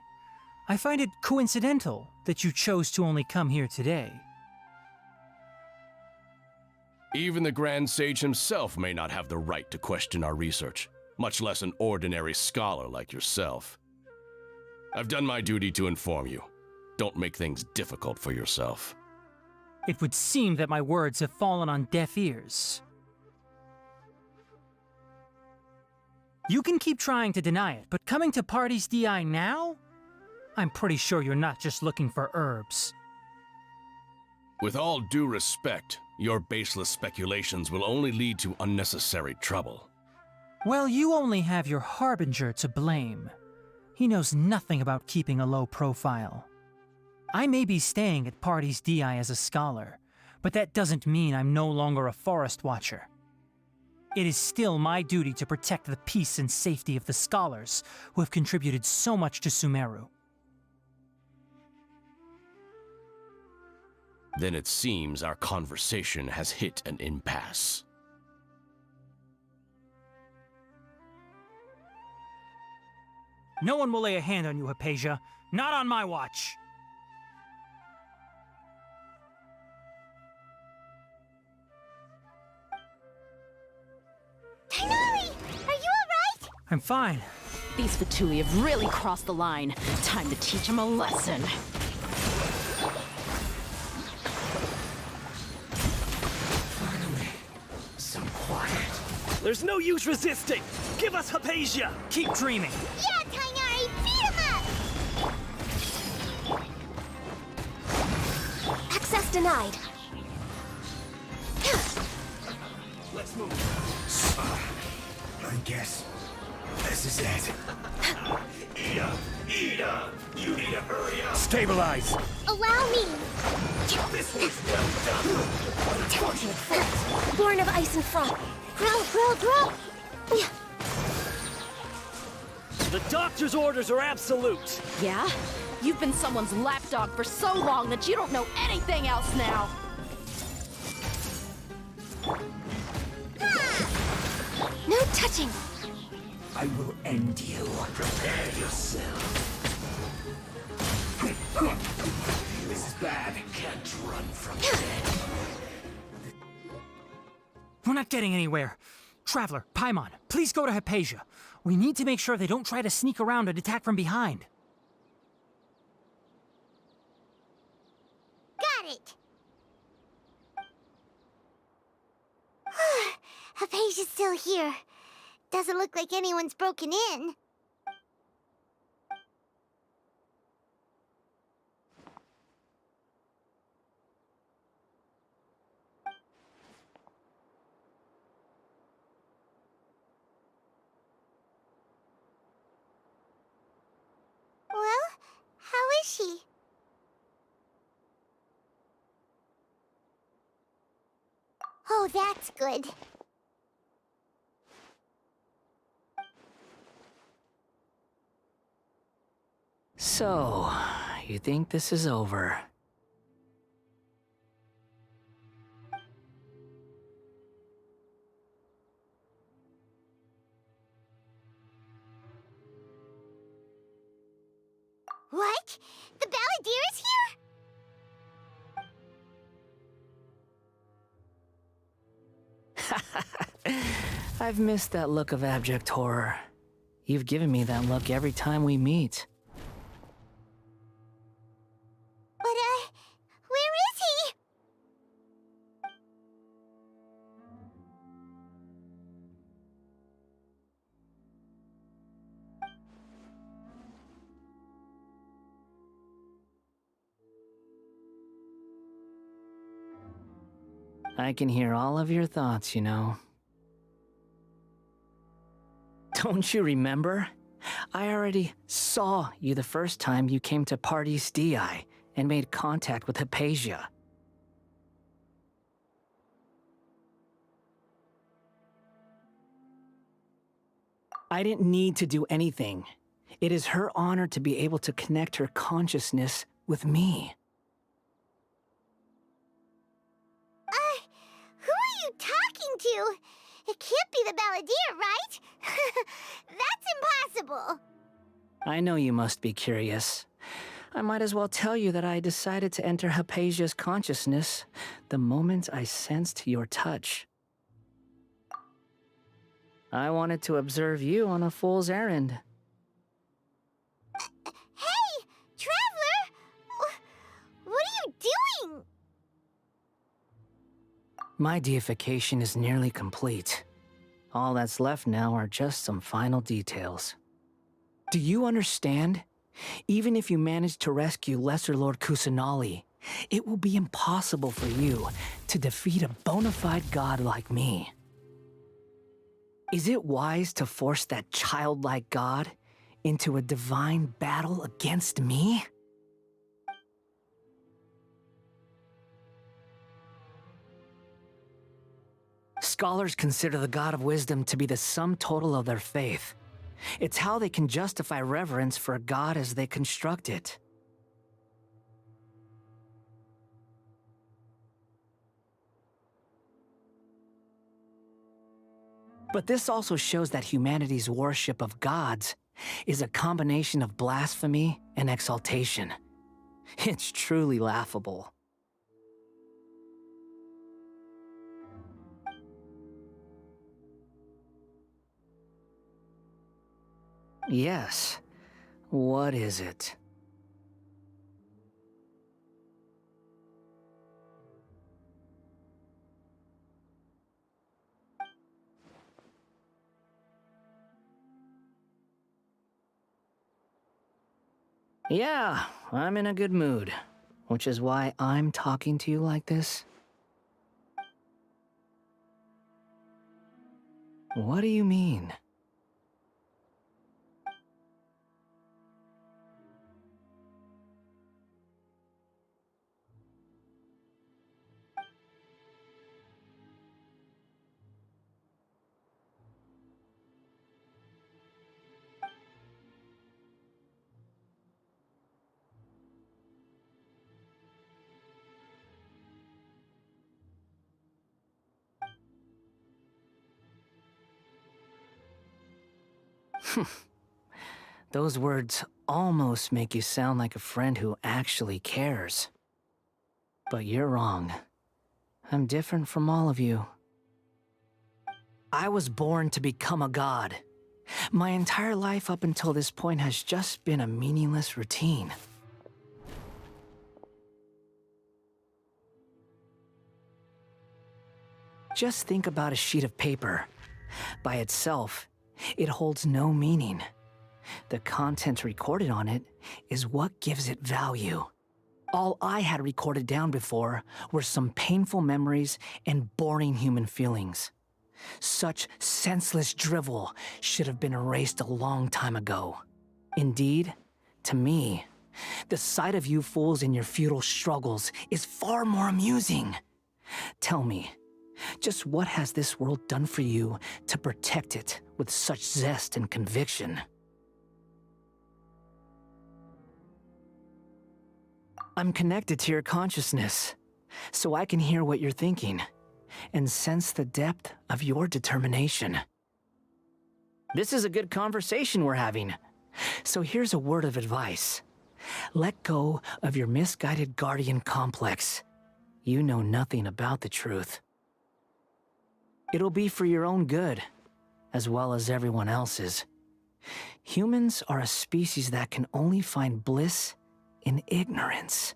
I find it coincidental that you chose to only come here today. Even the Grand Sage himself may not have the right to question our research, much less an ordinary scholar like yourself. I've done my duty to inform you. Don't make things difficult for yourself. It would seem that my words have fallen on deaf ears. You can keep trying to deny it, but coming to Pardis Di now? I'm pretty sure you're not just looking for herbs. With all due respect, your baseless speculations will only lead to unnecessary trouble. Well, you only have your Harbinger to blame. He knows nothing about keeping a low profile. I may be staying at Pardis Di as a scholar, but that doesn't mean I'm no longer a forest watcher. It is still my duty to protect the peace and safety of the scholars who have contributed so much to Sumeru. Then it seems our conversation has hit an impasse. No one will lay a hand on you, Hypatia. Not on my watch. Tighnari! Are you alright? I'm fine. These Fatui have really crossed the line. Time to teach them a lesson. Finally, some quiet. There's no use resisting! Give us Hypatia! Keep dreaming! Yeah, Tighnari! Beat him up! Access denied. Let's move. I guess this is it. Ida! You need to hurry up! Stabilize! Allow me! This was well done! Unfortunate friends, born of ice and frost. Grow! The doctor's orders are absolute! Yeah? You've been someone's lapdog for so long that you don't know anything else now! No touching! I will end you. Prepare yourself. This is bad. Can't run from death. We're not getting anywhere. Traveler, Paimon, please go to Hypatia. We need to make sure they don't try to sneak around and attack from behind. Got it! Hypatia's still here. Doesn't look like anyone's broken in. Well, how is she? Oh, that's good. So, you think this is over? What? The Balladeer is here? I've missed that look of abject horror. You've given me that look every time we meet. But, where is he? I can hear all of your thoughts, you know. Don't you remember? I already saw you the first time you came to Parties DI and made contact with Hypatia. I didn't need to do anything. It is her honor to be able to connect her consciousness with me. Who are you talking to? It can't be the Balladeer, right? That's impossible. I know you must be curious. I might as well tell you that I decided to enter Hypatia's consciousness the moment I sensed your touch. I wanted to observe you on a fool's errand. Hey, Traveler! What are you doing? My deification is nearly complete. All that's left now are just some final details. Do you understand? Even if you manage to rescue Lesser Lord Kusanali, it will be impossible for you to defeat a bona fide god like me. Is it wise to force that childlike god into a divine battle against me? Scholars consider the God of Wisdom to be the sum total of their faith. It's how they can justify reverence for a god as they construct it. But this also shows that humanity's worship of gods is a combination of blasphemy and exaltation. It's truly laughable. Yes. What is it? Yeah, I'm in a good mood, which is why I'm talking to you like this. What do you mean? Those words almost make you sound like a friend who actually cares. But you're wrong. I'm different from all of you. I was born to become a god. My entire life up until this point has just been a meaningless routine. Just think about a sheet of paper. By itself, it holds no meaning. The content recorded on it is what gives it value. All I had recorded down before were some painful memories and boring human feelings. Such senseless drivel should have been erased a long time ago. Indeed, to me, the sight of you fools in your futile struggles is far more amusing. Tell me, just what has this world done for you to protect it with such zest and conviction? I'm connected to your consciousness, so I can hear what you're thinking and sense the depth of your determination. This is a good conversation we're having, so here's a word of advice. Let go of your misguided guardian complex. You know nothing about the truth. It'll be for your own good, as well as everyone else's. Humans are a species that can only find bliss in ignorance.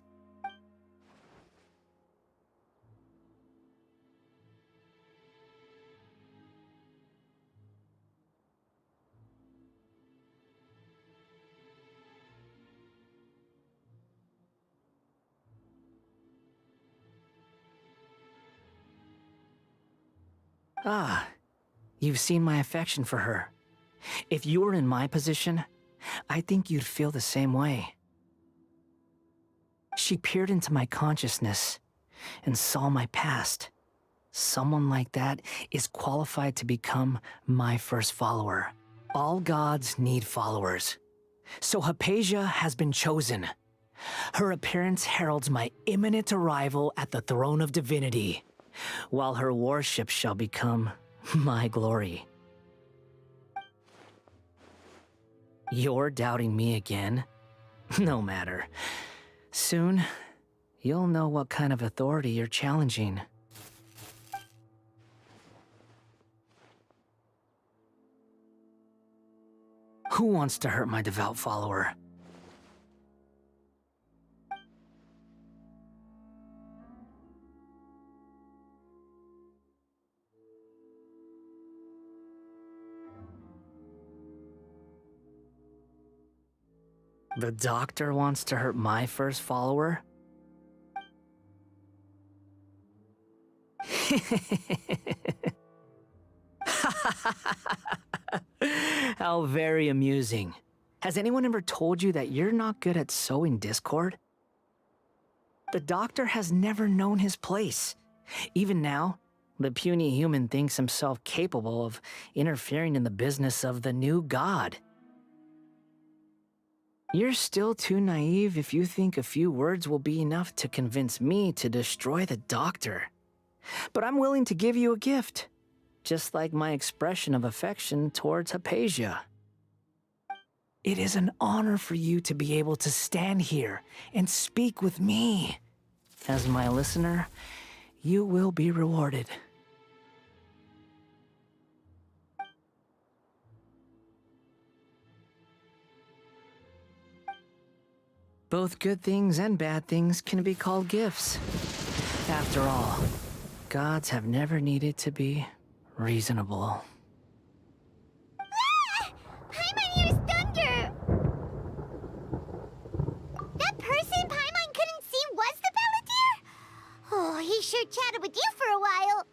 Ah, you've seen my affection for her. If you were in my position, I think you'd feel the same way. She peered into my consciousness and saw my past. Someone like that is qualified to become my first follower. All gods need followers. So Hypatia has been chosen. Her appearance heralds my imminent arrival at the throne of divinity, while her worship shall become my glory. You're doubting me again? No matter. Soon, you'll know what kind of authority you're challenging. Who wants to hurt my devout follower? The doctor wants to hurt my first follower? How very amusing. Has anyone ever told you that you're not good at sowing discord? The doctor has never known his place. Even now, the puny human thinks himself capable of interfering in the business of the new god. You're still too naive if you think a few words will be enough to convince me to destroy the doctor. But I'm willing to give you a gift. just like my expression of affection towards Hypatia. It is an honor for you to be able to stand here and speak with me. As my listener, you will be rewarded. Both good things and bad things can be called gifts. After all, gods have never needed to be reasonable. Paimon, here's Thunder! That person Paimon couldn't see was the Balladeer? Oh, he sure chatted with you for a while.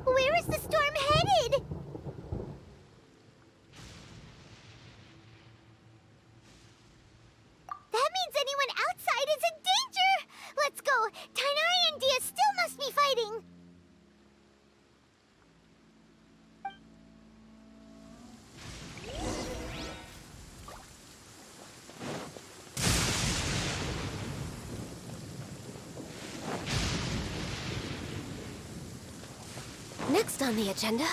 Where is the storm headed? That means anyone outside is in danger! Let's go! Tainari and Dia still must be fighting! Next on the agenda...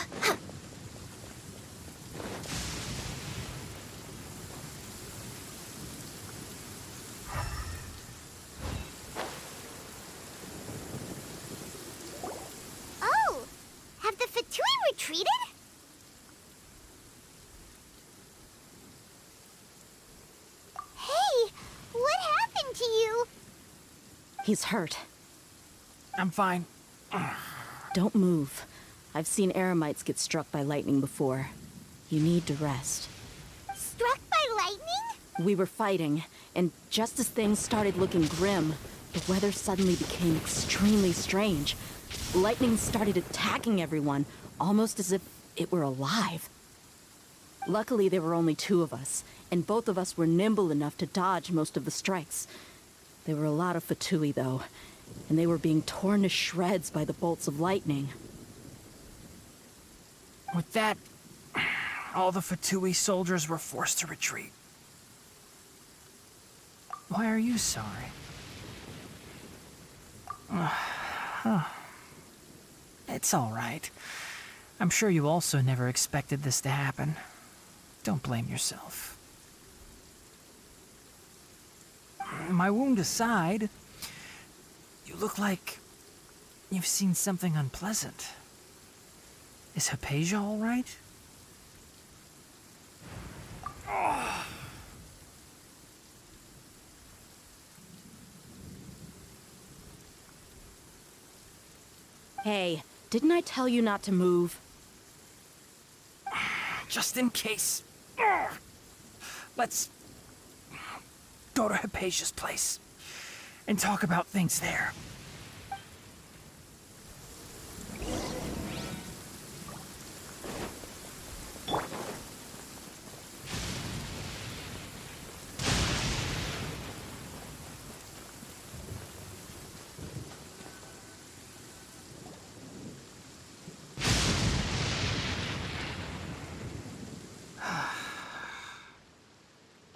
Oh! Have the Fatui retreated? Hey! What happened to you? He's hurt. I'm fine. Don't move. I've seen Eremites get struck by lightning before. You need to rest. Struck by lightning? We were fighting, and just as things started looking grim, the weather suddenly became extremely strange. Lightning started attacking everyone, almost as if it were alive. Luckily, there were only two of us, and both of us were nimble enough to dodge most of the strikes. There were a lot of Fatui, though, and they were being torn to shreds by the bolts of lightning. With that, all the Fatui soldiers were forced to retreat. Why are you sorry? It's all right. I'm sure you also never expected this to happen. Don't blame yourself. My wound aside, you look like you've seen something unpleasant. Is Hypatia all right? Hey, didn't I tell you not to move? Just in case. Let's go to Hypatia's place and talk about things there.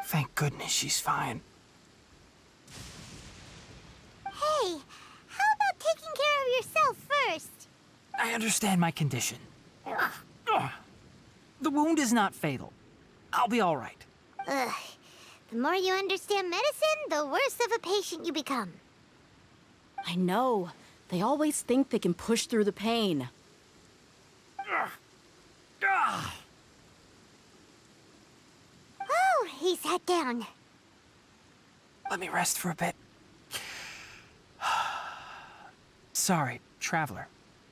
Thank goodness she's fine. Hey, how about taking care of yourself first? I understand my condition. The wound is not fatal. I'll be all right. Ugh. The more you understand medicine, the worse of a patient you become. I know. They always think they can push through the pain. Oh, he sat down. Let me rest for a bit. Sorry, traveler.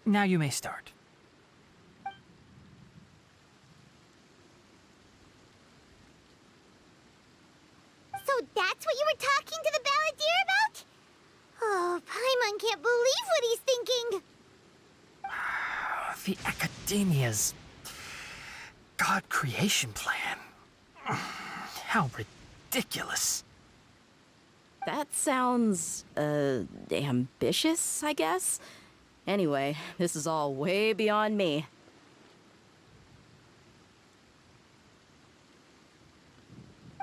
Now you may start. So that's what you were talking to the Balladeer about? Oh, Paimon can't believe what he's thinking. The Academia's God creation plan. How ridiculous. That sounds, ambitious, I guess? Anyway, this is all way beyond me.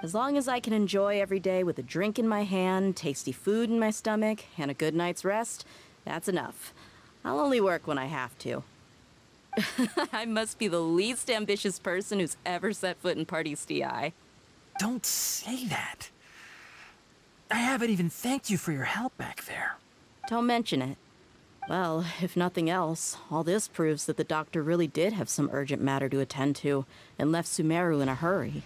As long as I can enjoy every day with a drink in my hand, tasty food in my stomach, and a good night's rest, that's enough. I'll only work when I have to. I must be the least ambitious person who's ever set foot in Party's DI. Don't say that. I haven't even thanked you for your help back there. Don't mention it. Well, if nothing else, all this proves that the doctor really did have some urgent matter to attend to and left Sumeru in a hurry.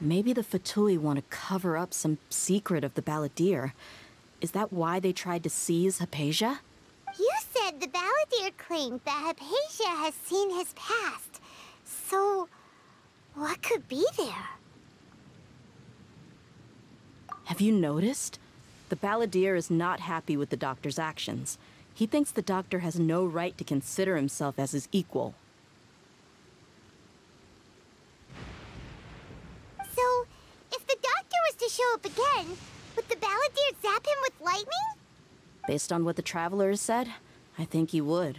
Maybe the Fatui want to cover up some secret of the Balladeer. Is that why they tried to seize Hypatia? You said the Balladeer claimed that Hypatia has seen his past. So, what could be there? Have you noticed? The Balladeer is not happy with the doctor's actions. He thinks the doctor has no right to consider himself as his equal. So, if the doctor was to show up again, would the Balladeer zap him with lightning? Based on what the Traveler has said, I think he would.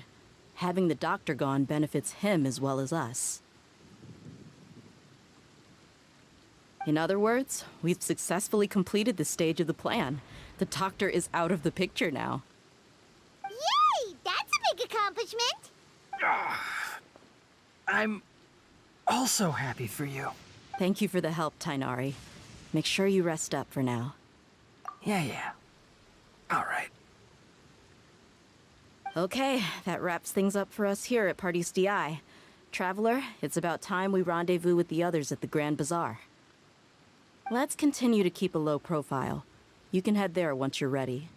Having the doctor gone benefits him as well as us. In other words, we've successfully completed this stage of the plan. The doctor is out of the picture now. Yay! That's a big accomplishment! I'm also happy for you. Thank you for the help, Tainari. Make sure you rest up for now. Yeah. All right. Okay, that wraps things up for us here at Party's DI. Traveler, it's about time we rendezvous with the others at the Grand Bazaar. Let's continue to keep a low profile. You can head there once you're ready.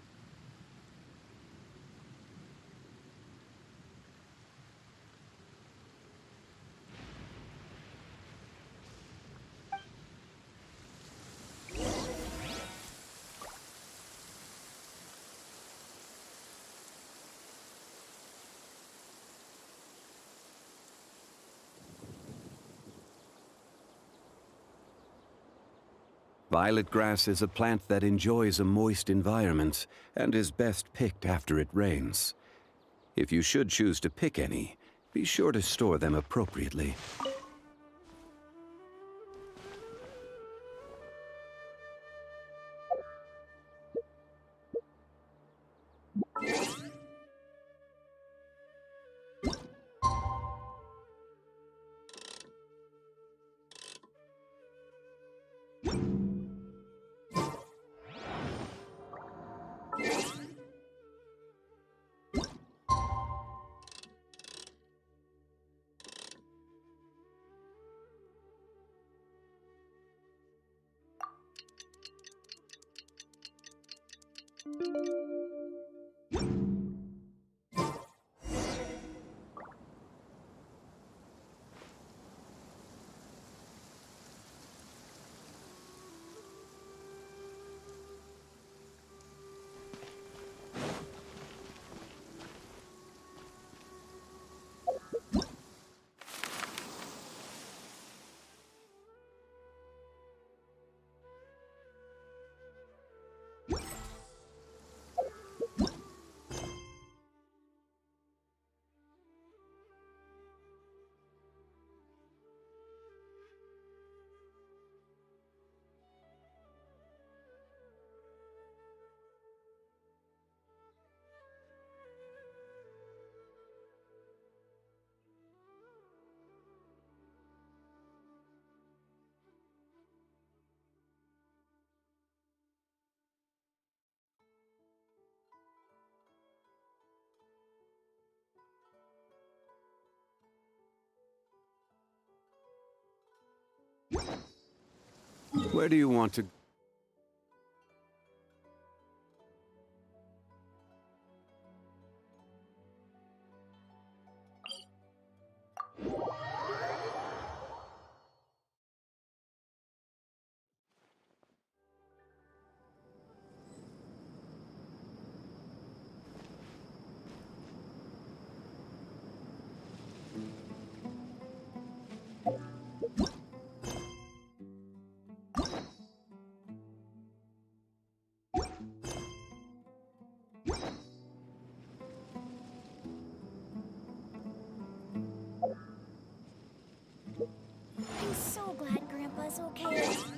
Violet grass is a plant that enjoys a moist environment and is best picked after it rains. If you should choose to pick any, be sure to store them appropriately. Where do you want to... it's okay.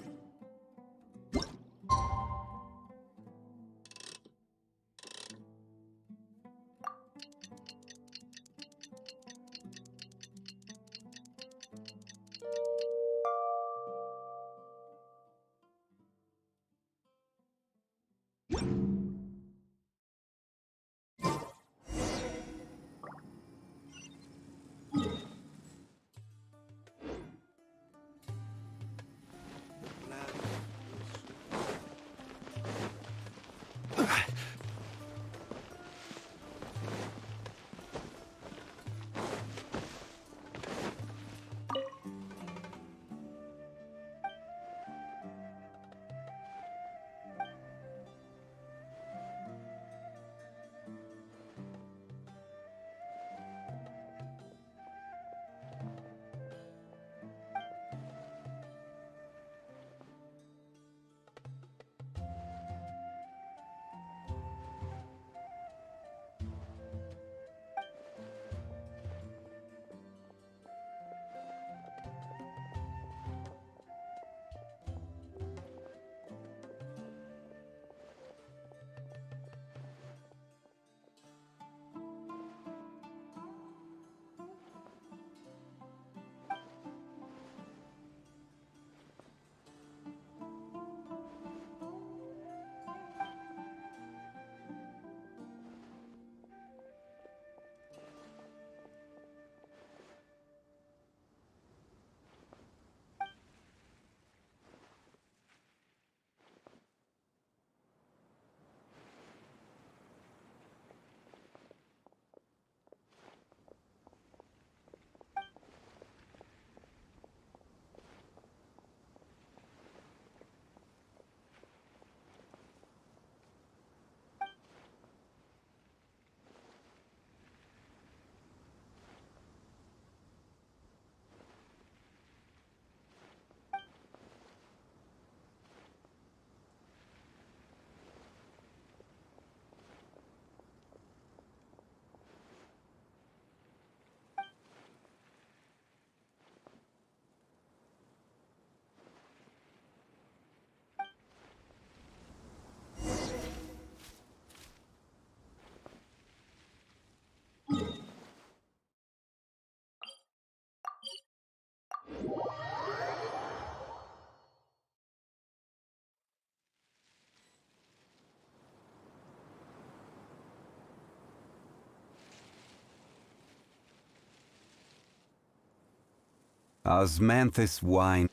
Osmanthus wine.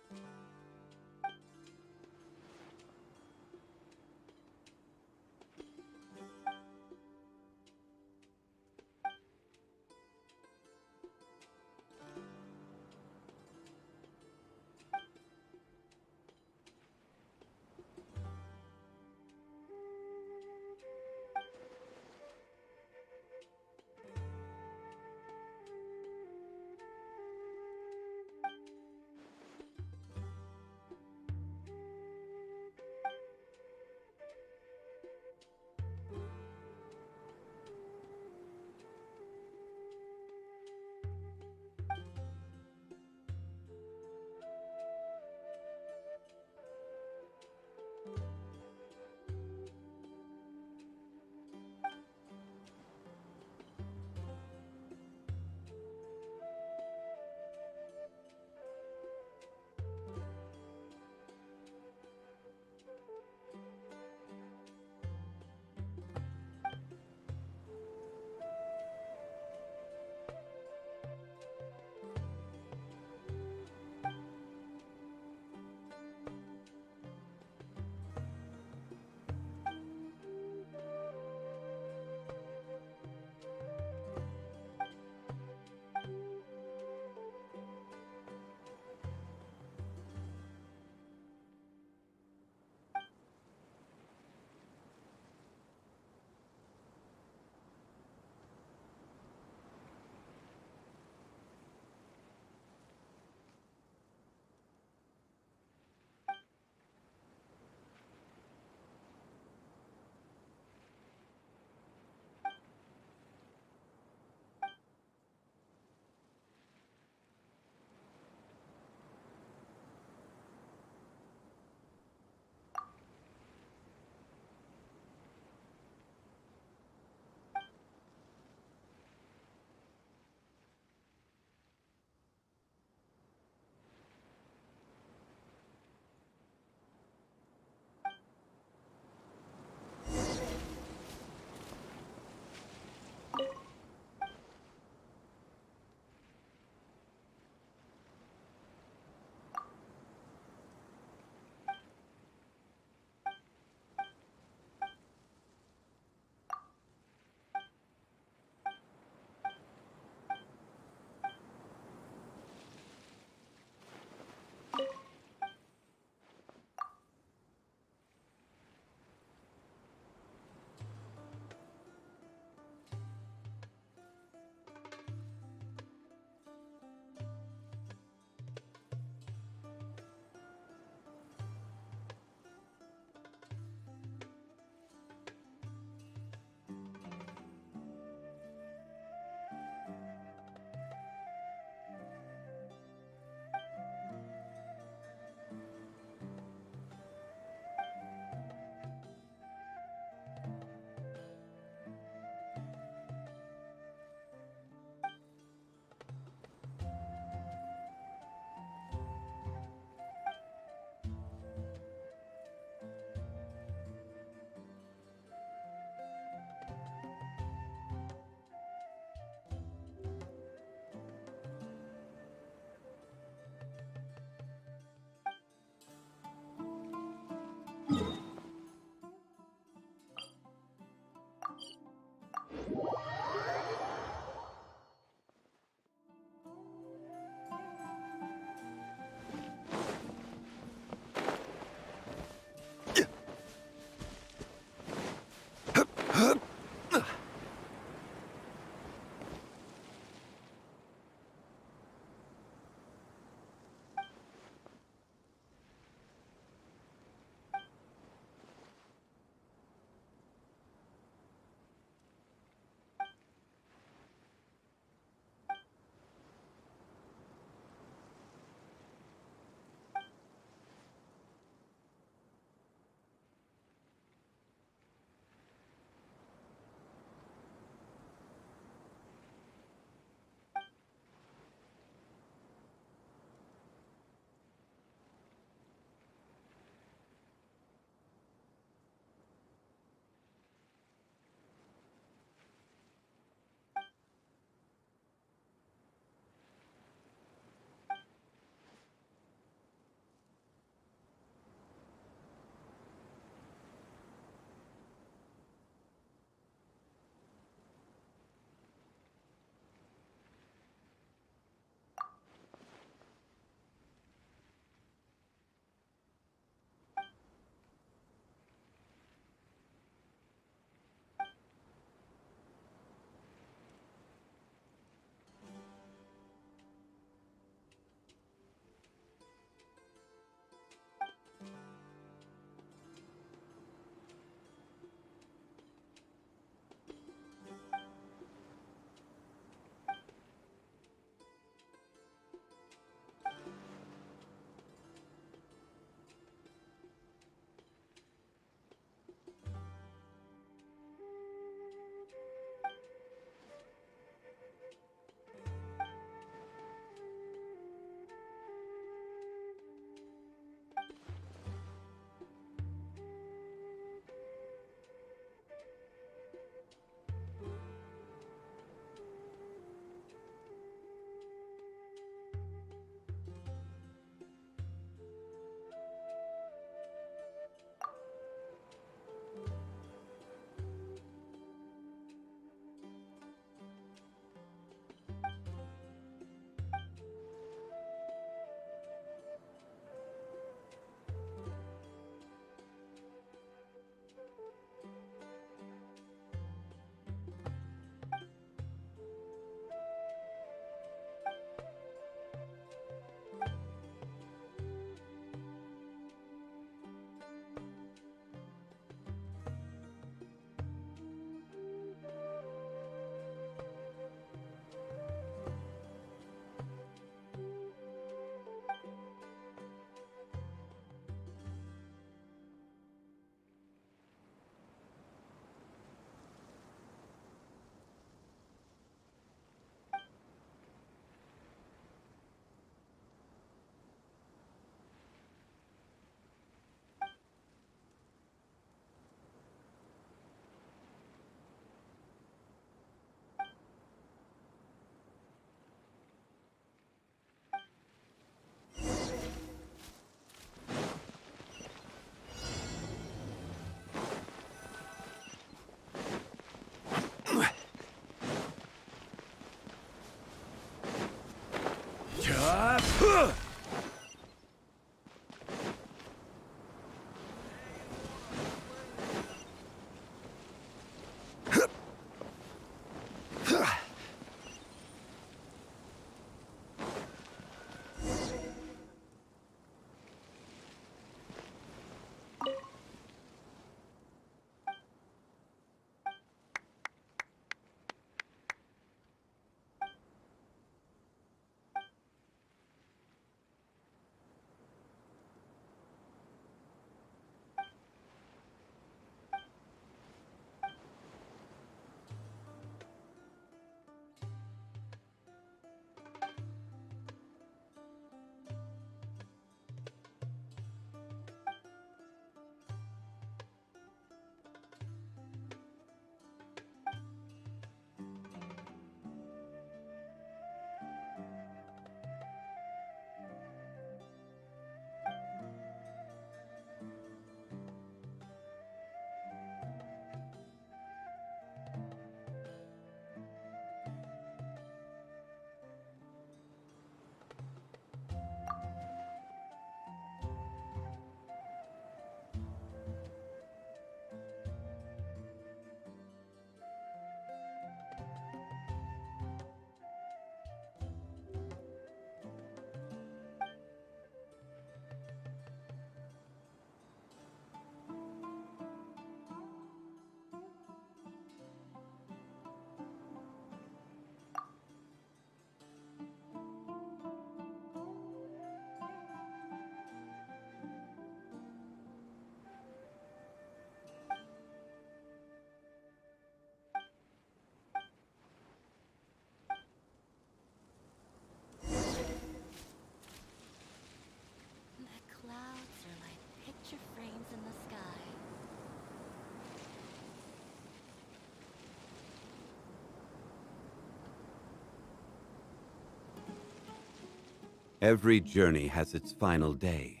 Every journey has its final day.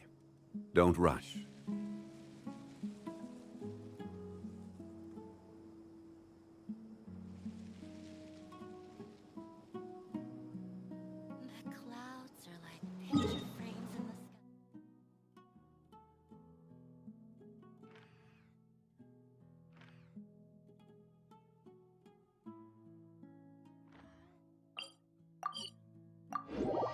Don't rush. The clouds are like picture frames in the sky.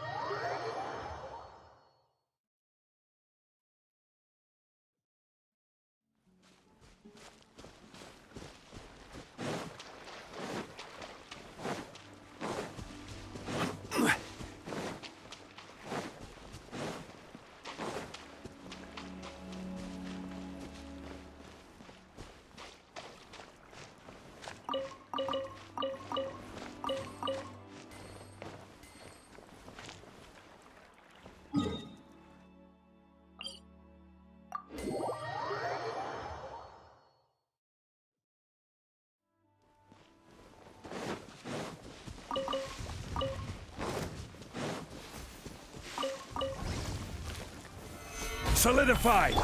Solidified!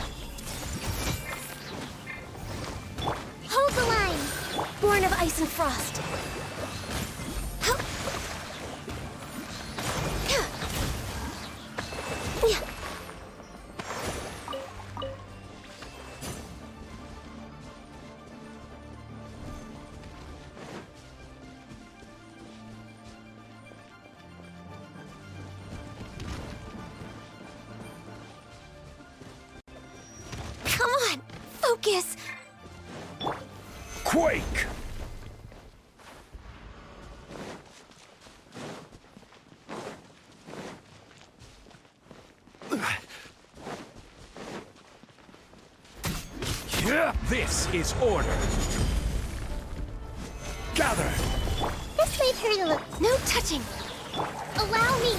Hold the line! Born of ice and frost. Help. Come on! Focus! Quake! This is order. Gather! This made her to look... No touching! Allow me!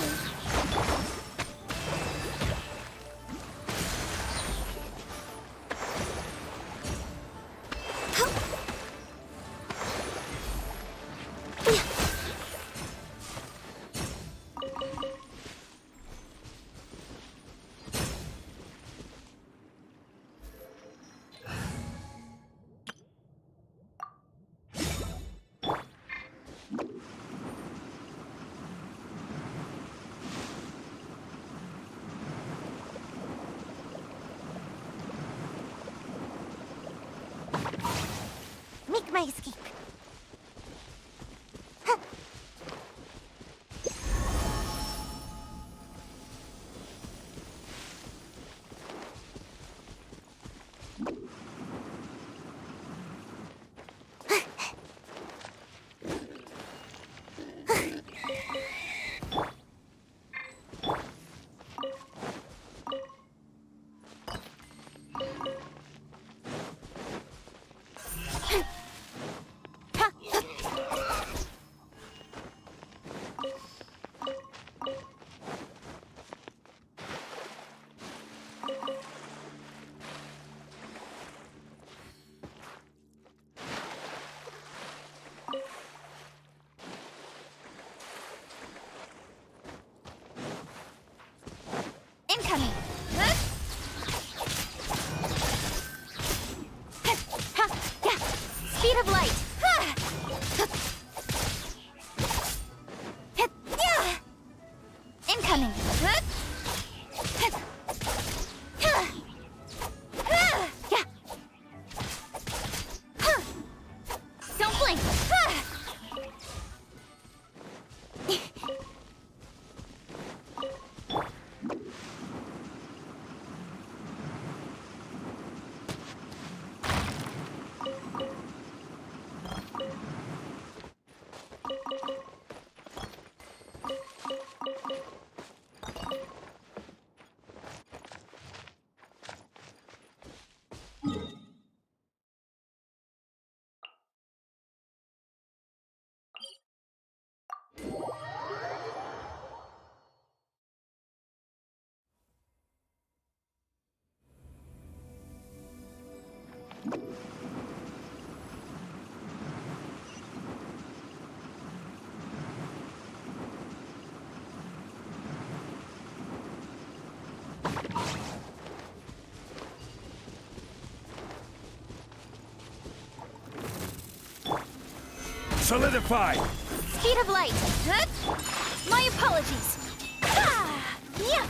Make my escape. Solidify! Speed of light. My apologies. Yeah.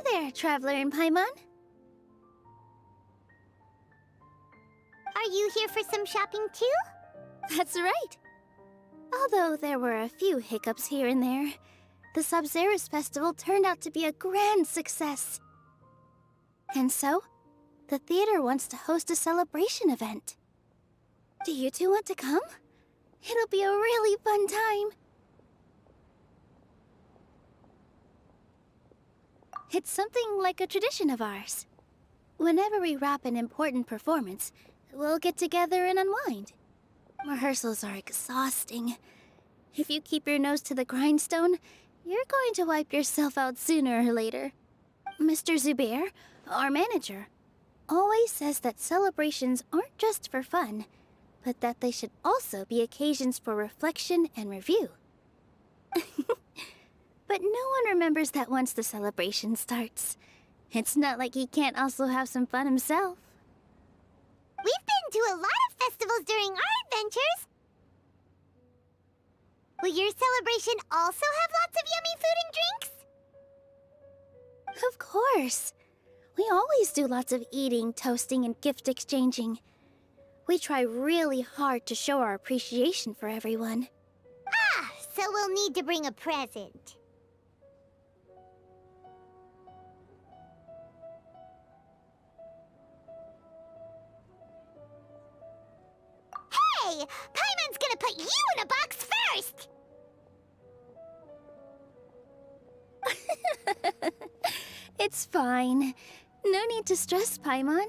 there, Traveler and Paimon. Are you here for some shopping too? That's right. Although there were a few hiccups here and there, the Sub-Zerus Festival turned out to be a grand success. And so, the theater wants to host a celebration event. Do you two want to come? It'll be a really fun time. It's something like a tradition of ours. Whenever we wrap an important performance, we'll get together and unwind. Rehearsals are exhausting. If you keep your nose to the grindstone, you're going to wipe yourself out sooner or later. Mr. Zubair, our manager, always says that celebrations aren't just for fun, but that they should also be occasions for reflection and review. But no one remembers that once the celebration starts. It's not like he can't also have some fun himself. We've been to a lot of festivals during our adventures. Will your celebration also have lots of yummy food and drinks? Of course. We always do lots of eating, toasting, and gift exchanging. We try really hard to show our appreciation for everyone. Ah, so we'll need to bring a present. Hey! Paimon's gonna put you in a box first! It's fine. No need to stress, Paimon.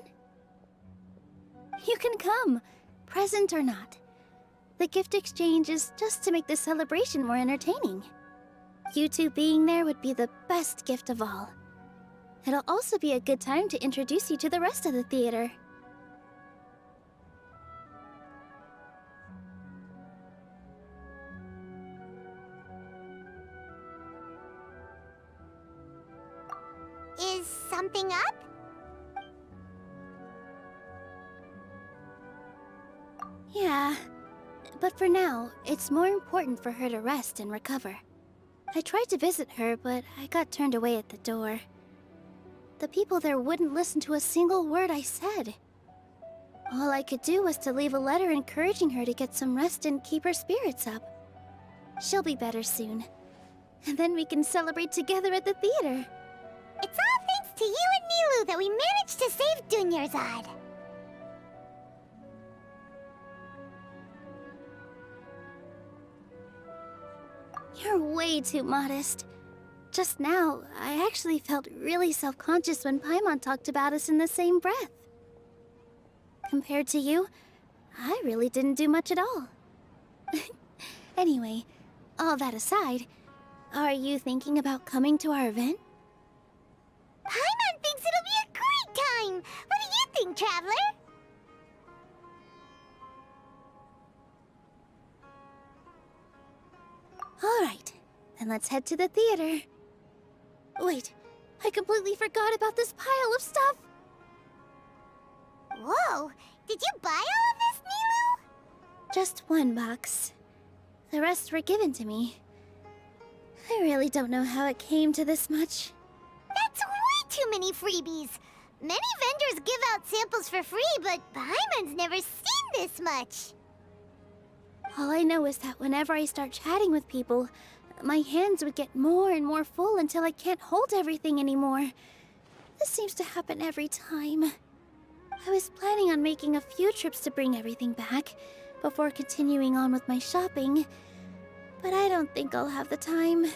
You can come, present or not. The gift exchange is just to make the celebration more entertaining. You two being there would be the best gift of all. It'll also be a good time to introduce you to the rest of the theater. Is something up? Yeah, but for now, it's more important for her to rest and recover. I tried to visit her, but I got turned away at the door. The people there wouldn't listen to a single word I said. All I could do was to leave a letter encouraging her to get some rest and keep her spirits up. She'll be better soon. And then we can celebrate together at the theater. It's all thanks to you and Nilou that we managed to save Dunyarzad. You're way too modest. Just now, I actually felt really self-conscious when Paimon talked about us in the same breath. Compared to you, I really didn't do much at all. Anyway, all that aside, are you thinking about coming to our event? Paimon thinks it'll be a great time! What do you think, Traveler? Alright, then let's head to the theater. Wait, I completely forgot about this pile of stuff! Whoa! Did you buy all of this, Nilou? Just one box. The rest were given to me. I really don't know how it came to this much. That's way too many freebies! Many vendors give out samples for free, but Paimon's never seen this much! All I know is that whenever I start chatting with people, my hands would get more and more full until I can't hold everything anymore. This seems to happen every time. I was planning on making a few trips to bring everything back before continuing on with my shopping, but I don't think I'll have the time.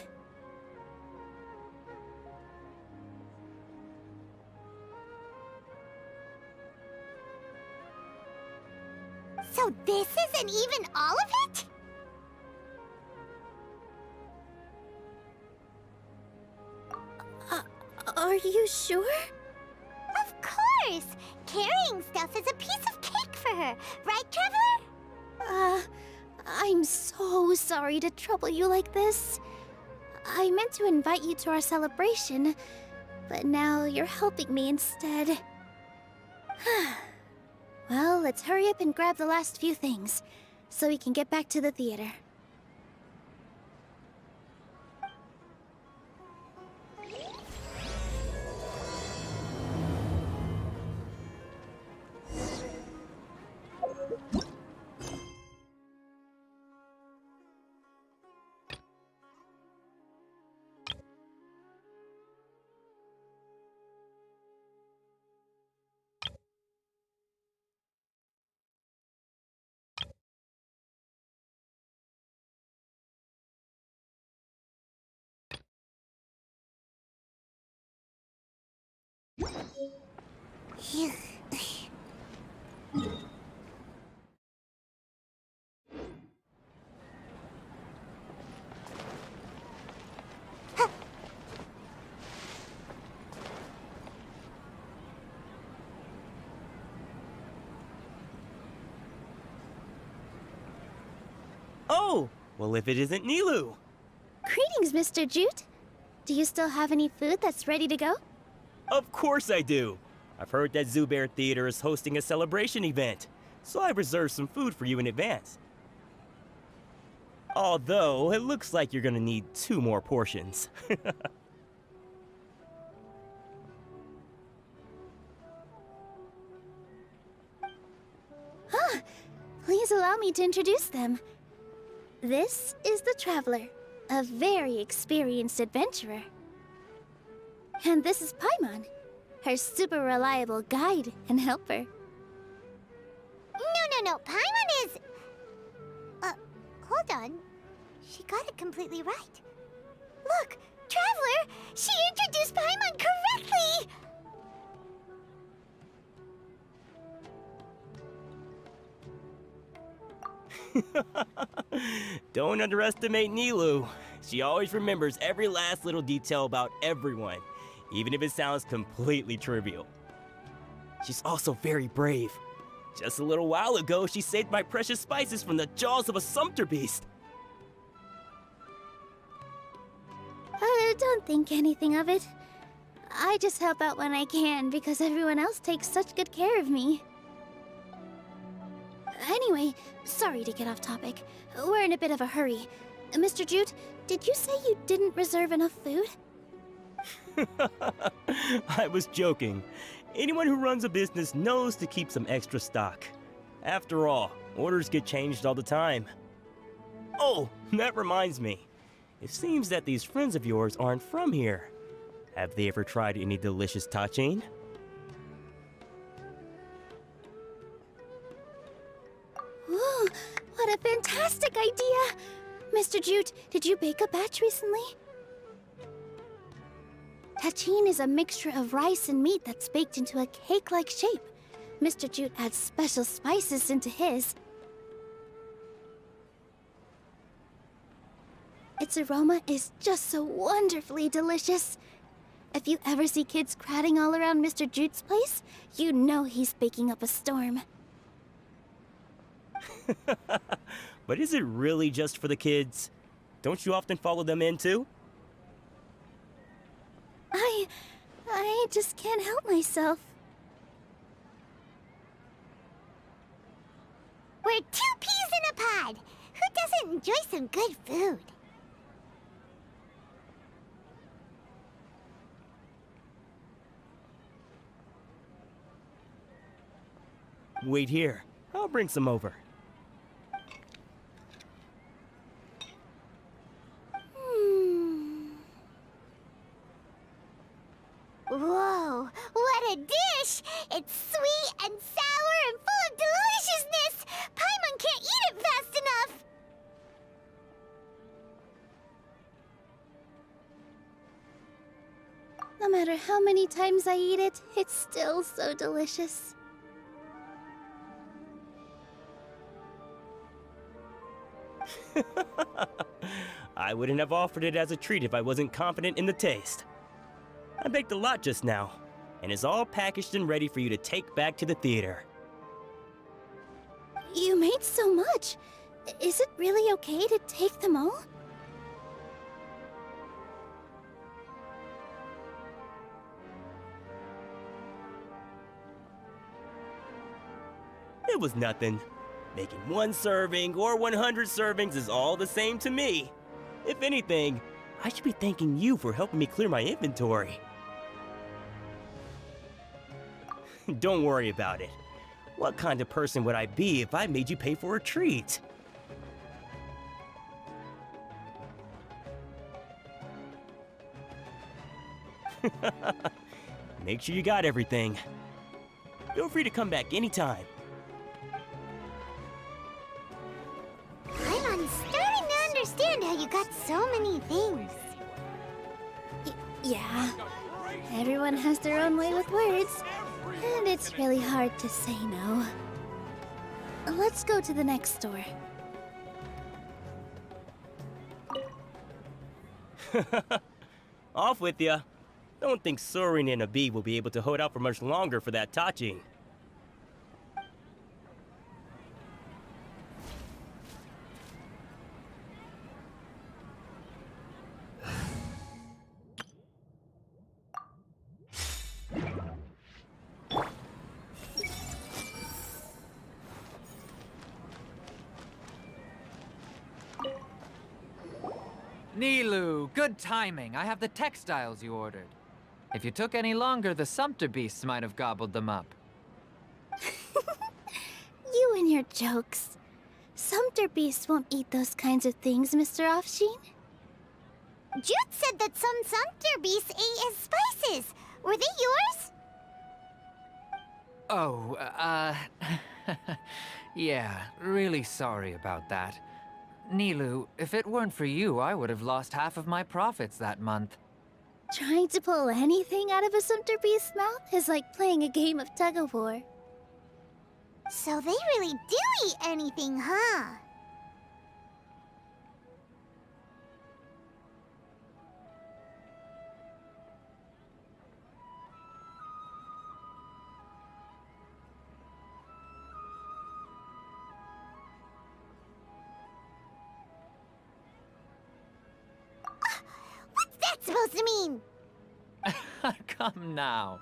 So this isn't even all of it? Are you sure? Of course! Carrying stuff is a piece of cake for her, right, Traveler? I'm so sorry to trouble you like this. I meant to invite you to our celebration, but now you're helping me instead. Well, let's hurry up and grab the last few things, so we can get back to the theater. Oh, well, if it isn't Nilu. Greetings, Mr. Jute. Do you still have any food that's ready to go? Of course I do. I've heard that Zubair Theater is hosting a celebration event, so I reserved some food for you in advance. Although, it looks like you're gonna need 2 more portions. Please allow me to introduce them. This is the Traveler, a very experienced adventurer. And this is Paimon, her super reliable guide and helper. No. Paimon is... hold on. She got it completely right. Look, Traveler! She introduced Paimon correctly! Don't underestimate Nilu. She always remembers every last little detail about everyone, even if it sounds completely trivial. She's also very brave. Just a little while ago, she saved my precious spices from the jaws of a sumpter beast. Don't think anything of it. I just help out when I can because everyone else takes such good care of me. Anyway, sorry to get off topic. We're in a bit of a hurry. Mr. Jute, did you say you didn't reserve enough food? I was joking. Anyone who runs a business knows to keep some extra stock. After all, orders get changed all the time. Oh, that reminds me. It seems that these friends of yours aren't from here. Have they ever tried any delicious tachin? Ooh, what a fantastic idea! Mr. Jute, did you bake a batch recently? Tachin is a mixture of rice and meat that's baked into a cake-like shape. Mr. Jute adds special spices into his. Its aroma is just so wonderfully delicious. If you ever see kids crowding all around Mr. Jute's place, you know he's baking up a storm. But is it really just for the kids? Don't you often follow them in too? I just can't help myself. We're 2 peas in a pod. Who doesn't enjoy some good food? Wait here. I'll bring some over. Whoa, what a dish! It's sweet and sour and full of deliciousness! Paimon can't eat it fast enough! No matter how many times I eat it, it's still so delicious. I wouldn't have offered it as a treat if I wasn't confident in the taste. I baked a lot just now, and it's all packaged and ready for you to take back to the theater. You made so much. Is it really okay to take them all? It was nothing. Making 1 serving or 100 servings is all the same to me. If anything, I should be thanking you for helping me clear my inventory. Don't worry about it. What kind of person would I be if I made you pay for a treat? Make sure you got everything. Feel free to come back anytime. I'm starting to understand how you got so many things. Yeah, everyone has their own way with words. And it's really hard to say no. Let's go to the next store. Off with ya. Don't think Sorin and Abi will be able to hold out for much longer for that Tachi. Nilu, good timing. I have the textiles you ordered. If you took any longer, the sumpter beasts might have gobbled them up. You and your jokes. Sumpter beasts won't eat those kinds of things, Mr. Offsheen. Jude said that some sumpter beasts ate his spices. Were they yours? Oh, yeah, really sorry about that. Nilu, if it weren't for you, I would have lost half of my profits that month. Trying to pull anything out of a sumpter beast's mouth is like playing a game of tug-of-war. So they really do eat anything, huh? What's that supposed to mean? Come now.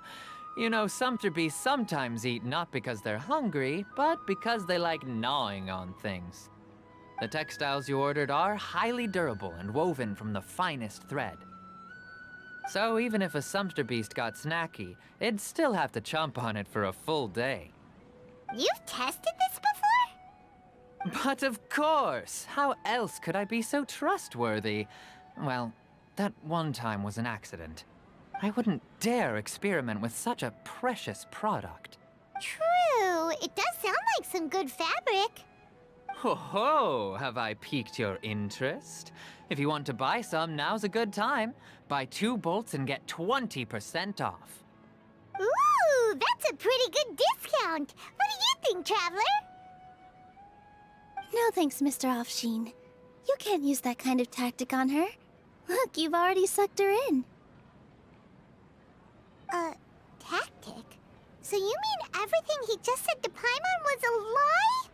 You know, sumpter beasts sometimes eat not because they're hungry, but because they like gnawing on things. The textiles you ordered are highly durable and woven from the finest thread. So even if a sumpter beast got snacky, it'd still have to chomp on it for a full day. You've tested this before? But of course! How else could I be so trustworthy? Well, that one time was an accident. I wouldn't dare experiment with such a precious product. True. It does sound like some good fabric. Ho ho! Have I piqued your interest? If you want to buy some, now's a good time. Buy 2 bolts and get 20% off. Ooh, that's a pretty good discount. What do you think, Traveler? No thanks, Mr. Offsheen. You can't use that kind of tactic on her. Look, you've already sucked her in. Tactic? So you mean everything he just said to Paimon was a lie?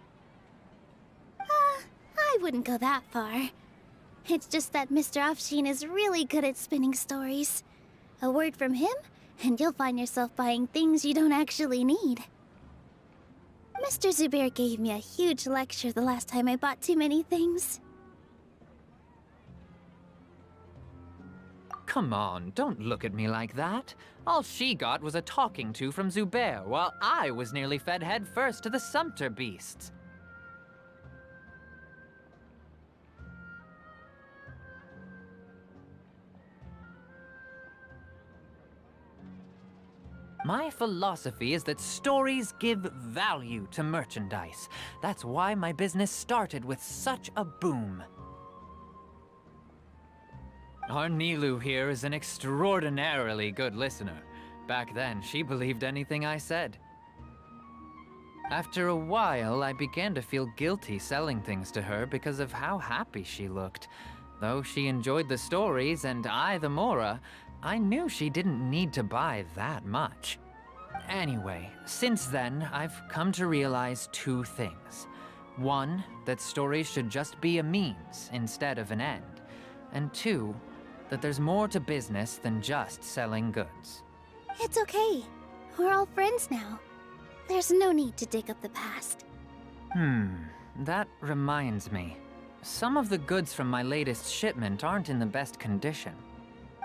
I wouldn't go that far. It's just that Mr. Offsheen is really good at spinning stories. A word from him, and you'll find yourself buying things you don't actually need. Mr. Zubair gave me a huge lecture the last time I bought too many things. Come on, don't look at me like that. All she got was a talking to from Zubair, while I was nearly fed head first to the sumpter beasts. My philosophy is that stories give value to merchandise. That's why my business started with such a boom. Our Nilu here is an extraordinarily good listener. Back then, she believed anything I said. After a while, I began to feel guilty selling things to her because of how happy she looked. Though she enjoyed the stories and I the Mora, I knew she didn't need to buy that much. Anyway, since then, I've come to realize 2 things. 1, that stories should just be a means instead of an end. And 2, that there's more to business than just selling goods. It's okay. We're all friends now. There's no need to dig up the past. That reminds me. Some of the goods from my latest shipment aren't in the best condition.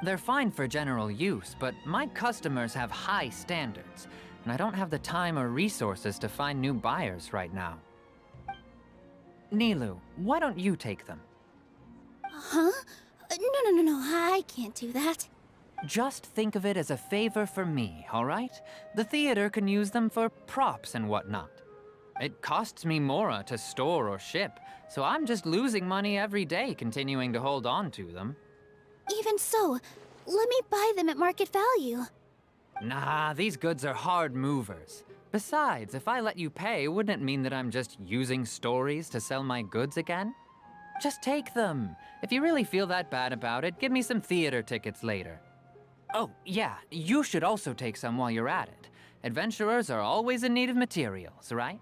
They're fine for general use, but my customers have high standards, and I don't have the time or resources to find new buyers right now. Nilu, why don't you take them? Huh? No, I can't do that. Just think of it as a favor for me, all right? The theater can use them for props and whatnot. It costs me Mora to store or ship, so I'm just losing money every day continuing to hold on to them. Even so, let me buy them at market value. Nah, these goods are hard movers. Besides, if I let you pay, wouldn't it mean that I'm just using stories to sell my goods again? Just take them. If you really feel that bad about it, give me some theater tickets later. Oh, yeah, you should also take some while you're at it. Adventurers are always in need of materials, right?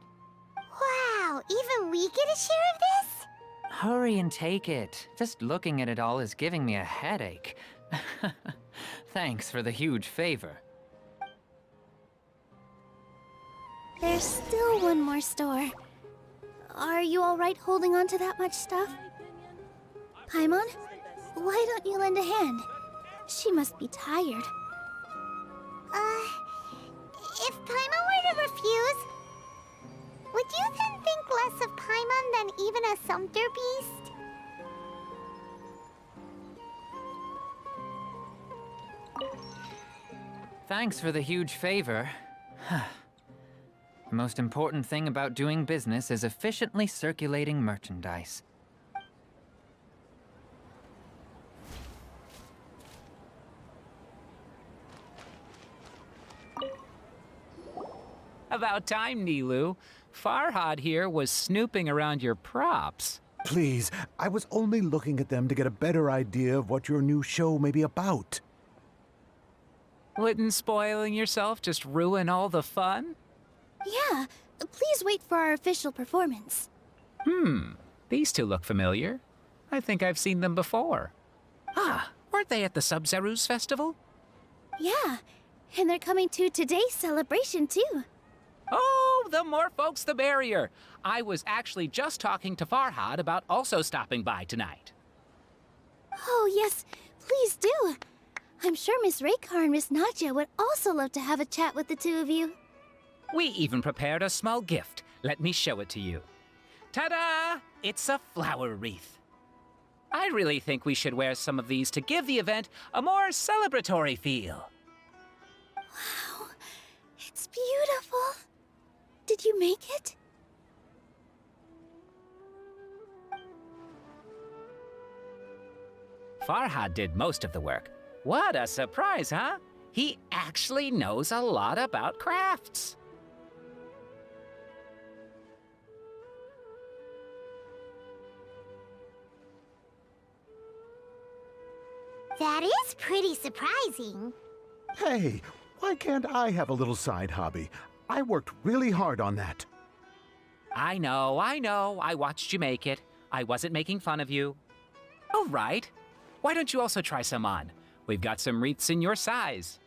Wow, even we get a share of this? Hurry and take it. Just looking at it all is giving me a headache. Thanks for the huge favor. There's still one more store. Are you alright holding on to that much stuff? Paimon, why don't you lend a hand? She must be tired. If Paimon were to refuse, would you then think less of Paimon than even a sumpter beast? Thanks for the huge favor. The most important thing about doing business is efficiently circulating merchandise. About time, Nilu. Farhad here was snooping around your props. Please, I was only looking at them to get a better idea of what your new show may be about. Wouldn't spoiling yourself just ruin all the fun? Yeah, please wait for our official performance. These two look familiar. I think I've seen them before. Ah, weren't they at the Sub-Zerus festival? Yeah, and they're coming to today's celebration too. Oh, the more folks the merrier. I was actually just talking to Farhad about also stopping by tonight. Oh yes, please do. I'm sure Miss Raykar and Miss Nadja would also love to have a chat with the two of you. We even prepared a small gift. Let me show it to you. Ta-da! It's a flower wreath. I really think we should wear some of these to give the event a more celebratory feel. Wow, it's beautiful. Did you make it? Farhad did most of the work. What a surprise, huh? He actually knows a lot about crafts. That is pretty surprising. Hey, why can't I have a little side hobby? I worked really hard on that. I know. I watched you make it. I wasn't making fun of you. All right. Why don't you also try some on? We've got some wreaths in your size.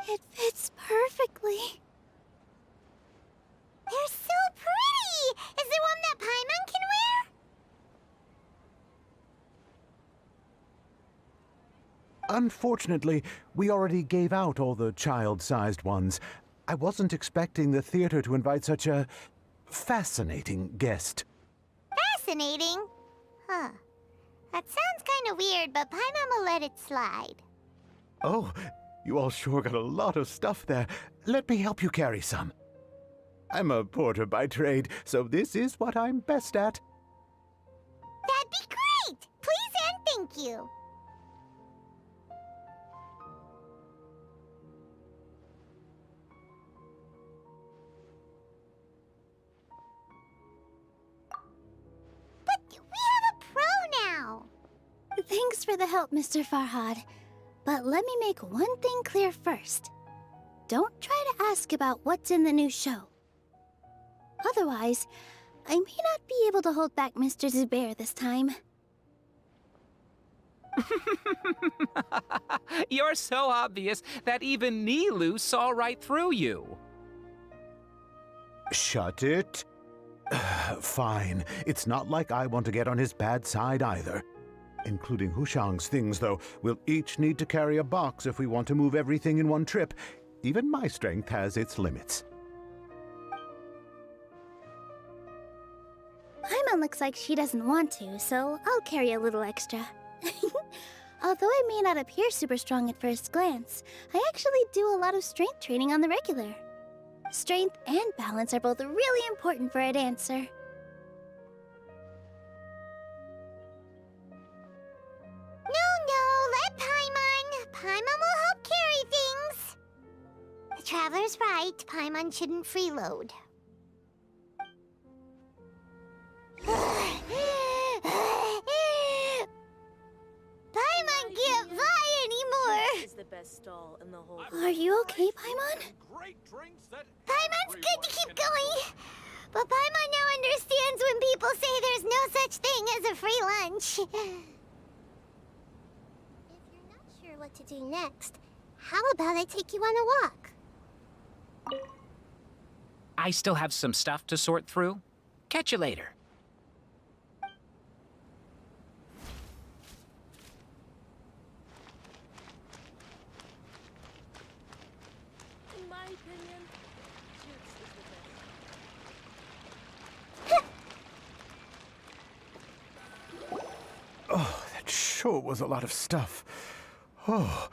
It fits perfectly. They're so pretty! Is there one that Paimon can wear? Unfortunately, we already gave out all the child-sized ones. I wasn't expecting the theater to invite such a fascinating guest. Fascinating? Huh. That sounds kind of weird, but Paimon will let it slide. Oh, you all sure got a lot of stuff there. Let me help you carry some. I'm a porter by trade, so this is what I'm best at. That'd be great! Please and thank you. But we have a pro now! Thanks for the help, Mr. Farhad. But let me make one thing clear first. Don't try to ask about what's in the new show. Otherwise, I may not be able to hold back Mr. Zubair this time. You're so obvious that even Nilu saw right through you. Shut it. Fine. It's not like I want to get on his bad side either. Including Hushang's things, though, we'll each need to carry a box if we want to move everything in one trip. Even my strength has its limits. Paimon looks like she doesn't want to, so I'll carry a little extra. Although I may not appear super strong at first glance, I actually do a lot of strength training on the regular. Strength and balance are both really important for a dancer. No, let Paimon. Paimon will help carry things. The Traveler's right. Paimon shouldn't freeload. Paimon can't fly anymore. Is the best stall in the whole. Are you okay, Paimon? Paimon's good to keep going. But Paimon now understands when people say there's no such thing as a free lunch. If you're not sure what to do next, how about I take you on a walk? I still have some stuff to sort through. Catch you later. In my opinion, Jukes is the best. Oh, that sure was a lot of stuff. Oh,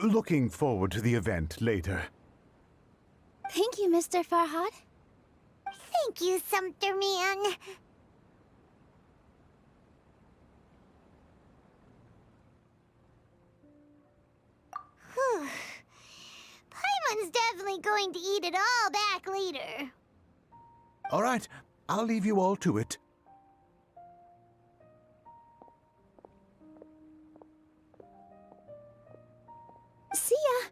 looking forward to the event later. Thank you, Mr. Farhad. Thank you, Sumpter Man. Whew. Paimon's definitely going to eat it all back later. All right, I'll leave you all to it. See ya!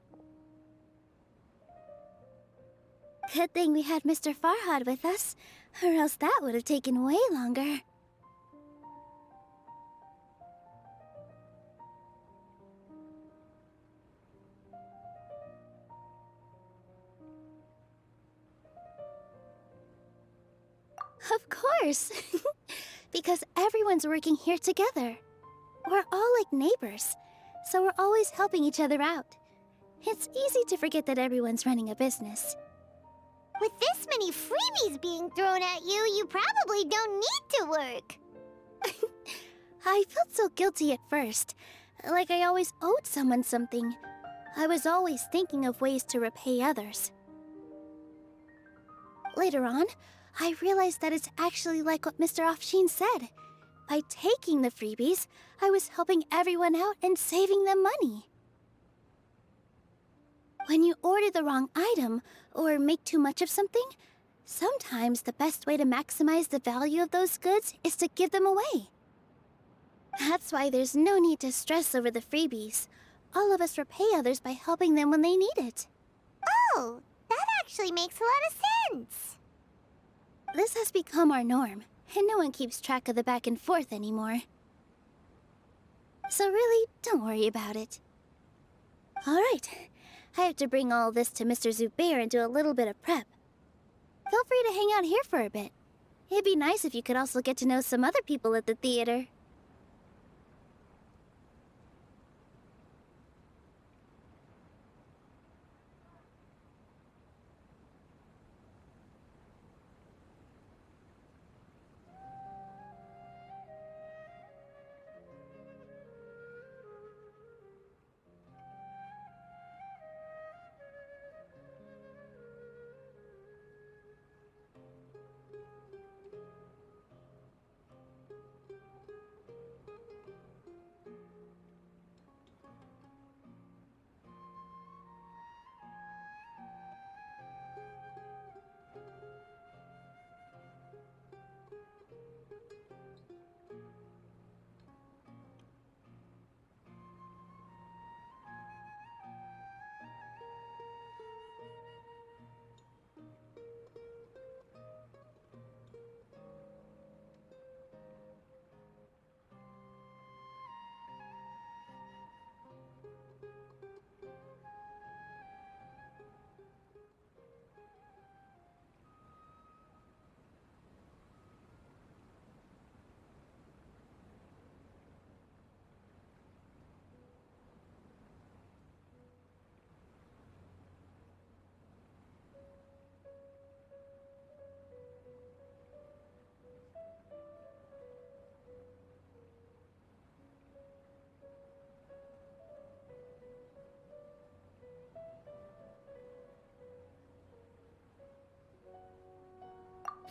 Good thing we had Mr. Farhad with us, or else that would have taken way longer. Of course! Because everyone's working here together. We're all like neighbors, so we're always helping each other out. It's easy to forget that everyone's running a business. With this many freebies being thrown at you, you probably don't need to work. I felt so guilty at first, like I always owed someone something. I was always thinking of ways to repay others. Later on, I realized that it's actually like what Mr. Afshin said. By taking the freebies, I was helping everyone out and saving them money. When you order the wrong item, or make too much of something, sometimes the best way to maximize the value of those goods is to give them away. That's why there's no need to stress over the freebies. All of us repay others by helping them when they need it. Oh, that actually makes a lot of sense. This has become our norm, and no one keeps track of the back and forth anymore. So really, don't worry about it. Alright, I have to bring all this to Mr. Zubair and do a little bit of prep. Feel free to hang out here for a bit. It'd be nice if you could also get to know some other people at the theater.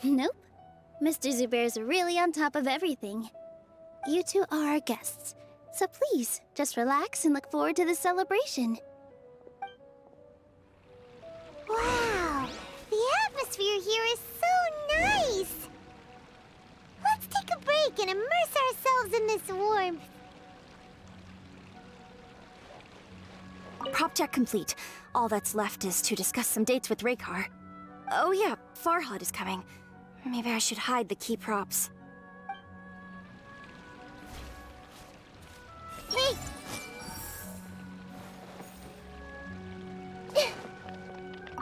Nope. Mr. Zubair's really on top of everything. You two are our guests, so please, just relax and look forward to the celebration. Wow, the atmosphere here is so nice! Let's take a break and immerse ourselves in this warmth. Prop check complete. All that's left is to discuss some dates with Raykar. Oh yeah, Farhad is coming. Maybe I should hide the key props. Hey!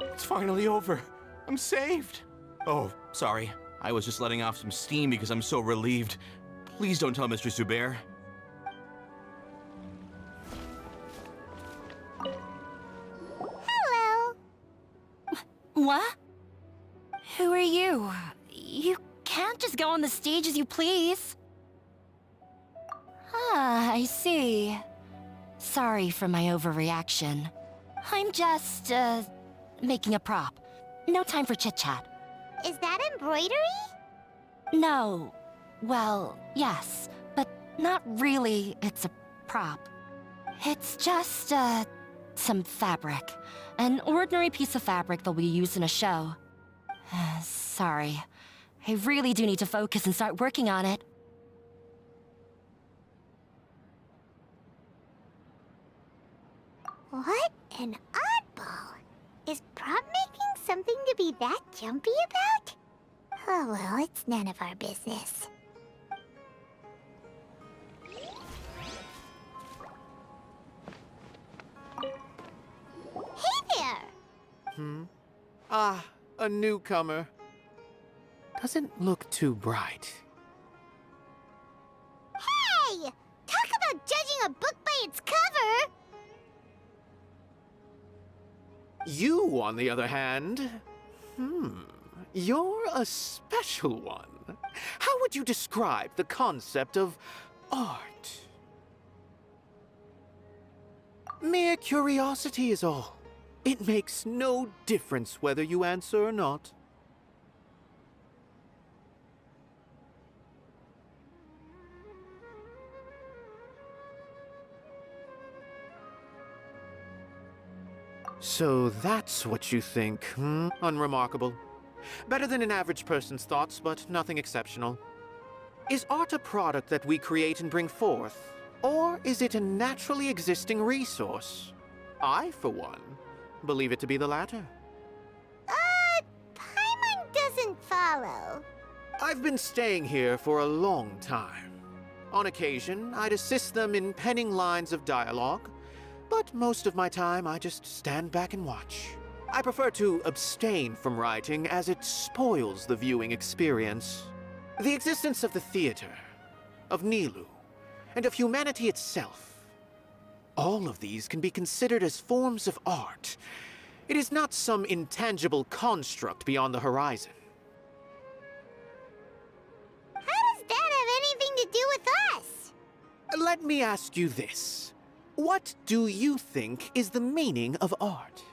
It's finally over. I'm saved. Oh, sorry. I was just letting off some steam because I'm so relieved. Please don't tell Mr. Zubair. Hello! What? Who are you? You can't just go on the stage as you please. Ah, I see. Sorry for my overreaction. I'm just, making a prop. No time for chit-chat. Is that embroidery? No. Well, yes, but not really. It's a prop. It's just, some fabric. An ordinary piece of fabric that'll be used in a show. Sorry. I really do need to focus and start working on it. What an oddball! Is prop making something to be that jumpy about? Oh well, it's none of our business. Hey there! Ah, a newcomer. Doesn't look too bright. Hey! Talk about judging a book by its cover! You, on the other hand, you're a special one. How would you describe the concept of art? Mere curiosity is all. It makes no difference whether you answer or not. So that's what you think, Unremarkable. Better than an average person's thoughts, but nothing exceptional. Is art a product that we create and bring forth? Or is it a naturally existing resource? I, for one, believe it to be the latter. Paimon doesn't follow. I've been staying here for a long time. On occasion, I'd assist them in penning lines of dialogue, but most of my time I just stand back and watch. I prefer to abstain from writing as it spoils the viewing experience. The existence of the theater, of Nilou, and of humanity itself. All of these can be considered as forms of art. It is not some intangible construct beyond the horizon. How does that have anything to do with us? Let me ask you this. What do you think is the meaning of art?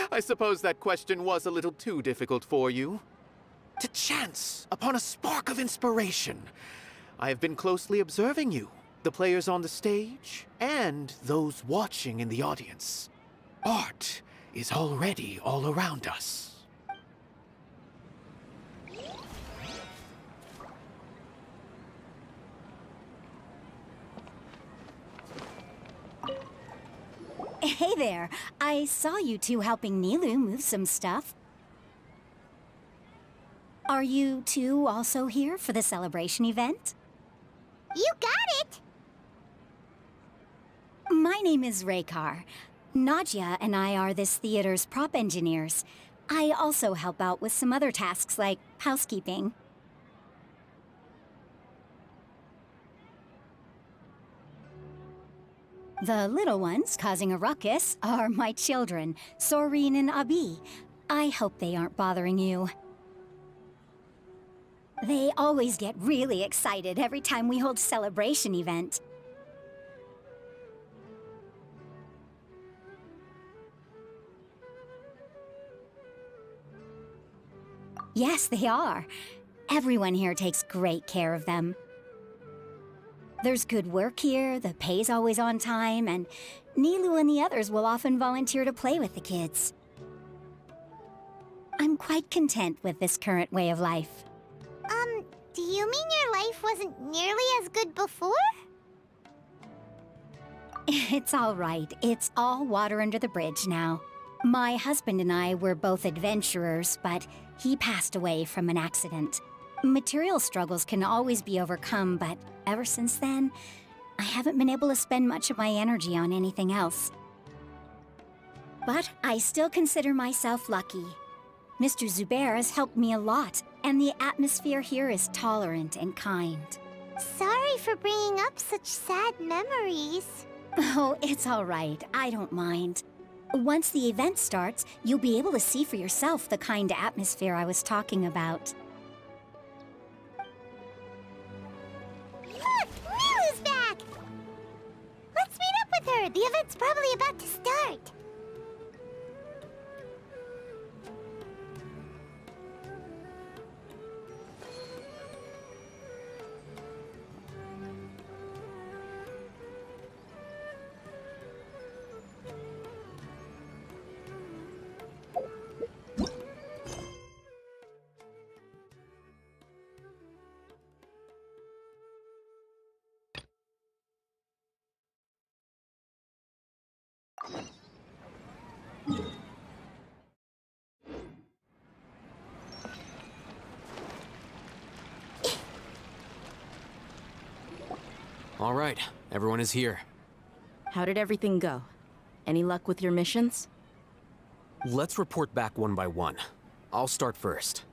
I suppose that question was a little too difficult for you. To chance upon a spark of inspiration. I have been closely observing you, the players on the stage, and those watching in the audience. Art is already all around us. Hey there. I saw you two helping Nilou move some stuff. Are you two also here for the celebration event? You got it! My name is Raykar. Nadia and I are this theater's prop engineers. I also help out with some other tasks like housekeeping. The little ones causing a ruckus are my children, Soreen and Abi. I hope they aren't bothering you. They always get really excited every time we hold a celebration event. Yes, they are. Everyone here takes great care of them. There's good work here, the pay's always on time, and Nilu and the others will often volunteer to play with the kids. I'm quite content with this current way of life. Do you mean your life wasn't nearly as good before? It's all right. It's all water under the bridge now. My husband and I were both adventurers, but he passed away from an accident. Material struggles can always be overcome, but ever since then, I haven't been able to spend much of my energy on anything else. But I still consider myself lucky. Mr. Zubair has helped me a lot, and the atmosphere here is tolerant and kind. Sorry for bringing up such sad memories. Oh, it's all right. I don't mind. Once the event starts, you'll be able to see for yourself the kind of atmosphere I was talking about. Look! Nilu's back! Let's meet up with her. The event's probably about to start. All right, everyone is here. How did everything go? Any luck with your missions? Let's report back one by one. I'll start first.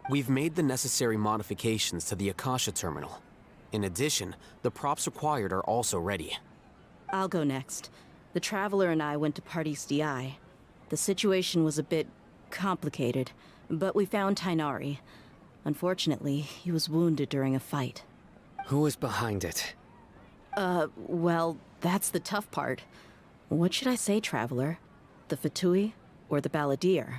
We've made the necessary modifications to the Akasha terminal. In addition, the props required are also ready. I'll go next. The Traveler and I went to Party's DI. The situation was a bit complicated, but we found Tainari. Unfortunately, he was wounded during a fight. Who was behind it? Well, that's the tough part. What should I say, Traveler? The Fatui or the Balladeer?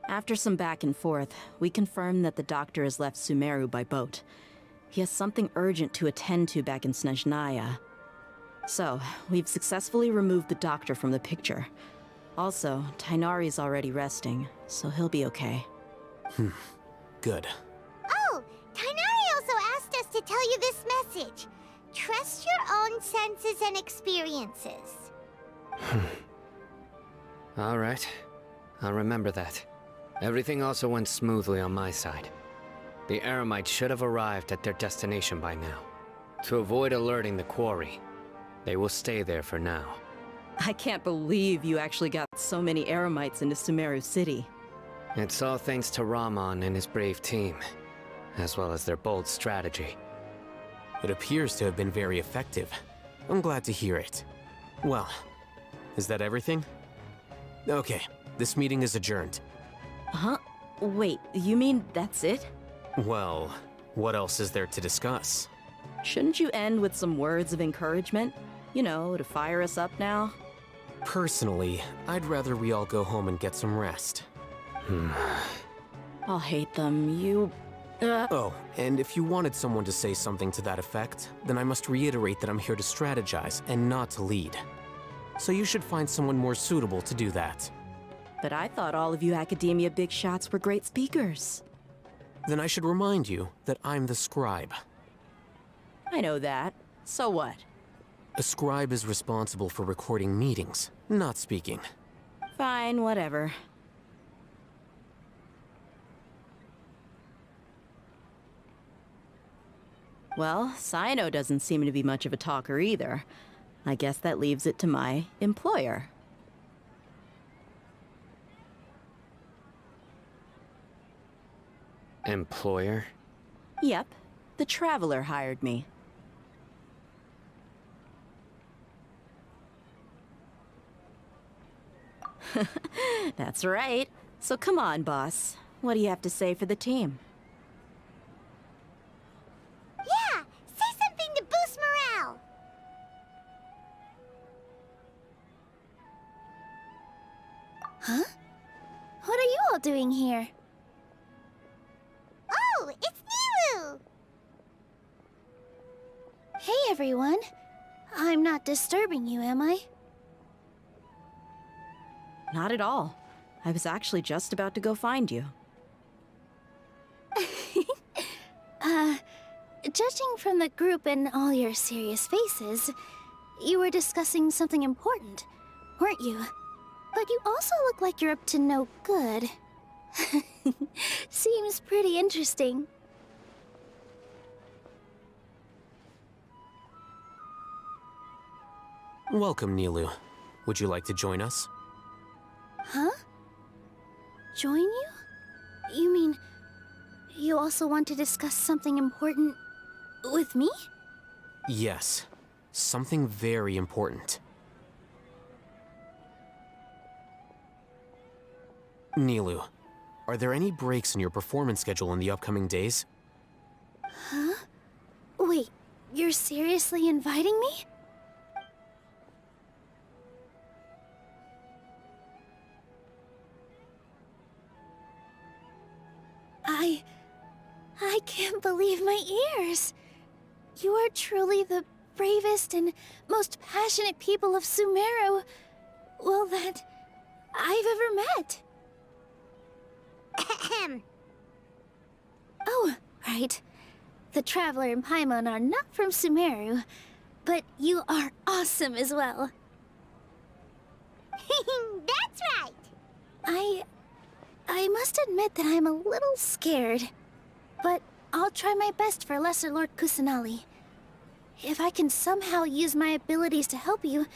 After some back and forth, we confirmed that the doctor has left Sumeru by boat. He has something urgent to attend to back in Snezhnaya. So, we've successfully removed the doctor from the picture. Also, Tainari's already resting, so he'll be okay. Good. Oh, Tainari also asked us to tell you this message. Trust your own senses and experiences. All right. I'll remember that. Everything also went smoothly on my side. The Eremites should have arrived at their destination by now. To avoid alerting the quarry, they will stay there for now. I can't believe you actually got so many Eremites into Sumeru City. It's all thanks to Rahman and his brave team, as well as their bold strategy. It appears to have been very effective. I'm glad to hear it. Well, is that everything? Okay, this meeting is adjourned. Huh? Wait, you mean that's it? Well, what else is there to discuss? Shouldn't you end with some words of encouragement? You know, to fire us up now? Personally, I'd rather we all go home and get some rest. I'll hate them. You... Oh, and if you wanted someone to say something to that effect, then I must reiterate that I'm here to strategize and not to lead. So you should find someone more suitable to do that. But I thought all of you Academia big shots were great speakers. Then I should remind you that I'm the scribe. I know that. So what? A scribe is responsible for recording meetings, not speaking. Fine, whatever. Well, Cyno doesn't seem to be much of a talker either. I guess that leaves it to my employer. Employer? Yep. The Traveler hired me. That's right. So come on, boss. What do you have to say for the team? Yeah! Say something to boost morale! doing here? Oh, it's Nilu! Hey, everyone. I'm not disturbing you, am I? Not at all. I was actually just about to go find you. Judging from the group and all your serious faces, you were discussing something important, weren't you? But you also look like you're up to no good. Seems pretty interesting. Welcome, Nilu. Would you like to join us? Huh? Join you? You mean, you also want to discuss something important with me? Yes. Something very important. Nilu, are there any breaks in your performance schedule in the upcoming days? Huh? Wait, you're seriously inviting me? I can't believe my ears. You are truly the bravest and most passionate people of Sumeru, well, that I've ever met. Oh, right. The Traveler and Paimon are not from Sumeru, but you are awesome as well. That's right! I must admit that I'm a little scared, but I'll try my best for Lesser Lord Kusanali. If I can somehow use my abilities to help you,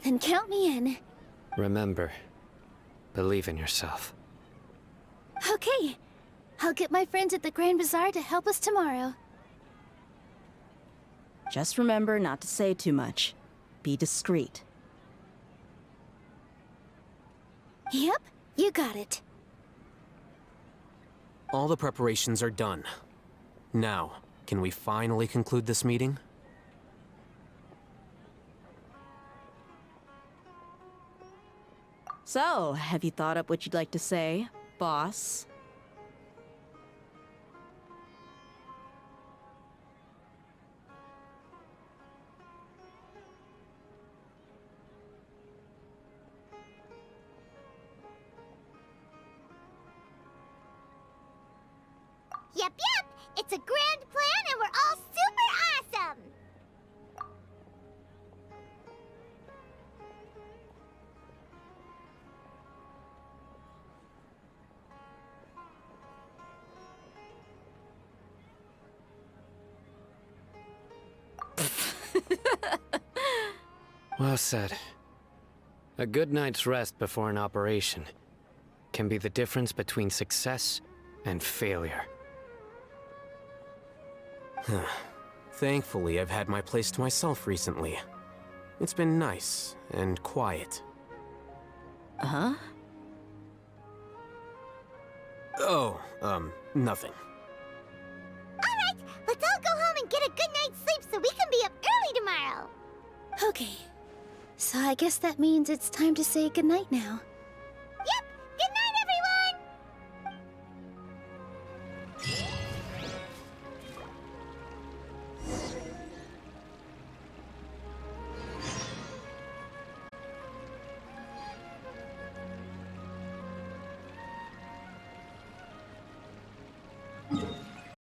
then count me in. Remember, believe in yourself. Okay, I'll get my friends at the Grand Bazaar to help us tomorrow. Just remember not to say too much. Be discreet. Yep, you got it. All the preparations are done. Now, can we finally conclude this meeting? So, have you thought up what you'd like to say, boss? Yep, it's a grand plan and we're all super awesome! Well said. A good night's rest before an operation can be the difference between success and failure. Thankfully, I've had my place to myself recently. It's been nice and quiet. Huh? Oh, nothing. Alright, let's all go home and get a good night's sleep so we can be up early tomorrow! Okay, so I guess that means it's time to say goodnight now.